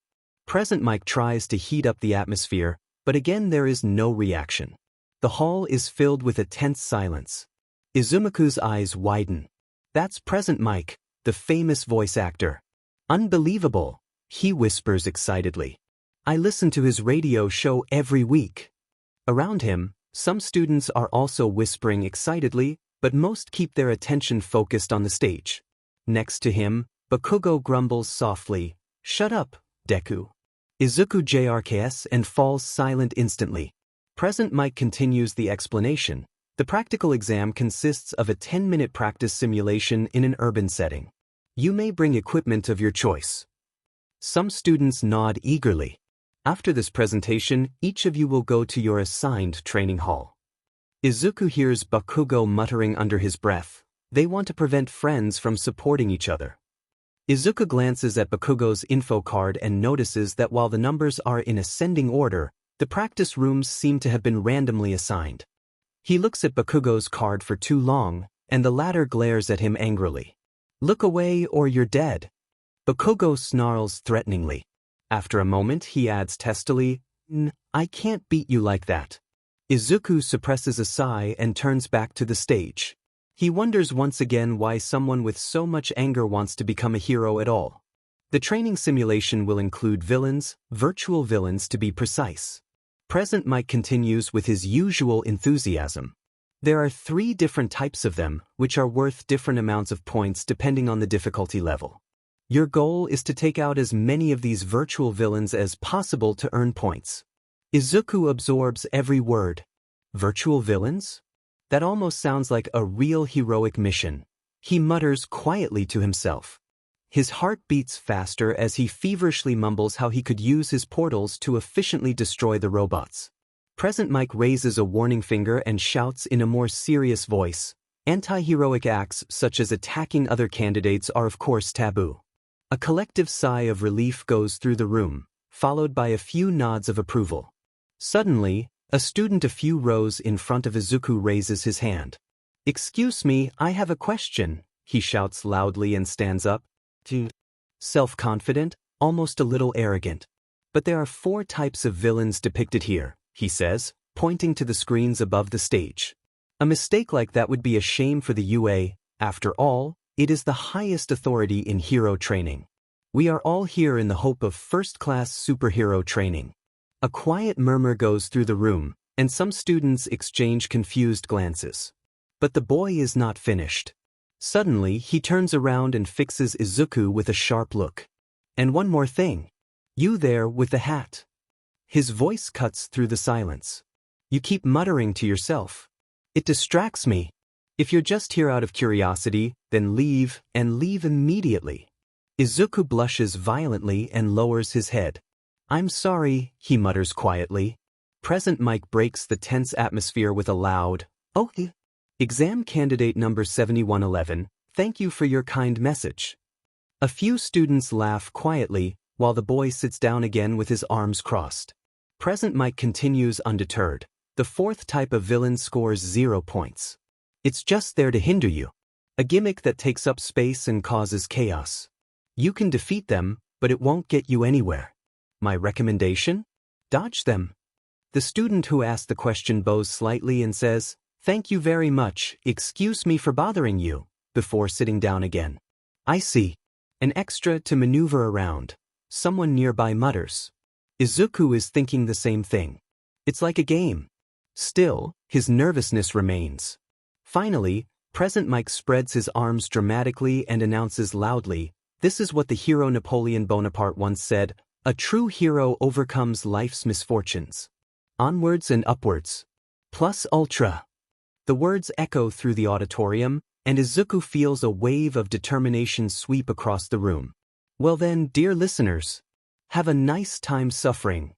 Present Mike tries to heat up the atmosphere, but again there is no reaction. The hall is filled with a tense silence. Izuku's eyes widen. "That's Present Mike, the famous voice actor. Unbelievable," he whispers excitedly. "I listen to his radio show every week." Around him, some students are also whispering excitedly, but most keep their attention focused on the stage. Next to him, Bakugo grumbles softly, "Shut up, Deku." Izuku jrks and falls silent instantly. Present Mike continues the explanation. The practical exam consists of a 10-minute practice simulation in an urban setting. You may bring equipment of your choice. Some students nod eagerly. After this presentation, each of you will go to your assigned training hall. Izuku hears Bakugo muttering under his breath. They want to prevent friends from supporting each other. Izuku glances at Bakugo's info card and notices that while the numbers are in ascending order, the practice rooms seem to have been randomly assigned. He looks at Bakugo's card for too long, and the latter glares at him angrily. "Look away or you're dead." Bakugo snarls threateningly. After a moment, he adds testily, "I can't beat you like that." Izuku suppresses a sigh and turns back to the stage. He wonders once again why someone with so much anger wants to become a hero at all. The training simulation will include villains, virtual villains to be precise. Present Mike continues with his usual enthusiasm. There are 3 different types of them, which are worth different amounts of points depending on the difficulty level. Your goal is to take out as many of these virtual villains as possible to earn points. Izuku absorbs every word. Virtual villains? That almost sounds like a real heroic mission. He mutters quietly to himself. His heart beats faster as he feverishly mumbles how he could use his portals to efficiently destroy the robots. Present Mike raises a warning finger and shouts in a more serious voice. Anti-heroic acts such as attacking other candidates are of course taboo. A collective sigh of relief goes through the room, followed by a few nods of approval. Suddenly, a student a few rows in front of Izuku raises his hand. "Excuse me, I have a question," he shouts loudly and stands up. Self-confident, almost a little arrogant. "But there are 4 types of villains depicted here," he says, pointing to the screens above the stage. "A mistake like that would be a shame for the UA. After all, it is the highest authority in hero training. We are all here in the hope of first-class superhero training." A quiet murmur goes through the room, and some students exchange confused glances. But the boy is not finished. Suddenly, he turns around and fixes Izuku with a sharp look. "And one more thing. You there with the hat." His voice cuts through the silence. "You keep muttering to yourself. It distracts me. If you're just here out of curiosity, then leave, and leave immediately." Izuku blushes violently and lowers his head. "I'm sorry," he mutters quietly. Present Mike breaks the tense atmosphere with a loud, "Oh." Exam candidate number 7111, thank you for your kind message. A few students laugh quietly, while the boy sits down again with his arms crossed. Present Mike continues undeterred. The fourth type of villain scores 0 points. It's just there to hinder you. A gimmick that takes up space and causes chaos. You can defeat them, but it won't get you anywhere. My recommendation? Dodge them. The student who asked the question bows slightly and says, "Thank you very much, excuse me for bothering you," before sitting down again. I see. An extra to maneuver around. Someone nearby mutters. Izuku is thinking the same thing. It's like a game. Still, his nervousness remains. Finally, Present Mike spreads his arms dramatically and announces loudly, "This is what the hero Napoleon Bonaparte once said, a true hero overcomes life's misfortunes. Onwards and upwards. Plus ultra." The words echo through the auditorium, and Izuku feels a wave of determination sweep across the room. Well then, dear listeners, have a nice time suffering.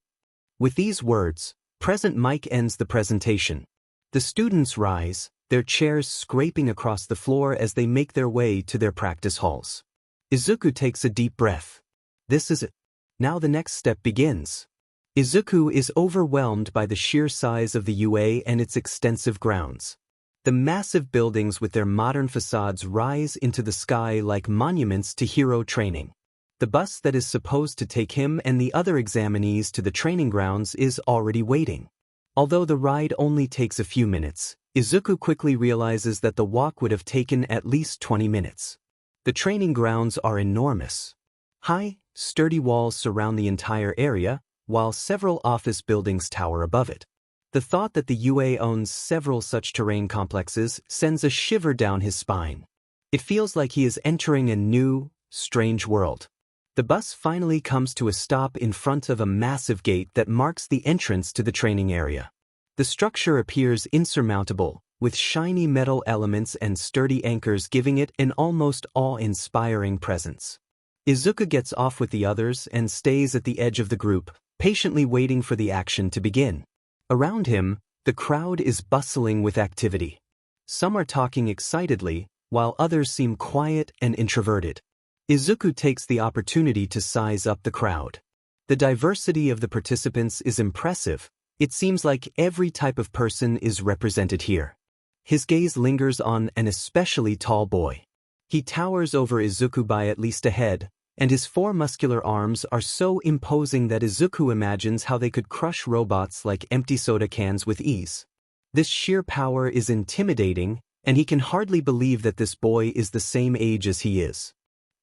With these words, Present Mike ends the presentation. The students rise, their chairs scraping across the floor as they make their way to their practice halls. Izuku takes a deep breath. This is it. Now the next step begins. Izuku is overwhelmed by the sheer size of the UA and its extensive grounds. The massive buildings with their modern facades rise into the sky like monuments to hero training. The bus that is supposed to take him and the other examinees to the training grounds is already waiting. Although the ride only takes a few minutes, Izuku quickly realizes that the walk would have taken at least 20 minutes. The training grounds are enormous. High, sturdy walls surround the entire area, while several office buildings tower above it. The thought that the UA owns several such terrain complexes sends a shiver down his spine. It feels like he is entering a new, strange world. The bus finally comes to a stop in front of a massive gate that marks the entrance to the training area. The structure appears insurmountable, with shiny metal elements and sturdy anchors giving it an almost awe-inspiring presence. Izuku gets off with the others and stays at the edge of the group, patiently waiting for the action to begin. Around him, the crowd is bustling with activity. Some are talking excitedly, while others seem quiet and introverted. Izuku takes the opportunity to size up the crowd. The diversity of the participants is impressive. It seems like every type of person is represented here. His gaze lingers on an especially tall boy. He towers over Izuku by at least a head, and his 4 muscular arms are so imposing that Izuku imagines how they could crush robots like empty soda cans with ease. This sheer power is intimidating, and he can hardly believe that this boy is the same age as he is.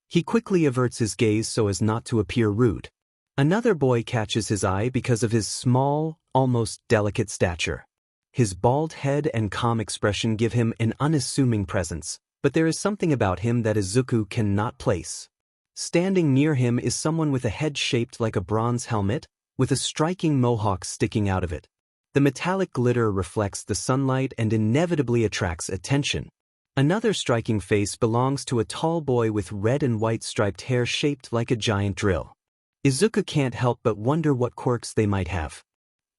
He quickly averts his gaze so as not to appear rude. Another boy catches his eye because of his small, almost delicate stature. His bald head and calm expression give him an unassuming presence, but there is something about him that Izuku cannot place. Standing near him is someone with a head shaped like a bronze helmet, with a striking mohawk sticking out of it. The metallic glitter reflects the sunlight and inevitably attracts attention. Another striking face belongs to a tall boy with red and white striped hair shaped like a giant drill. Izuku can't help but wonder what quirks they might have.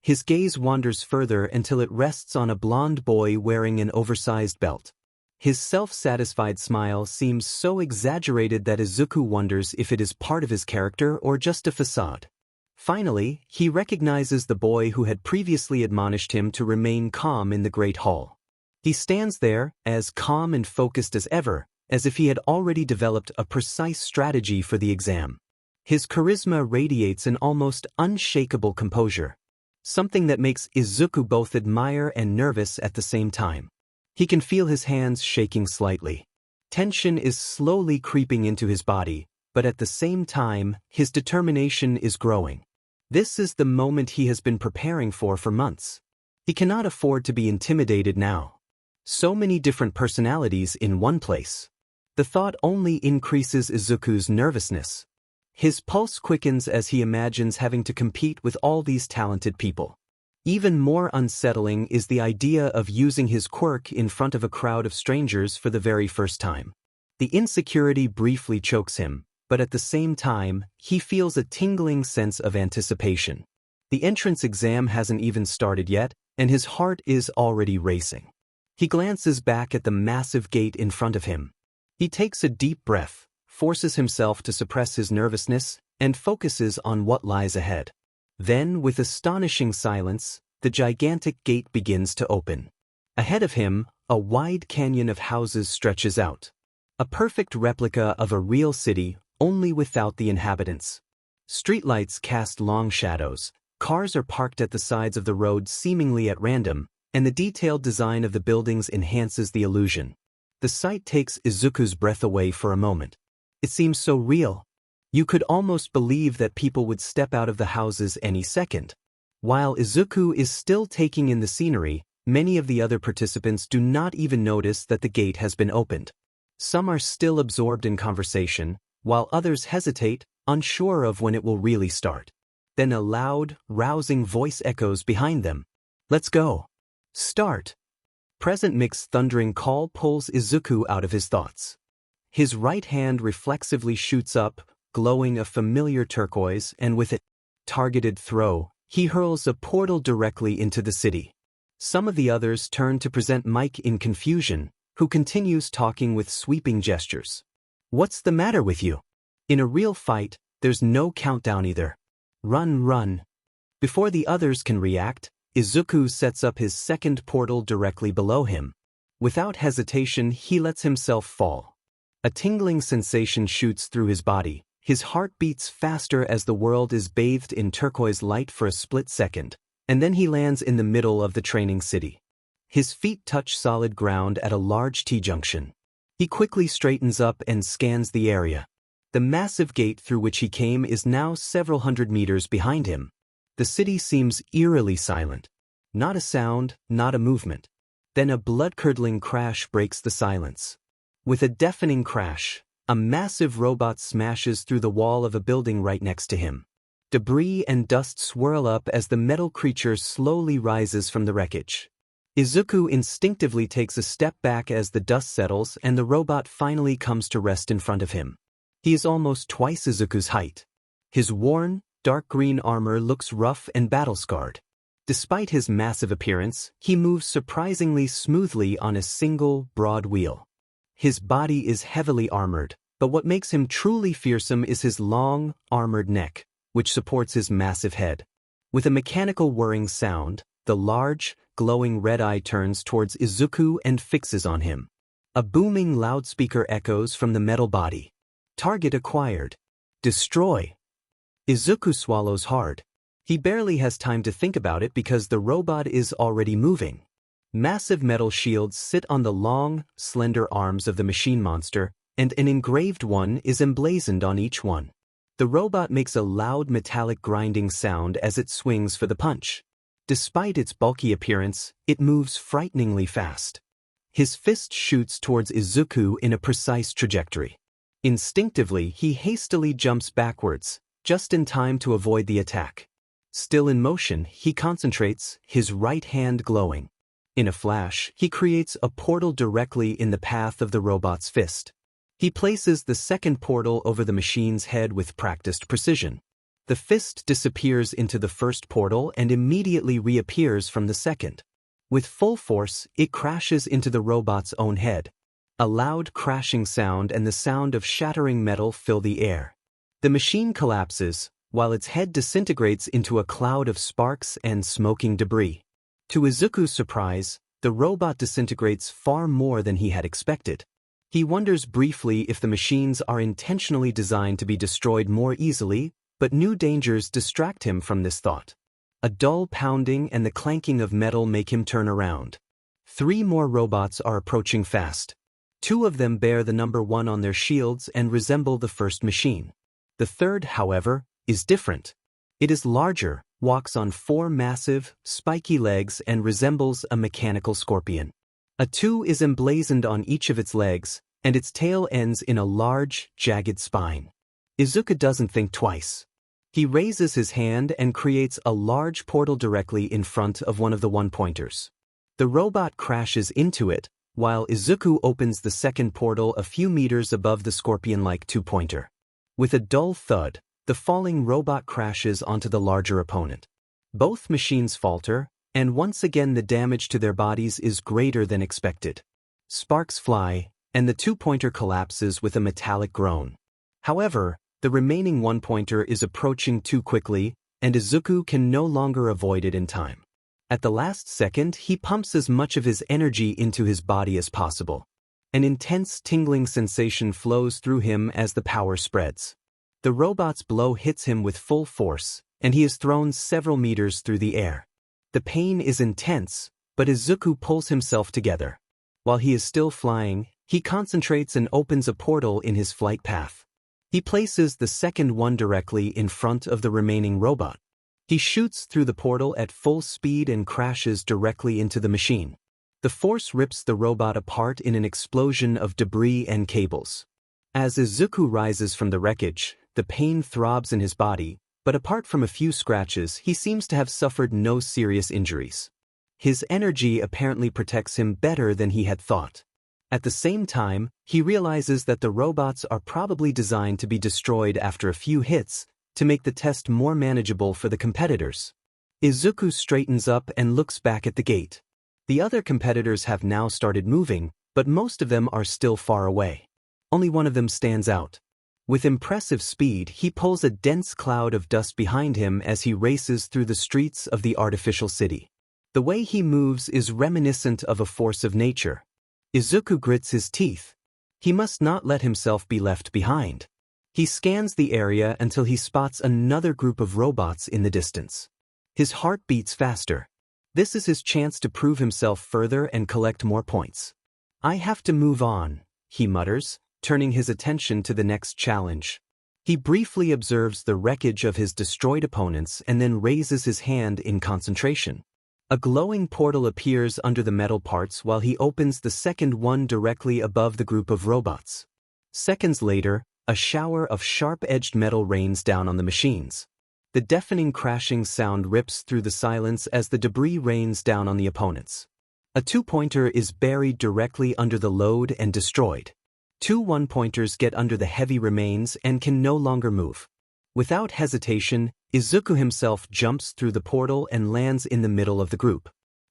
His gaze wanders further until it rests on a blonde boy wearing an oversized belt. His self-satisfied smile seems so exaggerated that Izuku wonders if it is part of his character or just a facade. Finally, he recognizes the boy who had previously admonished him to remain calm in the Great Hall. He stands there, as calm and focused as ever, as if he had already developed a precise strategy for the exam. His charisma radiates an almost unshakable composure, something that makes Izuku both admire and nervous at the same time. He can feel his hands shaking slightly. Tension is slowly creeping into his body, but at the same time, his determination is growing. This is the moment he has been preparing for months. He cannot afford to be intimidated now. So many different personalities in one place. The thought only increases Izuku's nervousness. His pulse quickens as he imagines having to compete with all these talented people. Even more unsettling is the idea of using his quirk in front of a crowd of strangers for the very first time. The insecurity briefly chokes him, but at the same time, he feels a tingling sense of anticipation. The entrance exam hasn't even started yet, and his heart is already racing. He glances back at the massive gate in front of him. He takes a deep breath, forces himself to suppress his nervousness, and focuses on what lies ahead. Then, with astonishing silence, the gigantic gate begins to open. Ahead of him, a wide canyon of houses stretches out. A perfect replica of a real city, only without the inhabitants. Streetlights cast long shadows, cars are parked at the sides of the road seemingly at random, and the detailed design of the buildings enhances the illusion. The sight takes Izuku's breath away for a moment. It seems so real. You could almost believe that people would step out of the houses any second. While Izuku is still taking in the scenery, many of the other participants do not even notice that the gate has been opened. Some are still absorbed in conversation, while others hesitate, unsure of when it will really start. Then a loud, rousing voice echoes behind them. "Let's go. Start." Present Mix's thundering call pulls Izuku out of his thoughts. His right hand reflexively shoots up, glowing a familiar turquoise, and with a targeted throw, he hurls a portal directly into the city. Some of the others turn to present Mike in confusion, who continues talking with sweeping gestures. "What's the matter with you? In a real fight, there's no countdown either. Run, run." Before the others can react, Izuku sets up his second portal directly below him. Without hesitation, he lets himself fall. A tingling sensation shoots through his body. His heart beats faster as the world is bathed in turquoise light for a split second, and then he lands in the middle of the training city. His feet touch solid ground at a large T-junction. He quickly straightens up and scans the area. The massive gate through which he came is now several hundred meters behind him. The city seems eerily silent. Not a sound, not a movement. Then a blood-curdling crash breaks the silence. With a deafening crash, a massive robot smashes through the wall of a building right next to him. Debris and dust swirl up as the metal creature slowly rises from the wreckage. Izuku instinctively takes a step back as the dust settles and the robot finally comes to rest in front of him. He is almost twice Izuku's height. His worn, dark green armor looks rough and battle-scarred. Despite his massive appearance, he moves surprisingly smoothly on a single, broad wheel. His body is heavily armored, but what makes him truly fearsome is his long, armored neck, which supports his massive head. With a mechanical whirring sound, the large, glowing red eye turns towards Izuku and fixes on him. A booming loudspeaker echoes from the metal body. Target acquired. Destroy. Izuku swallows hard. He barely has time to think about it because the robot is already moving. Massive metal shields sit on the long, slender arms of the machine monster, and an engraved one is emblazoned on each one. The robot makes a loud metallic grinding sound as it swings for the punch. Despite its bulky appearance, it moves frighteningly fast. His fist shoots towards Izuku in a precise trajectory. Instinctively, he hastily jumps backwards, just in time to avoid the attack. Still in motion, he concentrates, his right hand glowing. In a flash, he creates a portal directly in the path of the robot's fist. He places the second portal over the machine's head with practiced precision. The fist disappears into the first portal and immediately reappears from the second. With full force, it crashes into the robot's own head. A loud crashing sound and the sound of shattering metal fill the air. The machine collapses, while its head disintegrates into a cloud of sparks and smoking debris. To Izuku's surprise, the robot disintegrates far more than he had expected. He wonders briefly if the machines are intentionally designed to be destroyed more easily, but new dangers distract him from this thought. A dull pounding and the clanking of metal make him turn around. 3 more robots are approaching fast. 2 of them bear the number 1 on their shields and resemble the first machine. The third, however, is different. It is larger, walks on 4 massive, spiky legs and resembles a mechanical scorpion. A 2 is emblazoned on each of its legs, and its tail ends in a large, jagged spine. Izuku doesn't think twice. He raises his hand and creates a large portal directly in front of one of the one-pointers. The robot crashes into it, while Izuku opens the second portal a few meters above the scorpion-like 2-pointer. With a dull thud, the falling robot crashes onto the larger opponent. Both machines falter, And once again the damage to their bodies is greater than expected. Sparks fly, and the two-pointer collapses with a metallic groan. However, the remaining one-pointer is approaching too quickly, and Izuku can no longer avoid it in time. At the last second, he pumps as much of his energy into his body as possible. An intense tingling sensation flows through him as the power spreads. The robot's blow hits him with full force, and he is thrown several meters through the air. The pain is intense, but Izuku pulls himself together. While he is still flying, he concentrates and opens a portal in his flight path. He places the second one directly in front of the remaining robot. He shoots through the portal at full speed and crashes directly into the machine. The force rips the robot apart in an explosion of debris and cables. As Izuku rises from the wreckage, the pain throbs in his body, but apart from a few scratches, he seems to have suffered no serious injuries. His energy apparently protects him better than he had thought. At the same time, he realizes that the robots are probably designed to be destroyed after a few hits, to make the test more manageable for the competitors. Izuku straightens up and looks back at the gate. The other competitors have now started moving, but most of them are still far away. Only one of them stands out. With impressive speed, he pulls a dense cloud of dust behind him as he races through the streets of the artificial city. The way he moves is reminiscent of a force of nature. Izuku grits his teeth. He must not let himself be left behind. He scans the area until he spots another group of robots in the distance. His heart beats faster. This is his chance to prove himself further and collect more points. "I have to move on," he mutters, turning his attention to the next challenge. He briefly observes the wreckage of his destroyed opponents and then raises his hand in concentration. A glowing portal appears under the metal parts while he opens the second one directly above the group of robots. Seconds later, a shower of sharp-edged metal rains down on the machines. The deafening crashing sound rips through the silence as the debris rains down on the opponents. A two-pointer is buried directly under the load and destroyed. Two one-pointers get under the heavy remains and can no longer move. Without hesitation, Izuku himself jumps through the portal and lands in the middle of the group.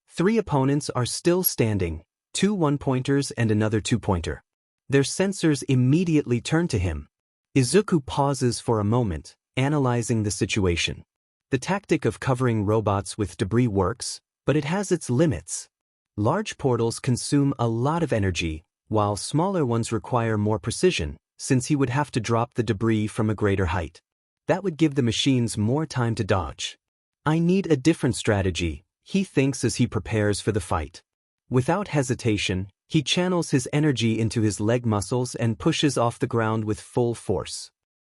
Three opponents are still standing, two one-pointers and another two-pointer. Their sensors immediately turn to him. Izuku pauses for a moment, analyzing the situation. The tactic of covering robots with debris works, but it has its limits. Large portals consume a lot of energy, while smaller ones require more precision, since he would have to drop the debris from a greater height. That would give the machines more time to dodge. "I need a different strategy," he thinks as he prepares for the fight. Without hesitation, he channels his energy into his leg muscles and pushes off the ground with full force.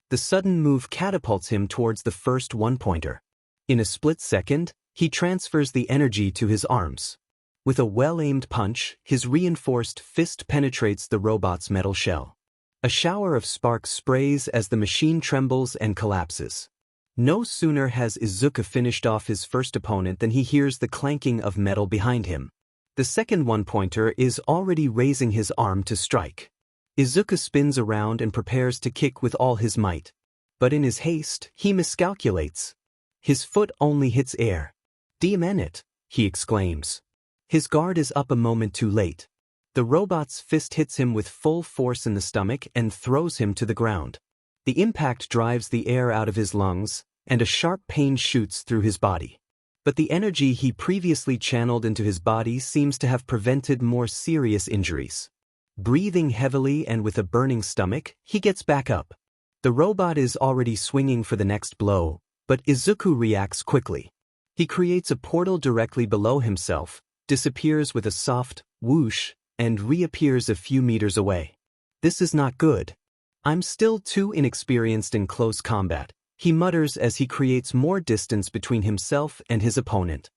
The sudden move catapults him towards the first one-pointer. In a split second, he transfers the energy to his arms. With a well-aimed punch, his reinforced fist penetrates the robot's metal shell. A shower of sparks sprays as the machine trembles and collapses. No sooner has Izuku finished off his first opponent than he hears the clanking of metal behind him. The second one-pointer is already raising his arm to strike. Izuku spins around and prepares to kick with all his might. But in his haste, he miscalculates. His foot only hits air. "Damn it," he exclaims. His guard is up a moment too late. The robot's fist hits him with full force in the stomach and throws him to the ground. The impact drives the air out of his lungs, and a sharp pain shoots through his body. But the energy he previously channeled into his body seems to have prevented more serious injuries. Breathing heavily and with a burning stomach, he gets back up. The robot is already swinging for the next blow, but Izuku reacts quickly. He creates a portal directly below himself, disappears with a soft whoosh, and reappears a few meters away. "This is not good. I'm still too inexperienced in close combat," he mutters as he creates more distance between himself and his opponent.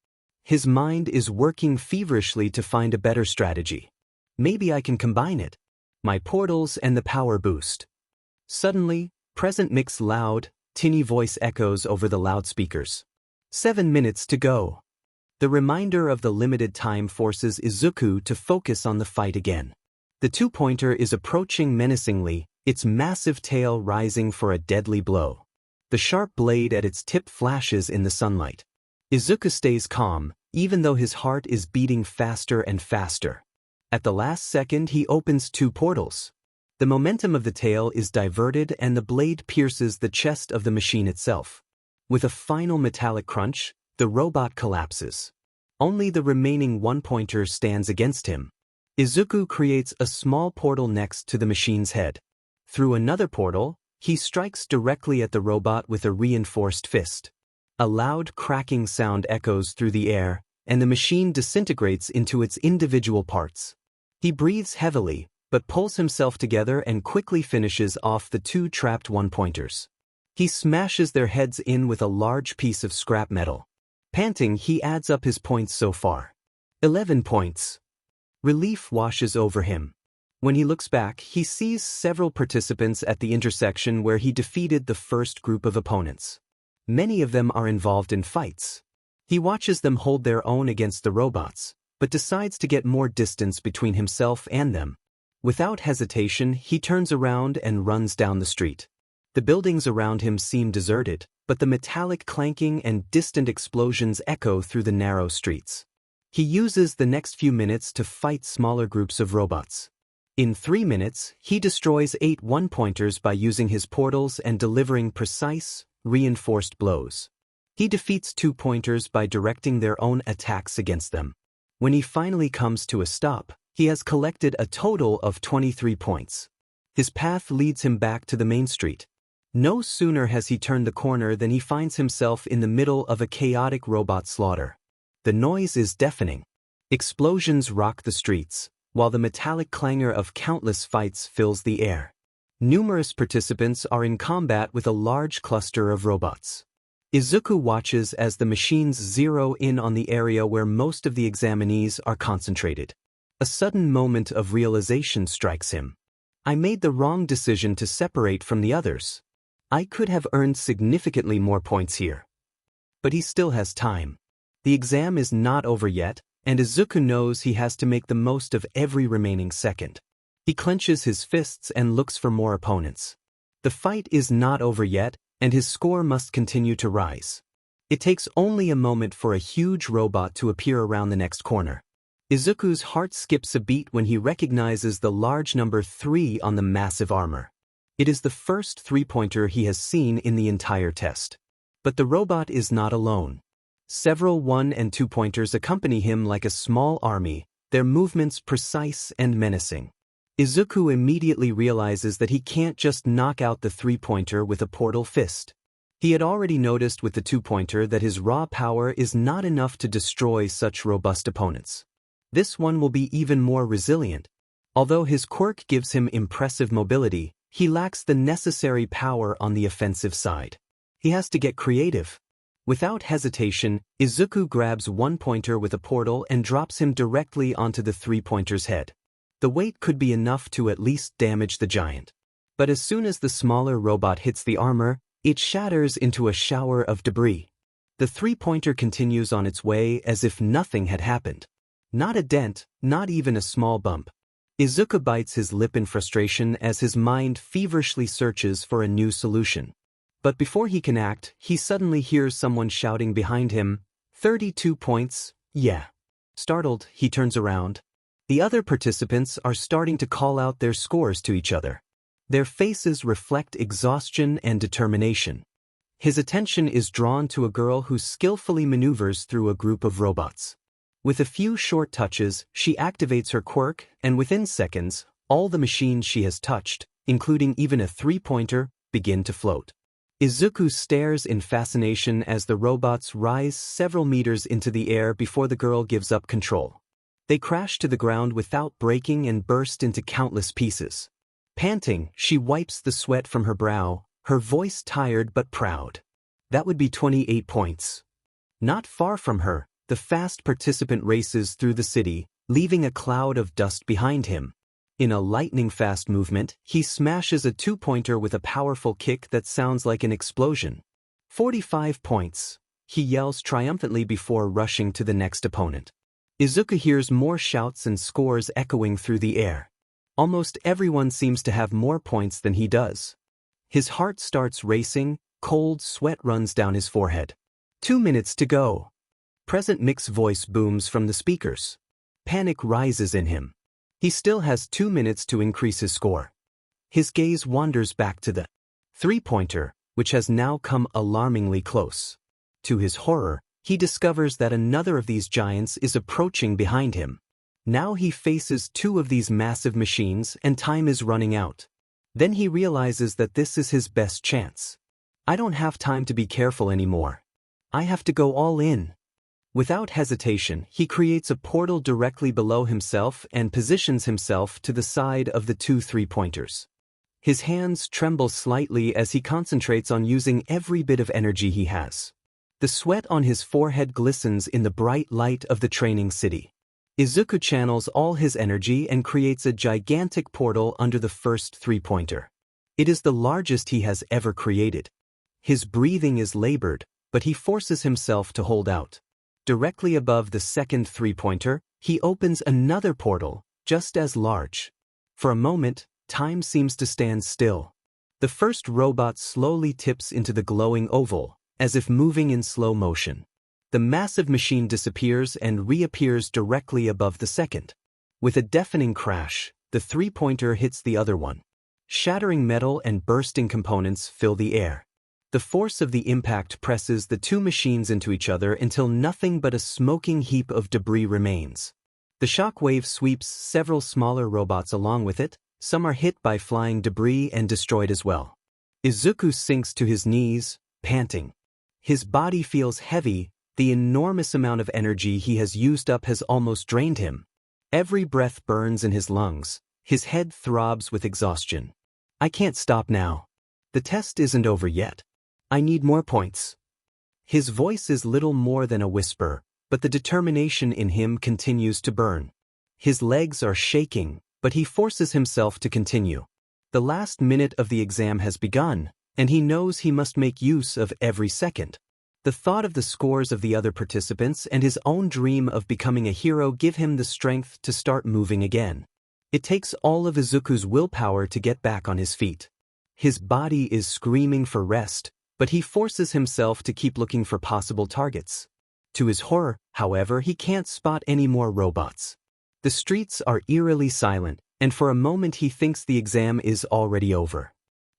His mind is working feverishly to find a better strategy. "Maybe I can combine it. My portals and the power boost." Suddenly, Present Mic's loud, tinny voice echoes over the loudspeakers. 7 minutes to go. The reminder of the limited time forces Izuku to focus on the fight again. The two-pointer is approaching menacingly, its massive tail rising for a deadly blow. The sharp blade at its tip flashes in the sunlight. Izuku stays calm, even though his heart is beating faster and faster. At the last second, he opens 2 portals. The momentum of the tail is diverted and the blade pierces the chest of the machine itself. With a final metallic crunch, the robot collapses. Only the remaining 1-pointer stands against him. Izuku creates a small portal next to the machine's head. Through another portal, he strikes directly at the robot with a reinforced fist. A loud cracking sound echoes through the air, and the machine disintegrates into its individual parts. He breathes heavily, but pulls himself together and quickly finishes off the 2 trapped 1-pointers. He smashes their heads in with a large piece of scrap metal. Panting, he adds up his points so far. 11 points. Relief washes over him. When he looks back, he sees several participants at the intersection where he defeated the first group of opponents. Many of them are involved in fights. He watches them hold their own against the robots, but decides to get more distance between himself and them. Without hesitation, he turns around and runs down the street. The buildings around him seem deserted, but the metallic clanking and distant explosions echo through the narrow streets. He uses the next few minutes to fight smaller groups of robots. In 3 minutes, he destroys 8 1-pointers by using his portals and delivering precise, reinforced blows. He defeats 2-pointers by directing their own attacks against them. When he finally comes to a stop, he has collected a total of 23 points. His path leads him back to the main street. No sooner has he turned the corner than he finds himself in the middle of a chaotic robot slaughter. The noise is deafening. Explosions rock the streets, while the metallic clangor of countless fights fills the air. Numerous participants are in combat with a large cluster of robots. Izuku watches as the machines zero in on the area where most of the examinees are concentrated. A sudden moment of realization strikes him. I made the wrong decision to separate from the others. I could have earned significantly more points here. But he still has time. The exam is not over yet, and Izuku knows he has to make the most of every remaining second. He clenches his fists and looks for more opponents. The fight is not over yet, and his score must continue to rise. It takes only a moment for a huge robot to appear around the next corner. Izuku's heart skips a beat when he recognizes the large number 3 on the massive armor. It is the first 3-pointer he has seen in the entire test. But the robot is not alone. Several 1- and 2-pointers accompany him like a small army, their movements precise and menacing. Izuku immediately realizes that he can't just knock out the 3-pointer with a portal fist. He had already noticed with the 2-pointer that his raw power is not enough to destroy such robust opponents. This one will be even more resilient. Although his quirk gives him impressive mobility, he lacks the necessary power on the offensive side. He has to get creative. Without hesitation, Izuku grabs 1-pointer with a portal and drops him directly onto the 3-pointer's head. The weight could be enough to at least damage the giant. But as soon as the smaller robot hits the armor, it shatters into a shower of debris. The 3-pointer continues on its way as if nothing had happened. Not a dent, not even a small bump. Izuku bites his lip in frustration as his mind feverishly searches for a new solution. But before he can act, he suddenly hears someone shouting behind him, 32 points, yeah. Startled, he turns around. The other participants are starting to call out their scores to each other. Their faces reflect exhaustion and determination. His attention is drawn to a girl who skillfully maneuvers through a group of robots. With a few short touches, she activates her quirk, and within seconds, all the machines she has touched, including even a 3-pointer, begin to float. Izuku stares in fascination as the robots rise several meters into the air before the girl gives up control. They crash to the ground without breaking and burst into countless pieces. Panting, she wipes the sweat from her brow, her voice tired but proud. That would be 28 points. Not far from her, the fast participant races through the city, leaving a cloud of dust behind him. In a lightning-fast movement, he smashes a 2-pointer with a powerful kick that sounds like an explosion. 45 points. He yells triumphantly before rushing to the next opponent. Izuku hears more shouts and scores echoing through the air. Almost everyone seems to have more points than he does. His heart starts racing, cold sweat runs down his forehead. 2 minutes to go. Present Mick's voice booms from the speakers. Panic rises in him. He still has 2 minutes to increase his score. His gaze wanders back to the three-pointer, which has now come alarmingly close. To his horror, he discovers that another of these giants is approaching behind him. Now he faces 2 of these massive machines and time is running out. Then he realizes that this is his best chance. I don't have time to be careful anymore. I have to go all in. Without hesitation, he creates a portal directly below himself and positions himself to the side of the 2 three-pointers. His hands tremble slightly as he concentrates on using every bit of energy he has. The sweat on his forehead glistens in the bright light of the training city. Izuku channels all his energy and creates a gigantic portal under the first three-pointer. It is the largest he has ever created. His breathing is labored, but he forces himself to hold out. Directly above the second three-pointer, he opens another portal, just as large. For a moment, time seems to stand still. The first robot slowly tips into the glowing oval, as if moving in slow motion. The massive machine disappears and reappears directly above the second. With a deafening crash, the three-pointer hits the other one. Shattering metal and bursting components fill the air. The force of the impact presses the 2 machines into each other until nothing but a smoking heap of debris remains. The shock wave sweeps several smaller robots along with it. Some are hit by flying debris and destroyed as well. Izuku sinks to his knees, panting. His body feels heavy. The enormous amount of energy he has used up has almost drained him. Every breath burns in his lungs. His head throbs with exhaustion. I can't stop now. The test isn't over yet. I need more points. His voice is little more than a whisper, but the determination in him continues to burn. His legs are shaking, but he forces himself to continue. The last minute of the exam has begun, and he knows he must make use of every second. The thought of the scores of the other participants and his own dream of becoming a hero give him the strength to start moving again. It takes all of Izuku's willpower to get back on his feet. His body is screaming for rest, but he forces himself to keep looking for possible targets. To his horror, however, he can't spot any more robots. The streets are eerily silent, and for a moment he thinks the exam is already over.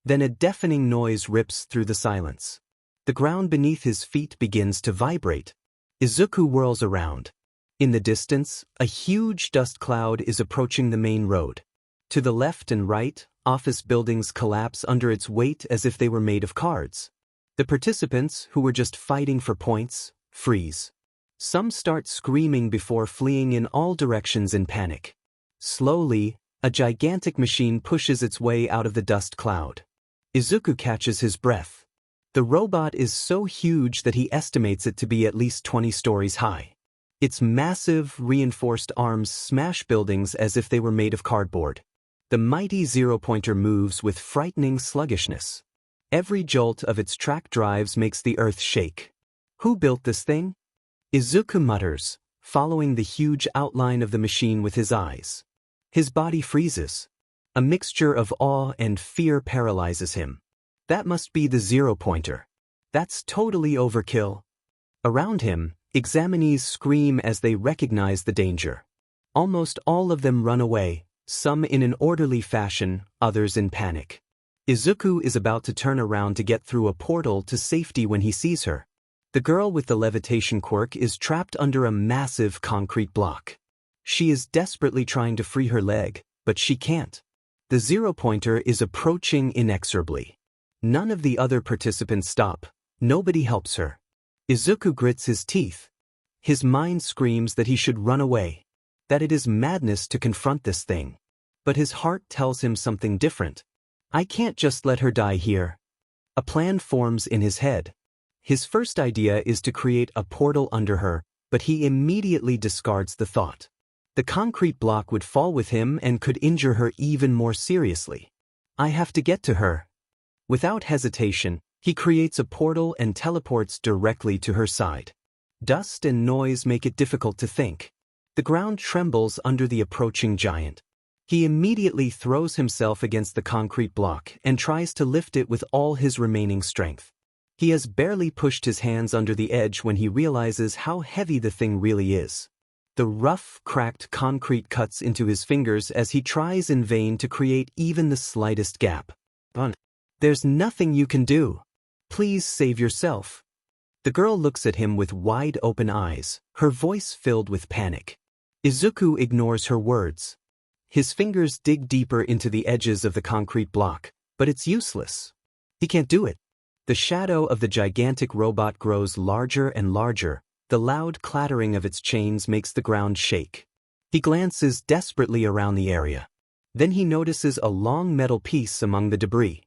Then a deafening noise rips through the silence. The ground beneath his feet begins to vibrate. Izuku whirls around. In the distance, a huge dust cloud is approaching the main road. To the left and right, office buildings collapse under its weight as if they were made of cards. The participants, who were just fighting for points, freeze. Some start screaming before fleeing in all directions in panic. Slowly, a gigantic machine pushes its way out of the dust cloud. Izuku catches his breath. The robot is so huge that he estimates it to be at least 20 stories high. Its massive, reinforced arms smash buildings as if they were made of cardboard. The mighty zero-pointer moves with frightening sluggishness. Every jolt of its track drives makes the earth shake. Who built this thing? Izuku mutters, following the huge outline of the machine with his eyes. His body freezes. A mixture of awe and fear paralyzes him. That must be the zero-pointer. That's totally overkill. Around him, examinees scream as they recognize the danger. Almost all of them run away, some in an orderly fashion, others in panic. Izuku is about to turn around to get through a portal to safety when he sees her. The girl with the levitation quirk is trapped under a massive concrete block. She is desperately trying to free her leg, but she can't. The zero-pointer is approaching inexorably. None of the other participants stop. Nobody helps her. Izuku grits his teeth. His mind screams that he should run away, that it is madness to confront this thing. But his heart tells him something different. I can't just let her die here. A plan forms in his head. His first idea is to create a portal under her, but he immediately discards the thought. The concrete block would fall with him and could injure her even more seriously. I have to get to her. Without hesitation, he creates a portal and teleports directly to her side. Dust and noise make it difficult to think. The ground trembles under the approaching giant. He immediately throws himself against the concrete block and tries to lift it with all his remaining strength. He has barely pushed his hands under the edge when he realizes how heavy the thing really is. The rough, cracked concrete cuts into his fingers as he tries in vain to create even the slightest gap. There's nothing you can do. Please save yourself. The girl looks at him with wide-open eyes, her voice filled with panic. Izuku ignores her words. His fingers dig deeper into the edges of the concrete block, but it's useless. He can't do it. The shadow of the gigantic robot grows larger and larger. The loud clattering of its chains makes the ground shake. He glances desperately around the area. Then he notices a long metal piece among the debris.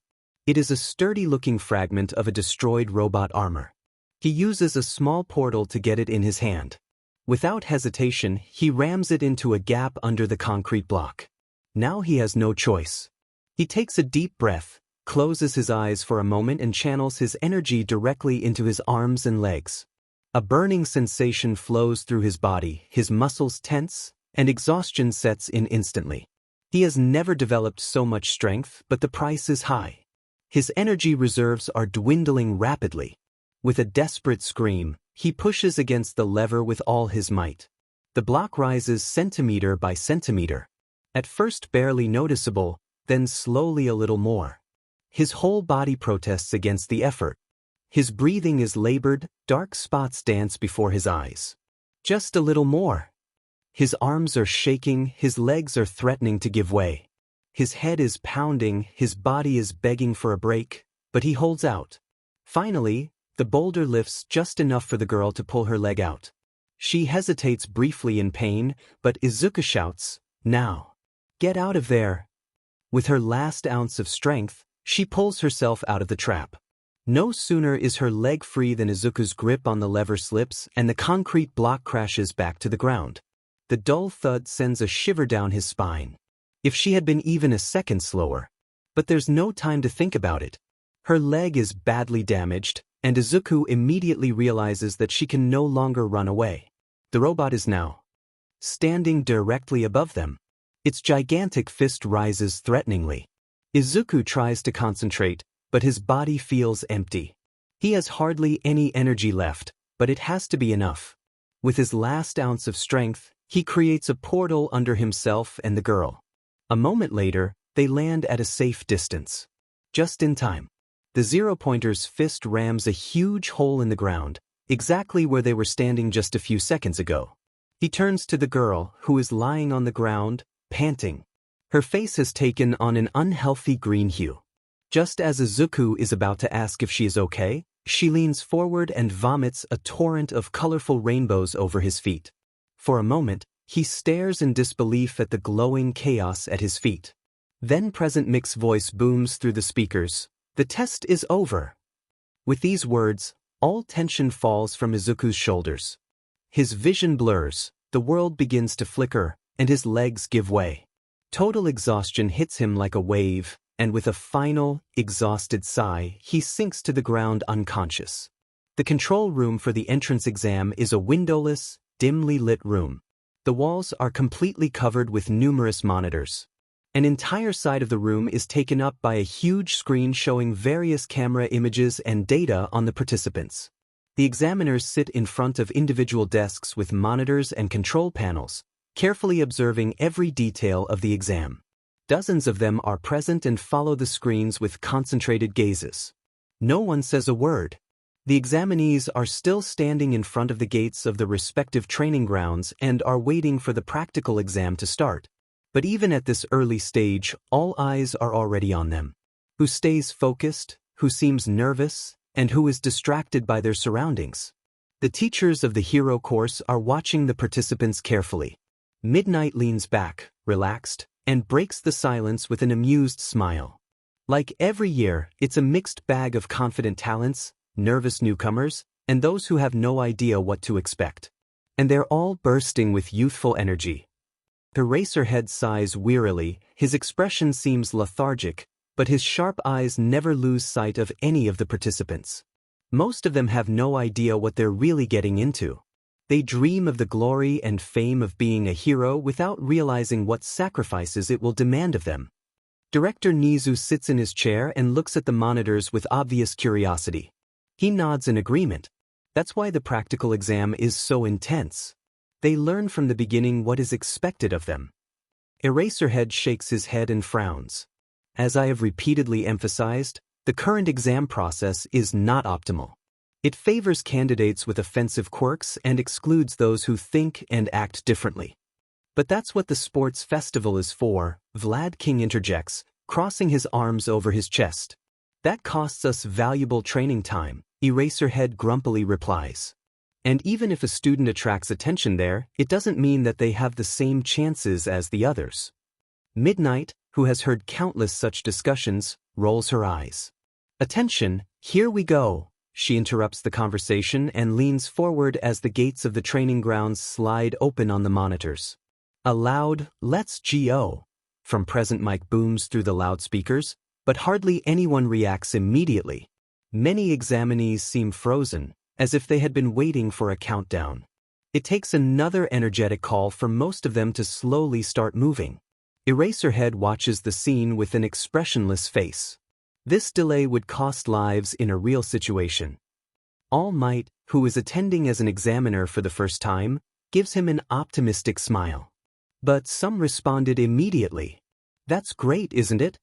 It is a sturdy-looking fragment of a destroyed robot armor. He uses a small portal to get it in his hand. Without hesitation, he rams it into a gap under the concrete block. Now he has no choice. He takes a deep breath, closes his eyes for a moment and channels his energy directly into his arms and legs. A burning sensation flows through his body, his muscles tense, and exhaustion sets in instantly. He has never developed so much strength, but the price is high. His energy reserves are dwindling rapidly. With a desperate scream, he pushes against the lever with all his might. The block rises centimeter by centimeter. At first barely noticeable, then slowly a little more. His whole body protests against the effort. His breathing is labored, dark spots dance before his eyes. Just a little more. His arms are shaking, his legs are threatening to give way. His head is pounding, his body is begging for a break, but he holds out. Finally, the boulder lifts just enough for the girl to pull her leg out. She hesitates briefly in pain, but Izuku shouts, "Now! Get out of there!" With her last ounce of strength, she pulls herself out of the trap. No sooner is her leg free than Izuku's grip on the lever slips and the concrete block crashes back to the ground. The dull thud sends a shiver down his spine. If she had been even a second slower. But there's no time to think about it. Her leg is badly damaged, and Izuku immediately realizes that she can no longer run away. The robot is now standing directly above them. Its gigantic fist rises threateningly. Izuku tries to concentrate, but his body feels empty. He has hardly any energy left, but it has to be enough. With his last ounce of strength, he creates a portal under himself and the girl. A moment later, they land at a safe distance. Just in time. The zero-pointer's fist rams a huge hole in the ground, exactly where they were standing just a few seconds ago. He turns to the girl, who is lying on the ground, panting. Her face has taken on an unhealthy green hue. Just as Izuku is about to ask if she is okay, she leans forward and vomits a torrent of colorful rainbows over his feet. For a moment, he stares in disbelief at the glowing chaos at his feet. Then Present Mix's voice booms through the speakers. "The test is over." With these words, all tension falls from Izuku's shoulders. His vision blurs, the world begins to flicker, and his legs give way. Total exhaustion hits him like a wave, and with a final, exhausted sigh, he sinks to the ground unconscious. The control room for the entrance exam is a windowless, dimly lit room. The walls are completely covered with numerous monitors. An entire side of the room is taken up by a huge screen showing various camera images and data on the participants. The examiners sit in front of individual desks with monitors and control panels, carefully observing every detail of the exam. Dozens of them are present and follow the screens with concentrated gazes. No one says a word. The examinees are still standing in front of the gates of the respective training grounds and are waiting for the practical exam to start. But even at this early stage, all eyes are already on them. Who stays focused, who seems nervous, and who is distracted by their surroundings. The teachers of the hero course are watching the participants carefully. Midnight leans back, relaxed, and breaks the silence with an amused smile. Like every year, it's a mixed bag of confident talents, nervous newcomers, and those who have no idea what to expect. And they're all bursting with youthful energy. The racerhead sighs wearily, his expression seems lethargic, but his sharp eyes never lose sight of any of the participants. Most of them have no idea what they're really getting into. They dream of the glory and fame of being a hero without realizing what sacrifices it will demand of them. Director Nizu sits in his chair and looks at the monitors with obvious curiosity. He nods in agreement. That's why the practical exam is so intense. They learn from the beginning what is expected of them. Eraserhead shakes his head and frowns. As I have repeatedly emphasized, the current exam process is not optimal. It favors candidates with offensive quirks and excludes those who think and act differently. But that's what the sports festival is for, Vlad King interjects, crossing his arms over his chest. That costs us valuable training time, Eraserhead grumpily replies. And even if a student attracts attention there, it doesn't mean that they have the same chances as the others. Midnight, who has heard countless such discussions, rolls her eyes. Attention, here we go. She interrupts the conversation and leans forward as the gates of the training grounds slide open on the monitors. A loud, "Let's go" from present mic booms through the loudspeakers, but hardly anyone reacts immediately. Many examinees seem frozen, as if they had been waiting for a countdown. It takes another energetic call for most of them to slowly start moving. Eraserhead watches the scene with an expressionless face. This delay would cost lives in a real situation. All Might, who is attending as an examiner for the first time, gives him an optimistic smile. But some responded immediately. That's great, isn't it?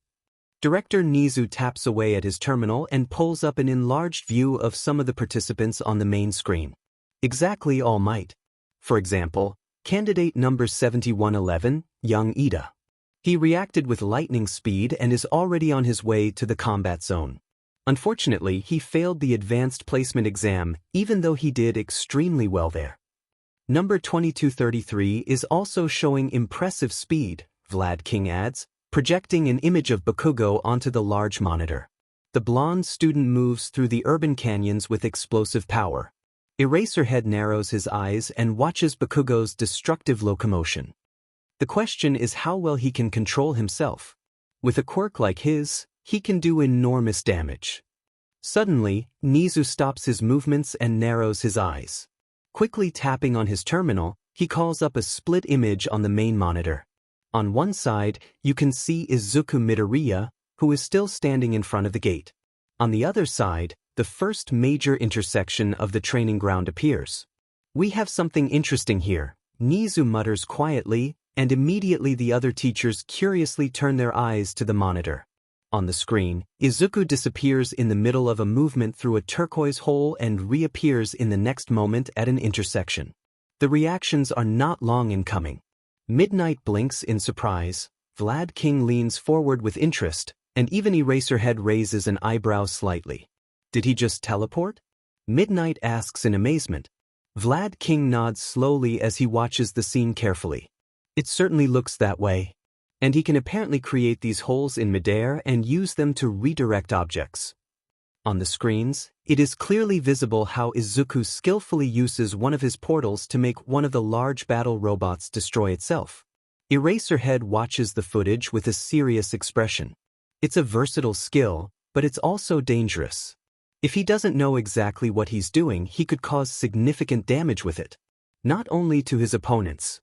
Director Nizu taps away at his terminal and pulls up an enlarged view of some of the participants on the main screen. Exactly, All Might. For example, candidate number 7111, Young Ida. He reacted with lightning speed and is already on his way to the combat zone. Unfortunately, he failed the advanced placement exam, even though he did extremely well there. Number 2233 is also showing impressive speed, Vlad King adds, projecting an image of Bakugo onto the large monitor. The blonde student moves through the urban canyons with explosive power. Eraserhead narrows his eyes and watches Bakugo's destructive locomotion. The question is how well he can control himself. With a quirk like his, he can do enormous damage. Suddenly, Nizu stops his movements and narrows his eyes. Quickly tapping on his terminal, he calls up a split image on the main monitor. On one side, you can see Izuku Midoriya, who is still standing in front of the gate. On the other side, the first major intersection of the training ground appears. We have something interesting here, Nizu mutters quietly, and immediately the other teachers curiously turn their eyes to the monitor. On the screen, Izuku disappears in the middle of a movement through a turquoise hole and reappears in the next moment at an intersection. The reactions are not long in coming. Midnight blinks in surprise, Vlad King leans forward with interest, and even Eraserhead raises an eyebrow slightly. Did he just teleport? Midnight asks in amazement. Vlad King nods slowly as he watches the scene carefully. It certainly looks that way. And he can apparently create these holes in midair and use them to redirect objects. On the screens, it is clearly visible how Izuku skillfully uses one of his portals to make one of the large battle robots destroy itself. Eraserhead watches the footage with a serious expression. It's a versatile skill, but it's also dangerous. If he doesn't know exactly what he's doing, he could cause significant damage with it. Not only to his opponents.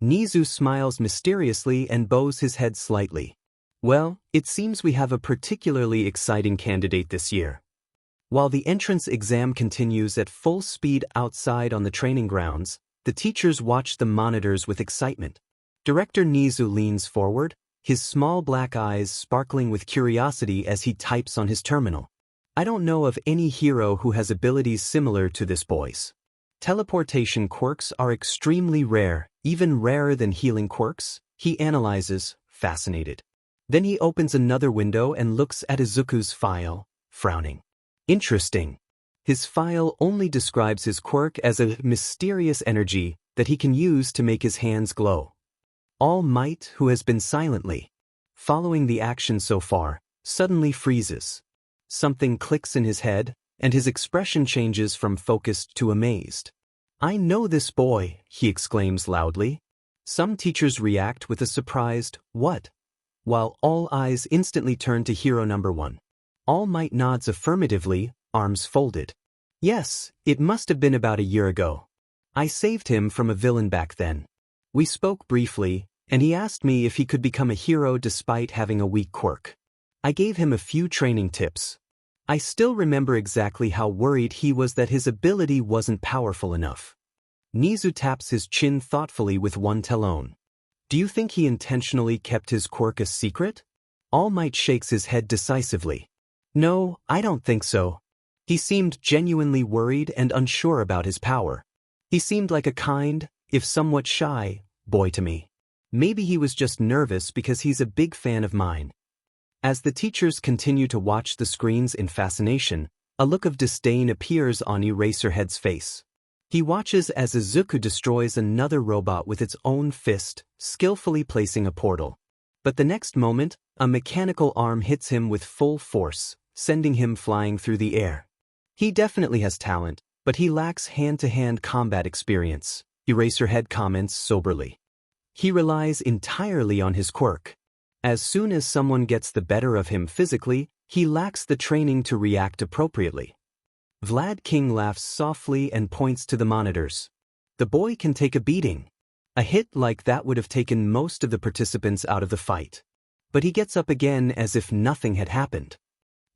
Nizu smiles mysteriously and bows his head slightly. Well, it seems we have a particularly exciting candidate this year. While the entrance exam continues at full speed outside on the training grounds, the teachers watch the monitors with excitement. Director Nizu leans forward, his small black eyes sparkling with curiosity as he types on his terminal. I don't know of any hero who has abilities similar to this boy's. Teleportation quirks are extremely rare, even rarer than healing quirks, he analyzes, fascinated. Then he opens another window and looks at Izuku's file, frowning. Interesting. His file only describes his quirk as a mysterious energy that he can use to make his hands glow. All Might, who has been silently following the action so far, suddenly freezes. Something clicks in his head, and his expression changes from focused to amazed. I know this boy, he exclaims loudly. Some teachers react with a surprised, what? While all eyes instantly turn to hero number 1. All Might nods affirmatively, arms folded. Yes, it must have been about a year ago. I saved him from a villain back then. We spoke briefly, and he asked me if he could become a hero despite having a weak quirk. I gave him a few training tips. I still remember exactly how worried he was that his ability wasn't powerful enough. Nizu taps his chin thoughtfully with one talon. Do you think he intentionally kept his quirk a secret? All Might shakes his head decisively. No, I don't think so. He seemed genuinely worried and unsure about his power. He seemed like a kind, if somewhat shy, boy to me. Maybe he was just nervous because he's a big fan of mine. As the teachers continue to watch the screens in fascination, a look of disdain appears on Eraserhead's face. He watches as Izuku destroys another robot with its own fist, skillfully placing a portal. But the next moment, a mechanical arm hits him with full force, sending him flying through the air. He definitely has talent, but he lacks hand-to-hand combat experience, Eraserhead comments soberly. He relies entirely on his quirk. As soon as someone gets the better of him physically, he lacks the training to react appropriately. Vlad King laughs softly and points to the monitors. The boy can take a beating. A hit like that would have taken most of the participants out of the fight. But he gets up again as if nothing had happened.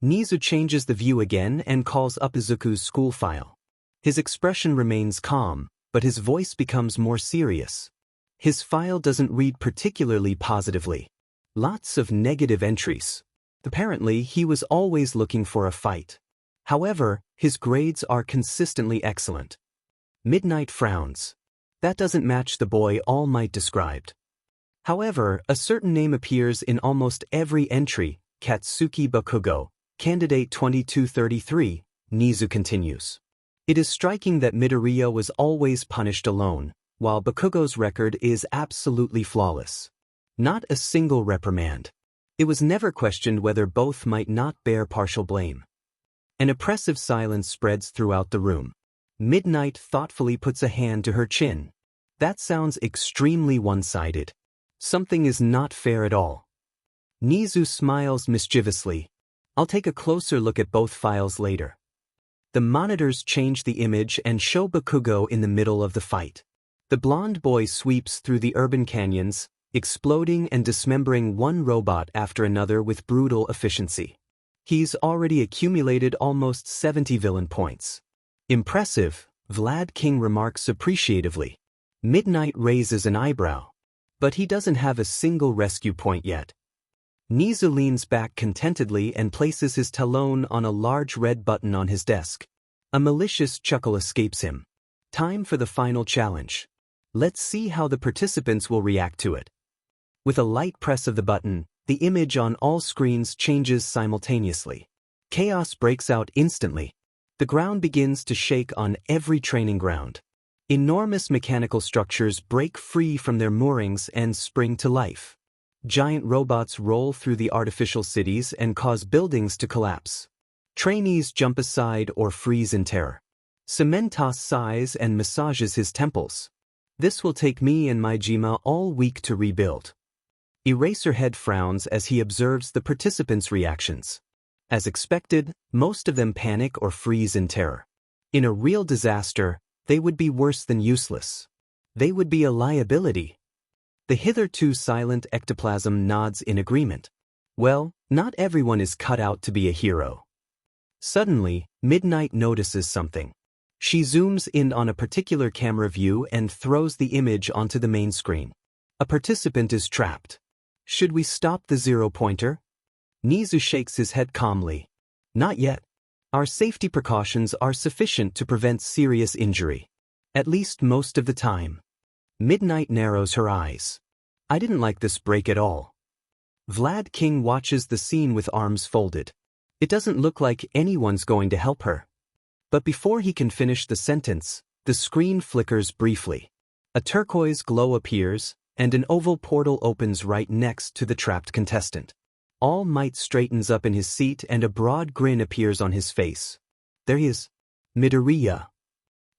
Nizu changes the view again and calls up Izuku's school file. His expression remains calm, but his voice becomes more serious. His file doesn't read particularly positively. Lots of negative entries. Apparently, he was always looking for a fight. However, his grades are consistently excellent. Midnight frowns. That doesn't match the boy All Might described. However, a certain name appears in almost every entry, Katsuki Bakugo, Candidate 2233, Nizu continues. It is striking that Midoriya was always punished alone, while Bakugo's record is absolutely flawless. Not a single reprimand. It was never questioned whether both might not bear partial blame. An oppressive silence spreads throughout the room. Midnight thoughtfully puts a hand to her chin. That sounds extremely one-sided. Something is not fair at all. Nizu smiles mischievously. I'll take a closer look at both files later. The monitors change the image and show Bakugo in the middle of the fight. The blonde boy sweeps through the urban canyons, exploding and dismembering one robot after another with brutal efficiency. He's already accumulated almost 70 villain points. Impressive, Vlad King remarks appreciatively. Midnight raises an eyebrow. But he doesn't have a single rescue point yet. Nizu leans back contentedly and places his talon on a large red button on his desk. A malicious chuckle escapes him. Time for the final challenge. Let's see how the participants will react to it. With a light press of the button, the image on all screens changes simultaneously. Chaos breaks out instantly. The ground begins to shake on every training ground. Enormous mechanical structures break free from their moorings and spring to life. Giant robots roll through the artificial cities and cause buildings to collapse. Trainees jump aside or freeze in terror. Cementos sighs and massages his temples. This will take me and my Jima all week to rebuild. Eraserhead frowns as he observes the participants' reactions. As expected, most of them panic or freeze in terror. In a real disaster, they would be worse than useless. They would be a liability. The hitherto silent ectoplasm nods in agreement. Well, not everyone is cut out to be a hero. Suddenly, Midnight notices something. She zooms in on a particular camera view and throws the image onto the main screen. A participant is trapped. Should we stop the zero-pointer? Nizu shakes his head calmly. Not yet. Our safety precautions are sufficient to prevent serious injury. At least most of the time. Midnight narrows her eyes. I didn't like this break at all. Vlad King watches the scene with arms folded. It doesn't look like anyone's going to help her. But before he can finish the sentence, the screen flickers briefly. A turquoise glow appears, and an oval portal opens right next to the trapped contestant. All Might straightens up in his seat and a broad grin appears on his face. There he is. Midoriya.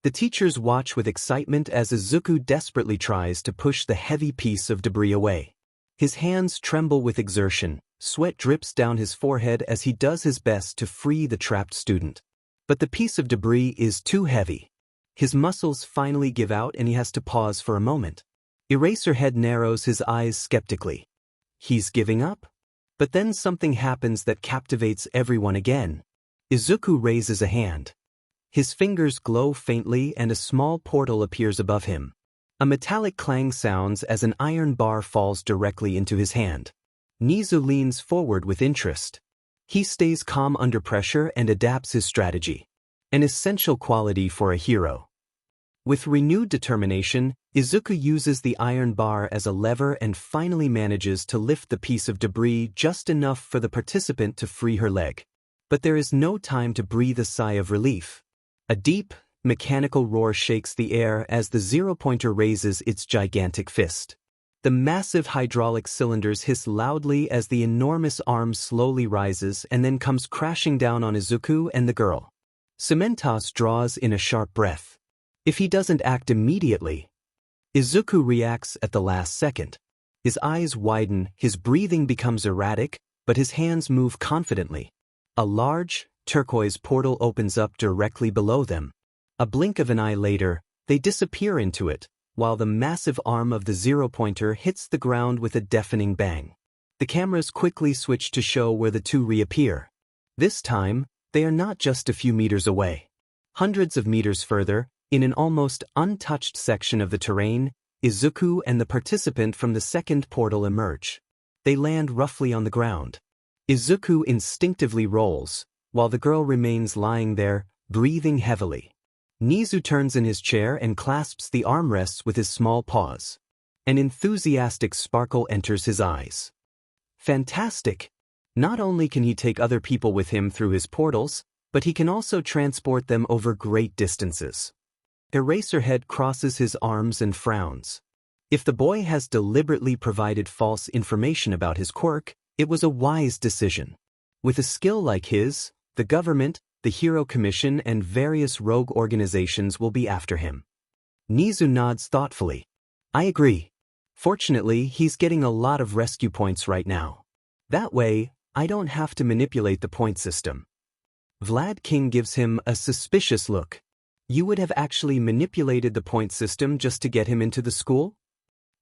The teachers watch with excitement as Izuku desperately tries to push the heavy piece of debris away. His hands tremble with exertion, sweat drips down his forehead as he does his best to free the trapped student. But the piece of debris is too heavy. His muscles finally give out and he has to pause for a moment. Eraserhead narrows his eyes skeptically. He's giving up? But then something happens that captivates everyone again. Izuku raises a hand. His fingers glow faintly and a small portal appears above him. A metallic clang sounds as an iron bar falls directly into his hand. Nizu leans forward with interest. He stays calm under pressure and adapts his strategy. An essential quality for a hero. With renewed determination, Izuku uses the iron bar as a lever and finally manages to lift the piece of debris just enough for the participant to free her leg. But there is no time to breathe a sigh of relief. A deep, mechanical roar shakes the air as the zero-pointer raises its gigantic fist. The massive hydraulic cylinders hiss loudly as the enormous arm slowly rises and then comes crashing down on Izuku and the girl. Cementos draws in a sharp breath. If he doesn't act immediately, Izuku reacts at the last second. His eyes widen, his breathing becomes erratic, but his hands move confidently. A large, turquoise portal opens up directly below them. A blink of an eye later, they disappear into it, while the massive arm of the zero-pointer hits the ground with a deafening bang. The cameras quickly switch to show where the two reappear. This time, they are not just a few meters away. Hundreds of meters further, in an almost untouched section of the terrain, Izuku and the participant from the second portal emerge. They land roughly on the ground. Izuku instinctively rolls, while the girl remains lying there, breathing heavily. Nizu turns in his chair and clasps the armrests with his small paws. An enthusiastic sparkle enters his eyes. Fantastic! Not only can he take other people with him through his portals, but he can also transport them over great distances. Eraserhead crosses his arms and frowns. If the boy has deliberately provided false information about his quirk, it was a wise decision. With a skill like his, the government, the Hero Commission and various rogue organizations will be after him. Nizu nods thoughtfully. I agree. Fortunately, he's getting a lot of rescue points right now. That way, I don't have to manipulate the point system. Vlad King gives him a suspicious look. You would have actually manipulated the point system just to get him into the school?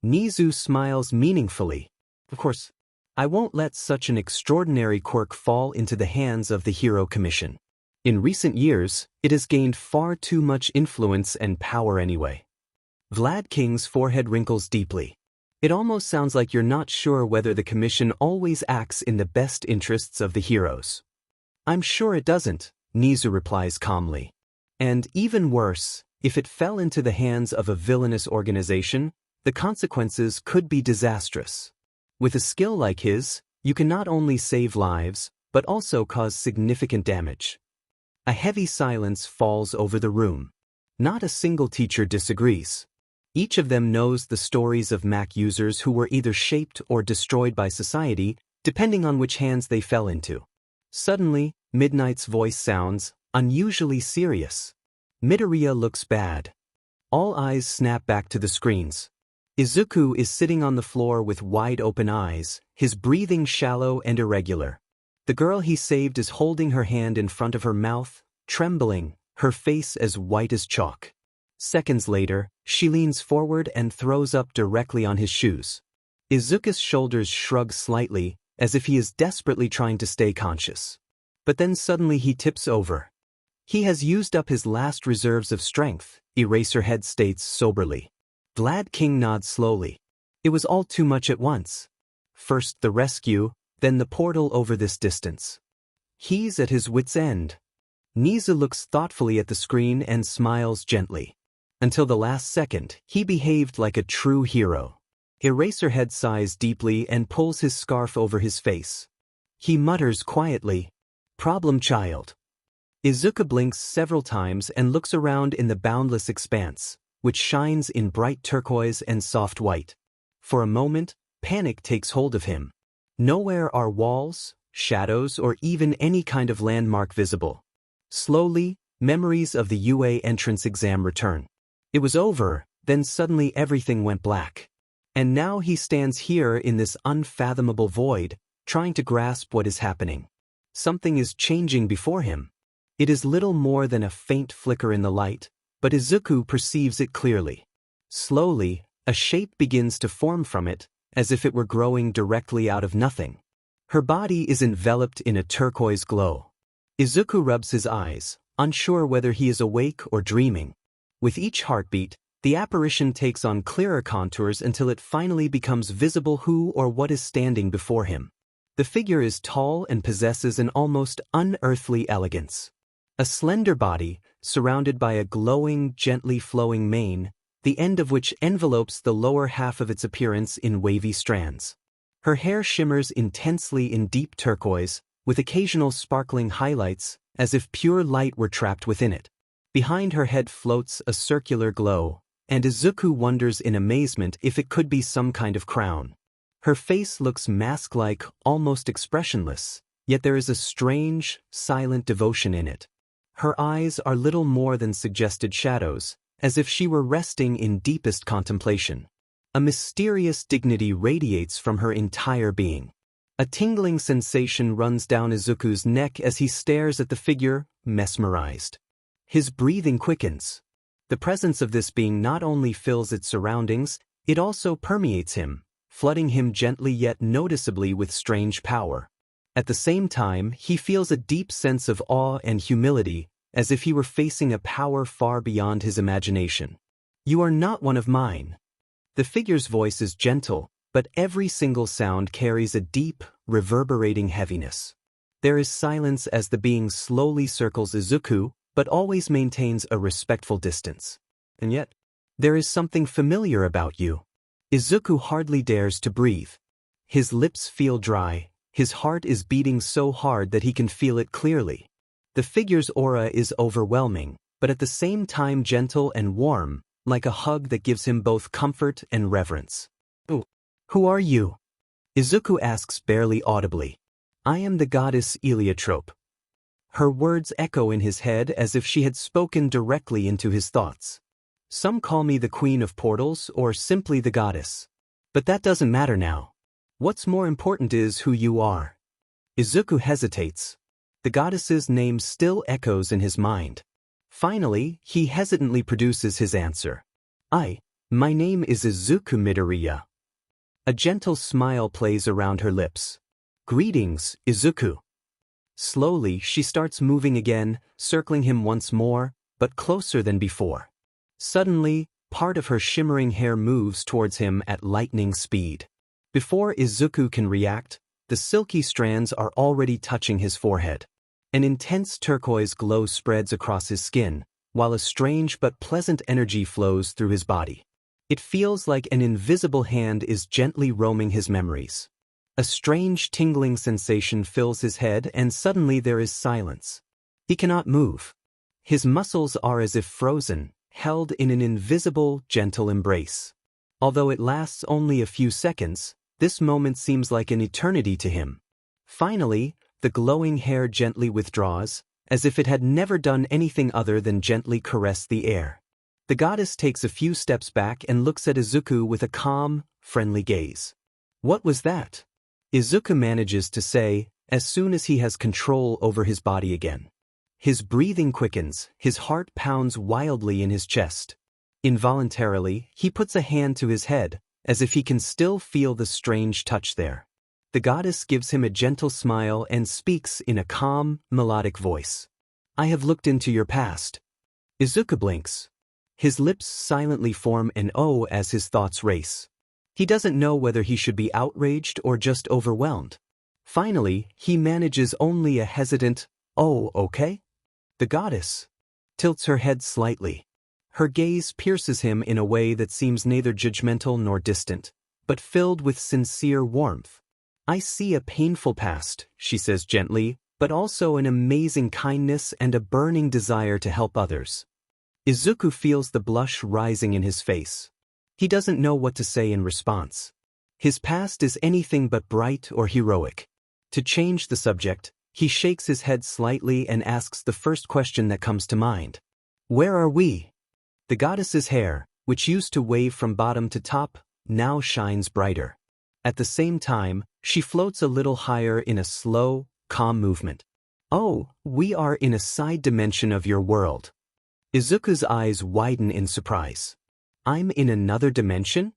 Nizu smiles meaningfully. Of course, I won't let such an extraordinary quirk fall into the hands of the Hero Commission. In recent years, it has gained far too much influence and power anyway. Vlad King's forehead wrinkles deeply. It almost sounds like you're not sure whether the commission always acts in the best interests of the heroes. I'm sure it doesn't, Nizu replies calmly. And even worse, if it fell into the hands of a villainous organization, the consequences could be disastrous. With a skill like his, you can not only save lives, but also cause significant damage. A heavy silence falls over the room. Not a single teacher disagrees. Each of them knows the stories of Mac users who were either shaped or destroyed by society, depending on which hands they fell into. Suddenly, Midnight's voice sounds unusually serious. Midoriya looks bad. All eyes snap back to the screens. Izuku is sitting on the floor with wide-open eyes, his breathing shallow and irregular. The girl he saved is holding her hand in front of her mouth, trembling, her face as white as chalk. Seconds later, she leans forward and throws up directly on his shoes. Izuku's shoulders shrug slightly, as if he is desperately trying to stay conscious. But then suddenly he tips over. He has used up his last reserves of strength, Eraserhead states soberly. Vlad King nods slowly. It was all too much at once. First the rescue, then the portal over this distance. He's at his wit's end. Nizu looks thoughtfully at the screen and smiles gently. Until the last second, he behaved like a true hero. Eraserhead sighs deeply and pulls his scarf over his face. He mutters quietly, "Problem child." Izuku blinks several times and looks around in the boundless expanse, which shines in bright turquoise and soft white. For a moment, panic takes hold of him. Nowhere are walls, shadows, or even any kind of landmark visible. Slowly, memories of the UA entrance exam return. It was over, then suddenly everything went black. And now he stands here in this unfathomable void, trying to grasp what is happening. Something is changing before him. It is little more than a faint flicker in the light, but Izuku perceives it clearly. Slowly, a shape begins to form from it, as if it were growing directly out of nothing. Her body is enveloped in a turquoise glow. Izuku rubs his eyes, unsure whether he is awake or dreaming. With each heartbeat, the apparition takes on clearer contours until it finally becomes visible who or what is standing before him. The figure is tall and possesses an almost unearthly elegance. A slender body, surrounded by a glowing, gently flowing mane, the end of which envelopes the lower half of its appearance in wavy strands. Her hair shimmers intensely in deep turquoise, with occasional sparkling highlights, as if pure light were trapped within it. Behind her head floats a circular glow, and Izuku wonders in amazement if it could be some kind of crown. Her face looks mask-like, almost expressionless, yet there is a strange, silent devotion in it. Her eyes are little more than suggested shadows, as if she were resting in deepest contemplation. A mysterious dignity radiates from her entire being. A tingling sensation runs down Izuku's neck as he stares at the figure, mesmerized. His breathing quickens. The presence of this being not only fills its surroundings, it also permeates him, flooding him gently yet noticeably with strange power. At the same time, he feels a deep sense of awe and humility, as if he were facing a power far beyond his imagination. "You are not one of mine." The figure's voice is gentle, but every single sound carries a deep, reverberating heaviness. There is silence as the being slowly circles Izuku, but always maintains a respectful distance. "And yet, there is something familiar about you." Izuku hardly dares to breathe. His lips feel dry, his heart is beating so hard that he can feel it clearly. The figure's aura is overwhelming, but at the same time gentle and warm, like a hug that gives him both comfort and reverence. "Who are you?" Izuku asks barely audibly. "I am the goddess Eliatrope." Her words echo in his head as if she had spoken directly into his thoughts. "Some call me the Queen of Portals or simply the goddess. But that doesn't matter now. What's more important is who you are." Izuku hesitates. The goddess's name still echoes in his mind. Finally, he hesitantly produces his answer. My name is Izuku Midoriya." A gentle smile plays around her lips. "Greetings, Izuku." Slowly, she starts moving again, circling him once more, but closer than before. Suddenly, part of her shimmering hair moves towards him at lightning speed. Before Izuku can react, the silky strands are already touching his forehead. An intense turquoise glow spreads across his skin, while a strange but pleasant energy flows through his body. It feels like an invisible hand is gently roaming his memories. A strange tingling sensation fills his head and suddenly there is silence. He cannot move. His muscles are as if frozen, held in an invisible, gentle embrace. Although it lasts only a few seconds, this moment seems like an eternity to him. Finally, the glowing hair gently withdraws, as if it had never done anything other than gently caress the air. The goddess takes a few steps back and looks at Izuku with a calm, friendly gaze. "What was that?" Izuku manages to say, as soon as he has control over his body again. His breathing quickens, his heart pounds wildly in his chest. Involuntarily, he puts a hand to his head, as if he can still feel the strange touch there. The goddess gives him a gentle smile and speaks in a calm, melodic voice. "I have looked into your past." Izuku blinks. His lips silently form an O as his thoughts race. He doesn't know whether he should be outraged or just overwhelmed. Finally, he manages only a hesitant, "Oh, okay?" The goddess tilts her head slightly. Her gaze pierces him in a way that seems neither judgmental nor distant, but filled with sincere warmth. "I see a painful past," she says gently, "but also an amazing kindness and a burning desire to help others." Izuku feels the blush rising in his face. He doesn't know what to say in response. His past is anything but bright or heroic. To change the subject, he shakes his head slightly and asks the first question that comes to mind. "Where are we?" The goddess's hair, which used to wave from bottom to top, now shines brighter. At the same time, she floats a little higher in a slow, calm movement. "Oh, we are in a side dimension of your world." Izuku's eyes widen in surprise. "I'm in another dimension?"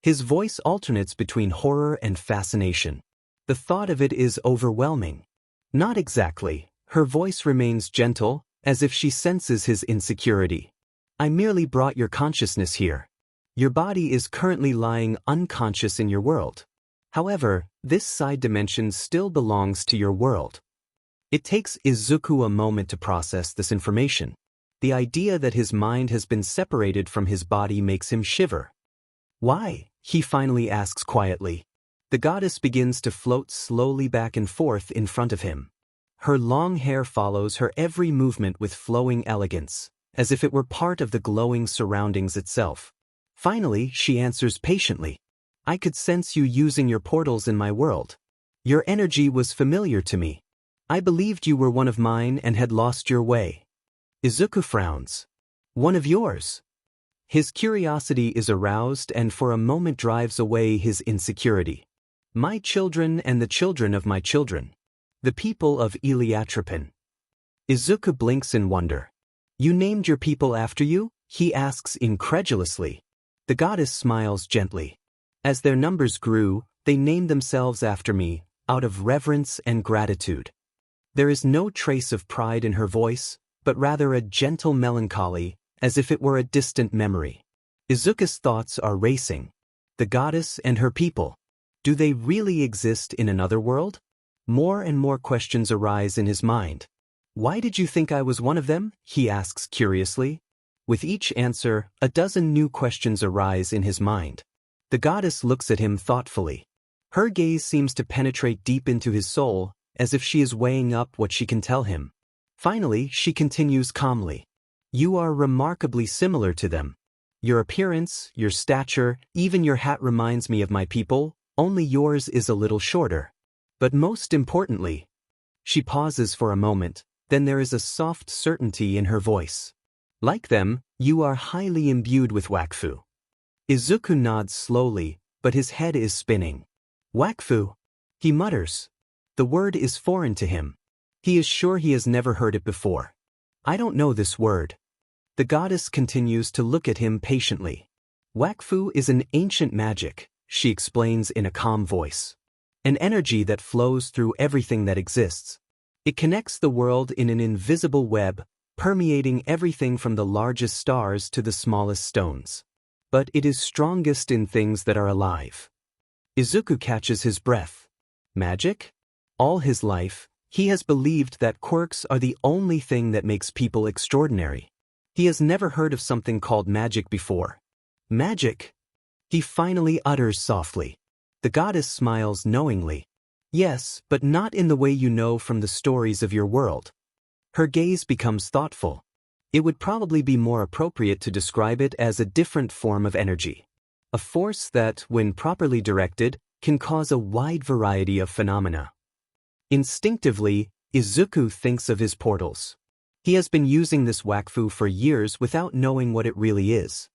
His voice alternates between horror and fascination. The thought of it is overwhelming. "Not exactly," Her voice remains gentle, as if she senses his insecurity. I merely brought your consciousness here. Your body is currently lying unconscious in your world. However, this side dimension still belongs to your world. It takes Izuku a moment to process this information. The idea that his mind has been separated from his body makes him shiver. Why? He finally asks quietly. The goddess begins to float slowly back and forth in front of him. Her long hair follows her every movement with flowing elegance, as if it were part of the glowing surroundings itself. Finally, she answers patiently. I could sense you using your portals in my world. Your energy was familiar to me. I believed you were one of mine and had lost your way. Izuku frowns. One of yours? His curiosity is aroused and for a moment drives away his insecurity. My children and the children of my children. The people of Eliatrope. Izuku blinks in wonder. You named your people after you? He asks incredulously. The goddess smiles gently. As their numbers grew, they named themselves after me, out of reverence and gratitude. There is no trace of pride in her voice, but rather a gentle melancholy, as if it were a distant memory. Izuku's thoughts are racing. The goddess and her people. Do they really exist in another world? More and more questions arise in his mind. Why did you think I was one of them? He asks curiously. With each answer, a dozen new questions arise in his mind. The goddess looks at him thoughtfully. Her gaze seems to penetrate deep into his soul, as if she is weighing up what she can tell him. Finally, she continues calmly. You are remarkably similar to them. Your appearance, your stature, even your hat reminds me of my people, only yours is a little shorter. But most importantly, she pauses for a moment, then there is a soft certainty in her voice. Like them, you are highly imbued with Wakfu. Izuku nods slowly, but his head is spinning. Wakfu? He mutters. The word is foreign to him. He is sure he has never heard it before. I don't know this word. The goddess continues to look at him patiently. Wakfu is an ancient magic, she explains in a calm voice. An energy that flows through everything that exists. It connects the world in an invisible web, permeating everything from the largest stars to the smallest stones. But it is strongest in things that are alive. Izuku catches his breath. Magic? All his life, he has believed that quirks are the only thing that makes people extraordinary. He has never heard of something called magic before. Magic? He finally utters softly. The goddess smiles knowingly. Yes, but not in the way you know from the stories of your world. Her gaze becomes thoughtful. It would probably be more appropriate to describe it as a different form of energy. A force that, when properly directed, can cause a wide variety of phenomena. Instinctively, Izuku thinks of his portals. He has been using this Wakfu for years without knowing what it really is.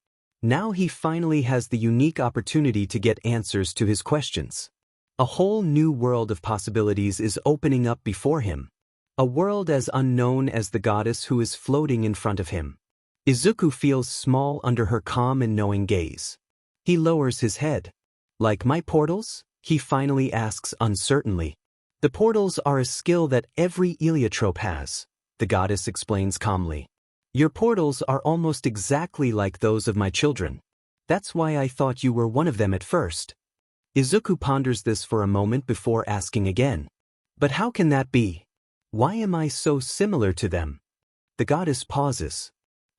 Now he finally has the unique opportunity to get answers to his questions. A whole new world of possibilities is opening up before him. A world as unknown as the goddess who is floating in front of him. Izuku feels small under her calm and knowing gaze. He lowers his head. Like my portals? He finally asks uncertainly. The portals are a skill that every Eliatrope has, the goddess explains calmly. Your portals are almost exactly like those of my children. That's why I thought you were one of them at first. Izuku ponders this for a moment before asking again. But how can that be? Why am I so similar to them? The goddess pauses.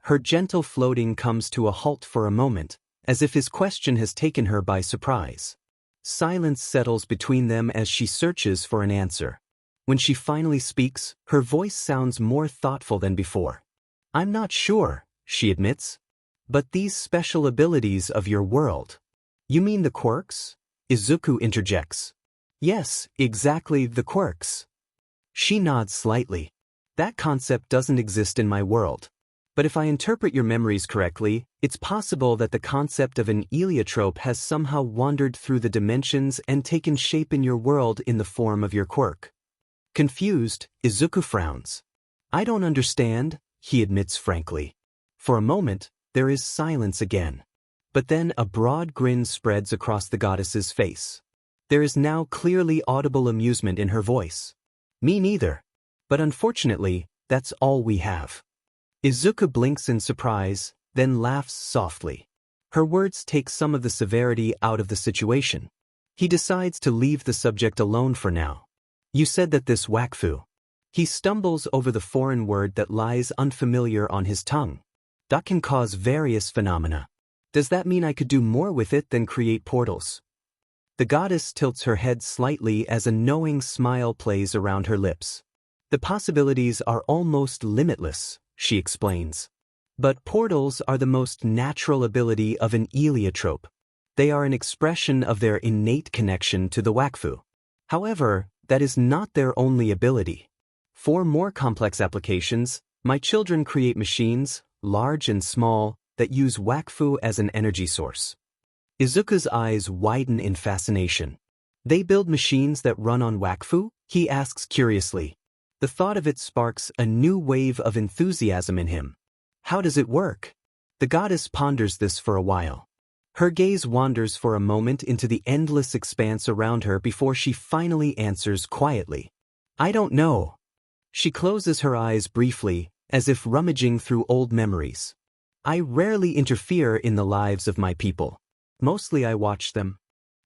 Her gentle floating comes to a halt for a moment, as if his question has taken her by surprise. Silence settles between them as she searches for an answer. When she finally speaks, her voice sounds more thoughtful than before. I'm not sure, she admits. But these special abilities of your world. You mean the quirks? Izuku interjects. Yes, exactly, the quirks. She nods slightly. That concept doesn't exist in my world. But if I interpret your memories correctly, it's possible that the concept of an Eliatrope has somehow wandered through the dimensions and taken shape in your world in the form of your quirk. Confused, Izuku frowns. I don't understand, he admits frankly. For a moment, there is silence again. But then a broad grin spreads across the goddess's face. There is now clearly audible amusement in her voice. Me neither. But unfortunately, that's all we have. Izuku blinks in surprise, then laughs softly. Her words take some of the severity out of the situation. He decides to leave the subject alone for now. You said that this Wakfu. He stumbles over the foreign word that lies unfamiliar on his tongue. That can cause various phenomena. Does that mean I could do more with it than create portals? The goddess tilts her head slightly as a knowing smile plays around her lips. The possibilities are almost limitless, she explains. But portals are the most natural ability of an Eliatrope. They are an expression of their innate connection to the Wakfu. However, that is not their only ability. For more complex applications, my children create machines, large and small, that use Wakfu as an energy source. Izuku's eyes widen in fascination. They build machines that run on Wakfu? He asks curiously. The thought of it sparks a new wave of enthusiasm in him. How does it work? The goddess ponders this for a while. Her gaze wanders for a moment into the endless expanse around her before she finally answers quietly. I don't know. She closes her eyes briefly, as if rummaging through old memories. I rarely interfere in the lives of my people. Mostly I watch them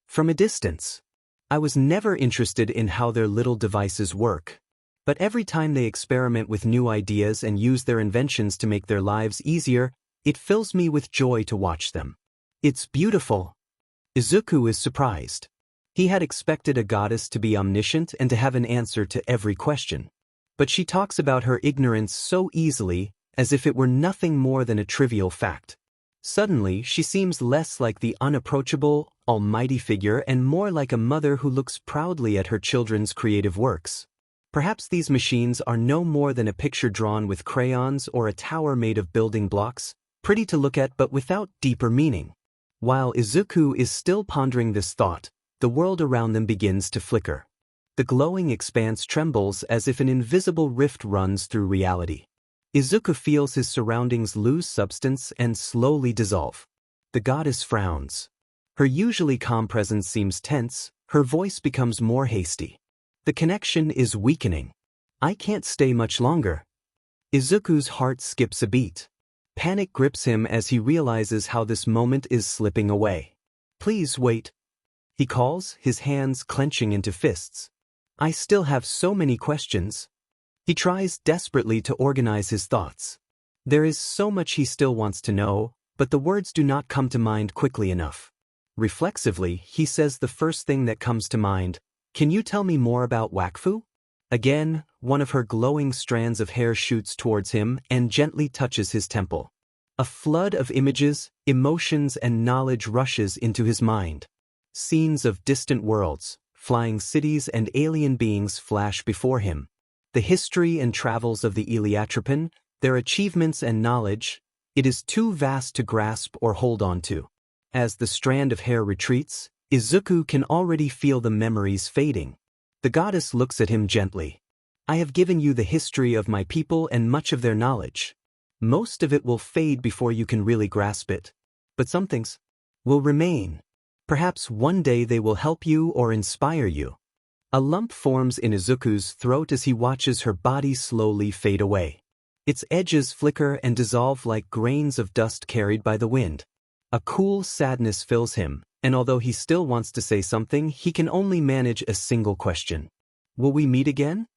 from a distance. I was never interested in how their little devices work. But every time they experiment with new ideas and use their inventions to make their lives easier, it fills me with joy to watch them. It's beautiful. Izuku is surprised. He had expected a goddess to be omniscient and to have an answer to every question. But she talks about her ignorance so easily, as if it were nothing more than a trivial fact. Suddenly, she seems less like the unapproachable, almighty figure and more like a mother who looks proudly at her children's creative works. Perhaps these machines are no more than a picture drawn with crayons or a tower made of building blocks, pretty to look at but without deeper meaning. While Izuku is still pondering this thought, the world around them begins to flicker. The glowing expanse trembles as if an invisible rift runs through reality. Izuku feels his surroundings lose substance and slowly dissolve. The goddess frowns. Her usually calm presence seems tense, her voice becomes more hasty. The connection is weakening. I can't stay much longer. Izuku's heart skips a beat. Panic grips him as he realizes how this moment is slipping away. Please wait. He calls, his hands clenching into fists. I still have so many questions. He tries desperately to organize his thoughts. There is so much he still wants to know, but the words do not come to mind quickly enough. Reflexively, he says the first thing that comes to mind, "Can you tell me more about Wakfu?" Again, one of her glowing strands of hair shoots towards him and gently touches his temple. A flood of images, emotions, and knowledge rushes into his mind. Scenes of distant worlds, flying cities and alien beings flash before him. The history and travels of the Eliatropan, their achievements and knowledge, it is too vast to grasp or hold on to. As the strand of hair retreats, Izuku can already feel the memories fading. The goddess looks at him gently. I have given you the history of my people and much of their knowledge. Most of it will fade before you can really grasp it. But some things will remain. Perhaps one day they will help you or inspire you. A lump forms in Izuku's throat as he watches her body slowly fade away. Its edges flicker and dissolve like grains of dust carried by the wind. A cool sadness fills him, and although he still wants to say something, he can only manage a single question. Will we meet again?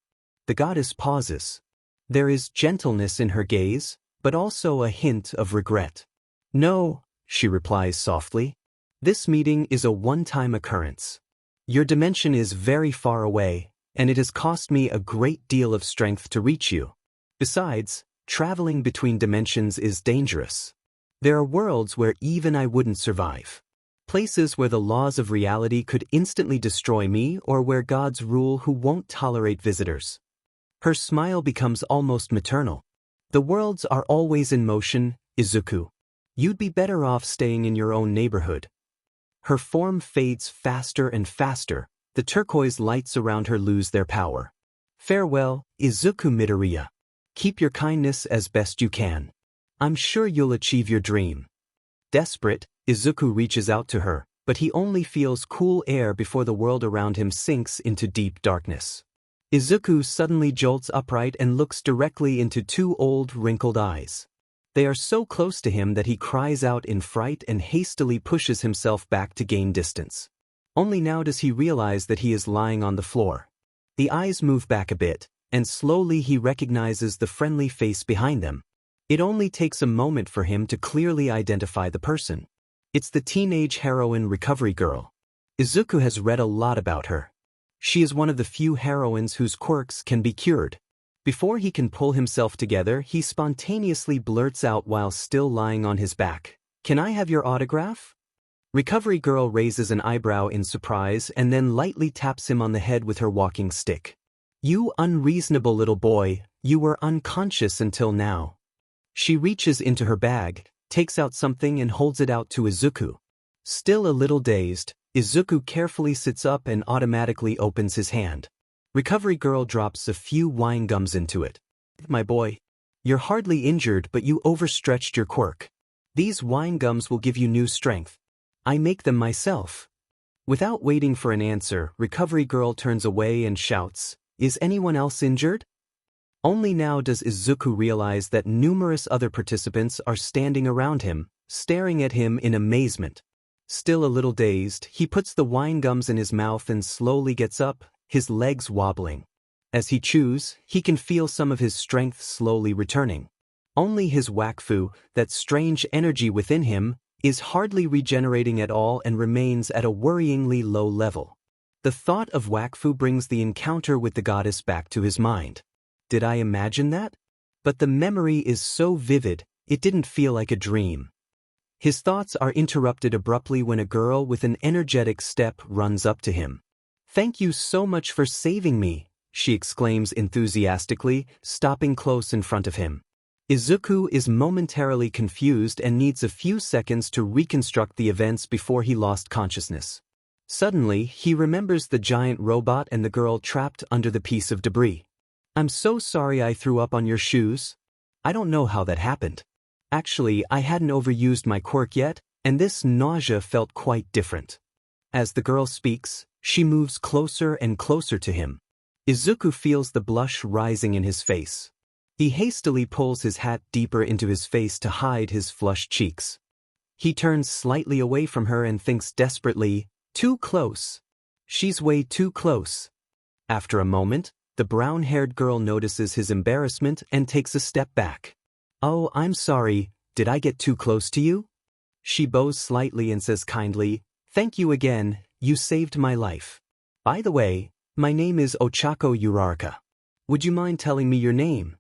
The goddess pauses. There is gentleness in her gaze, but also a hint of regret. No, she replies softly. This meeting is a one-time occurrence. Your dimension is very far away, and it has cost me a great deal of strength to reach you. Besides, traveling between dimensions is dangerous. There are worlds where even I wouldn't survive. Places where the laws of reality could instantly destroy me or where gods rule who won't tolerate visitors. Her smile becomes almost maternal. The worlds are always in motion, Izuku. You'd be better off staying in your own neighborhood. Her form fades faster and faster, the turquoise lights around her lose their power. Farewell, Izuku Midoriya. Keep your kindness as best you can. I'm sure you'll achieve your dream. Desperate, Izuku reaches out to her, but he only feels cool air before the world around him sinks into deep darkness. Izuku suddenly jolts upright and looks directly into two old, wrinkled eyes. They are so close to him that he cries out in fright and hastily pushes himself back to gain distance. Only now does he realize that he is lying on the floor. The eyes move back a bit, and slowly he recognizes the friendly face behind them. It only takes a moment for him to clearly identify the person. It's the teenage heroine Recovery Girl. Izuku has read a lot about her. She is one of the few heroines whose quirks can be cured. Before he can pull himself together, he spontaneously blurts out while still lying on his back, "Can I have your autograph?" Recovery Girl raises an eyebrow in surprise and then lightly taps him on the head with her walking stick. "You unreasonable little boy, you were unconscious until now." She reaches into her bag, takes out something and holds it out to Izuku. Still a little dazed, Izuku carefully sits up and automatically opens his hand. Recovery Girl drops a few wine gums into it. "My boy, you're hardly injured, but you overstretched your quirk. These wine gums will give you new strength. I make them myself." Without waiting for an answer, Recovery Girl turns away and shouts, "Is anyone else injured?" Only now does Izuku realize that numerous other participants are standing around him, staring at him in amazement. Still a little dazed, he puts the wine gums in his mouth and slowly gets up, his legs wobbling. As he chews, he can feel some of his strength slowly returning. Only his Wakfu, that strange energy within him, is hardly regenerating at all and remains at a worryingly low level. The thought of Wakfu brings the encounter with the goddess back to his mind. Did I imagine that? But the memory is so vivid, it didn't feel like a dream. His thoughts are interrupted abruptly when a girl with an energetic step runs up to him. "Thank you so much for saving me," she exclaims enthusiastically, stopping close in front of him. Izuku is momentarily confused and needs a few seconds to reconstruct the events before he lost consciousness. Suddenly, he remembers the giant robot and the girl trapped under the piece of debris. "I'm so sorry I threw up on your shoes. I don't know how that happened. Actually, I hadn't overused my quirk yet, and this nausea felt quite different." As the girl speaks, she moves closer and closer to him. Izuku feels the blush rising in his face. He hastily pulls his hat deeper into his face to hide his flushed cheeks. He turns slightly away from her and thinks desperately, "Too close. She's way too close." After a moment, the brown-haired girl notices his embarrassment and takes a step back. "Oh, I'm sorry, did I get too close to you?" She bows slightly and says kindly, "Thank you again, you saved my life. By the way, my name is Ochako Uraraka. Would you mind telling me your name?"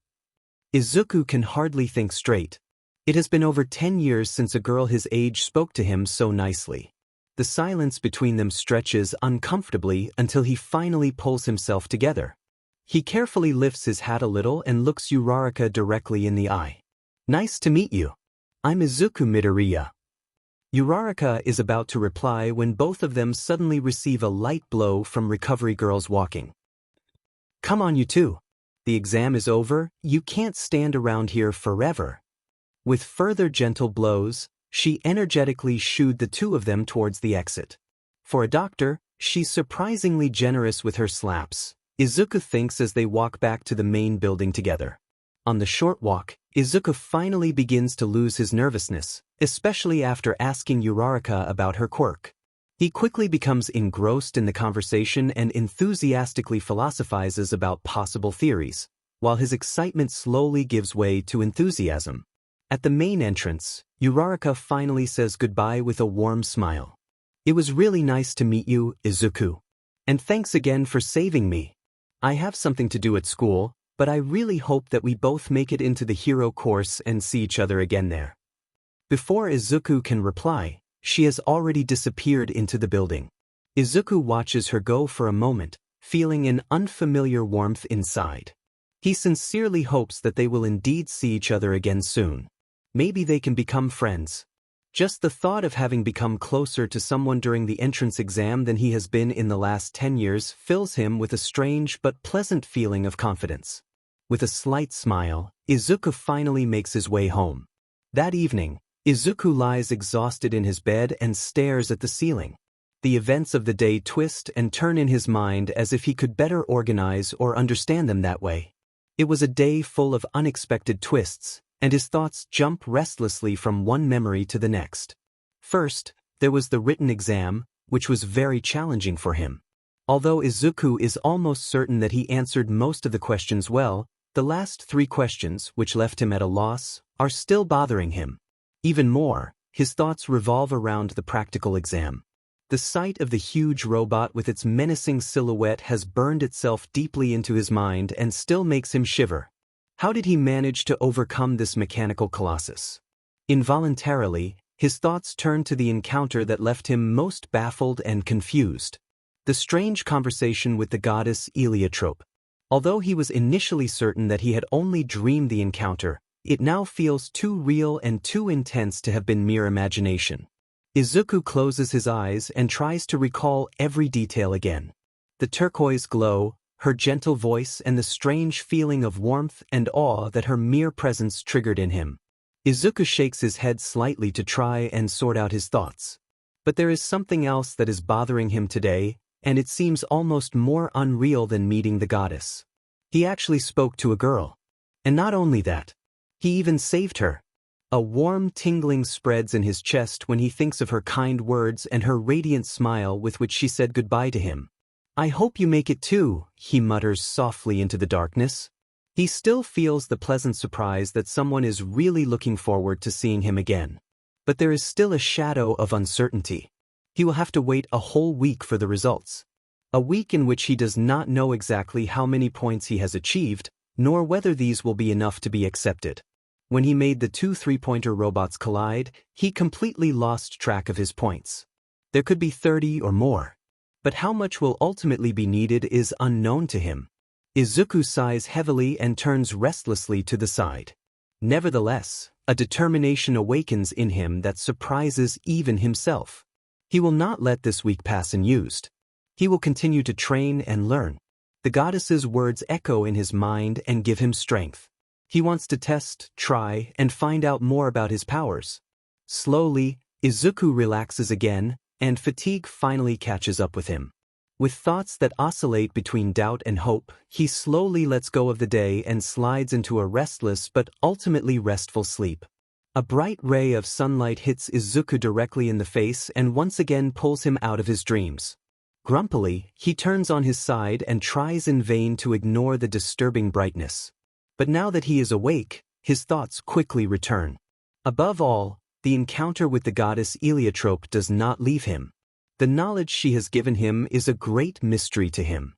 Izuku can hardly think straight. It has been over 10 years since a girl his age spoke to him so nicely. The silence between them stretches uncomfortably until he finally pulls himself together. He carefully lifts his hat a little and looks Uraraka directly in the eye. "Nice to meet you. I'm Izuku Midoriya." Uraraka is about to reply when both of them suddenly receive a light blow from Recovery Girl's walking. "Come on, you two. The exam is over, you can't stand around here forever." With further gentle blows, she energetically shooed the two of them towards the exit. For a doctor, she's surprisingly generous with her slaps, Izuku thinks as they walk back to the main building together. On the short walk, Izuku finally begins to lose his nervousness, especially after asking Uraraka about her quirk. He quickly becomes engrossed in the conversation and enthusiastically philosophizes about possible theories, while his excitement slowly gives way to enthusiasm. At the main entrance, Uraraka finally says goodbye with a warm smile. "It was really nice to meet you, Izuku. And thanks again for saving me. I have something to do at school, but I really hope that we both make it into the hero course and see each other again there." Before Izuku can reply, she has already disappeared into the building. Izuku watches her go for a moment, feeling an unfamiliar warmth inside. He sincerely hopes that they will indeed see each other again soon. Maybe they can become friends. Just the thought of having become closer to someone during the entrance exam than he has been in the last 10 years fills him with a strange but pleasant feeling of confidence. With a slight smile, Izuku finally makes his way home. That evening, Izuku lies exhausted in his bed and stares at the ceiling. The events of the day twist and turn in his mind as if he could better organize or understand them that way. It was a day full of unexpected twists, and his thoughts jump restlessly from one memory to the next. First, there was the written exam, which was very challenging for him. Although Izuku is almost certain that he answered most of the questions well, the last 3 questions, which left him at a loss, are still bothering him. Even more, his thoughts revolve around the practical exam. The sight of the huge robot with its menacing silhouette has burned itself deeply into his mind and still makes him shiver. How did he manage to overcome this mechanical colossus? Involuntarily, his thoughts turned to the encounter that left him most baffled and confused. The strange conversation with the goddess Eliatrope. Although he was initially certain that he had only dreamed the encounter, it now feels too real and too intense to have been mere imagination. Izuku closes his eyes and tries to recall every detail again. The turquoise glow, her gentle voice, and the strange feeling of warmth and awe that her mere presence triggered in him. Izuku shakes his head slightly to try and sort out his thoughts. But there is something else that is bothering him today, and it seems almost more unreal than meeting the goddess. He actually spoke to a girl. And not only that, he even saved her. A warm tingling spreads in his chest when he thinks of her kind words and her radiant smile with which she said goodbye to him. "I hope you make it too," he mutters softly into the darkness. He still feels the pleasant surprise that someone is really looking forward to seeing him again. But there is still a shadow of uncertainty. He will have to wait a whole week for the results. A week in which he does not know exactly how many points he has achieved, nor whether these will be enough to be accepted. When he made the 2 3-pointer robots collide, he completely lost track of his points. There could be 30 or more. But how much will ultimately be needed is unknown to him. Izuku sighs heavily and turns restlessly to the side. Nevertheless, a determination awakens in him that surprises even himself. He will not let this week pass unused. He will continue to train and learn. The goddess's words echo in his mind and give him strength. He wants to test, try, and find out more about his powers. Slowly, Izuku relaxes again, and fatigue finally catches up with him. With thoughts that oscillate between doubt and hope, he slowly lets go of the day and slides into a restless but ultimately restful sleep. A bright ray of sunlight hits Izuku directly in the face and once again pulls him out of his dreams. Grumpily, he turns on his side and tries in vain to ignore the disturbing brightness. But now that he is awake, his thoughts quickly return. Above all, the encounter with the goddess Eliatrope does not leave him. The knowledge she has given him is a great mystery to him.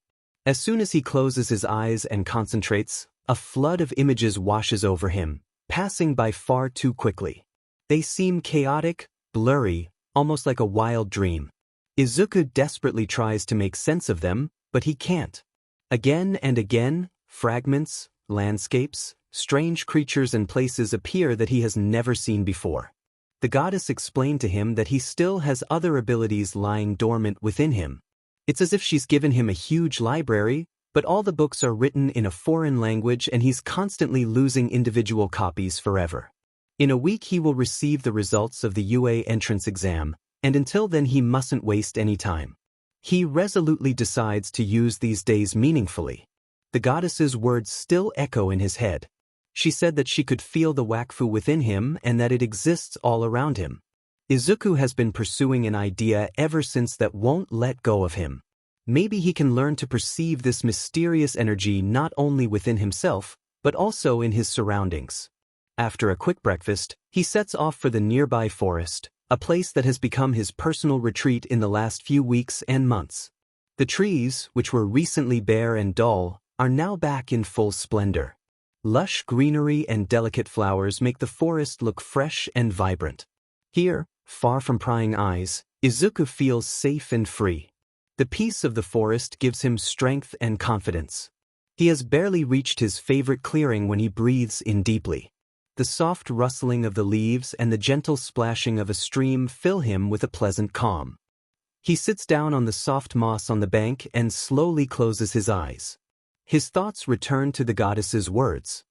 As soon as he closes his eyes and concentrates, a flood of images washes over him, passing by far too quickly. They seem chaotic, blurry, almost like a wild dream. Izuku desperately tries to make sense of them, but he can't. Again and again, fragments, landscapes, strange creatures and places appear that he has never seen before. The goddess explained to him that he still has other abilities lying dormant within him. It's as if she's given him a huge library, but all the books are written in a foreign language and he's constantly losing individual copies forever. In a week he will receive the results of the UA entrance exam, and until then he mustn't waste any time. He resolutely decides to use these days meaningfully. The goddess's words still echo in his head. She said that she could feel the Wakfu within him and that it exists all around him. Izuku has been pursuing an idea ever since that won't let go of him. Maybe he can learn to perceive this mysterious energy not only within himself, but also in his surroundings. After a quick breakfast, he sets off for the nearby forest, a place that has become his personal retreat in the last few weeks and months. The trees, which were recently bare and dull, are now back in full splendor. Lush greenery and delicate flowers make the forest look fresh and vibrant. Here, far from prying eyes, Izuku feels safe and free. The peace of the forest gives him strength and confidence. He has barely reached his favorite clearing when he breathes in deeply. The soft rustling of the leaves and the gentle splashing of a stream fill him with a pleasant calm. He sits down on the soft moss on the bank and slowly closes his eyes. His thoughts return to the goddess's words.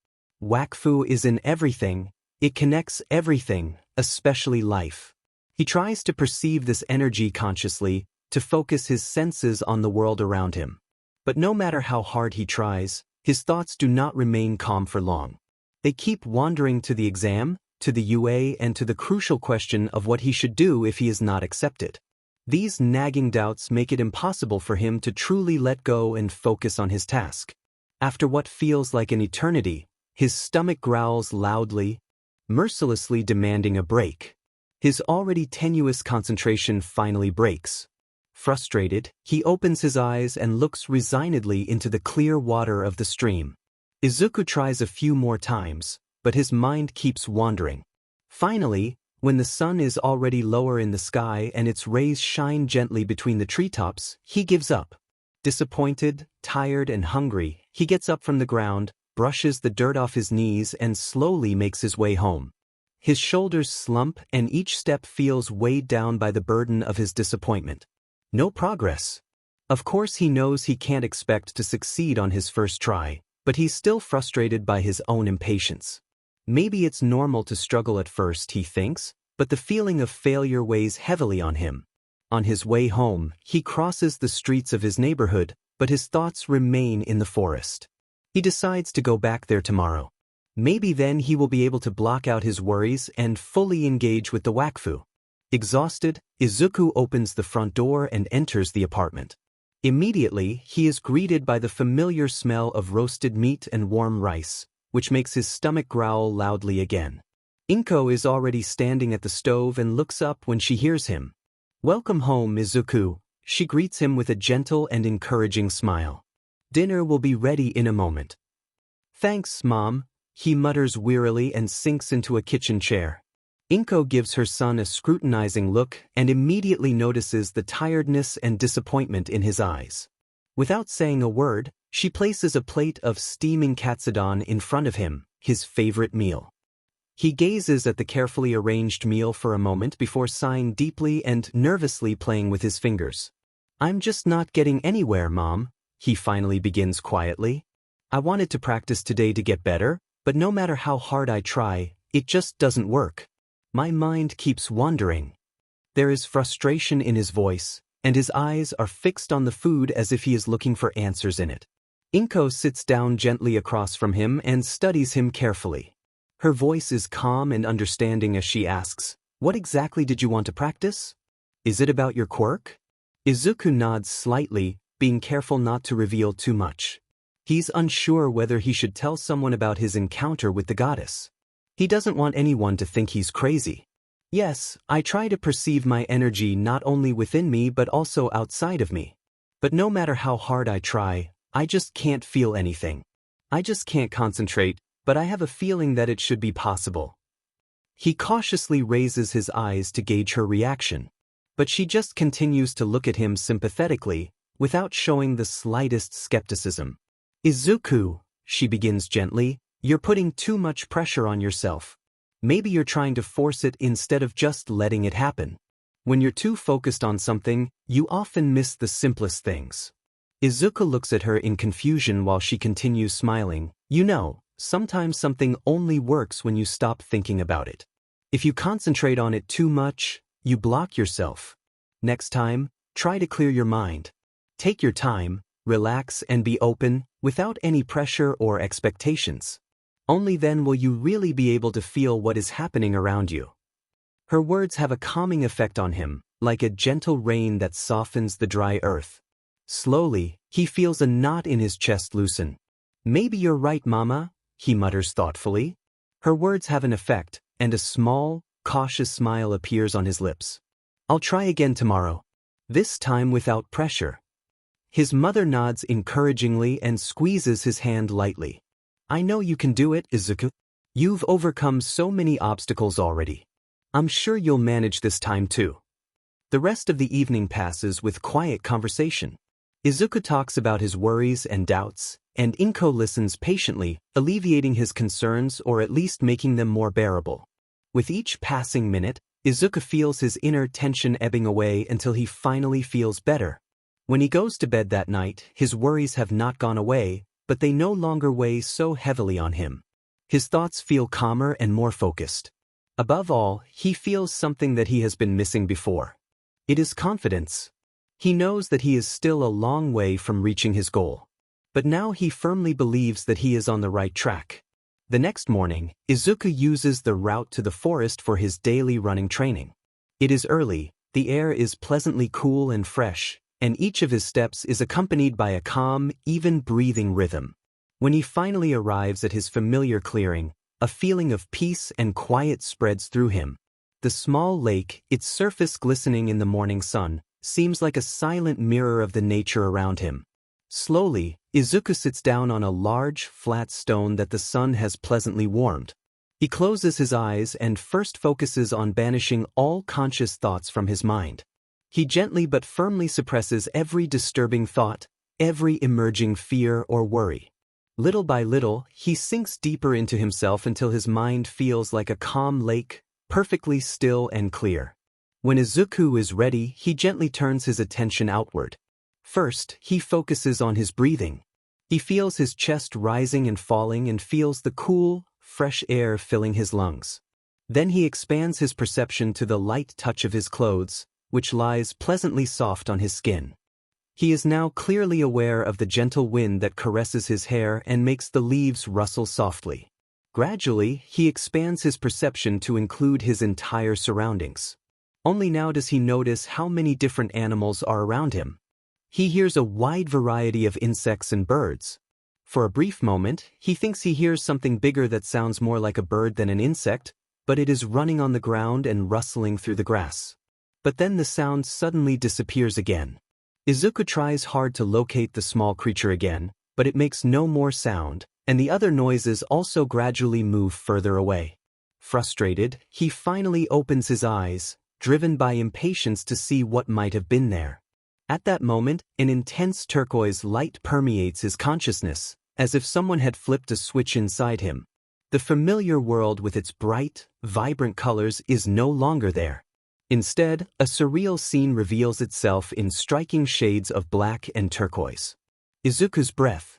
Wakfu is in everything, it connects everything, especially life. He tries to perceive this energy consciously, to focus his senses on the world around him. But no matter how hard he tries, his thoughts do not remain calm for long. They keep wandering to the exam, to the UA, and to the crucial question of what he should do if he is not accepted. These nagging doubts make it impossible for him to truly let go and focus on his task. After what feels like an eternity, his stomach growls loudly, mercilessly demanding a break. His already tenuous concentration finally breaks. Frustrated, he opens his eyes and looks resignedly into the clear water of the stream. Izuku tries a few more times, but his mind keeps wandering. Finally, when the sun is already lower in the sky and its rays shine gently between the treetops, he gives up. Disappointed, tired, and hungry, he gets up from the ground, brushes the dirt off his knees, and slowly makes his way home. His shoulders slump, and each step feels weighed down by the burden of his disappointment. No progress. Of course, he knows he can't expect to succeed on his first try, but he's still frustrated by his own impatience. Maybe it's normal to struggle at first, he thinks, but the feeling of failure weighs heavily on him. On his way home, he crosses the streets of his neighborhood, but his thoughts remain in the forest. He decides to go back there tomorrow. Maybe then he will be able to block out his worries and fully engage with the Wakfu. Exhausted, Izuku opens the front door and enters the apartment. Immediately, he is greeted by the familiar smell of roasted meat and warm rice, which makes his stomach growl loudly again. Inko is already standing at the stove and looks up when she hears him. "Welcome home, Izuku," she greets him with a gentle and encouraging smile. "Dinner will be ready in a moment." "Thanks, Mom," he mutters wearily and sinks into a kitchen chair. Inko gives her son a scrutinizing look and immediately notices the tiredness and disappointment in his eyes. Without saying a word, she places a plate of steaming katsudon in front of him, his favorite meal. He gazes at the carefully arranged meal for a moment before sighing deeply and nervously playing with his fingers. "I'm just not getting anywhere, Mom," he finally begins quietly. "I wanted to practice today to get better, but no matter how hard I try, it just doesn't work. My mind keeps wandering." There is frustration in his voice, and his eyes are fixed on the food as if he is looking for answers in it. Inko sits down gently across from him and studies him carefully. Her voice is calm and understanding as she asks, "What exactly did you want to practice? Is it about your quirk?" Izuku nods slightly, being careful not to reveal too much. He's unsure whether he should tell someone about his encounter with the goddess. He doesn't want anyone to think he's crazy. "Yes, I try to perceive my energy not only within me but also outside of me. But no matter how hard I try, I just can't feel anything. I just can't concentrate, but I have a feeling that it should be possible." He cautiously raises his eyes to gauge her reaction, but she just continues to look at him sympathetically, without showing the slightest skepticism. "Izuku," she begins gently, "you're putting too much pressure on yourself. Maybe you're trying to force it instead of just letting it happen. When you're too focused on something, you often miss the simplest things." Izuku looks at her in confusion while she continues smiling. "You know, sometimes something only works when you stop thinking about it. If you concentrate on it too much, you block yourself. Next time, try to clear your mind. Take your time, relax and be open, without any pressure or expectations. Only then will you really be able to feel what is happening around you." Her words have a calming effect on him, like a gentle rain that softens the dry earth. Slowly, he feels a knot in his chest loosen. "Maybe you're right, Mama," he mutters thoughtfully. Her words have an effect, and a small, cautious smile appears on his lips. "I'll try again tomorrow. This time without pressure." His mother nods encouragingly and squeezes his hand lightly. "I know you can do it, Izuku. You've overcome so many obstacles already. I'm sure you'll manage this time too." The rest of the evening passes with quiet conversation. Izuku talks about his worries and doubts, and Inko listens patiently, alleviating his concerns or at least making them more bearable. With each passing minute, Izuku feels his inner tension ebbing away until he finally feels better. When he goes to bed that night, his worries have not gone away, but they no longer weigh so heavily on him. His thoughts feel calmer and more focused. Above all, he feels something that he has been missing before. It is confidence. He knows that he is still a long way from reaching his goal. But now he firmly believes that he is on the right track. The next morning, Izuku uses the route to the forest for his daily running training. It is early, the air is pleasantly cool and fresh, and each of his steps is accompanied by a calm, even breathing rhythm. When he finally arrives at his familiar clearing, a feeling of peace and quiet spreads through him. The small lake, its surface glistening in the morning sun, seems like a silent mirror of the nature around him. Slowly, Izuku sits down on a large, flat stone that the sun has pleasantly warmed. He closes his eyes and first focuses on banishing all conscious thoughts from his mind. He gently but firmly suppresses every disturbing thought, every emerging fear or worry. Little by little, he sinks deeper into himself until his mind feels like a calm lake, perfectly still and clear. When Izuku is ready, he gently turns his attention outward. First, he focuses on his breathing. He feels his chest rising and falling and feels the cool, fresh air filling his lungs. Then he expands his perception to the light touch of his clothes, which lies pleasantly soft on his skin. He is now clearly aware of the gentle wind that caresses his hair and makes the leaves rustle softly. Gradually, he expands his perception to include his entire surroundings. Only now does he notice how many different animals are around him. He hears a wide variety of insects and birds. For a brief moment, he thinks he hears something bigger that sounds more like a bird than an insect, but it is running on the ground and rustling through the grass. But then the sound suddenly disappears again. Izuku tries hard to locate the small creature again, but it makes no more sound, and the other noises also gradually move further away. Frustrated, he finally opens his eyes, driven by impatience to see what might have been there. At that moment, an intense turquoise light permeates his consciousness, as if someone had flipped a switch inside him. The familiar world with its bright, vibrant colors is no longer there. Instead, a surreal scene reveals itself in striking shades of black and turquoise. Izuku's breath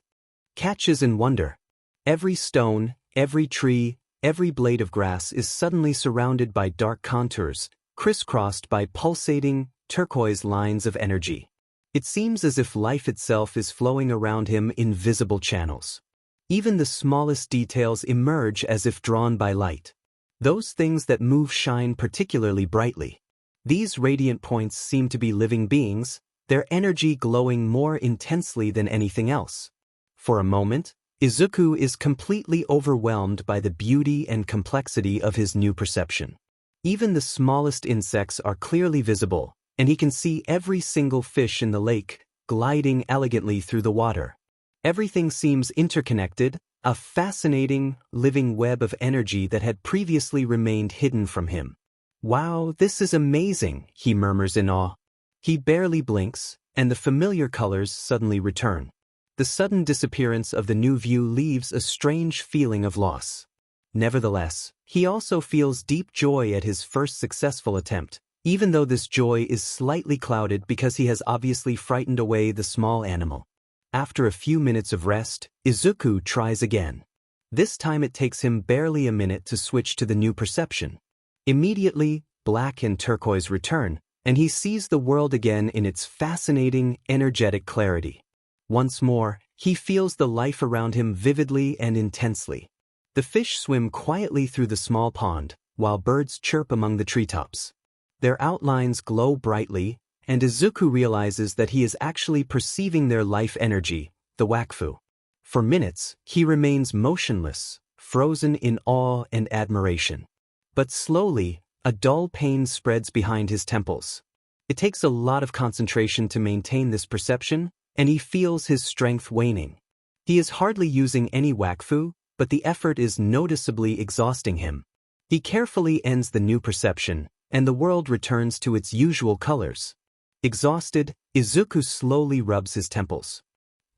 catches in wonder. Every stone, every tree, every blade of grass is suddenly surrounded by dark contours, crisscrossed by pulsating, turquoise lines of energy. It seems as if life itself is flowing around him in visible channels. Even the smallest details emerge as if drawn by light. Those things that move shine particularly brightly. These radiant points seem to be living beings, their energy glowing more intensely than anything else. For a moment, Izuku is completely overwhelmed by the beauty and complexity of his new perception. Even the smallest insects are clearly visible, and he can see every single fish in the lake, gliding elegantly through the water. Everything seems interconnected, a fascinating, living web of energy that had previously remained hidden from him. "Wow, this is amazing," he murmurs in awe. He barely blinks, and the familiar colors suddenly return. The sudden disappearance of the new view leaves a strange feeling of loss. Nevertheless, he also feels deep joy at his first successful attempt, even though this joy is slightly clouded because he has obviously frightened away the small animal. After a few minutes of rest, Izuku tries again. This time it takes him barely a minute to switch to the new perception. Immediately, black and turquoise return, and he sees the world again in its fascinating, energetic clarity. Once more, he feels the life around him vividly and intensely. The fish swim quietly through the small pond, while birds chirp among the treetops. Their outlines glow brightly, and Izuku realizes that he is actually perceiving their life energy, the Wakfu. For minutes, he remains motionless, frozen in awe and admiration. But slowly, a dull pain spreads behind his temples. It takes a lot of concentration to maintain this perception, and he feels his strength waning. He is hardly using any Wakfu, but the effort is noticeably exhausting him. He carefully ends the new perception, and the world returns to its usual colors. Exhausted, Izuku slowly rubs his temples.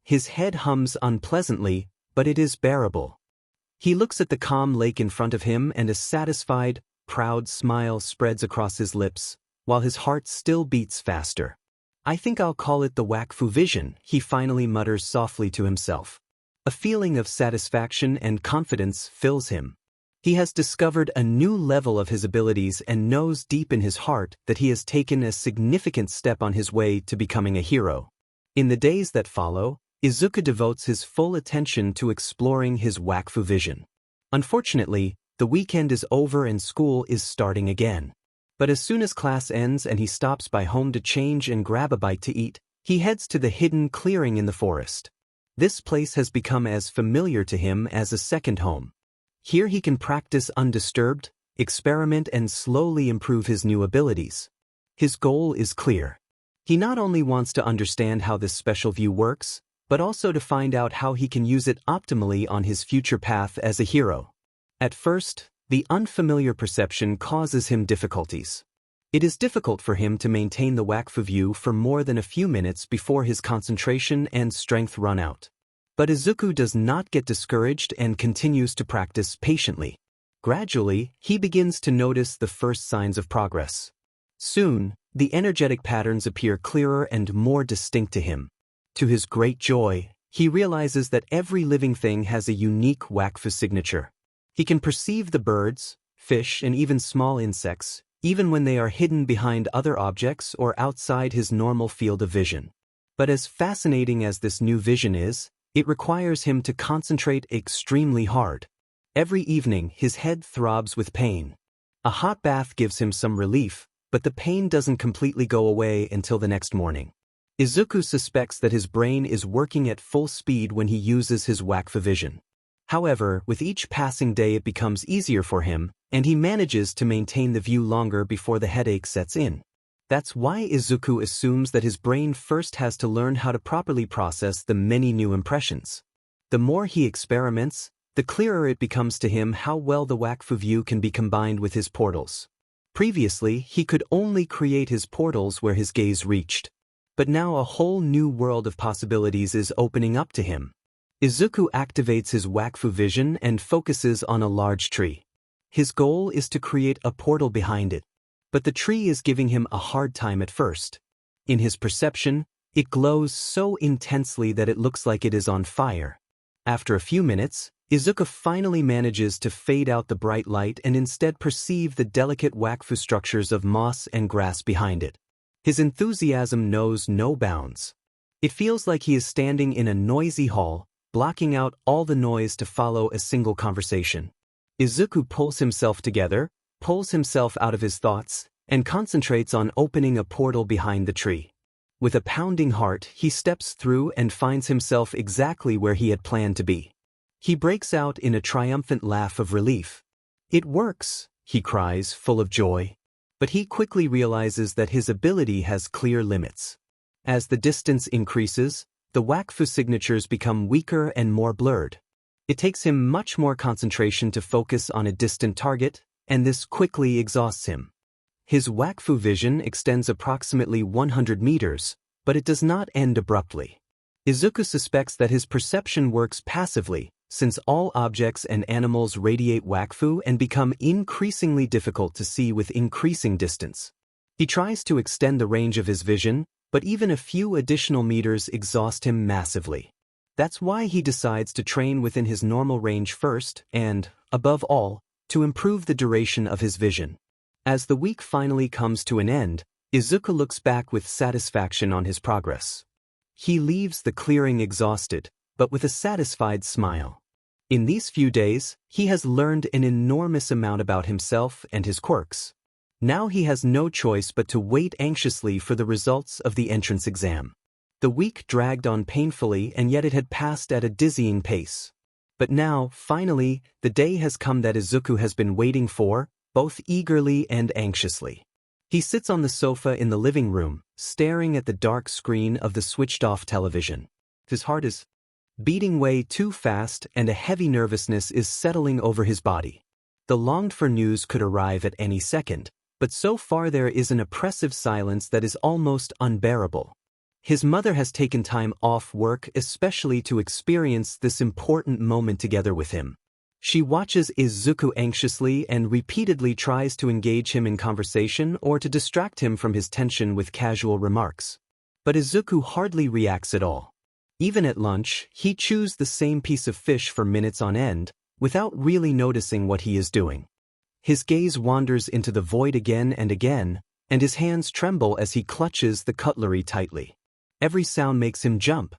His head hums unpleasantly, but it is bearable. He looks at the calm lake in front of him and a satisfied, proud smile spreads across his lips, while his heart still beats faster. "I think I'll call it the Wakfu vision," he finally mutters softly to himself. A feeling of satisfaction and confidence fills him. He has discovered a new level of his abilities and knows deep in his heart that he has taken a significant step on his way to becoming a hero. In the days that follow, Izuku devotes his full attention to exploring his Wakfu vision. Unfortunately, the weekend is over and school is starting again. But as soon as class ends and he stops by home to change and grab a bite to eat, he heads to the hidden clearing in the forest. This place has become as familiar to him as a second home. Here he can practice undisturbed, experiment and slowly improve his new abilities. His goal is clear. He not only wants to understand how this special view works, but also to find out how he can use it optimally on his future path as a hero. At first, the unfamiliar perception causes him difficulties. It is difficult for him to maintain the Wakfu view for more than a few minutes before his concentration and strength run out. But Izuku does not get discouraged and continues to practice patiently. Gradually, he begins to notice the first signs of progress. Soon, the energetic patterns appear clearer and more distinct to him. To his great joy, he realizes that every living thing has a unique Wakfu signature. He can perceive the birds, fish, and even small insects, even when they are hidden behind other objects or outside his normal field of vision. But as fascinating as this new vision is, it requires him to concentrate extremely hard. Every evening, his head throbs with pain. A hot bath gives him some relief, but the pain doesn't completely go away until the next morning. Izuku suspects that his brain is working at full speed when he uses his Wakfu vision. However, with each passing day it becomes easier for him, and he manages to maintain the view longer before the headache sets in. That's why Izuku assumes that his brain first has to learn how to properly process the many new impressions. The more he experiments, the clearer it becomes to him how well the Wakfu view can be combined with his portals. Previously, he could only create his portals where his gaze reached. But now a whole new world of possibilities is opening up to him. Izuku activates his Wakfu vision and focuses on a large tree. His goal is to create a portal behind it. But the tree is giving him a hard time at first. In his perception, it glows so intensely that it looks like it is on fire. After a few minutes, Izuku finally manages to fade out the bright light and instead perceive the delicate Wakfu structures of moss and grass behind it. His enthusiasm knows no bounds. It feels like he is standing in a noisy hall, blocking out all the noise to follow a single conversation. Izuku pulls himself together, pulls himself out of his thoughts, and concentrates on opening a portal behind the tree. With a pounding heart, he steps through and finds himself exactly where he had planned to be. He breaks out in a triumphant laugh of relief. "It works," he cries, full of joy. But he quickly realizes that his ability has clear limits. As the distance increases, the Wakfu signatures become weaker and more blurred. It takes him much more concentration to focus on a distant target, and this quickly exhausts him. His Wakfu vision extends approximately 100 meters, but it does not end abruptly. Izuku suspects that his perception works passively, since all objects and animals radiate Wakfu and become increasingly difficult to see with increasing distance. He tries to extend the range of his vision, but even a few additional meters exhaust him massively. That's why he decides to train within his normal range first and, above all, to improve the duration of his vision. As the week finally comes to an end, Izuku looks back with satisfaction on his progress. He leaves the clearing exhausted, but with a satisfied smile. In these few days, he has learned an enormous amount about himself and his quirks. Now he has no choice but to wait anxiously for the results of the entrance exam. The week dragged on painfully, and yet it had passed at a dizzying pace. But now, finally, the day has come that Izuku has been waiting for, both eagerly and anxiously. He sits on the sofa in the living room, staring at the dark screen of the switched-off television. His heart is beating way too fast, and a heavy nervousness is settling over his body. The longed-for news could arrive at any second, but so far there is an oppressive silence that is almost unbearable. His mother has taken time off work especially to experience this important moment together with him. She watches Izuku anxiously and repeatedly tries to engage him in conversation or to distract him from his tension with casual remarks. But Izuku hardly reacts at all. Even at lunch, he chews the same piece of fish for minutes on end, without really noticing what he is doing. His gaze wanders into the void again, and his hands tremble as he clutches the cutlery tightly. Every sound makes him jump.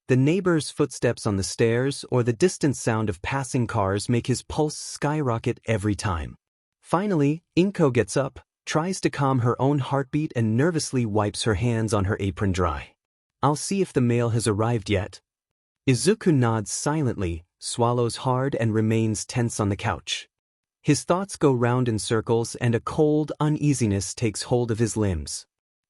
The neighbor's footsteps on the stairs or the distant sound of passing cars make his pulse skyrocket every time. Finally, Inko gets up, tries to calm her own heartbeat and nervously wipes her hands on her apron dry. "I'll see if the mail has arrived yet." Izuku nods silently, swallows hard and remains tense on the couch. His thoughts go round in circles and a cold uneasiness takes hold of his limbs.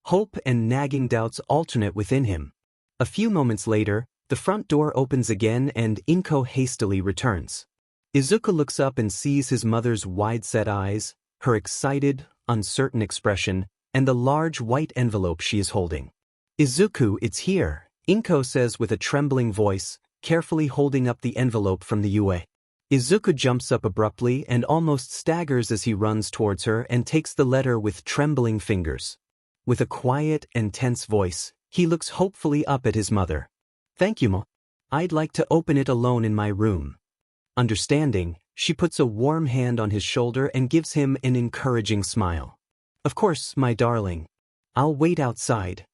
Hope and nagging doubts alternate within him. A few moments later, the front door opens again and Inko hastily returns. Izuku looks up and sees his mother's wide-set eyes, her excited, uncertain expression, and the large white envelope she is holding. "Izuku, it's here," Inko says with a trembling voice, carefully holding up the envelope from the UA. Izuku jumps up abruptly and almost staggers as he runs towards her and takes the letter with trembling fingers. With a quiet and tense voice, he looks hopefully up at his mother. "Thank you, Ma. I'd like to open it alone in my room." Understanding, she puts a warm hand on his shoulder and gives him an encouraging smile. "Of course, my darling. I'll wait outside."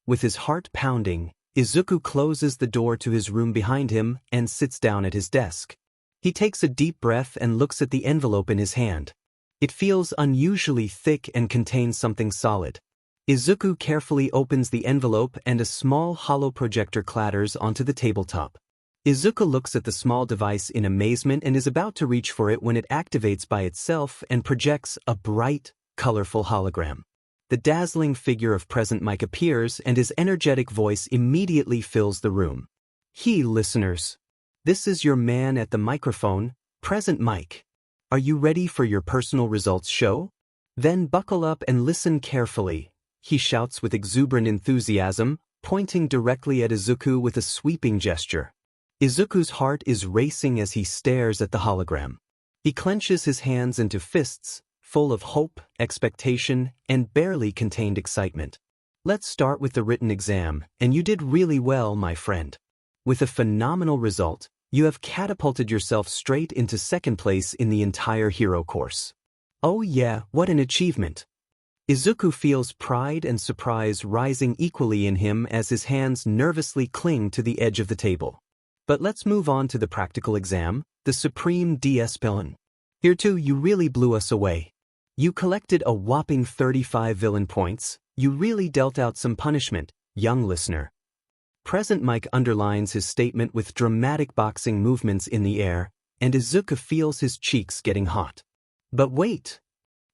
With his heart pounding, Izuku closes the door to his room behind him and sits down at his desk. He takes a deep breath and looks at the envelope in his hand. It feels unusually thick and contains something solid. Izuku carefully opens the envelope and a small hollow projector clatters onto the tabletop. Izuku looks at the small device in amazement and is about to reach for it when it activates by itself and projects a bright, colorful hologram. The dazzling figure of Present Mike appears and his energetic voice immediately fills the room. "Hey, listeners. This is your man at the microphone, Present Mike. Are you ready for your personal results show? Then buckle up and listen carefully," he shouts with exuberant enthusiasm, pointing directly at Izuku with a sweeping gesture. Izuku's heart is racing as he stares at the hologram. He clenches his hands into fists, full of hope, expectation, and barely contained excitement. "Let's start with the written exam, and you did really well, my friend. With a phenomenal result, you have catapulted yourself straight into second place in the entire hero course." "Oh yeah, what an achievement." Izuku feels pride and surprise rising equally in him as his hands nervously cling to the edge of the table. But let's move on to the practical exam, the Supreme DS-Villain. Here too you really blew us away. You collected a whopping 35 villain points. You really dealt out some punishment, young listener. Present Mike underlines his statement with dramatic boxing movements in the air, and Izuku feels his cheeks getting hot. But wait!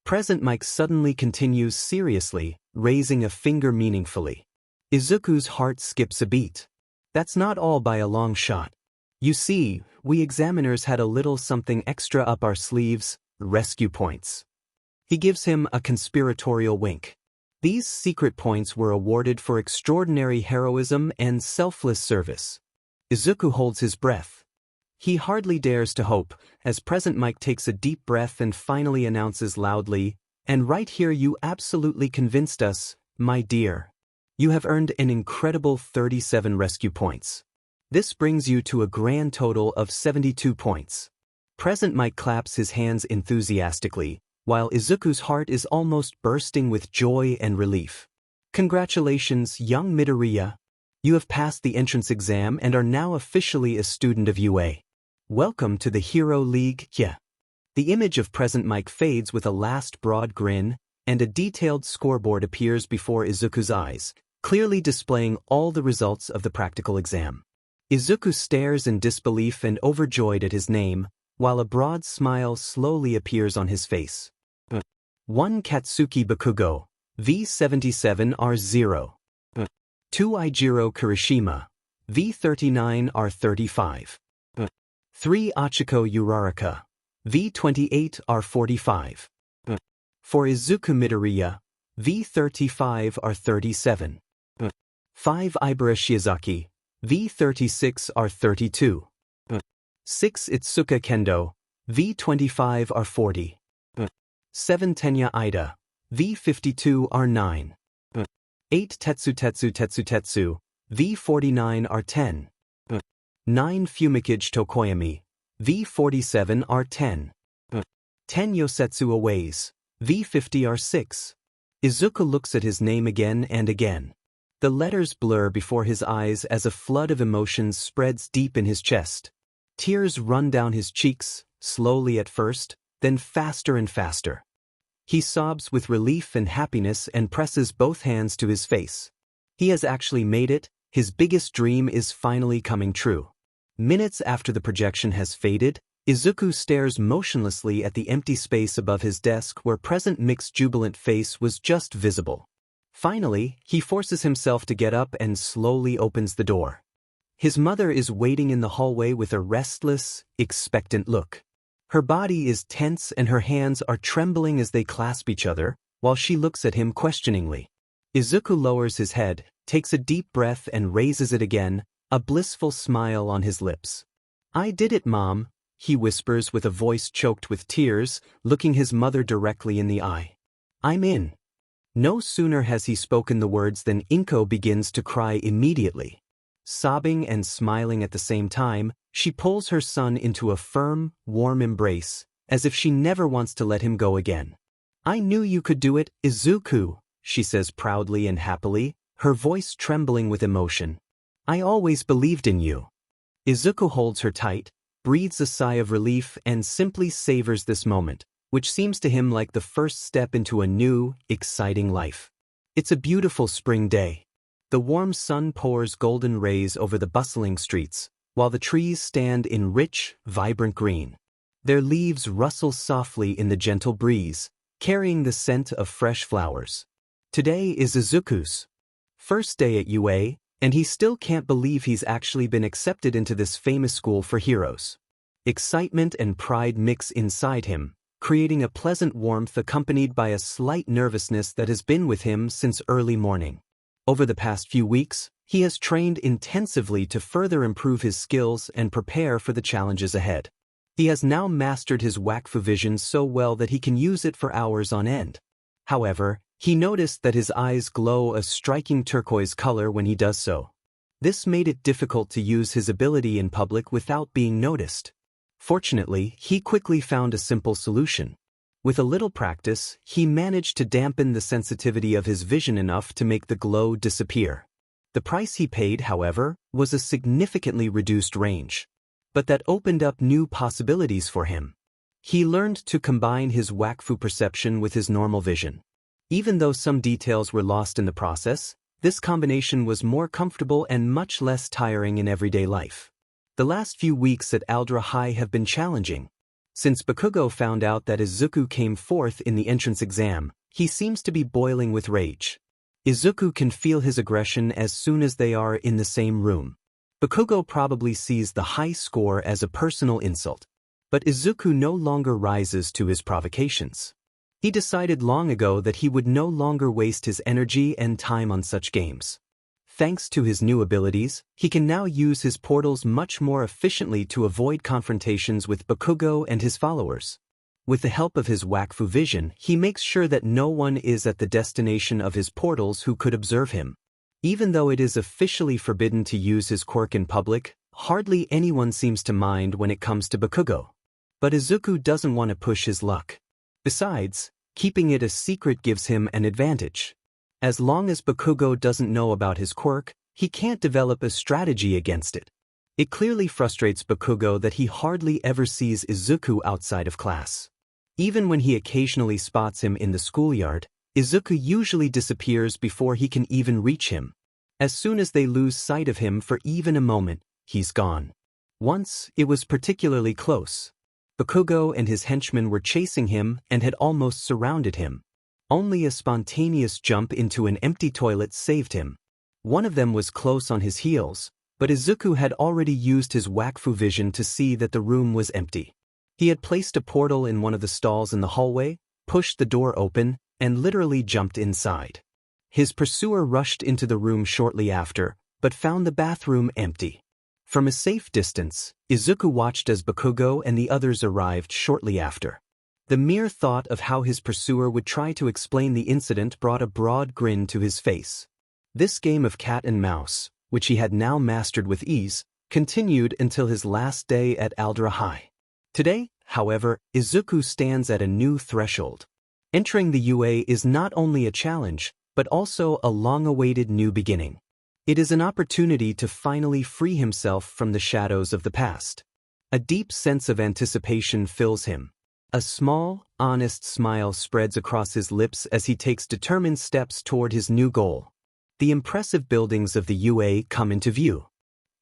Present Mike suddenly continues seriously, raising a finger meaningfully. Izuku's heart skips a beat. That's not all by a long shot. You see, we examiners had a little something extra up our sleeves, rescue points. He gives him a conspiratorial wink. These secret points were awarded for extraordinary heroism and selfless service. Izuku holds his breath. He hardly dares to hope, as Present Mike takes a deep breath and finally announces loudly, "And right here you absolutely convinced us, my dear. You have earned an incredible 37 rescue points. This brings you to a grand total of 72 points." Present Mike claps his hands enthusiastically, while Izuku's heart is almost bursting with joy and relief. "Congratulations, young Midoriya. You have passed the entrance exam and are now officially a student of UA. Welcome to the Hero League." Yeah. The image of Present Mike fades with a last broad grin, and a detailed scoreboard appears before Izuku's eyes, clearly displaying all the results of the practical exam. Izuku stares in disbelief and overjoyed at his name, while a broad smile slowly appears on his face. 1 Katsuki Bakugo, V77R0. 2 Eijiro Kirishima, V39R35. 3 Achiko Uraraka, V28R45. 4 Izuku Midoriya, V35R37. 5 Ibara Shiozaki, V36R32. 6 Itsuka Kendo, V25R40. 7 Tenya Ida, V52R9. 8 Tetsu, V49R10. 9 Fumikage Tokoyami, V47 are 10. 10 Yosetsu aways. V50 are 6. Izuku looks at his name again and again. The letters blur before his eyes as a flood of emotions spreads deep in his chest. Tears run down his cheeks, slowly at first, then faster and faster. He sobs with relief and happiness and presses both hands to his face. He has actually made it. His biggest dream is finally coming true. Minutes after the projection has faded, Izuku stares motionlessly at the empty space above his desk where present Mick's jubilant face was just visible. Finally, he forces himself to get up and slowly opens the door. His mother is waiting in the hallway with a restless, expectant look. Her body is tense and her hands are trembling as they clasp each other, while she looks at him questioningly. Izuku lowers his head, takes a deep breath and raises it again, a blissful smile on his lips. "I did it, Mom," he whispers with a voice choked with tears, looking his mother directly in the eye. "I'm in." No sooner has he spoken the words than Inko begins to cry immediately. Sobbing and smiling at the same time, she pulls her son into a firm, warm embrace, as if she never wants to let him go again. "I knew you could do it, Izuku," she says proudly and happily, her voice trembling with emotion. "I always believed in you." Izuku holds her tight, breathes a sigh of relief and simply savors this moment, which seems to him like the first step into a new, exciting life. It's a beautiful spring day. The warm sun pours golden rays over the bustling streets, while the trees stand in rich, vibrant green. Their leaves rustle softly in the gentle breeze, carrying the scent of fresh flowers. Today is Izuku's first day at UA, and he still can't believe he's actually been accepted into this famous school for heroes. Excitement and pride mix inside him, creating a pleasant warmth accompanied by a slight nervousness that has been with him since early morning. Over the past few weeks, he has trained intensively to further improve his skills and prepare for the challenges ahead. He has now mastered his Wakfu vision so well that he can use it for hours on end. However, he noticed that his eyes glow a striking turquoise color when he does so. This made it difficult to use his ability in public without being noticed. Fortunately, he quickly found a simple solution. With a little practice, he managed to dampen the sensitivity of his vision enough to make the glow disappear. The price he paid, however, was a significantly reduced range. But that opened up new possibilities for him. He learned to combine his Wakfu perception with his normal vision. Even though some details were lost in the process, this combination was more comfortable and much less tiring in everyday life. The last few weeks at Aldra High have been challenging. Since Bakugo found out that Izuku came fourth in the entrance exam, he seems to be boiling with rage. Izuku can feel his aggression as soon as they are in the same room. Bakugo probably sees the high score as a personal insult. But Izuku no longer rises to his provocations. He decided long ago that he would no longer waste his energy and time on such games. Thanks to his new abilities, he can now use his portals much more efficiently to avoid confrontations with Bakugo and his followers. With the help of his Wakfu vision, he makes sure that no one is at the destination of his portals who could observe him. Even though it is officially forbidden to use his quirk in public, hardly anyone seems to mind when it comes to Bakugo. But Izuku doesn't want to push his luck. Besides, keeping it a secret gives him an advantage. As long as Bakugo doesn't know about his quirk, he can't develop a strategy against it. It clearly frustrates Bakugo that he hardly ever sees Izuku outside of class. Even when he occasionally spots him in the schoolyard, Izuku usually disappears before he can even reach him. As soon as they lose sight of him for even a moment, he's gone. Once, it was particularly close. Bakugo and his henchmen were chasing him and had almost surrounded him. Only a spontaneous jump into an empty toilet saved him. One of them was close on his heels, but Izuku had already used his Wakfu vision to see that the room was empty. He had placed a portal in one of the stalls in the hallway, pushed the door open, and literally jumped inside. His pursuer rushed into the room shortly after, but found the bathroom empty. From a safe distance, Izuku watched as Bakugo and the others arrived shortly after. The mere thought of how his pursuer would try to explain the incident brought a broad grin to his face. This game of cat and mouse, which he had now mastered with ease, continued until his last day at Aldra High. Today, however, Izuku stands at a new threshold. Entering the UA is not only a challenge, but also a long-awaited new beginning. It is an opportunity to finally free himself from the shadows of the past. A deep sense of anticipation fills him. A small, honest smile spreads across his lips as he takes determined steps toward his new goal. The impressive buildings of the UA come into view.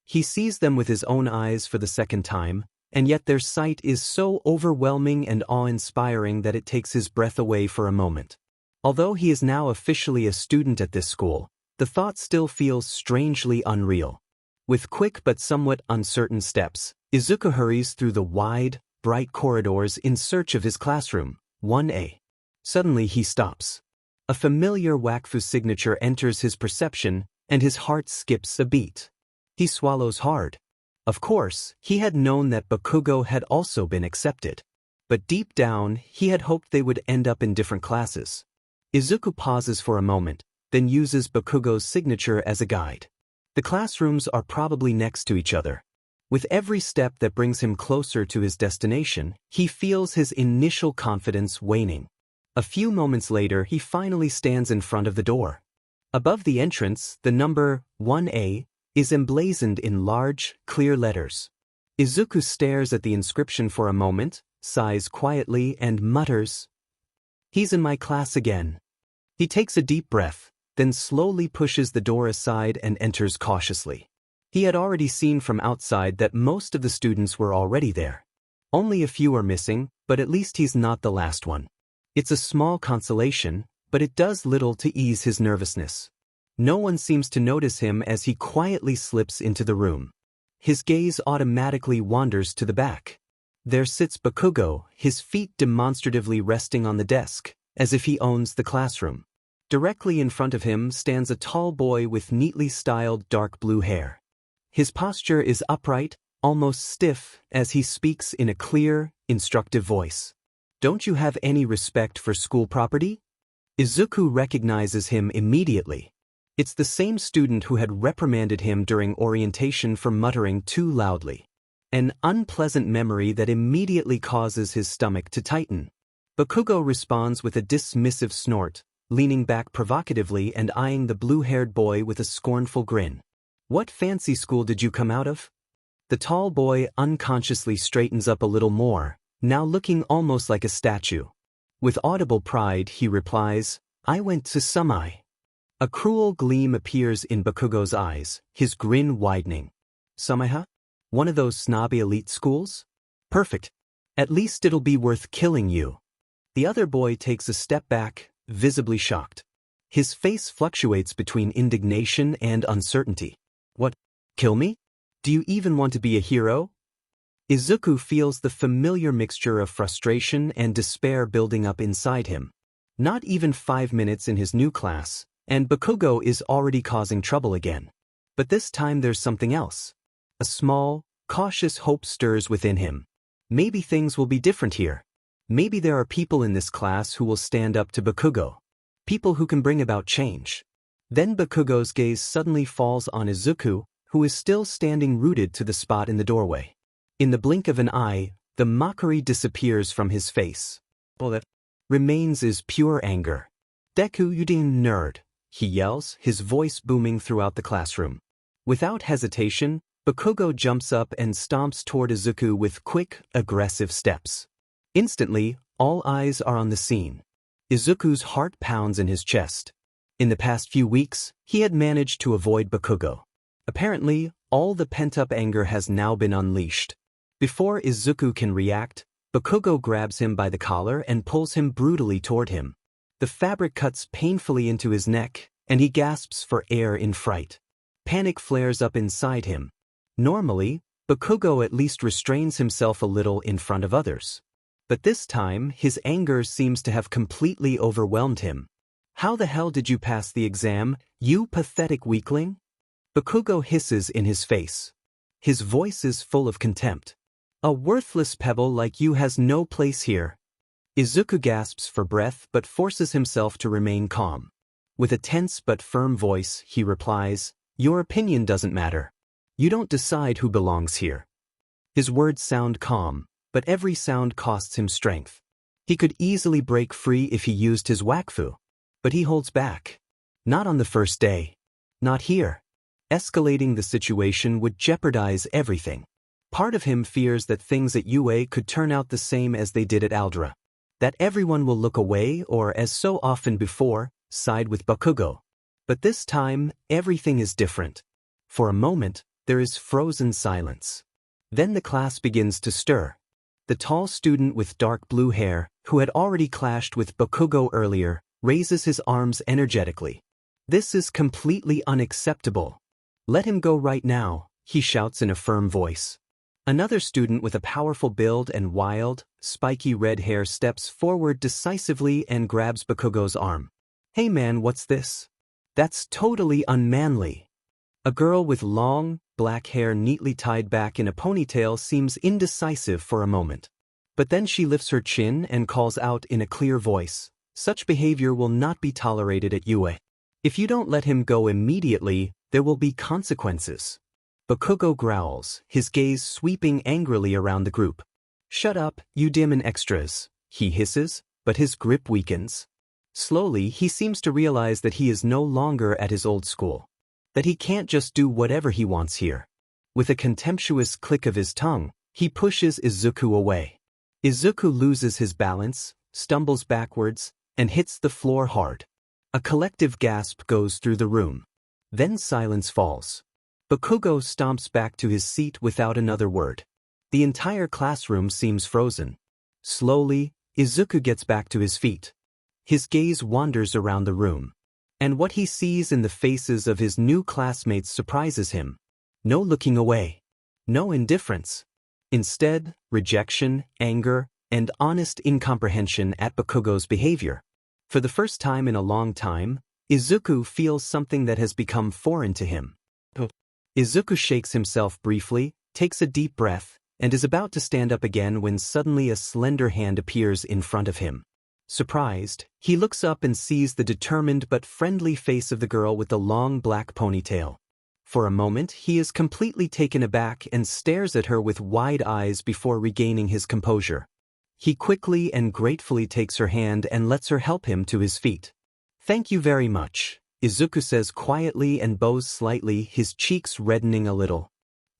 He sees them with his own eyes for the second time, and yet their sight is so overwhelming and awe-inspiring that it takes his breath away for a moment. Although he is now officially a student at this school, the thought still feels strangely unreal. With quick but somewhat uncertain steps, Izuku hurries through the wide, bright corridors in search of his classroom, 1A. Suddenly he stops. A familiar Wakfu signature enters his perception, and his heart skips a beat. He swallows hard. Of course, he had known that Bakugo had also been accepted. But deep down, he had hoped they would end up in different classes. Izuku pauses for a moment, then uses Bakugo's signature as a guide. The classrooms are probably next to each other. With every step that brings him closer to his destination, he feels his initial confidence waning. A few moments later, he finally stands in front of the door. Above the entrance, the number 1A is emblazoned in large, clear letters. Izuku stares at the inscription for a moment, sighs quietly, and mutters, "He's in my class again." He takes a deep breath, then slowly pushes the door aside and enters cautiously. He had already seen from outside that most of the students were already there. Only a few are missing, but at least he's not the last one. It's a small consolation, but it does little to ease his nervousness. No one seems to notice him as he quietly slips into the room. His gaze automatically wanders to the back. There sits Bakugo, his feet demonstratively resting on the desk, as if he owns the classroom. Directly in front of him stands a tall boy with neatly styled dark blue hair. His posture is upright, almost stiff, as he speaks in a clear, instructive voice. "Don't you have any respect for school property?" Izuku recognizes him immediately. It's the same student who had reprimanded him during orientation for muttering too loudly. An unpleasant memory that immediately causes his stomach to tighten. Bakugo responds with a dismissive snort, leaning back provocatively and eyeing the blue-haired boy with a scornful grin. "What fancy school did you come out of?" The tall boy unconsciously straightens up a little more, now looking almost like a statue. With audible pride, he replies, "I went to Sumai." A cruel gleam appears in Bakugo's eyes, his grin widening. "Sumai, huh? One of those snobby elite schools? Perfect. At least it'll be worth killing you." The other boy takes a step back, visibly shocked. His face fluctuates between indignation and uncertainty. "What? Kill me? Do you even want to be a hero?" Izuku feels the familiar mixture of frustration and despair building up inside him. Not even 5 minutes in his new class, and Bakugo is already causing trouble again. But this time there's something else. A small, cautious hope stirs within him. Maybe things will be different here. Maybe there are people in this class who will stand up to Bakugo. People who can bring about change. Then Bakugo's gaze suddenly falls on Izuku, who is still standing rooted to the spot in the doorway. In the blink of an eye, the mockery disappears from his face. All that remains is pure anger. "Deku, you damn nerd," he yells, his voice booming throughout the classroom. Without hesitation, Bakugo jumps up and stomps toward Izuku with quick, aggressive steps. Instantly, all eyes are on the scene. Izuku's heart pounds in his chest. In the past few weeks, he had managed to avoid Bakugo. Apparently, all the pent-up anger has now been unleashed. Before Izuku can react, Bakugo grabs him by the collar and pulls him brutally toward him. The fabric cuts painfully into his neck, and he gasps for air in fright. Panic flares up inside him. Normally, Bakugo at least restrains himself a little in front of others. But this time, his anger seems to have completely overwhelmed him. "How the hell did you pass the exam, you pathetic weakling?" Bakugo hisses in his face. His voice is full of contempt. "A worthless pebble like you has no place here." Izuku gasps for breath but forces himself to remain calm. With a tense but firm voice, he replies, "Your opinion doesn't matter. You don't decide who belongs here." His words sound calm, but every sound costs him strength. He could easily break free if he used his Wakfu, but he holds back. Not on the first day. Not here. Escalating the situation would jeopardize everything. Part of him fears that things at UA could turn out the same as they did at Aldra. That everyone will look away or, as so often before, side with Bakugo. But this time, everything is different. For a moment, there is frozen silence. Then the class begins to stir. The tall student with dark blue hair, who had already clashed with Bakugo earlier, raises his arms energetically. This is completely unacceptable. Let him go right now, he shouts in a firm voice. Another student with a powerful build and wild, spiky red hair steps forward decisively and grabs Bakugo's arm. Hey man, what's this? That's totally unmanly. A girl with long, black hair neatly tied back in a ponytail seems indecisive for a moment. But then she lifts her chin and calls out in a clear voice, such behavior will not be tolerated at UA. If you don't let him go immediately, there will be consequences. Bakugo growls, his gaze sweeping angrily around the group. Shut up, you dim and extras, he hisses, but his grip weakens. Slowly, he seems to realize that he is no longer at his old school. That he can't just do whatever he wants here. With a contemptuous click of his tongue, he pushes Izuku away. Izuku loses his balance, stumbles backwards, and hits the floor hard. A collective gasp goes through the room. Then silence falls. Bakugo stomps back to his seat without another word. The entire classroom seems frozen. Slowly, Izuku gets back to his feet. His gaze wanders around the room. And what he sees in the faces of his new classmates surprises him. No looking away. No indifference. Instead, rejection, anger, and honest incomprehension at Bakugo's behavior. For the first time in a long time, Izuku feels something that has become foreign to him. Izuku shakes himself briefly, takes a deep breath, and is about to stand up again when suddenly a slender hand appears in front of him. Surprised, he looks up and sees the determined but friendly face of the girl with the long black ponytail. For a moment, he is completely taken aback and stares at her with wide eyes before regaining his composure. He quickly and gratefully takes her hand and lets her help him to his feet. Thank you very much, Izuku says quietly and bows slightly, his cheeks reddening a little.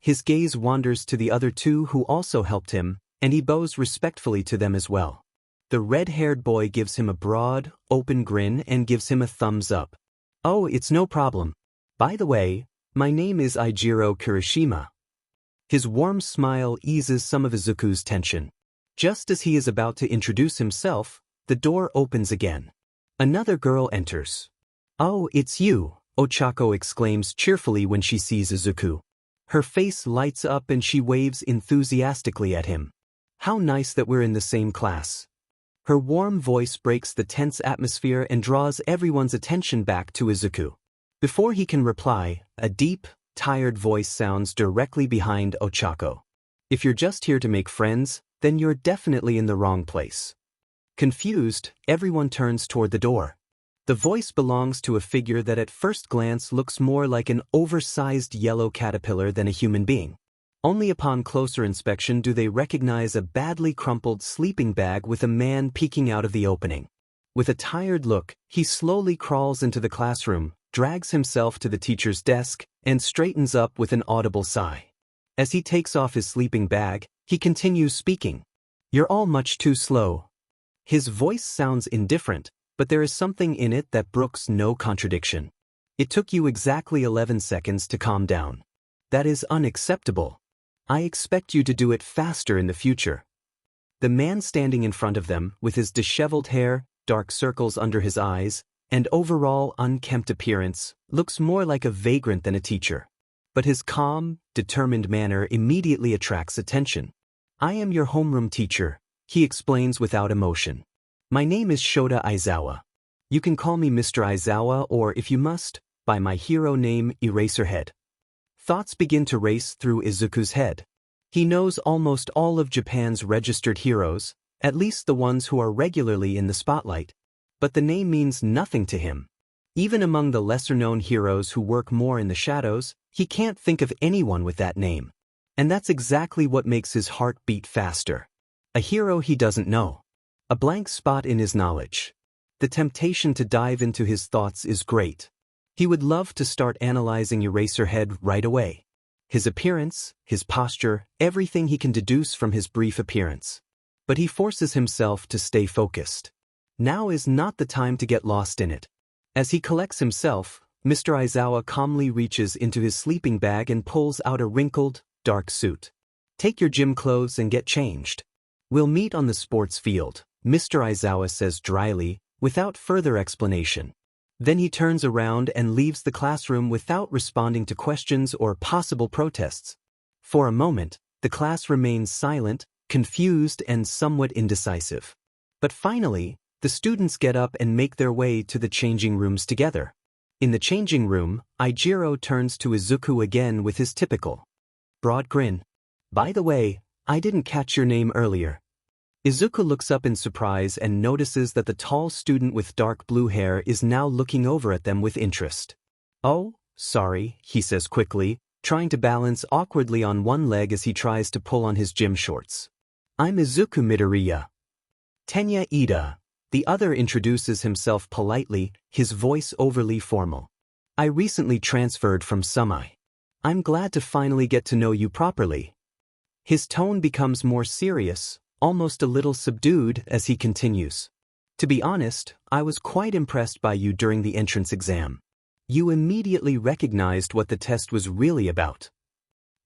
His gaze wanders to the other two who also helped him, and he bows respectfully to them as well. The red-haired boy gives him a broad, open grin and gives him a thumbs up. Oh, it's no problem. By the way, my name is Eijiro Kirishima. His warm smile eases some of Izuku's tension. Just as he is about to introduce himself, the door opens again. Another girl enters. Oh, it's you, Ochako exclaims cheerfully when she sees Izuku. Her face lights up and she waves enthusiastically at him. How nice that we're in the same class. Her warm voice breaks the tense atmosphere and draws everyone's attention back to Izuku. Before he can reply, a deep, tired voice sounds directly behind Ochako. If you're just here to make friends, then you're definitely in the wrong place. Confused, everyone turns toward the door. The voice belongs to a figure that at first glance looks more like an oversized yellow caterpillar than a human being. Only upon closer inspection do they recognize a badly crumpled sleeping bag with a man peeking out of the opening. With a tired look, he slowly crawls into the classroom, drags himself to the teacher's desk, and straightens up with an audible sigh. As he takes off his sleeping bag, he continues speaking. You're all much too slow. His voice sounds indifferent, but there is something in it that brooks no contradiction. It took you exactly 11 seconds to calm down. That is unacceptable. I expect you to do it faster in the future. The man standing in front of them, with his disheveled hair, dark circles under his eyes, and overall unkempt appearance, looks more like a vagrant than a teacher. But his calm, determined manner immediately attracts attention. I am your homeroom teacher, he explains without emotion. My name is Shota Aizawa. You can call me Mr. Aizawa or, if you must, by my hero name Eraserhead. Thoughts begin to race through Izuku's head. He knows almost all of Japan's registered heroes, at least the ones who are regularly in the spotlight. But the name means nothing to him. Even among the lesser-known heroes who work more in the shadows, he can't think of anyone with that name. And that's exactly what makes his heart beat faster. A hero he doesn't know. A blank spot in his knowledge. The temptation to dive into his thoughts is great. He would love to start analyzing Eraserhead right away. His appearance, his posture, everything he can deduce from his brief appearance. But he forces himself to stay focused. Now is not the time to get lost in it. As he collects himself, Mr. Aizawa calmly reaches into his sleeping bag and pulls out a wrinkled, dark suit. Take your gym clothes and get changed. We'll meet on the sports field, Mr. Aizawa says dryly, without further explanation. Then he turns around and leaves the classroom without responding to questions or possible protests. For a moment, the class remains silent, confused and somewhat indecisive. But finally, the students get up and make their way to the changing rooms together. In the changing room, Izuku turns to Izuku again with his typical broad grin. By the way, I didn't catch your name earlier. Izuku looks up in surprise and notices that the tall student with dark blue hair is now looking over at them with interest. Oh, sorry, he says quickly, trying to balance awkwardly on one leg as he tries to pull on his gym shorts. I'm Izuku Midoriya. Tenya Ida. The other introduces himself politely, his voice overly formal. I recently transferred from Sumai. I'm glad to finally get to know you properly. His tone becomes more serious, almost a little subdued as he continues. To be honest, I was quite impressed by you during the entrance exam. You immediately recognized what the test was really about.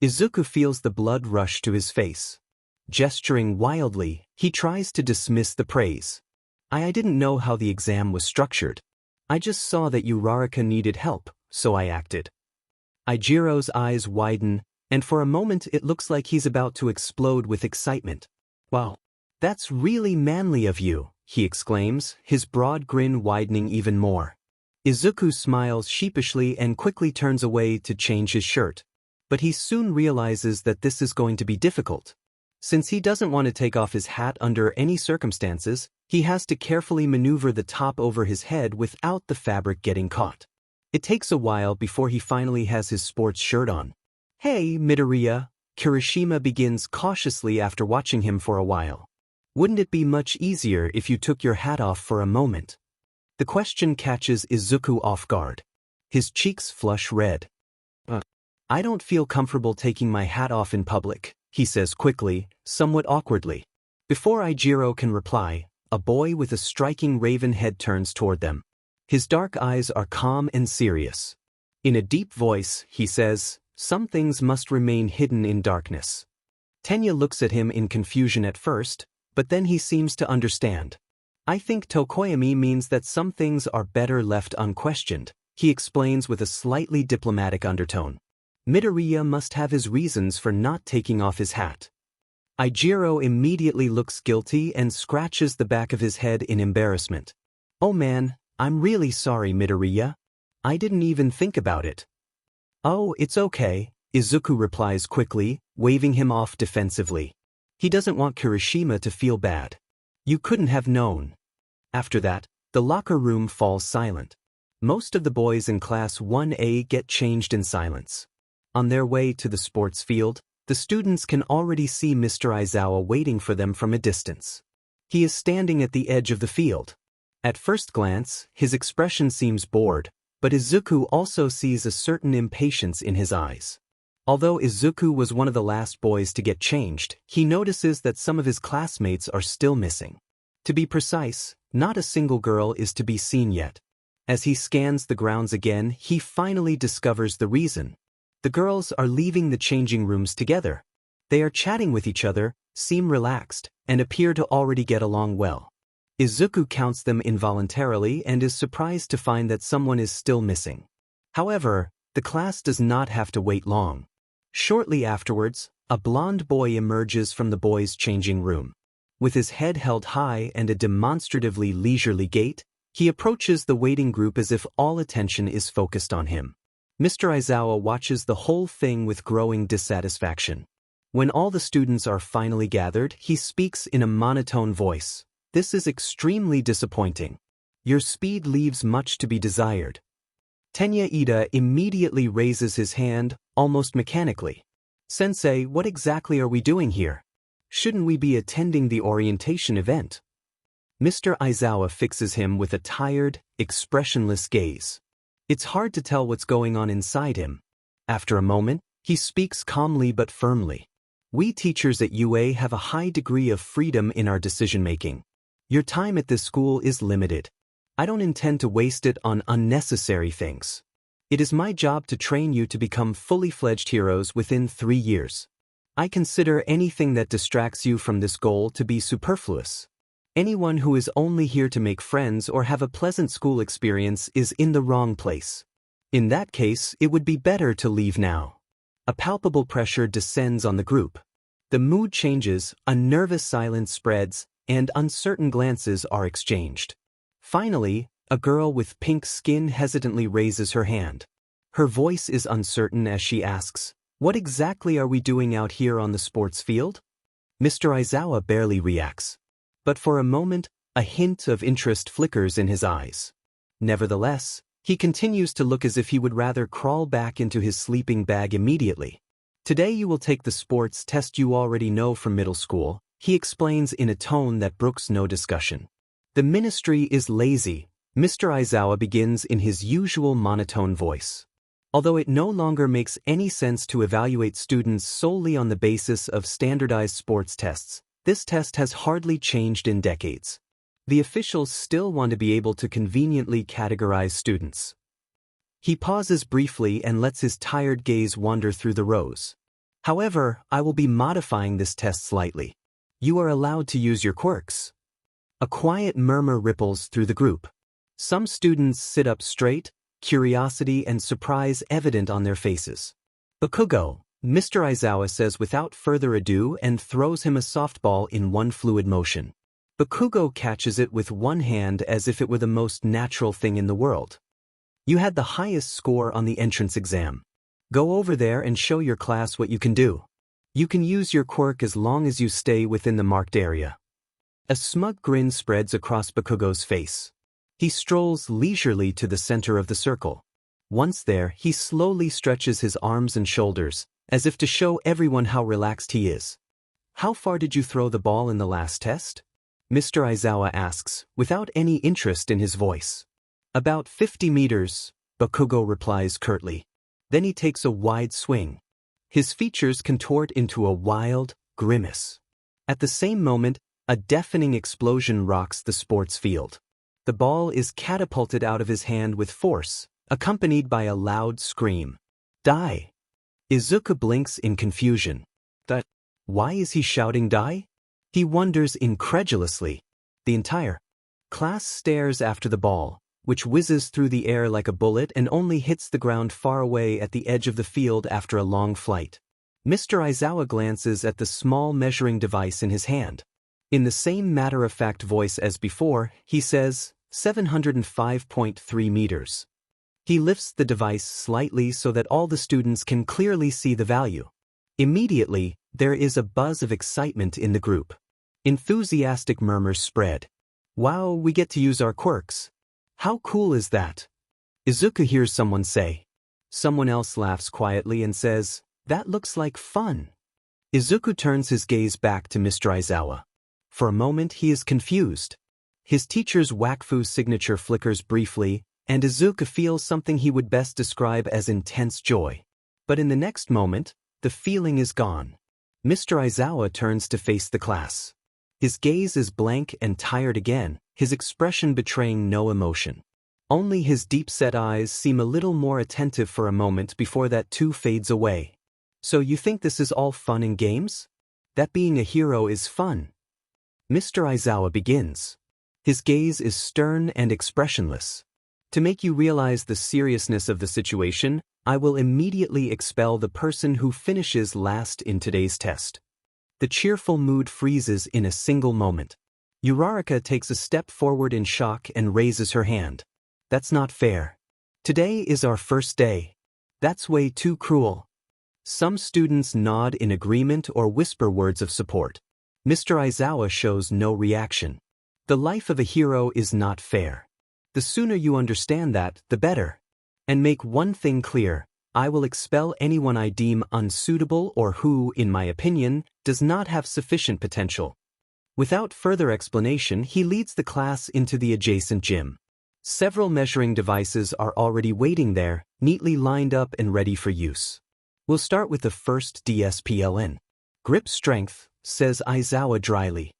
Izuku feels the blood rush to his face. Gesturing wildly, he tries to dismiss the praise. I didn't know how the exam was structured. I just saw that Uraraka needed help, so I acted. Ijiro's eyes widen, and for a moment it looks like he's about to explode with excitement. Wow, that's really manly of you, he exclaims, his broad grin widening even more. Izuku smiles sheepishly and quickly turns away to change his shirt. But he soon realizes that this is going to be difficult. Since he doesn't want to take off his hat under any circumstances, he has to carefully maneuver the top over his head without the fabric getting caught. It takes a while before he finally has his sports shirt on. Hey, Midoriya, Kirishima begins cautiously after watching him for a while. Wouldn't it be much easier if you took your hat off for a moment? The question catches Izuku off guard. His cheeks flush red. I don't feel comfortable taking my hat off in public, he says quickly, somewhat awkwardly. Before Izuku can reply, a boy with a striking raven head turns toward them. His dark eyes are calm and serious. In a deep voice, he says, some things must remain hidden in darkness. Tenya looks at him in confusion at first, but then he seems to understand. I think Tokoyami means that some things are better left unquestioned, he explains with a slightly diplomatic undertone. Midoriya must have his reasons for not taking off his hat. Izuku immediately looks guilty and scratches the back of his head in embarrassment. Oh man, I'm really sorry, Midoriya. I didn't even think about it. Oh, it's okay, Izuku replies quickly, waving him off defensively. He doesn't want Kirishima to feel bad. You couldn't have known. After that, the locker room falls silent. Most of the boys in Class 1A get changed in silence. On their way to the sports field, the students can already see Mr. Aizawa waiting for them from a distance. He is standing at the edge of the field. At first glance, his expression seems bored, but Izuku also sees a certain impatience in his eyes. Although Izuku was one of the last boys to get changed, he notices that some of his classmates are still missing. To be precise, not a single girl is to be seen yet. As he scans the grounds again, he finally discovers the reason. The girls are leaving the changing rooms together. They are chatting with each other, seem relaxed, and appear to already get along well. Izuku counts them involuntarily and is surprised to find that someone is still missing. However, the class does not have to wait long. Shortly afterwards, a blond boy emerges from the boys' changing room. With his head held high and a demonstratively leisurely gait, he approaches the waiting group as if all attention is focused on him. Mr. Aizawa watches the whole thing with growing dissatisfaction. When all the students are finally gathered, he speaks in a monotone voice. This is extremely disappointing. Your speed leaves much to be desired. Tenya Ida immediately raises his hand, almost mechanically. Sensei, what exactly are we doing here? Shouldn't we be attending the orientation event? Mr. Aizawa fixes him with a tired, expressionless gaze. It's hard to tell what's going on inside him. After a moment, he speaks calmly but firmly. We teachers at UA have a high degree of freedom in our decision-making. Your time at this school is limited. I don't intend to waste it on unnecessary things. It is my job to train you to become fully fledged heroes within 3 years. I consider anything that distracts you from this goal to be superfluous. Anyone who is only here to make friends or have a pleasant school experience is in the wrong place. In that case, it would be better to leave now. A palpable pressure descends on the group. The mood changes, a nervous silence spreads, and uncertain glances are exchanged. Finally, a girl with pink skin hesitantly raises her hand. Her voice is uncertain as she asks, "What exactly are we doing out here on the sports field?" Mr. Aizawa barely reacts. But for a moment, a hint of interest flickers in his eyes. Nevertheless, he continues to look as if he would rather crawl back into his sleeping bag immediately. "Today you will take the sports test you already know from middle school," he explains in a tone that brooks no discussion. "The ministry is lazy," Mr. Aizawa begins in his usual monotone voice. Although it no longer makes any sense to evaluate students solely on the basis of standardized sports tests, this test has hardly changed in decades. The officials still want to be able to conveniently categorize students. He pauses briefly and lets his tired gaze wander through the rows. "However, I will be modifying this test slightly. You are allowed to use your quirks." A quiet murmur ripples through the group. Some students sit up straight, curiosity and surprise evident on their faces. "Bakugo," Mr. Aizawa says without further ado and throws him a softball in one fluid motion. Bakugo catches it with one hand as if it were the most natural thing in the world. "You had the highest score on the entrance exam. Go over there and show your class what you can do. You can use your quirk as long as you stay within the marked area." A smug grin spreads across Bakugo's face. He strolls leisurely to the center of the circle. Once there, he slowly stretches his arms and shoulders, as if to show everyone how relaxed he is. "How far did you throw the ball in the last test?" Mr. Aizawa asks, without any interest in his voice. "About 50 meters, Bakugo replies curtly. Then he takes a wide swing. His features contort into a wild grimace. At the same moment, a deafening explosion rocks the sports field. The ball is catapulted out of his hand with force, accompanied by a loud scream. "Die!" Izuku blinks in confusion. Why is he shouting "die"? He wonders incredulously. The entire class stares after the ball, which whizzes through the air like a bullet and only hits the ground far away at the edge of the field after a long flight. Mr. Aizawa glances at the small measuring device in his hand. In the same matter-of-fact voice as before, he says, 705.3 meters. He lifts the device slightly so that all the students can clearly see the value. Immediately, there is a buzz of excitement in the group. Enthusiastic murmurs spread. "Wow, we get to use our quirks. How cool is that?" Izuku hears someone say. Someone else laughs quietly and says, "That looks like fun." Izuku turns his gaze back to Mr. Aizawa. For a moment he is confused. His teacher's Wakfu signature flickers briefly, and Izuku feels something he would best describe as intense joy. But in the next moment, the feeling is gone. Mr. Aizawa turns to face the class. His gaze is blank and tired again, his expression betraying no emotion. Only his deep-set eyes seem a little more attentive for a moment before that too fades away. "So you think this is all fun and games? That being a hero is fun?" Mr. Aizawa begins. His gaze is stern and expressionless. "To make you realize the seriousness of the situation, I will immediately expel the person who finishes last in today's test." The cheerful mood freezes in a single moment. Uraraka takes a step forward in shock and raises her hand. "That's not fair. Today is our first day. That's way too cruel." Some students nod in agreement or whisper words of support. Mr. Aizawa shows no reaction. The life of a hero is not fair. The sooner you understand that, the better. And make one thing clear, I will expel anyone I deem unsuitable or who, in my opinion, does not have sufficient potential. Without further explanation, he leads the class into the adjacent gym. Several measuring devices are already waiting there, neatly lined up and ready for use. We'll start with the first DSPLN. Grip strength, says Aizawa dryly.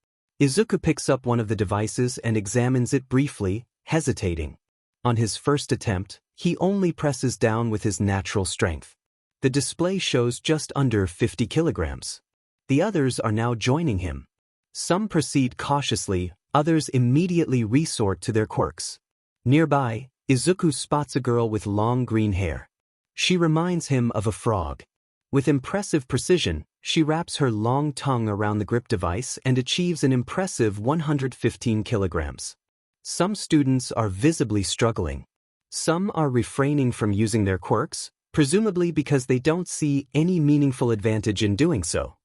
Izuku picks up one of the devices and examines it briefly, hesitating. On his first attempt, he only presses down with his natural strength. The display shows just under 50 kilograms. The others are now joining him. Some proceed cautiously, others immediately resort to their quirks. Nearby, Izuku spots a girl with long green hair. She reminds him of a frog. With impressive precision, she wraps her long tongue around the grip device and achieves an impressive 115 kilograms. Some students are visibly struggling. Some are refraining from using their quirks, presumably because they don't see any meaningful advantage in doing so.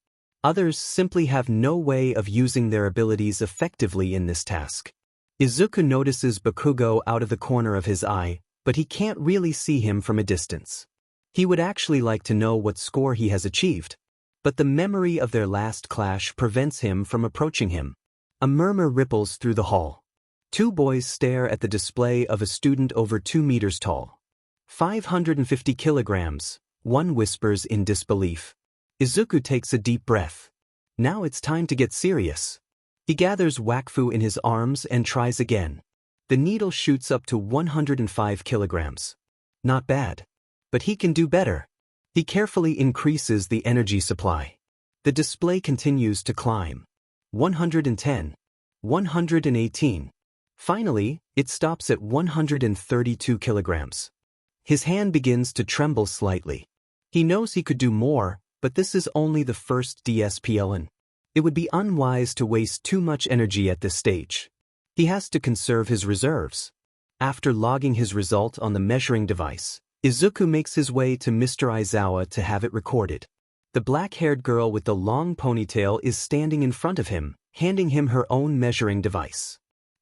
Others simply have no way of using their abilities effectively in this task. Izuku notices Bakugo out of the corner of his eye, but he can't really see him from a distance. He would actually like to know what score he has achieved, but the memory of their last clash prevents him from approaching him. A murmur ripples through the hall. Two boys stare at the display of a student over 2 meters tall. 550 kilograms, one whispers in disbelief. Izuku takes a deep breath. Now it's time to get serious. He gathers Wakfu in his arms and tries again. The needle shoots up to 105 kilograms. Not bad. But he can do better. He carefully increases the energy supply. The display continues to climb. 110. 118. Finally, it stops at 132 kilograms. His hand begins to tremble slightly. He knows he could do more, but this is only the first DSPLN. It would be unwise to waste too much energy at this stage. He has to conserve his reserves. After logging his result on the measuring device, Izuku makes his way to Mr. Aizawa to have it recorded. The black-haired girl with the long ponytail is standing in front of him, handing him her own measuring device.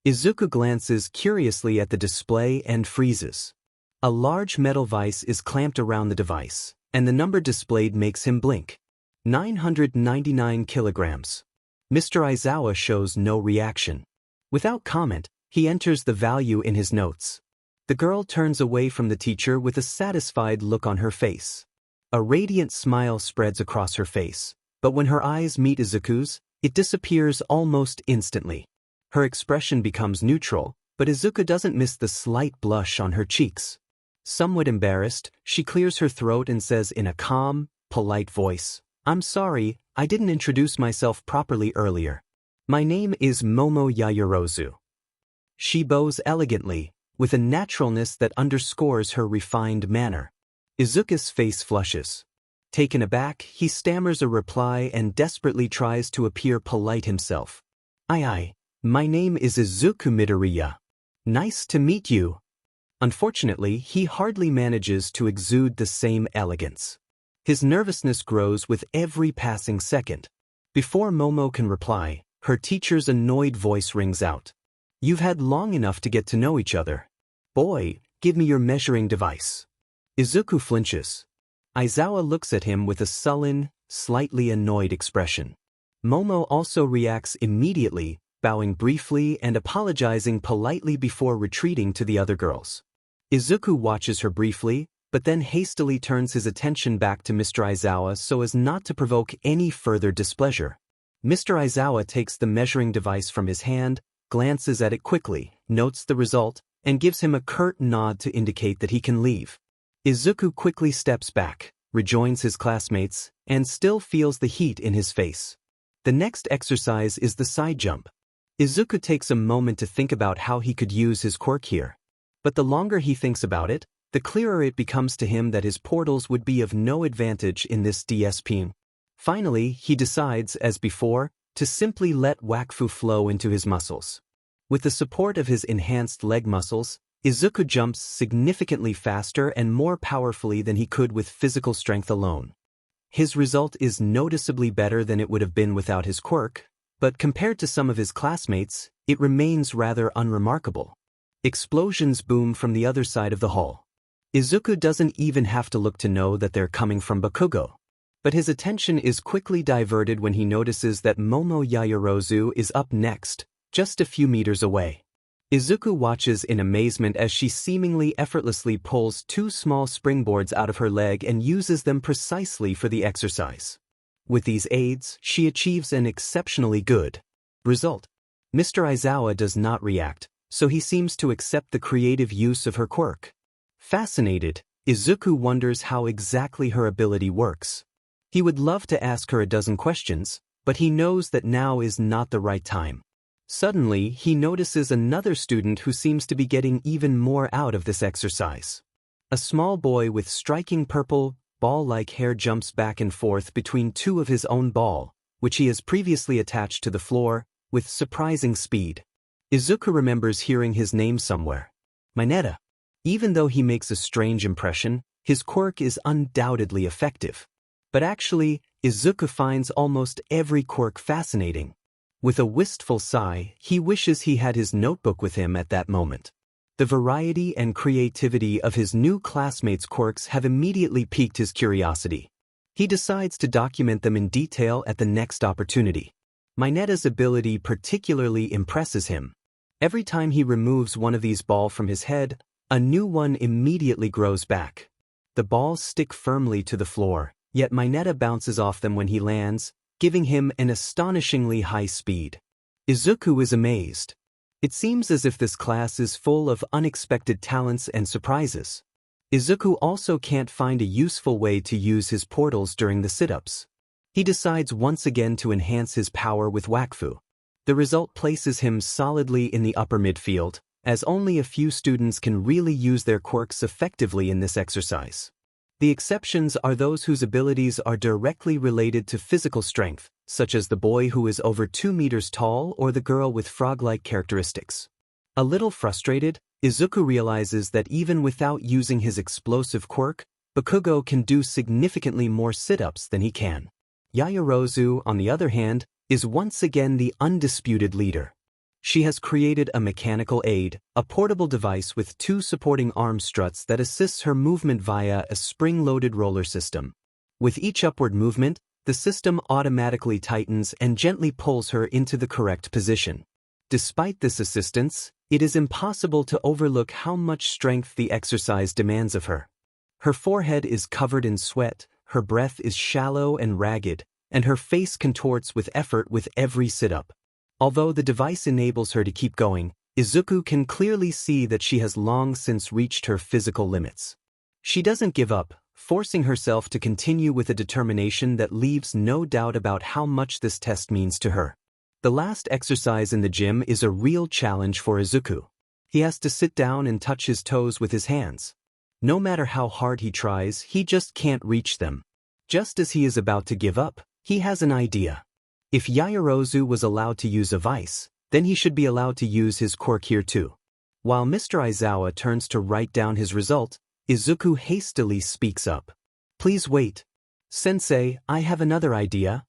Izuku glances curiously at the display and freezes. A large metal vise is clamped around the device, and the number displayed makes him blink. 999 kilograms. Mr. Aizawa shows no reaction. Without comment, he enters the value in his notes. The girl turns away from the teacher with a satisfied look on her face. A radiant smile spreads across her face, but when her eyes meet Izuku's, it disappears almost instantly. Her expression becomes neutral, but Izuku doesn't miss the slight blush on her cheeks. Somewhat embarrassed, she clears her throat and says in a calm, polite voice, "I'm sorry, I didn't introduce myself properly earlier. My name is Momo Yaoyorozu." She bows elegantly, with a naturalness that underscores her refined manner. Izuku's face flushes. Taken aback, he stammers a reply and desperately tries to appear polite himself. "Aye, my name is Izuku Midoriya. Nice to meet you." Unfortunately, he hardly manages to exude the same elegance. His nervousness grows with every passing second. Before Momo can reply, her teacher's annoyed voice rings out. "You've had long enough to get to know each other. Boy, give me your measuring device." Izuku flinches. Aizawa looks at him with a sullen, slightly annoyed expression. Momo also reacts immediately, bowing briefly and apologizing politely before retreating to the other girls. Izuku watches her briefly, but then hastily turns his attention back to Mr. Aizawa so as not to provoke any further displeasure. Mr. Aizawa takes the measuring device from his hand, glances at it quickly, notes the result, and gives him a curt nod to indicate that he can leave. Izuku quickly steps back, rejoins his classmates, and still feels the heat in his face. The next exercise is the side jump. Izuku takes a moment to think about how he could use his quirk here. But the longer he thinks about it, the clearer it becomes to him that his portals would be of no advantage in this DSP. Finally, he decides, as before, to simply let Wakfu flow into his muscles. With the support of his enhanced leg muscles, Izuku jumps significantly faster and more powerfully than he could with physical strength alone. His result is noticeably better than it would have been without his quirk, but compared to some of his classmates, it remains rather unremarkable. Explosions boom from the other side of the hall. Izuku doesn't even have to look to know that they're coming from Bakugo. But his attention is quickly diverted when he notices that Momo Yaoyorozu is up next, just a few meters away. Izuku watches in amazement as she seemingly effortlessly pulls two small springboards out of her leg and uses them precisely for the exercise. With these aids, she achieves an exceptionally good result. Mr. Aizawa does not react, so he seems to accept the creative use of her quirk. Fascinated, Izuku wonders how exactly her ability works. He would love to ask her a dozen questions, but he knows that now is not the right time. Suddenly, he notices another student who seems to be getting even more out of this exercise. A small boy with striking purple, ball-like hair jumps back and forth between two of his own ball, which he has previously attached to the floor, with surprising speed. Izuku remembers hearing his name somewhere. Mineta. Even though he makes a strange impression, his quirk is undoubtedly effective. But actually, Izuku finds almost every quirk fascinating. With a wistful sigh, he wishes he had his notebook with him at that moment. The variety and creativity of his new classmates' quirks have immediately piqued his curiosity. He decides to document them in detail at the next opportunity. Mineta's ability particularly impresses him. Every time he removes one of these balls from his head, a new one immediately grows back. The balls stick firmly to the floor, yet Mineta bounces off them when he lands, giving him an astonishingly high speed. Izuku is amazed. It seems as if this class is full of unexpected talents and surprises. Izuku also can't find a useful way to use his portals during the sit-ups. He decides once again to enhance his power with Wakfu. The result places him solidly in the upper midfield, as only a few students can really use their quirks effectively in this exercise. The exceptions are those whose abilities are directly related to physical strength, such as the boy who is over 2 meters tall or the girl with frog-like characteristics. A little frustrated, Izuku realizes that even without using his explosive quirk, Bakugo can do significantly more sit-ups than he can. Yaoyorozu, on the other hand, is once again the undisputed leader. She has created a mechanical aid, a portable device with two supporting arm struts that assists her movement via a spring-loaded roller system. With each upward movement, the system automatically tightens and gently pulls her into the correct position. Despite this assistance, it is impossible to overlook how much strength the exercise demands of her. Her forehead is covered in sweat, her breath is shallow and ragged, and her face contorts with effort with every sit-up. Although the device enables her to keep going, Izuku can clearly see that she has long since reached her physical limits. She doesn't give up, forcing herself to continue with a determination that leaves no doubt about how much this test means to her. The last exercise in the gym is a real challenge for Izuku. He has to sit down and touch his toes with his hands. No matter how hard he tries, he just can't reach them. Just as he is about to give up, he has an idea. If Yaoyorozu was allowed to use a vice, then he should be allowed to use his quirk here too. While Mr. Aizawa turns to write down his result, Izuku hastily speaks up. "Please wait. Sensei, I have another idea."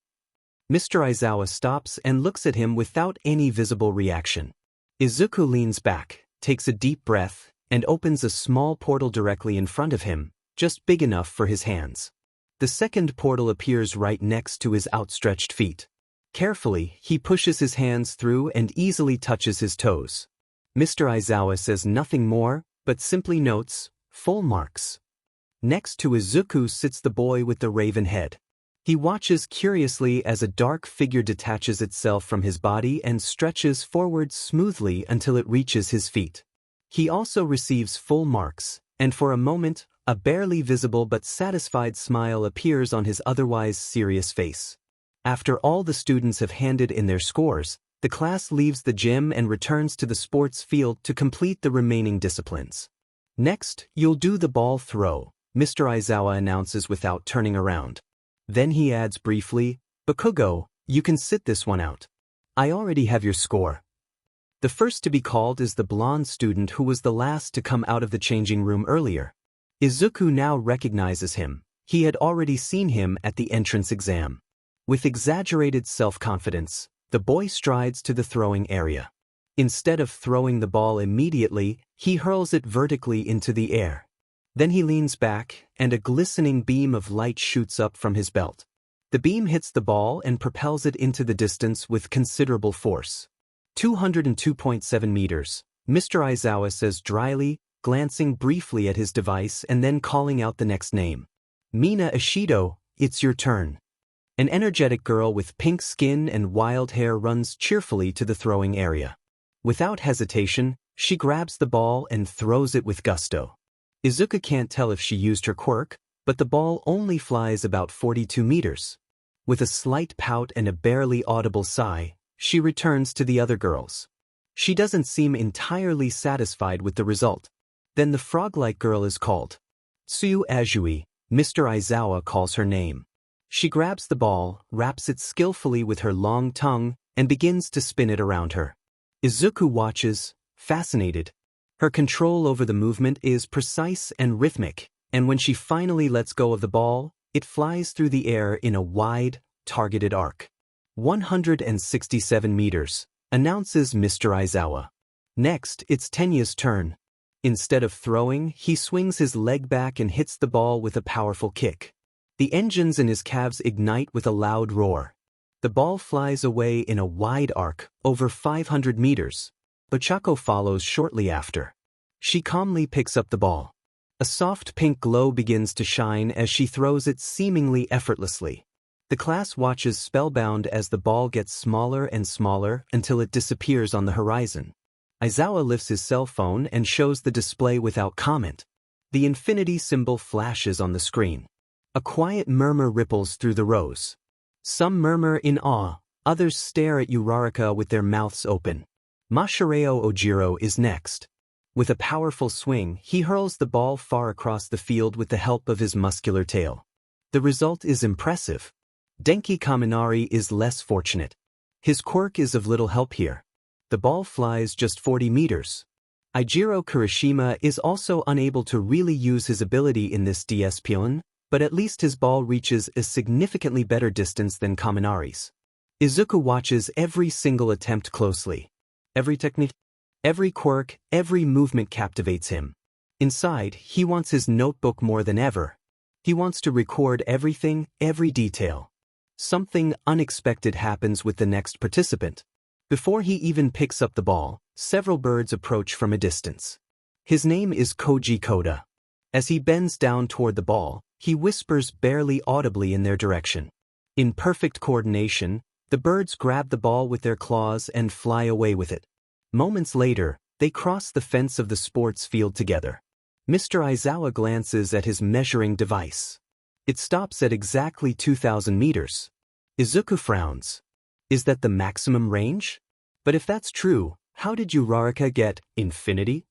Mr. Aizawa stops and looks at him without any visible reaction. Izuku leans back, takes a deep breath, and opens a small portal directly in front of him, just big enough for his hands. The second portal appears right next to his outstretched feet. Carefully, he pushes his hands through and easily touches his toes. Mr. Aizawa says nothing more, but simply notes, "Full marks." Next to Izuku sits the boy with the raven head. He watches curiously as a dark figure detaches itself from his body and stretches forward smoothly until it reaches his feet. He also receives full marks, and for a moment, a barely visible but satisfied smile appears on his otherwise serious face. After all the students have handed in their scores, the class leaves the gym and returns to the sports field to complete the remaining disciplines. "Next, you'll do the ball throw," Mr. Aizawa announces without turning around. Then he adds briefly, "Bakugo, you can sit this one out. I already have your score." The first to be called is the blonde student who was the last to come out of the changing room earlier. Izuku now recognizes him. He had already seen him at the entrance exam. With exaggerated self-confidence, the boy strides to the throwing area. Instead of throwing the ball immediately, he hurls it vertically into the air. Then he leans back, and a glistening beam of light shoots up from his belt. The beam hits the ball and propels it into the distance with considerable force. 202.7 meters, Mr. Aizawa says dryly, glancing briefly at his device and then calling out the next name. Mina Ishido, it's your turn. An energetic girl with pink skin and wild hair runs cheerfully to the throwing area. Without hesitation, she grabs the ball and throws it with gusto. Izuku can't tell if she used her quirk, but the ball only flies about 42 meters. With a slight pout and a barely audible sigh, she returns to the other girls. She doesn't seem entirely satisfied with the result. Then the frog-like girl is called. Tsuyu Azui, Mr. Aizawa calls her name. She grabs the ball, wraps it skillfully with her long tongue, and begins to spin it around her. Izuku watches, fascinated. Her control over the movement is precise and rhythmic, and when she finally lets go of the ball, it flies through the air in a wide, targeted arc. 167 meters, announces Mr. Aizawa. Next, it's Tenya's turn. Instead of throwing, he swings his leg back and hits the ball with a powerful kick. The engines in his calves ignite with a loud roar. The ball flies away in a wide arc, over 500 meters. Ochako follows shortly after. She calmly picks up the ball. A soft pink glow begins to shine as she throws it seemingly effortlessly. The class watches spellbound as the ball gets smaller and smaller until it disappears on the horizon. Aizawa lifts his cell phone and shows the display without comment. The infinity symbol flashes on the screen. A quiet murmur ripples through the rows. Some murmur in awe, others stare at Uraraka with their mouths open. Masahiro Ojiro is next. With a powerful swing, he hurls the ball far across the field with the help of his muscular tail. The result is impressive. Denki Kaminari is less fortunate. His quirk is of little help here. The ball flies just 40 meters. Eijiro Kirishima is also unable to really use his ability in this DS-pion, but at least his ball reaches a significantly better distance than Kaminari's. Izuku watches every single attempt closely. Every technique, every quirk, every movement captivates him. Inside, he wants his notebook more than ever. He wants to record everything, every detail. Something unexpected happens with the next participant. Before he even picks up the ball, several birds approach from a distance. His name is Koji Koda. As he bends down toward the ball, he whispers barely audibly in their direction. In perfect coordination, the birds grab the ball with their claws and fly away with it. Moments later, they cross the fence of the sports field together. Mr. Aizawa glances at his measuring device. It stops at exactly 2,000 meters. Izuku frowns. Is that the maximum range? But if that's true, how did Uraraka get infinity?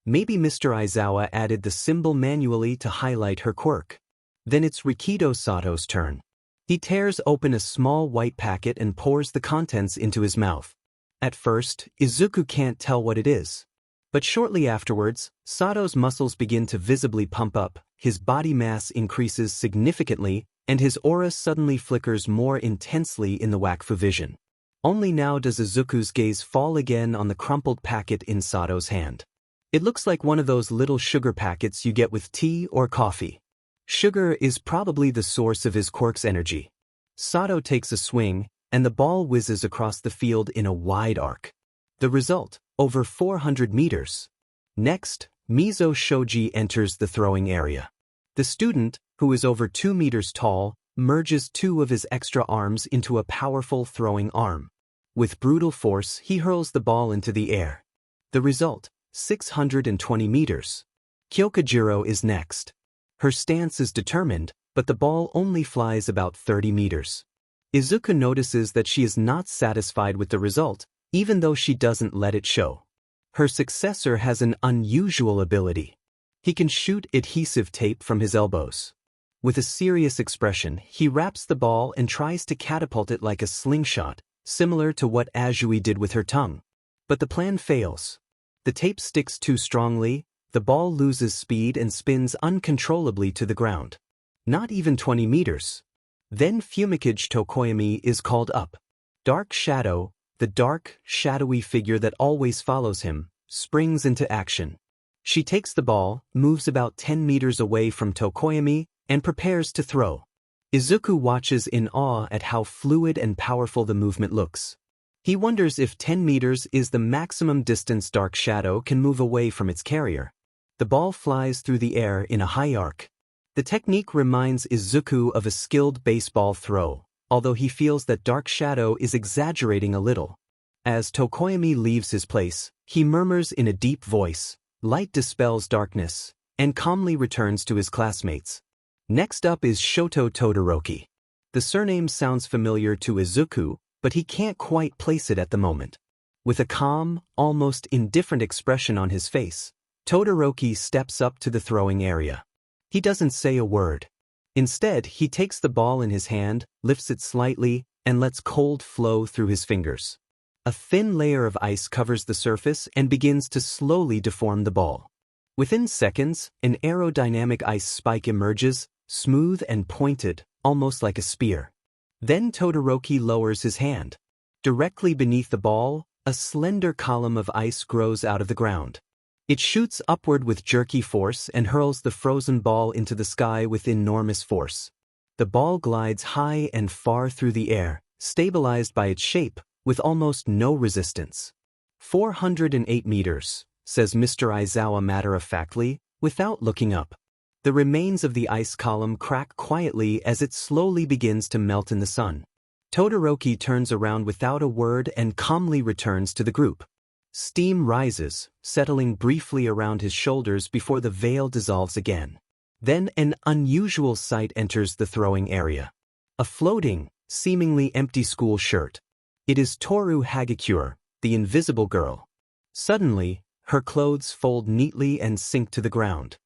Maybe Mr. Aizawa added the symbol manually to highlight her quirk. Then it's Rikido Sato's turn. He tears open a small white packet and pours the contents into his mouth. At first, Izuku can't tell what it is. But shortly afterwards, Sato's muscles begin to visibly pump up, his body mass increases significantly, and his aura suddenly flickers more intensely in the Wakfu vision. Only now does Izuku's gaze fall again on the crumpled packet in Sato's hand. It looks like one of those little sugar packets you get with tea or coffee. Sugar is probably the source of his quirk's energy. Sato takes a swing, and the ball whizzes across the field in a wide arc. The result, over 400 meters. Next, Mizo Shoji enters the throwing area. The student, who is over 2 meters tall, merges two of his extra arms into a powerful throwing arm. With brutal force, he hurls the ball into the air. The result, 620 meters. Kyokujiro is next. Her stance is determined, but the ball only flies about 30 meters. Izuku notices that she is not satisfied with the result, even though she doesn't let it show. Her successor has an unusual ability. He can shoot adhesive tape from his elbows. With a serious expression, he wraps the ball and tries to catapult it like a slingshot, similar to what Azui did with her tongue. But the plan fails. The tape sticks too strongly, the ball loses speed and spins uncontrollably to the ground. Not even 20 meters. Then Fumikage Tokoyami is called up. Dark Shadow, the dark, shadowy figure that always follows him, springs into action. She takes the ball, moves about 10 meters away from Tokoyami, and prepares to throw. Izuku watches in awe at how fluid and powerful the movement looks. He wonders if 10 meters is the maximum distance Dark Shadow can move away from its carrier. The ball flies through the air in a high arc. The technique reminds Izuku of a skilled baseball throw, although he feels that Dark Shadow is exaggerating a little. As Tokoyami leaves his place, he murmurs in a deep voice, "Light dispels darkness," and calmly returns to his classmates. Next up is Shoto Todoroki. The surname sounds familiar to Izuku, but he can't quite place it at the moment. With a calm, almost indifferent expression on his face, Todoroki steps up to the throwing area. He doesn't say a word. Instead, he takes the ball in his hand, lifts it slightly, and lets cold flow through his fingers. A thin layer of ice covers the surface and begins to slowly deform the ball. Within seconds, an aerodynamic ice spike emerges, smooth and pointed, almost like a spear. Then Todoroki lowers his hand. Directly beneath the ball, a slender column of ice grows out of the ground. It shoots upward with jerky force and hurls the frozen ball into the sky with enormous force. The ball glides high and far through the air, stabilized by its shape, with almost no resistance. 408 meters, says Mr. Aizawa matter-of-factly, without looking up. The remains of the ice column crack quietly as it slowly begins to melt in the sun. Todoroki turns around without a word and calmly returns to the group. Steam rises, settling briefly around his shoulders before the veil dissolves again. Then an unusual sight enters the throwing area. A floating, seemingly empty school shirt. It is Toru Hagakure, the invisible girl. Suddenly, her clothes fold neatly and sink to the ground.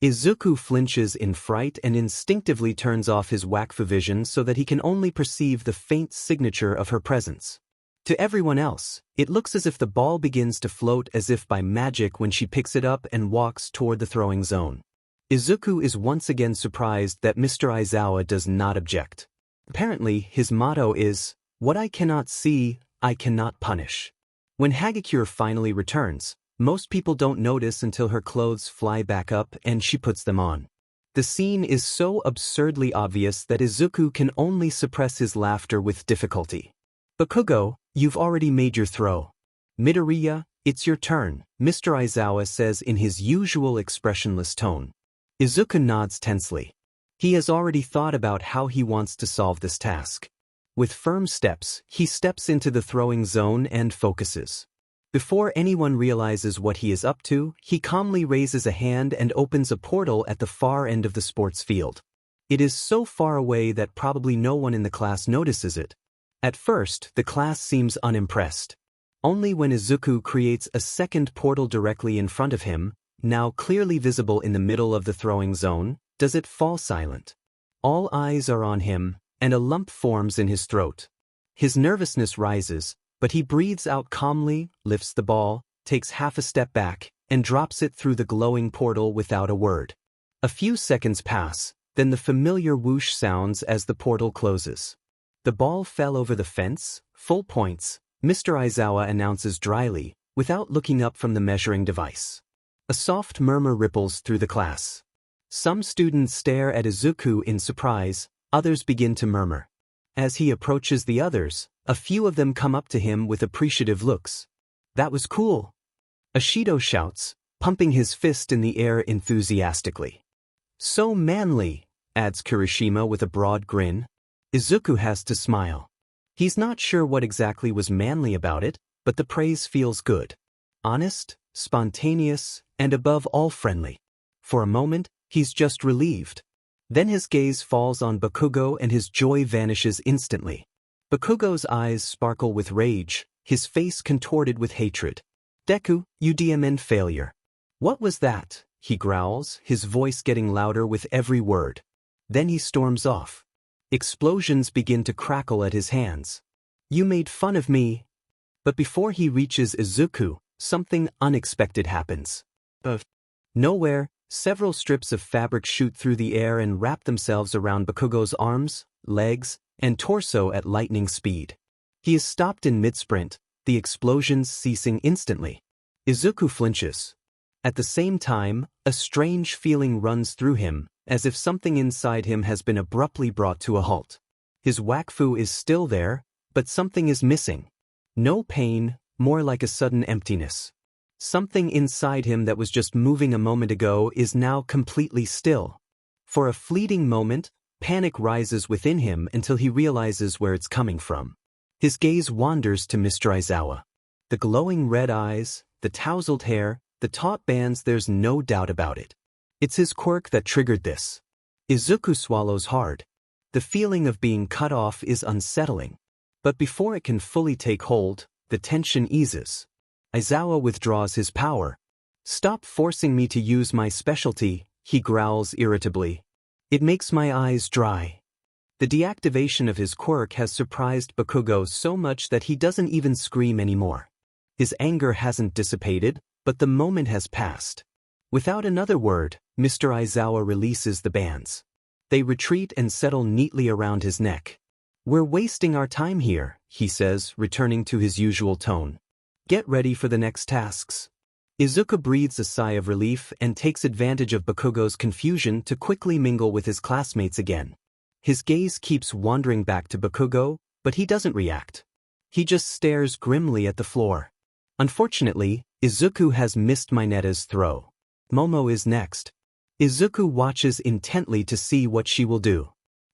Izuku flinches in fright and instinctively turns off his Wakfu vision so that he can only perceive the faint signature of her presence. To everyone else, it looks as if the ball begins to float as if by magic when she picks it up and walks toward the throwing zone. Izuku is once again surprised that Mr. Aizawa does not object. Apparently, his motto is, "What I cannot see, I cannot punish." When Hagakure finally returns, most people don't notice until her clothes fly back up and she puts them on. The scene is so absurdly obvious that Izuku can only suppress his laughter with difficulty. "Bakugo, you've already made your throw." "Midoriya, it's your turn," Mr. Aizawa says in his usual expressionless tone. Izuku nods tensely. He has already thought about how he wants to solve this task. With firm steps, he steps into the throwing zone and focuses. Before anyone realizes what he is up to, he calmly raises a hand and opens a portal at the far end of the sports field. It is so far away that probably no one in the class notices it. At first, the class seems unimpressed. Only when Izuku creates a second portal directly in front of him, now clearly visible in the middle of the throwing zone, does it fall silent. All eyes are on him, and a lump forms in his throat. His nervousness rises, but he breathes out calmly, lifts the ball, takes half a step back, and drops it through the glowing portal without a word. A few seconds pass, then the familiar whoosh sounds as the portal closes. "The ball fell over the fence, full points," Mr. Aizawa announces dryly, without looking up from the measuring device. A soft murmur ripples through the class. Some students stare at Izuku in surprise, others begin to murmur. As he approaches the others, a few of them come up to him with appreciative looks. "That was cool," Ashido shouts, pumping his fist in the air enthusiastically. "So manly," adds Kirishima with a broad grin. Izuku has to smile. He's not sure what exactly was manly about it, but the praise feels good. Honest, spontaneous, and above all friendly. For a moment, he's just relieved. Then his gaze falls on Bakugo and his joy vanishes instantly. Bakugo's eyes sparkle with rage, his face contorted with hatred. "Deku, you DMN failure." "What was that?" he growls, his voice getting louder with every word. Then he storms off. Explosions begin to crackle at his hands. "You made fun of me." But before he reaches Izuku, something unexpected happens. Nowhere, several strips of fabric shoot through the air and wrap themselves around Bakugo's arms, legs, and torso at lightning speed. He is stopped in mid-sprint, the explosions ceasing instantly. Izuku flinches. At the same time, a strange feeling runs through him, as if something inside him has been abruptly brought to a halt. His Wakfu is still there, but something is missing. No pain, more like a sudden emptiness. Something inside him that was just moving a moment ago is now completely still. For a fleeting moment, panic rises within him until he realizes where it's coming from. His gaze wanders to Mr. Aizawa. The glowing red eyes, the tousled hair, the taut bands, there's no doubt about it. It's his quirk that triggered this. Izuku swallows hard. The feeling of being cut off is unsettling. But before it can fully take hold, the tension eases. Aizawa withdraws his power. "Stop forcing me to use my specialty," he growls irritably. "It makes my eyes dry." The deactivation of his quirk has surprised Bakugo so much that he doesn't even scream anymore. His anger hasn't dissipated, but the moment has passed. Without another word, Mr. Aizawa releases the bands. They retreat and settle neatly around his neck. "We're wasting our time here," he says, returning to his usual tone. "Get ready for the next tasks." Izuku breathes a sigh of relief and takes advantage of Bakugo's confusion to quickly mingle with his classmates again. His gaze keeps wandering back to Bakugo, but he doesn't react. He just stares grimly at the floor. Unfortunately, Izuku has missed Mineta's throw. Momo is next. Izuku watches intently to see what she will do.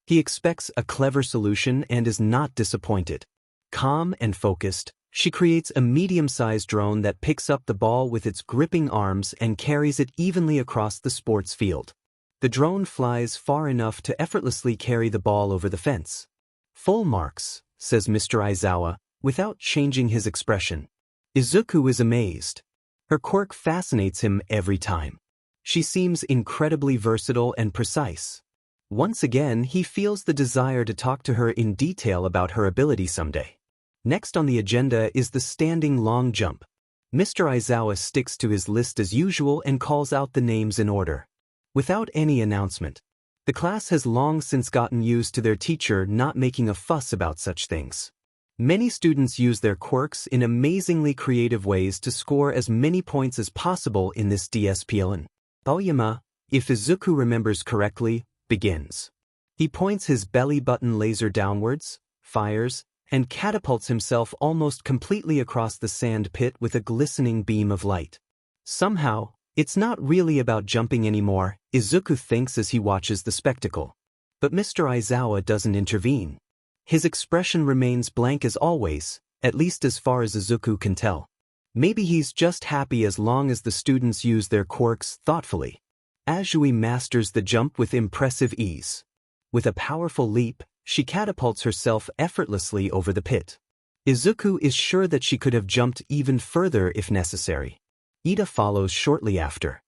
He expects a clever solution and is not disappointed. Calm and focused, she creates a medium-sized drone that picks up the ball with its gripping arms and carries it evenly across the sports field. The drone flies far enough to effortlessly carry the ball over the fence. "Full marks," says Mr. Aizawa, without changing his expression. Izuku is amazed. Her quirk fascinates him every time. She seems incredibly versatile and precise. Once again, he feels the desire to talk to her in detail about her ability someday. Next on the agenda is the standing long jump. Mr. Aizawa sticks to his list as usual and calls out the names in order. Without any announcement. The class has long since gotten used to their teacher not making a fuss about such things. Many students use their quirks in amazingly creative ways to score as many points as possible in this DSPLN. Aoyama, if Izuku remembers correctly, begins. He points his belly button laser downwards, fires, and catapults himself almost completely across the sand pit with a glistening beam of light. Somehow, it's not really about jumping anymore, Izuku thinks as he watches the spectacle. But Mr. Aizawa doesn't intervene. His expression remains blank as always, at least as far as Izuku can tell. Maybe he's just happy as long as the students use their quirks thoughtfully. Azui masters the jump with impressive ease. With a powerful leap, she catapults herself effortlessly over the pit. Izuku is sure that she could have jumped even further if necessary. Ida follows shortly after.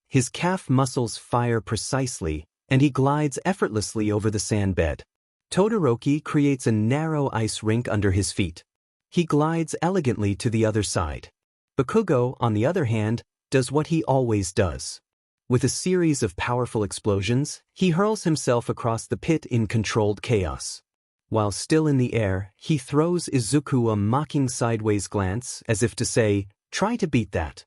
His calf muscles fire precisely, and he glides effortlessly over the sand bed. Todoroki creates a narrow ice rink under his feet. He glides elegantly to the other side. Bakugo, on the other hand, does what he always does. With a series of powerful explosions, he hurls himself across the pit in controlled chaos. While still in the air, he throws Izuku a mocking sideways glance as if to say, "Try to beat that."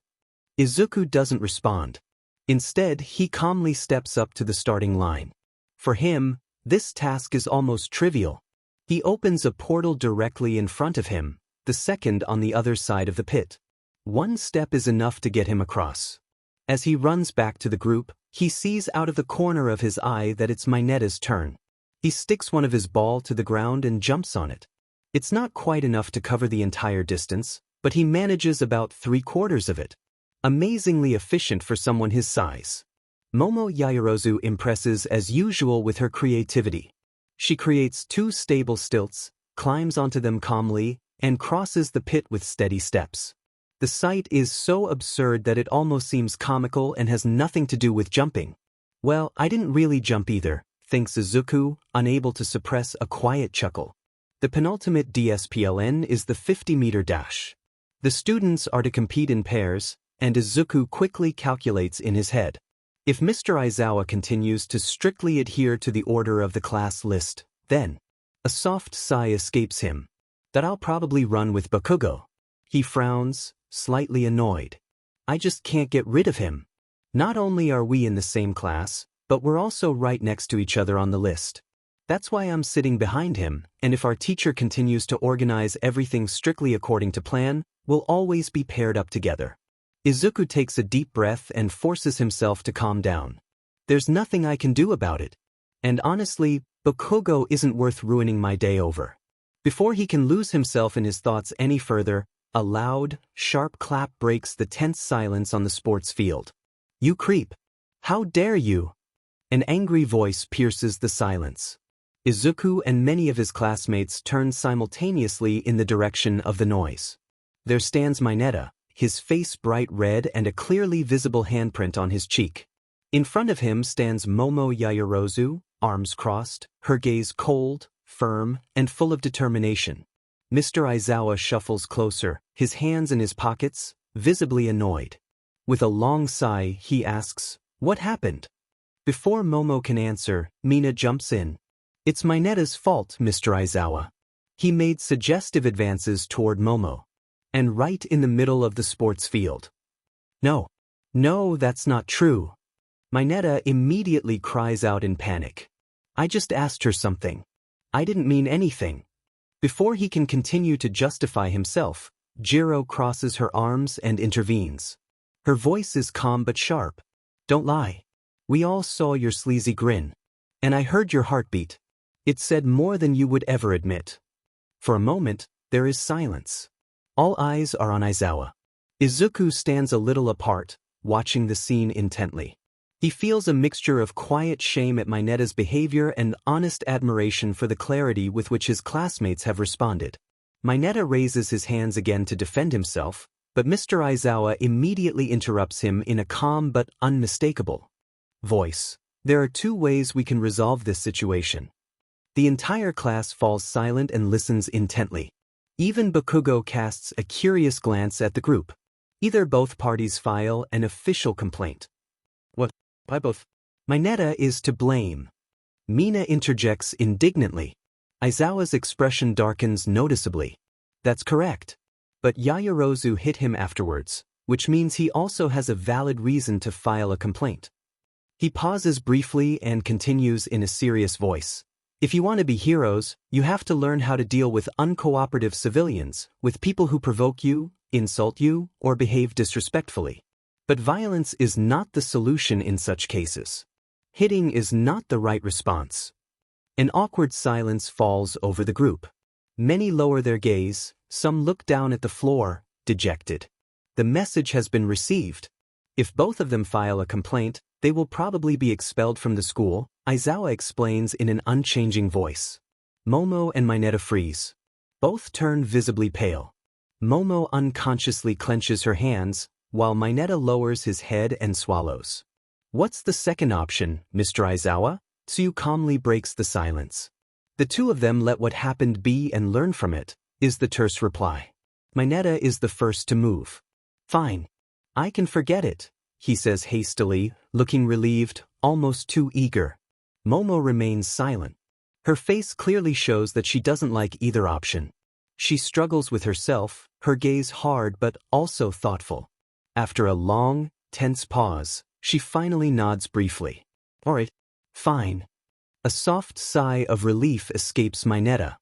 Izuku doesn't respond. Instead, he calmly steps up to the starting line. For him, this task is almost trivial. He opens a portal directly in front of him, the second on the other side of the pit. One step is enough to get him across. As he runs back to the group, he sees out of the corner of his eye that it's Mineta's turn. He sticks one of his ball to the ground and jumps on it. It's not quite enough to cover the entire distance, but he manages about 3/4 of it. Amazingly efficient for someone his size. Momo Yaoyorozu impresses as usual with her creativity. She creates 2 stable stilts, climbs onto them calmly, and crosses the pit with steady steps. The sight is so absurd that it almost seems comical and has nothing to do with jumping. "Well, I didn't really jump either," thinks Izuku, unable to suppress a quiet chuckle. The penultimate DSPLN is the 50-meter dash. The students are to compete in pairs, and Izuku quickly calculates in his head. If Mr. Aizawa continues to strictly adhere to the order of the class list, then a soft sigh escapes him. "That I'll probably run with Bakugo." He frowns, slightly annoyed. I just can't get rid of him. Not only are we in the same class, but we're also right next to each other on the list. That's why I'm sitting behind him, and if our teacher continues to organize everything strictly according to plan, we'll always be paired up together. Izuku takes a deep breath and forces himself to calm down. There's nothing I can do about it. And honestly, Bakugo isn't worth ruining my day over. Before he can lose himself in his thoughts any further, a loud, sharp clap breaks the tense silence on the sports field. You creep! How dare you! An angry voice pierces the silence. Izuku and many of his classmates turn simultaneously in the direction of the noise. There stands Mineta, his face bright red and a clearly visible handprint on his cheek. In front of him stands Momo Yaoyorozu, arms crossed, her gaze cold, firm, and full of determination. Mr. Aizawa shuffles closer, his hands in his pockets, visibly annoyed. With a long sigh, he asks, "What happened?" Before Momo can answer, Mina jumps in. "It's Mineta's fault, Mr. Aizawa." He made suggestive advances toward Momo. And right in the middle of the sports field. No, that's not true. Mineta immediately cries out in panic. I just asked her something. I didn't mean anything. Before he can continue to justify himself, Jiro crosses her arms and intervenes. Her voice is calm but sharp. Don't lie. We all saw your sleazy grin. And I heard your heartbeat. It said more than you would ever admit. For a moment, there is silence. All eyes are on Aizawa. Izuku stands a little apart, watching the scene intently. He feels a mixture of quiet shame at Mineta's behavior and honest admiration for the clarity with which his classmates have responded. Mineta raises his hands again to defend himself, but Mr. Aizawa immediately interrupts him in a calm but unmistakable voice. There are two ways we can resolve this situation. The entire class falls silent and listens intently. Even Bakugo casts a curious glance at the group. Either both parties file an official complaint. What? Why both? Mineta is to blame. Mina interjects indignantly. Aizawa's expression darkens noticeably. That's correct. But Yaoyorozu hit him afterwards, which means he also has a valid reason to file a complaint. He pauses briefly and continues in a serious voice. If you want to be heroes, you have to learn how to deal with uncooperative civilians, with people who provoke you, insult you, or behave disrespectfully. But violence is not the solution in such cases. Hitting is not the right response. An awkward silence falls over the group. Many lower their gaze, some look down at the floor, dejected. The message has been received. If both of them file a complaint, they will probably be expelled from the school, Aizawa explains in an unchanging voice. Momo and Mineta freeze. Both turn visibly pale. Momo unconsciously clenches her hands, while Mineta lowers his head and swallows. What's the second option, Mr. Aizawa? Tsuyu calmly breaks the silence. The two of them let what happened be and learn from it, is the terse reply. Mineta is the first to move. Fine. I can forget it, he says hastily, looking relieved, almost too eager. Momo remains silent. Her face clearly shows that she doesn't like either option. She struggles with herself, her gaze hard but also thoughtful. After a long, tense pause, she finally nods briefly. All right, fine. A soft sigh of relief escapes Mineta.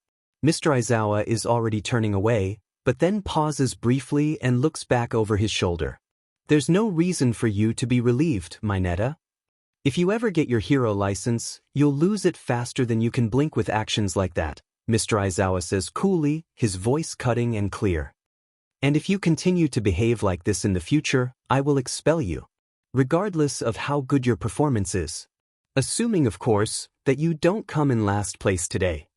Mr. Aizawa is already turning away, but then pauses briefly and looks back over his shoulder. There's no reason for you to be relieved, Mineta. If you ever get your hero license, you'll lose it faster than you can blink with actions like that, Mr. Aizawa says coolly, his voice cutting and clear. And if you continue to behave like this in the future, I will expel you, regardless of how good your performance is. Assuming, of course, that you don't come in last place today.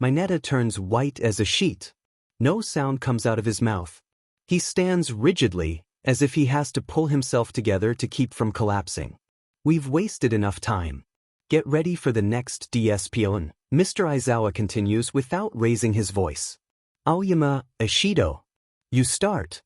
Mineta turns white as a sheet. No sound comes out of his mouth. He stands rigidly, as if he has to pull himself together to keep from collapsing. We've wasted enough time. Get ready for the next DSPON, Mr. Aizawa continues without raising his voice. Aoyama, Ishido. You start.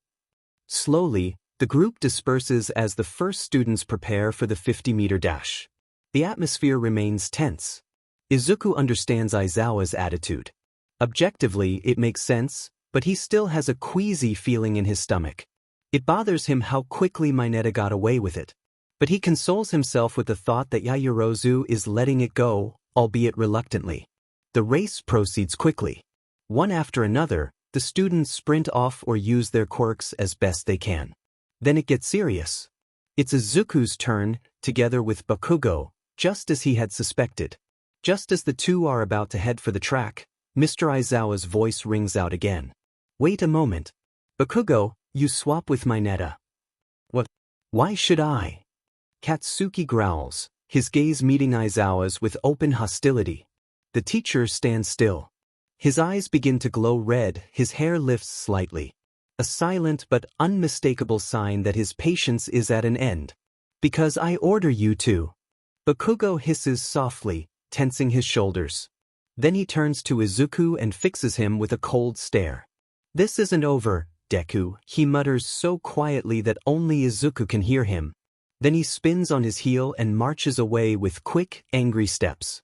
Slowly, the group disperses as the first students prepare for the 50-meter dash. The atmosphere remains tense. Izuku understands Aizawa's attitude. Objectively, it makes sense, but he still has a queasy feeling in his stomach. It bothers him how quickly Mineta got away with it. But he consoles himself with the thought that Yaoyorozu is letting it go, albeit reluctantly. The race proceeds quickly. One after another, the students sprint off or use their quirks as best they can. Then it gets serious. It's Izuku's turn, together with Bakugo, just as he had suspected. Just as the two are about to head for the track, Mr. Aizawa's voice rings out again. Wait a moment. Bakugo, you swap with Mineta. What? Why should I? Katsuki growls, his gaze meeting Aizawa's with open hostility. The teacher stands still. His eyes begin to glow red, his hair lifts slightly. A silent but unmistakable sign that his patience is at an end. Because I order you to. Bakugo hisses softly, tensing his shoulders. Then he turns to Izuku and fixes him with a cold stare. This isn't over, Deku, he mutters so quietly that only Izuku can hear him. Then he spins on his heel and marches away with quick, angry steps.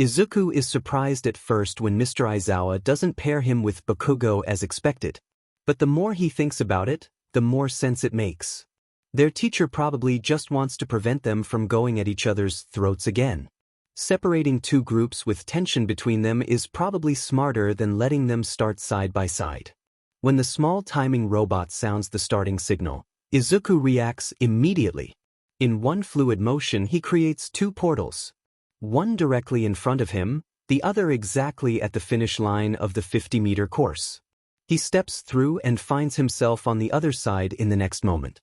Izuku is surprised at first when Mr. Aizawa doesn't pair him with Bakugo as expected. But the more he thinks about it, the more sense it makes. Their teacher probably just wants to prevent them from going at each other's throats again. Separating two groups with tension between them is probably smarter than letting them start side by side. When the small timing robot sounds the starting signal, Izuku reacts immediately. In one fluid motion he creates two portals. One directly in front of him, the other exactly at the finish line of the 50-meter course. He steps through and finds himself on the other side in the next moment.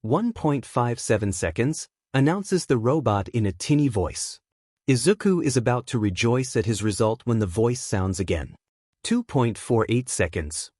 1.57 seconds, announces the robot in a tinny voice. Izuku is about to rejoice at his result when the voice sounds again. 2.48 seconds.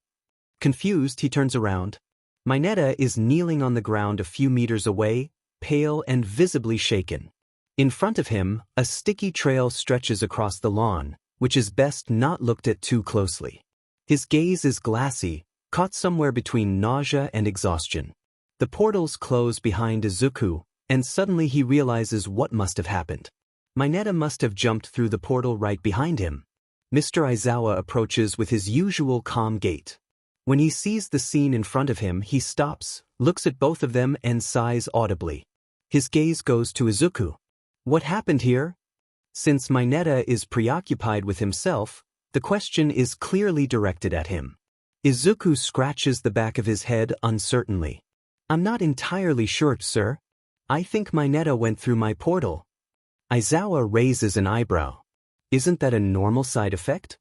Confused, he turns around. Mineta is kneeling on the ground a few meters away, pale and visibly shaken. In front of him, a sticky trail stretches across the lawn, which is best not looked at too closely. His gaze is glassy, caught somewhere between nausea and exhaustion. The portals close behind Izuku, and suddenly he realizes what must have happened. Mineta must have jumped through the portal right behind him. Mr. Aizawa approaches with his usual calm gait. When he sees the scene in front of him, he stops, looks at both of them and sighs audibly. His gaze goes to Izuku. What happened here? Since Mineta is preoccupied with himself, the question is clearly directed at him. Izuku scratches the back of his head uncertainly. I'm not entirely sure, sir. I think Mineta went through my portal. Aizawa raises an eyebrow. Isn't that a normal side effect?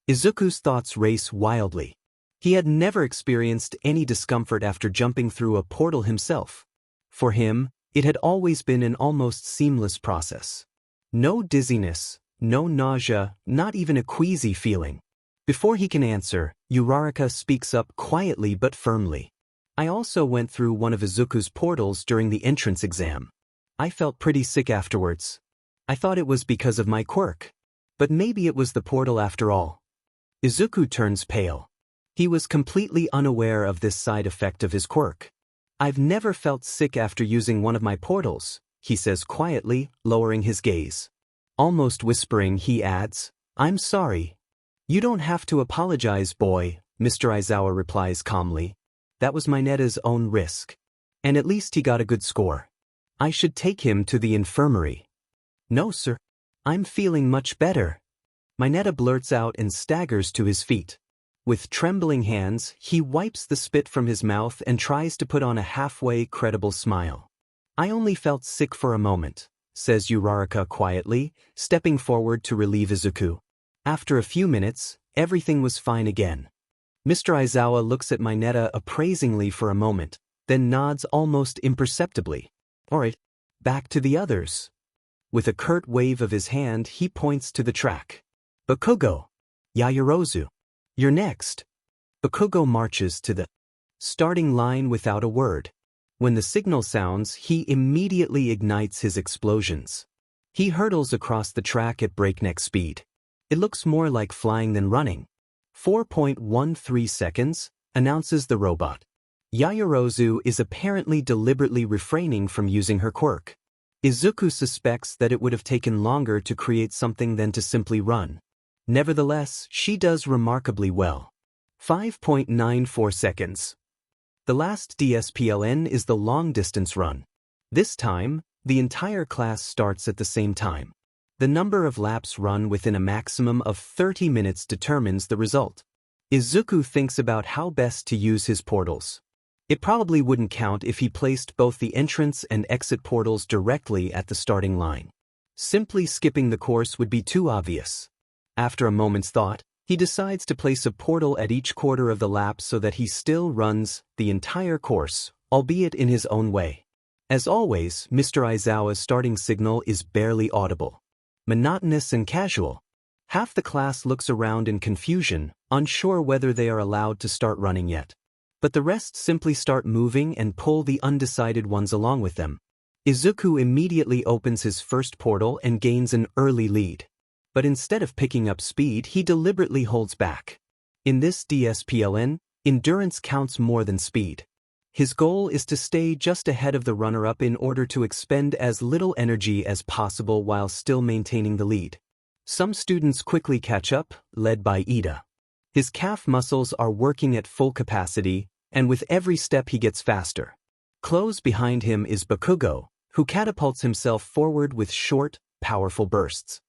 Izuku's thoughts race wildly. He had never experienced any discomfort after jumping through a portal himself. For him, it had always been an almost seamless process. No dizziness, no nausea, not even a queasy feeling. Before he can answer, Uraraka speaks up quietly but firmly. I also went through one of Izuku's portals during the entrance exam. I felt pretty sick afterwards. I thought it was because of my quirk. But maybe it was the portal after all. Izuku turns pale. He was completely unaware of this side effect of his quirk. I've never felt sick after using one of my portals, he says quietly, lowering his gaze. Almost whispering, he adds, I'm sorry. You don't have to apologize, boy, Mr. Aizawa replies calmly. That was Mineta's own risk. And at least he got a good score. I should take him to the infirmary. No, sir. I'm feeling much better. Mineta blurts out and staggers to his feet. With trembling hands, he wipes the spit from his mouth and tries to put on a halfway credible smile. I only felt sick for a moment, says Uraraka quietly, stepping forward to relieve Izuku. After a few minutes, everything was fine again. Mr. Aizawa looks at Mineta appraisingly for a moment, then nods almost imperceptibly. All right, back to the others. With a curt wave of his hand, he points to the track. Bakugo, Yaoyorozu, you're next. Bakugo marches to the starting line without a word. When the signal sounds, he immediately ignites his explosions. He hurtles across the track at breakneck speed. It looks more like flying than running. 4.13 seconds, announces the robot. Yaoyorozu is apparently deliberately refraining from using her quirk. Izuku suspects that it would have taken longer to create something than to simply run. Nevertheless, she does remarkably well. 5.94 seconds. The last DSPLN is the long-distance run. This time, the entire class starts at the same time. The number of laps run within a maximum of 30 minutes determines the result. Izuku thinks about how best to use his portals. It probably wouldn't count if he placed both the entrance and exit portals directly at the starting line. Simply skipping the course would be too obvious. After a moment's thought, he decides to place a portal at each quarter of the lap so that he still runs the entire course, albeit in his own way. As always, Mr. Aizawa's starting signal is barely audible. Monotonous and casual. Half the class looks around in confusion, unsure whether they are allowed to start running yet. But the rest simply start moving and pull the undecided ones along with them. Izuku immediately opens his first portal and gains an early lead. But instead of picking up speed, he deliberately holds back. In this DSPLN, endurance counts more than speed. His goal is to stay just ahead of the runner-up in order to expend as little energy as possible while still maintaining the lead. Some students quickly catch up, led by Ida. His calf muscles are working at full capacity, and with every step he gets faster. Close behind him is Bakugo, who catapults himself forward with short, powerful bursts.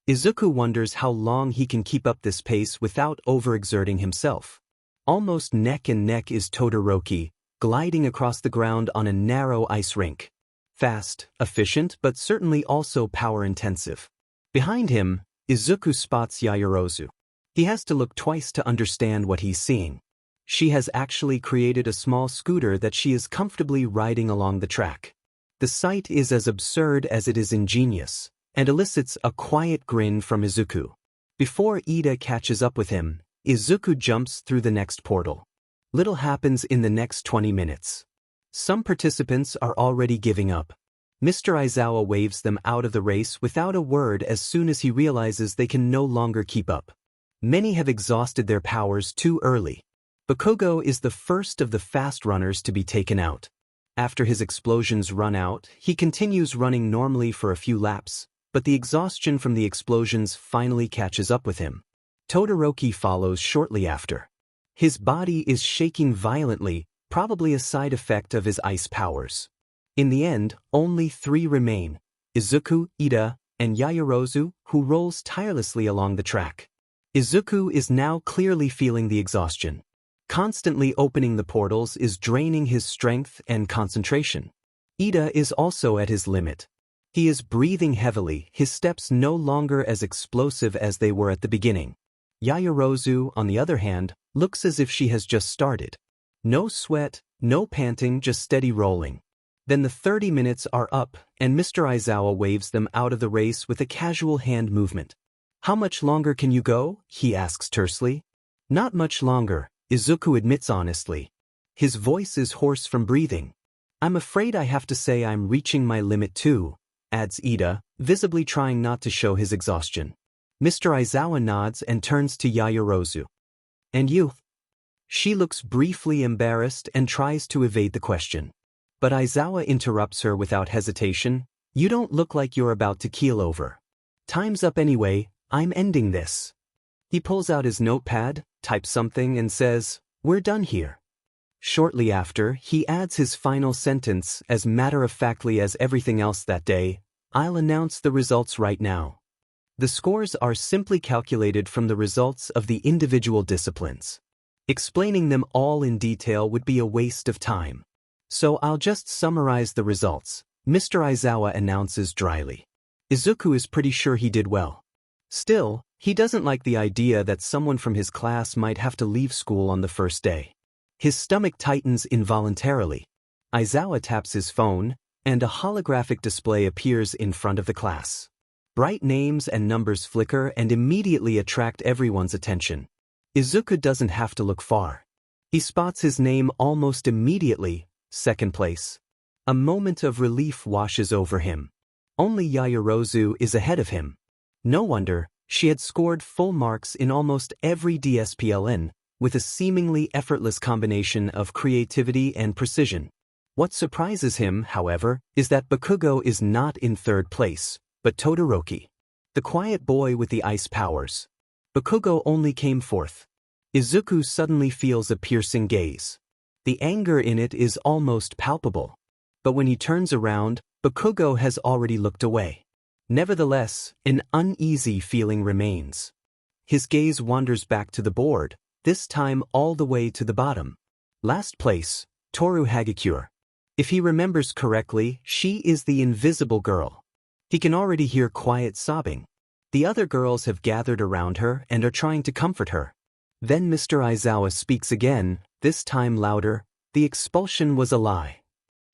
Izuku wonders how long he can keep up this pace without overexerting himself. Almost neck and neck is Todoroki, gliding across the ground on a narrow ice rink. Fast, efficient, but certainly also power-intensive. Behind him, Izuku spots Yaoyorozu. He has to look twice to understand what he's seeing. She has actually created a small scooter that she is comfortably riding along the track. The sight is as absurd as it is ingenious, and elicits a quiet grin from Izuku. Before Ida catches up with him, Izuku jumps through the next portal. Little happens in the next 20 minutes. Some participants are already giving up. Mr. Aizawa waves them out of the race without a word as soon as he realizes they can no longer keep up. Many have exhausted their powers too early. Bakugo is the first of the fast runners to be taken out. After his explosions run out, he continues running normally for a few laps, but the exhaustion from the explosions finally catches up with him. Todoroki follows shortly after. His body is shaking violently, probably a side effect of his ice powers. In the end, only 3 remain: Izuku, Ida, and Yaoyorozu, who rolls tirelessly along the track. Izuku is now clearly feeling the exhaustion. Constantly opening the portals is draining his strength and concentration. Ida is also at his limit. He is breathing heavily, his steps no longer as explosive as they were at the beginning. Yaoyorozu, on the other hand, looks as if she has just started. No sweat, no panting, just steady rolling. Then the 30 minutes are up, and Mr. Aizawa waves them out of the race with a casual hand movement. "How much longer can you go?" he asks tersely. "Not much longer," Izuku admits honestly. His voice is hoarse from breathing. "I'm afraid I have to say I'm reaching my limit too," adds Ida, visibly trying not to show his exhaustion. Mr. Aizawa nods and turns to Yaoyorozu. "And you?" She looks briefly embarrassed and tries to evade the question. But Aizawa interrupts her without hesitation. "You don't look like you're about to keel over. Time's up anyway, I'm ending this." He pulls out his notepad, types something, and says, "We're done here." Shortly after, he adds his final sentence as matter-of-factly as everything else that day: "I'll announce the results right now." The scores are simply calculated from the results of the individual disciplines. Explaining them all in detail would be a waste of time. So I'll just summarize the results, Mr. Aizawa announces dryly. Izuku is pretty sure he did well. Still, he doesn't like the idea that someone from his class might have to leave school on the first day. His stomach tightens involuntarily. Aizawa taps his phone, and a holographic display appears in front of the class. Bright names and numbers flicker and immediately attract everyone's attention. Izuku doesn't have to look far. He spots his name almost immediately, second place. A moment of relief washes over him. Only Yaoyorozu is ahead of him. No wonder, she had scored full marks in almost every DSPLN, with a seemingly effortless combination of creativity and precision. What surprises him, however, is that Bakugo is not in third place, but Todoroki, the quiet boy with the ice powers. Bakugo only came fourth. Izuku suddenly feels a piercing gaze. The anger in it is almost palpable. But when he turns around, Bakugo has already looked away. Nevertheless, an uneasy feeling remains. His gaze wanders back to the board, this time all the way to the bottom. Last place, Toru Hagakure. If he remembers correctly, she is the invisible girl. He can already hear quiet sobbing. The other girls have gathered around her and are trying to comfort her. Then Mr. Aizawa speaks again, this time louder. The expulsion was a lie.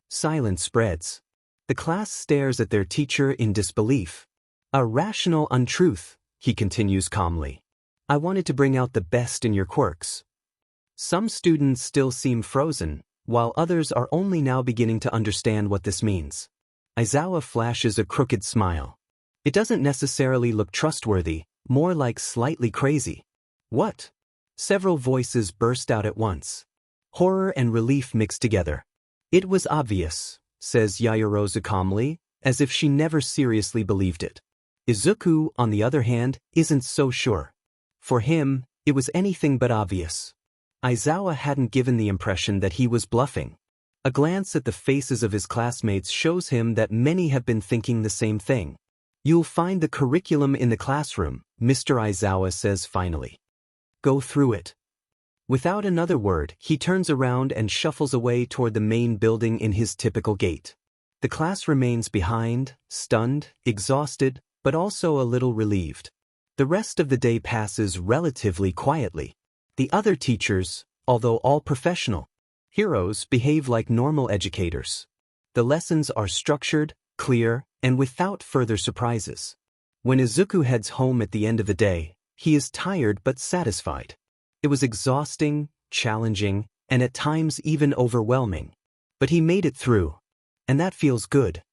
Silence spreads. The class stares at their teacher in disbelief. A rational untruth, he continues calmly. I wanted to bring out the best in your quirks. Some students still seem frozen, while others are only now beginning to understand what this means. Aizawa flashes a crooked smile. It doesn't necessarily look trustworthy, more like slightly crazy. What? Several voices burst out at once. Horror and relief mixed together. It was obvious, says Yaoyorozu calmly, as if she never seriously believed it. Izuku, on the other hand, isn't so sure. For him, it was anything but obvious. Aizawa hadn't given the impression that he was bluffing. A glance at the faces of his classmates shows him that many have been thinking the same thing. You'll find the curriculum in the classroom, Mr. Aizawa says finally. Go through it. Without another word, he turns around and shuffles away toward the main building in his typical gait. The class remains behind, stunned, exhausted, but also a little relieved. The rest of the day passes relatively quietly. The other teachers, although all professional heroes, behave like normal educators. The lessons are structured, clear, and without further surprises. When Izuku heads home at the end of the day, he is tired but satisfied. It was exhausting, challenging, and at times even overwhelming. But he made it through. And that feels good.